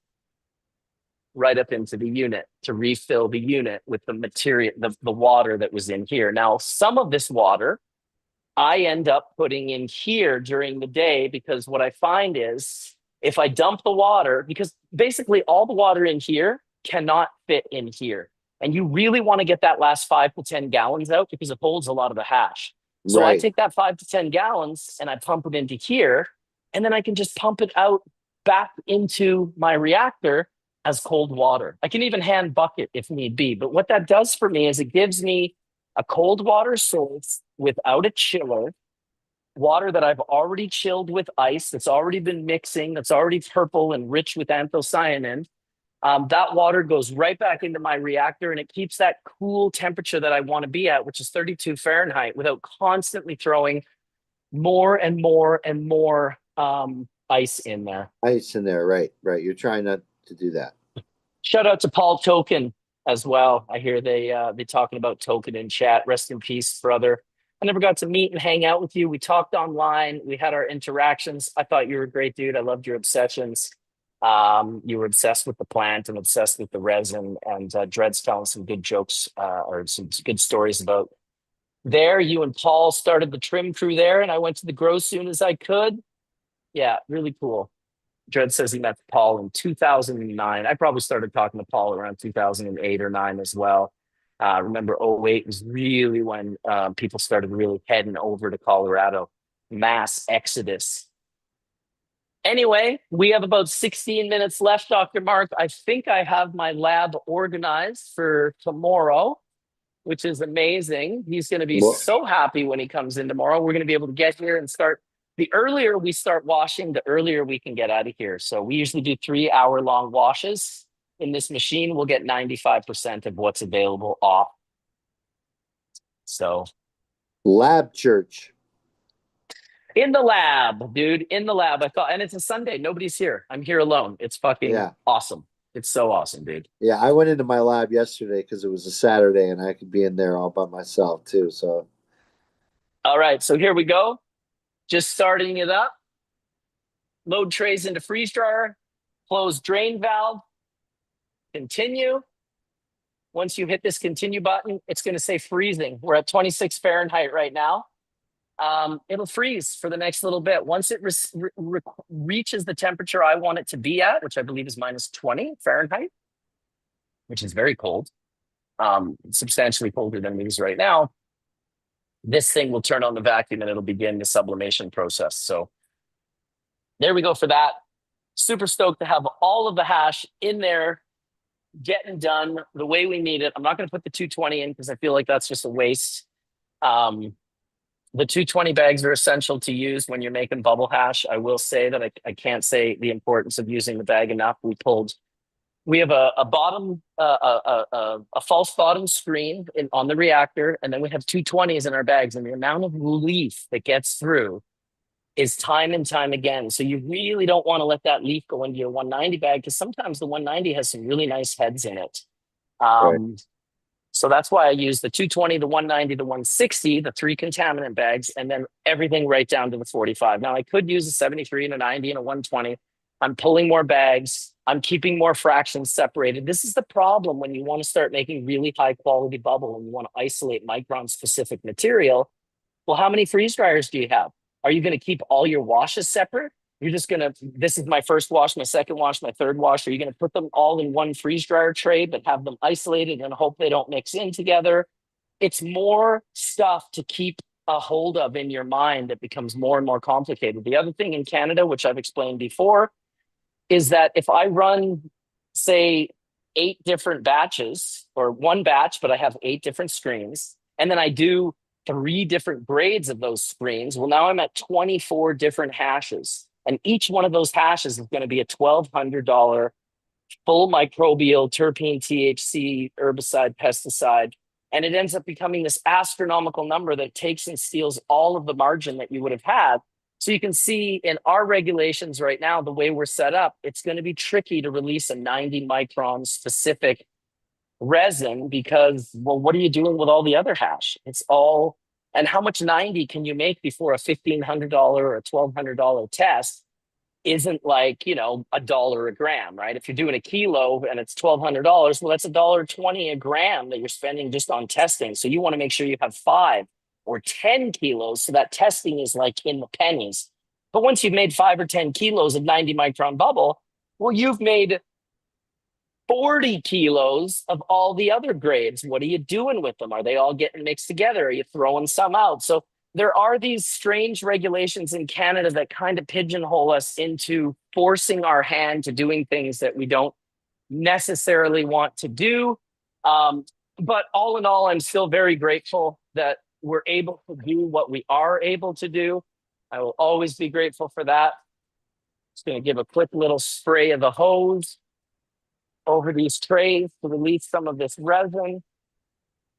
right up into the unit to refill the unit with the material, the water that was in here. Now, some of this water I end up putting in here during the day, because what I find is if I dump the water, because basically all the water in here cannot fit in here. And you really want to get that last 5 to 10 gallons out because it holds a lot of the hash. So I Right. take that 5 to 10 gallons and I pump it into here, and then I can just pump it out back into my reactor as cold water. I can even hand bucket if need be. But what that does for me is it gives me a cold water source without a chiller, water that I've already chilled with ice, that's already been mixing, that's already purple and rich with anthocyanin. That water goes right back into my reactor, and it keeps that cool temperature that I want to be at, which is 32 Fahrenheit, without constantly throwing more and more and more ice in there. Ice in there. Right. You're trying not to do that. Shout out to Paul Token as well. I hear they talking about Token in chat. Rest in peace, brother. I never got to meet and hang out with you. We talked online. We had our interactions. I thought you were a great dude. I loved your obsessions. You were obsessed with the plant and obsessed with the resin. And Dred's telling some good jokes or some good stories about there. You and Paul started the trim crew there, and I went to the grow soon as I could. Yeah, really cool. Dred says he met Paul in 2009. I probably started talking to Paul around 2008 or 9 as well. Remember, '08 was really when people started really heading over to Colorado. Mass exodus. Anyway, we have about 16 minutes left, Dr. Mark. I think I have my lab organized for tomorrow, which is amazing. He's going to be Well, so happy when he comes in tomorrow. We're going to be able to get here and start. The earlier we start washing, the earlier we can get out of here. So we usually do 3-hour-long washes. In this machine, we'll get 95% of what's available off. So lab church. in the lab, dude, in the lab. I thought, and it's a Sunday. Nobody's here. I'm here alone. It's fucking awesome. It's so awesome, dude. Yeah, I went into my lab yesterday because it was a Saturday and I could be in there all by myself too. So, All right, so here we go. Just starting it up. Load trays into freeze dryer. Close drain valve. Continue. Once you hit this continue button, it's going to say freezing. We're at 26 Fahrenheit right now. It'll freeze for the next little bit. Once it reaches the temperature I want it to be at, which I believe is -20 Fahrenheit, which is very cold, substantially colder than it is right now, this thing will turn on the vacuum and it'll begin the sublimation process. So there we go for that. Super stoked to have all of the hash in there, getting done the way we need it. I'm not going to put the 220 in because I feel like that's just a waste. The 220 bags are essential to use when you're making bubble hash. I will say that I can't say the importance of using the bag enough. We have a bottom, a false bottom screen on the reactor, and then we have 220s in our bags, and the amount of leaf that gets through is time and time again. So you really don't want to let that leaf go into your 190 bag because sometimes the 190 has some really nice heads in it. Right. So that's why I use the 220, the 190, the 160, the 3 contaminant bags, and then everything right down to the 45. Now I could use a 73 and a 90 and a 120. I'm pulling more bags. I'm keeping more fractions separated. This is the problem when you want to start making really high quality bubble and you want to isolate micron specific material. Well, how many freeze dryers do you have? Are you going to keep all your washes separate? You're just going to, this is my first wash, my second wash, my third wash. Are you going to put them all in one freeze dryer tray, but have them isolated and hope they don't mix in together? It's more stuff to keep a hold of in your mind that becomes more and more complicated. The other thing in Canada, which I've explained before, is that if I run, say, 8 different batches or one batch, but I have 8 different screens, and then I do 3 different grades of those screens, well, now I'm at 24 different hashes. And each one of those hashes is going to be a $1,200 full microbial terpene, THC, herbicide, pesticide. And it ends up becoming this astronomical number that takes and steals all of the margin that you would have had. So you can see in our regulations right now, the way we're set up, it's going to be tricky to release a 90 micron specific resin because, well, what are you doing with all the other hash? It's all, and how much 90 can you make before a $1,500 or a $1,200 test isn't like, you know, $1 a gram, right? If you're doing a kilo and it's $1,200, well, that's $1.20 a gram that you're spending just on testing. So you want to make sure you have 5 or 10 kilos. So that testing is like in the pennies. But once you've made 5 or 10 kilos of 90 micron bubble, well, you've made 40 kilos of all the other grades. What are you doing with them? Are they all getting mixed together? Are you throwing some out? So there are these strange regulations in Canada that kind of pigeonhole us into forcing our hand to doing things that we don't necessarily want to do. But all in all, I'm still very grateful that we're able to do what we are able to do. I will always be grateful for that. Just going to give a quick little spray of the hose over these trays to release some of this resin.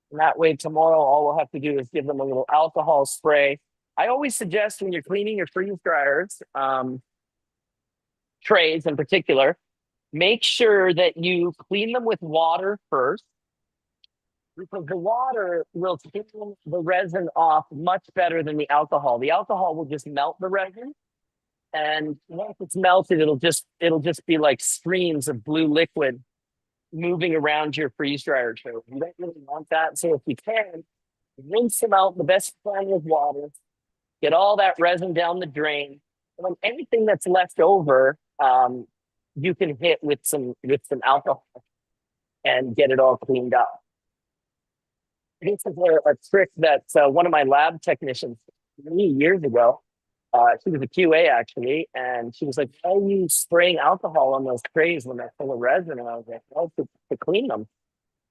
And that way tomorrow, all we'll have to do is give them a little alcohol spray. I always suggest when you're cleaning your freeze dryers, trays in particular, make sure that you clean them with water first, because the water will clean the resin off much better than the alcohol. The alcohol will just melt the resin. And once it's melted, it'll just be like streams of blue liquid moving around your freeze dryer tray. You don't really want that. So if you can, rinse them out. The best plan with water. Get all that resin down the drain, and then anything that's left over, you can hit with some alcohol and get it all cleaned up. This is a trick that one of my lab technicians many years ago. She was a QA actually, and she was like, "Why are you spraying alcohol on those trays when they're full of resin?" And I was like, "Oh, to clean them."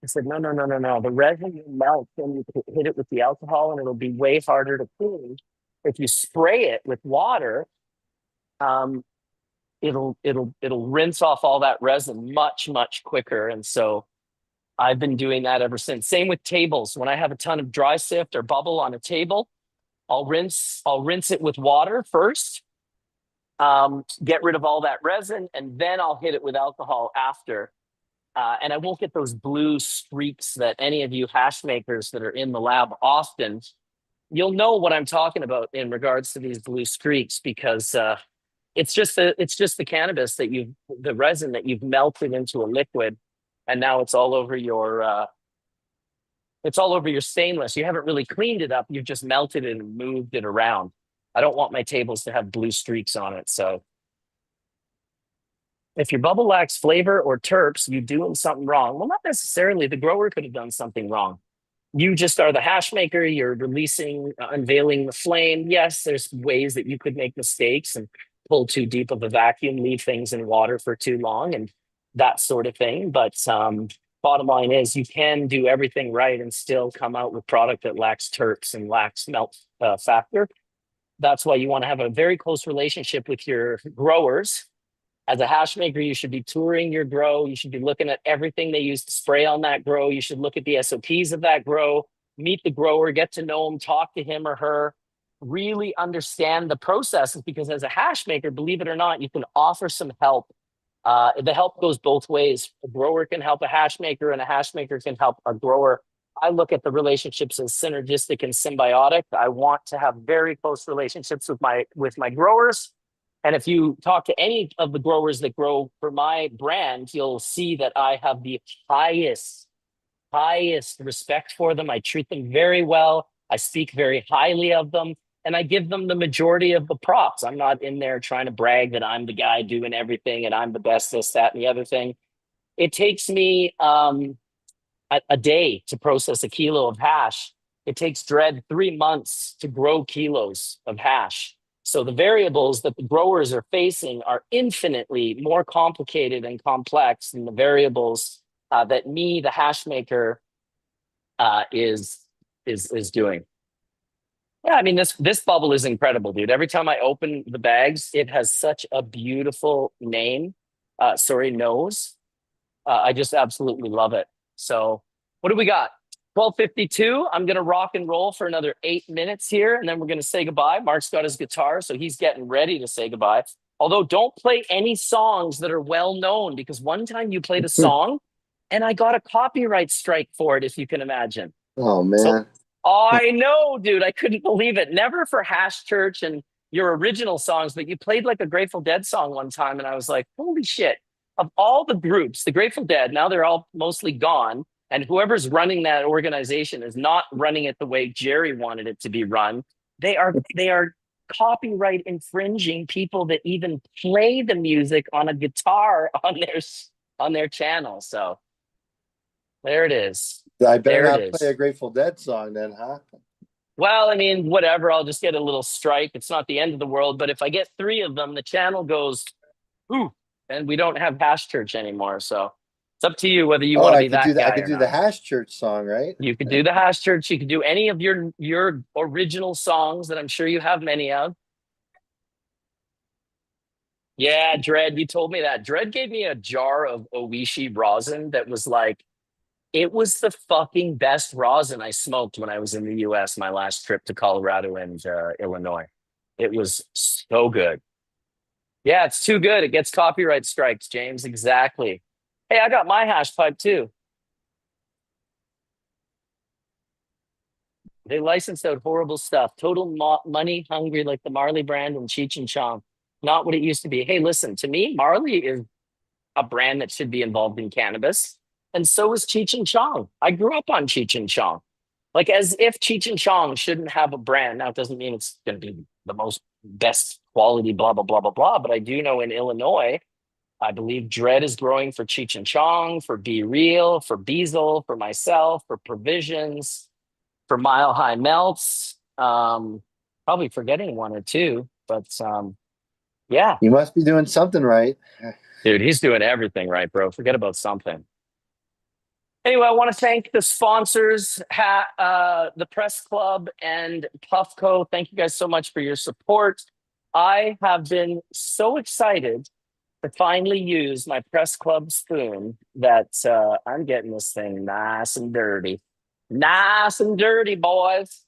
I said, "No, no, no, no, no. The resin will melt when you hit it with the alcohol, and it'll be way harder to clean. If you spray it with water, um, it'll rinse off all that resin much quicker." And so I've been doing that ever since. Same with tables. When I have a ton of dry sift or bubble on a table, I'll rinse it with water first, get rid of all that resin, and then I'll hit it with alcohol after. And I won't get those blue streaks that any of you hash makers that are in the lab often, you'll know what I'm talking about in regards to these blue streaks, because it's just the cannabis the resin that you've melted into a liquid, and now it's all over your stainless. You haven't really cleaned it up. You've just melted it and moved it around. I don't want my tables to have blue streaks on it. So if your bubble lacks flavor or terps, you're doing something wrong. Well, not necessarily. The grower could have done something wrong. You just are the hash maker. You're unveiling the flame. Yes, there's ways that you could make mistakes and pull too deep of a vacuum, leave things in water for too long, and that sort of thing. But bottom line is, you can do everything right and still come out with product that lacks terps and lacks melt factor. That's why you want to have a very close relationship with your growers. As a hash maker, you should be touring your grow. You should be looking at everything they use to spray on that grow. You should look at the SOPs of that grow, meet the grower, get to know him, talk to him or her, really understand the processes, because as a hash maker, believe it or not, you can offer some help. The help goes both ways. A grower can help a hash maker, and a hash maker can help a grower. I look at the relationships as synergistic and symbiotic. I want to have very close relationships with my growers. And if you talk to any of the growers that grow for my brand, you'll see that I have the highest respect for them. I treat them very well. I speak very highly of them, and I give them the majority of the props. I'm not in there trying to brag that I'm the guy doing everything and I'm the best, this, that, and the other thing. It takes me a day to process a kilo of hash. It takes Dread 3 months to grow kilos of hash. So the variables that the growers are facing are infinitely more complicated and complex than the variables that me, the hash maker, is doing. Yeah, I mean, this bubble is incredible, dude. Every time I open the bags, it has such a beautiful nose. I just absolutely love it. So what do we got? 12:52. I'm going to rock and roll for another 8 minutes here, and then we're going to say goodbye. Mark's got his guitar, so he's getting ready to say goodbye. Although, don't play any songs that are well known, because one time you played a song and I got a copyright strike for it, if you can imagine. Oh, man. So, I know, dude. I couldn't believe it. Never for Hash Church and your original songs, but you played like a Grateful Dead song one time, and I was like, holy shit. Of all the groups, the Grateful Dead, now they're all mostly gone. And whoever's running that organization is not running it the way Jerry wanted it to be run. They are copyright infringing people that even play the music on a guitar on their channel. So there it is. I better There not it is. play a Grateful Dead song then, huh? Well, I mean, whatever. I'll just get a little strike. It's not the end of the world. But if I get 3 of them, the channel goes, ooh, and we don't have Hash Church anymore. So it's up to you whether you want to be that guy. I could do the Hash Church song, right? You could do the Hash Church. You could do any of your original songs that I'm sure you have many of. Yeah, Dread, you told me that. Dread gave me a jar of Oishi rosin that was like, it was the fucking best rosin I smoked when I was in the US, my last trip to Colorado and Illinois. It was so good. Yeah, it's too good. It gets copyright strikes, James. Exactly. Hey, I got my hash pipe too. They licensed out horrible stuff. Total money hungry, like the Marley brand and Cheech and Chong. Not what it used to be. Hey, listen, to me, Marley is a brand that should be involved in cannabis. And so is Cheech and Chong. I grew up on Cheech and Chong. Like as if Cheech and Chong shouldn't have a brand. Now, it doesn't mean it's going to be the most best quality, blah, blah, blah, blah, blah. But I do know in Illinois, I believe Dread is growing for Cheech and Chong, for Be Real, for Beazle, for myself, for Provisions, for Mile High Melts. Probably forgetting one or two, but yeah. You must be doing something right. Dude, he's doing everything right, bro. Forget about something. Anyway, I want to thank the sponsors, the Press Club and Puffco. Thank you guys so much for your support. I have been so excited to finally use my Press Club spoon that I'm getting this thing nice and dirty. Nice and dirty, boys.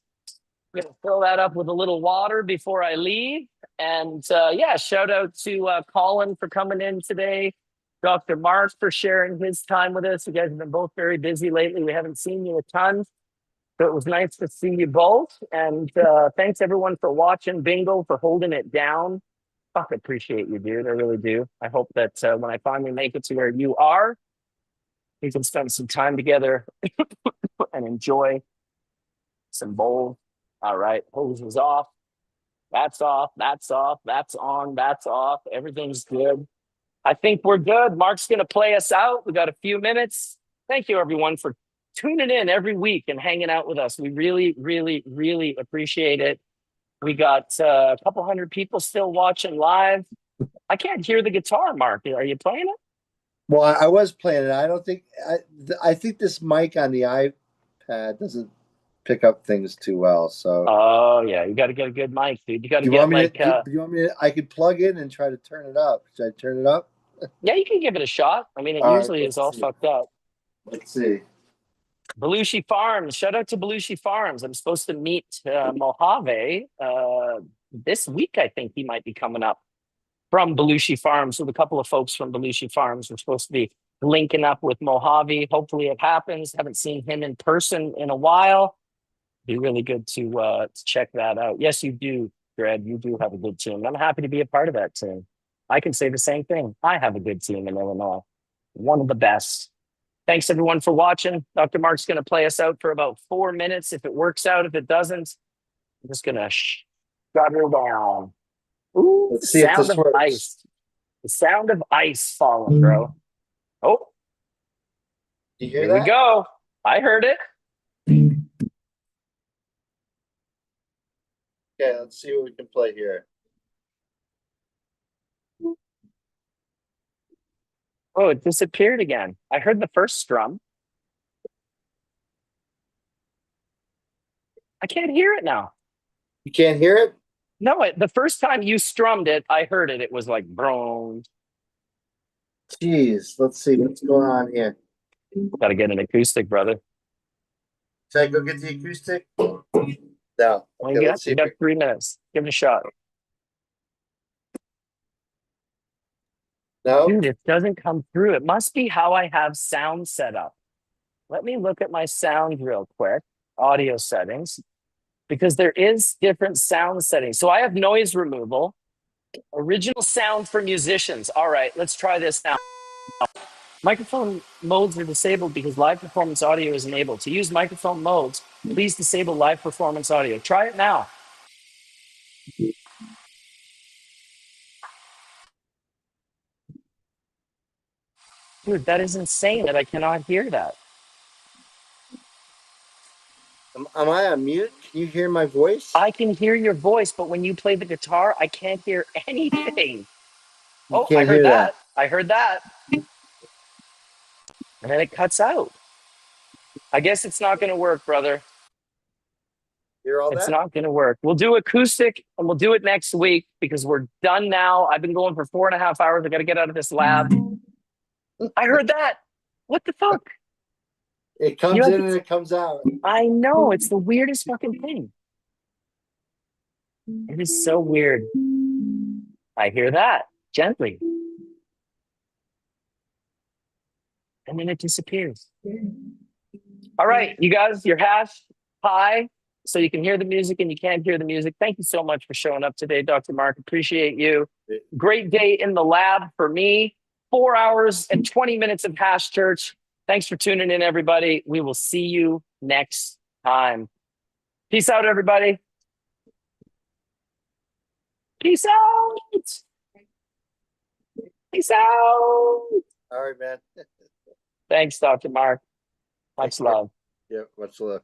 I'm going to fill that up with a little water before I leave. And yeah, shout out to Colin for coming in today. Dr. Mark for sharing his time with us. You guys have been both very busy lately. We haven't seen you a ton. So it was nice to see you both. And thanks everyone for watching. Bingo for holding it down. Fuck, appreciate you, dude. I really do. I hope that when I finally make it to where you are, we can spend some time together and enjoy some bowls. All right, hose is off. That's off. That's off. That's on. That's off. Everything's good. I think we're good. Mark's going to play us out. We got a few minutes. Thank you, everyone, for tuning in every week and hanging out with us. We really, really, really appreciate it. We got a couple hundred people still watching live. I can't hear the guitar, Mark. Are you playing it? Well, I was playing it. I don't think I think this mic on the iPad doesn't pick up things too well. So Oh yeah, you got to get a good mic, dude. You got to do you get want me like to? Do you want me to? I could plug in and try to turn it up. Should I turn it up? yeah, you can give it a shot. I mean, it All right, usually is let's all see. fucked up. Let's see. Belushi Farms. Shout out to Belushi Farms. I'm supposed to meet Mojave this week. I think he might be coming up from Belushi Farms with a couple of folks from Belushi Farms. We're supposed to be linking up with Mojave. Hopefully it happens. Haven't seen him in person in a while. Be really good to check that out. Yes, you do, Greg. You do have a good team. I'm happy to be a part of that team. I can say the same thing. I have a good team in Illinois. One of the best. Thanks everyone for watching. Dr. Mark's going to play us out for about 4 minutes. If it works out, if it doesn't, I'm just going to shut her down. Ooh, Let's see if sound this of works. ice. The sound of ice falling, bro. Oh, Do you hear here we that? go. I heard it. Okay, let's see what we can play here. Oh, it disappeared again. I heard the first strum. I can't hear it now. You can't hear it? No, the first time you strummed it, I heard it. It was like broom. Jeez, let's see what's going on here. Got to get an acoustic, brother. Should I go get the acoustic? No. Well, Okay, let's see. you got 3 minutes. Give it a shot. No. Dude, it doesn't come through. It must be how I have sound set up. Let me look at my sound real quick. Audio settings. Because there is different sound settings. So I have noise removal. Original sound for musicians. All right, let's try this now. Microphone modes are disabled because live performance audio is enabled. To use microphone modes, please disable live performance audio. Try it now. Dude, that is insane that I cannot hear that. Am I on mute? Can you hear my voice? I can hear your voice, but when you play the guitar, I can't hear anything. You Oh, I can't heard hear that. I heard that. And then it cuts out. I guess it's not going to work, brother. Hear all It's that? not going to work. We'll do acoustic and we'll do it next week because we're done now. I've been going for 4.5 hours. I got to get out of this lab. I heard that. What the fuck? It comes You have in to- and it comes out. I know. It's the weirdest fucking thing. It is so weird. I hear that gently. And then it disappears. All right, you guys, your hash high so you can hear the music and you can't hear the music. Thank you so much for showing up today, Dr. Mark. Appreciate you. Great day in the lab for me. 4 hours and 20 minutes of hash church. Thanks for tuning in, everybody. We will see you next time. Peace out, everybody. Peace out. Peace out. All right, man. Thanks, Dr. Mark. Much Take care. love. Yeah, much love.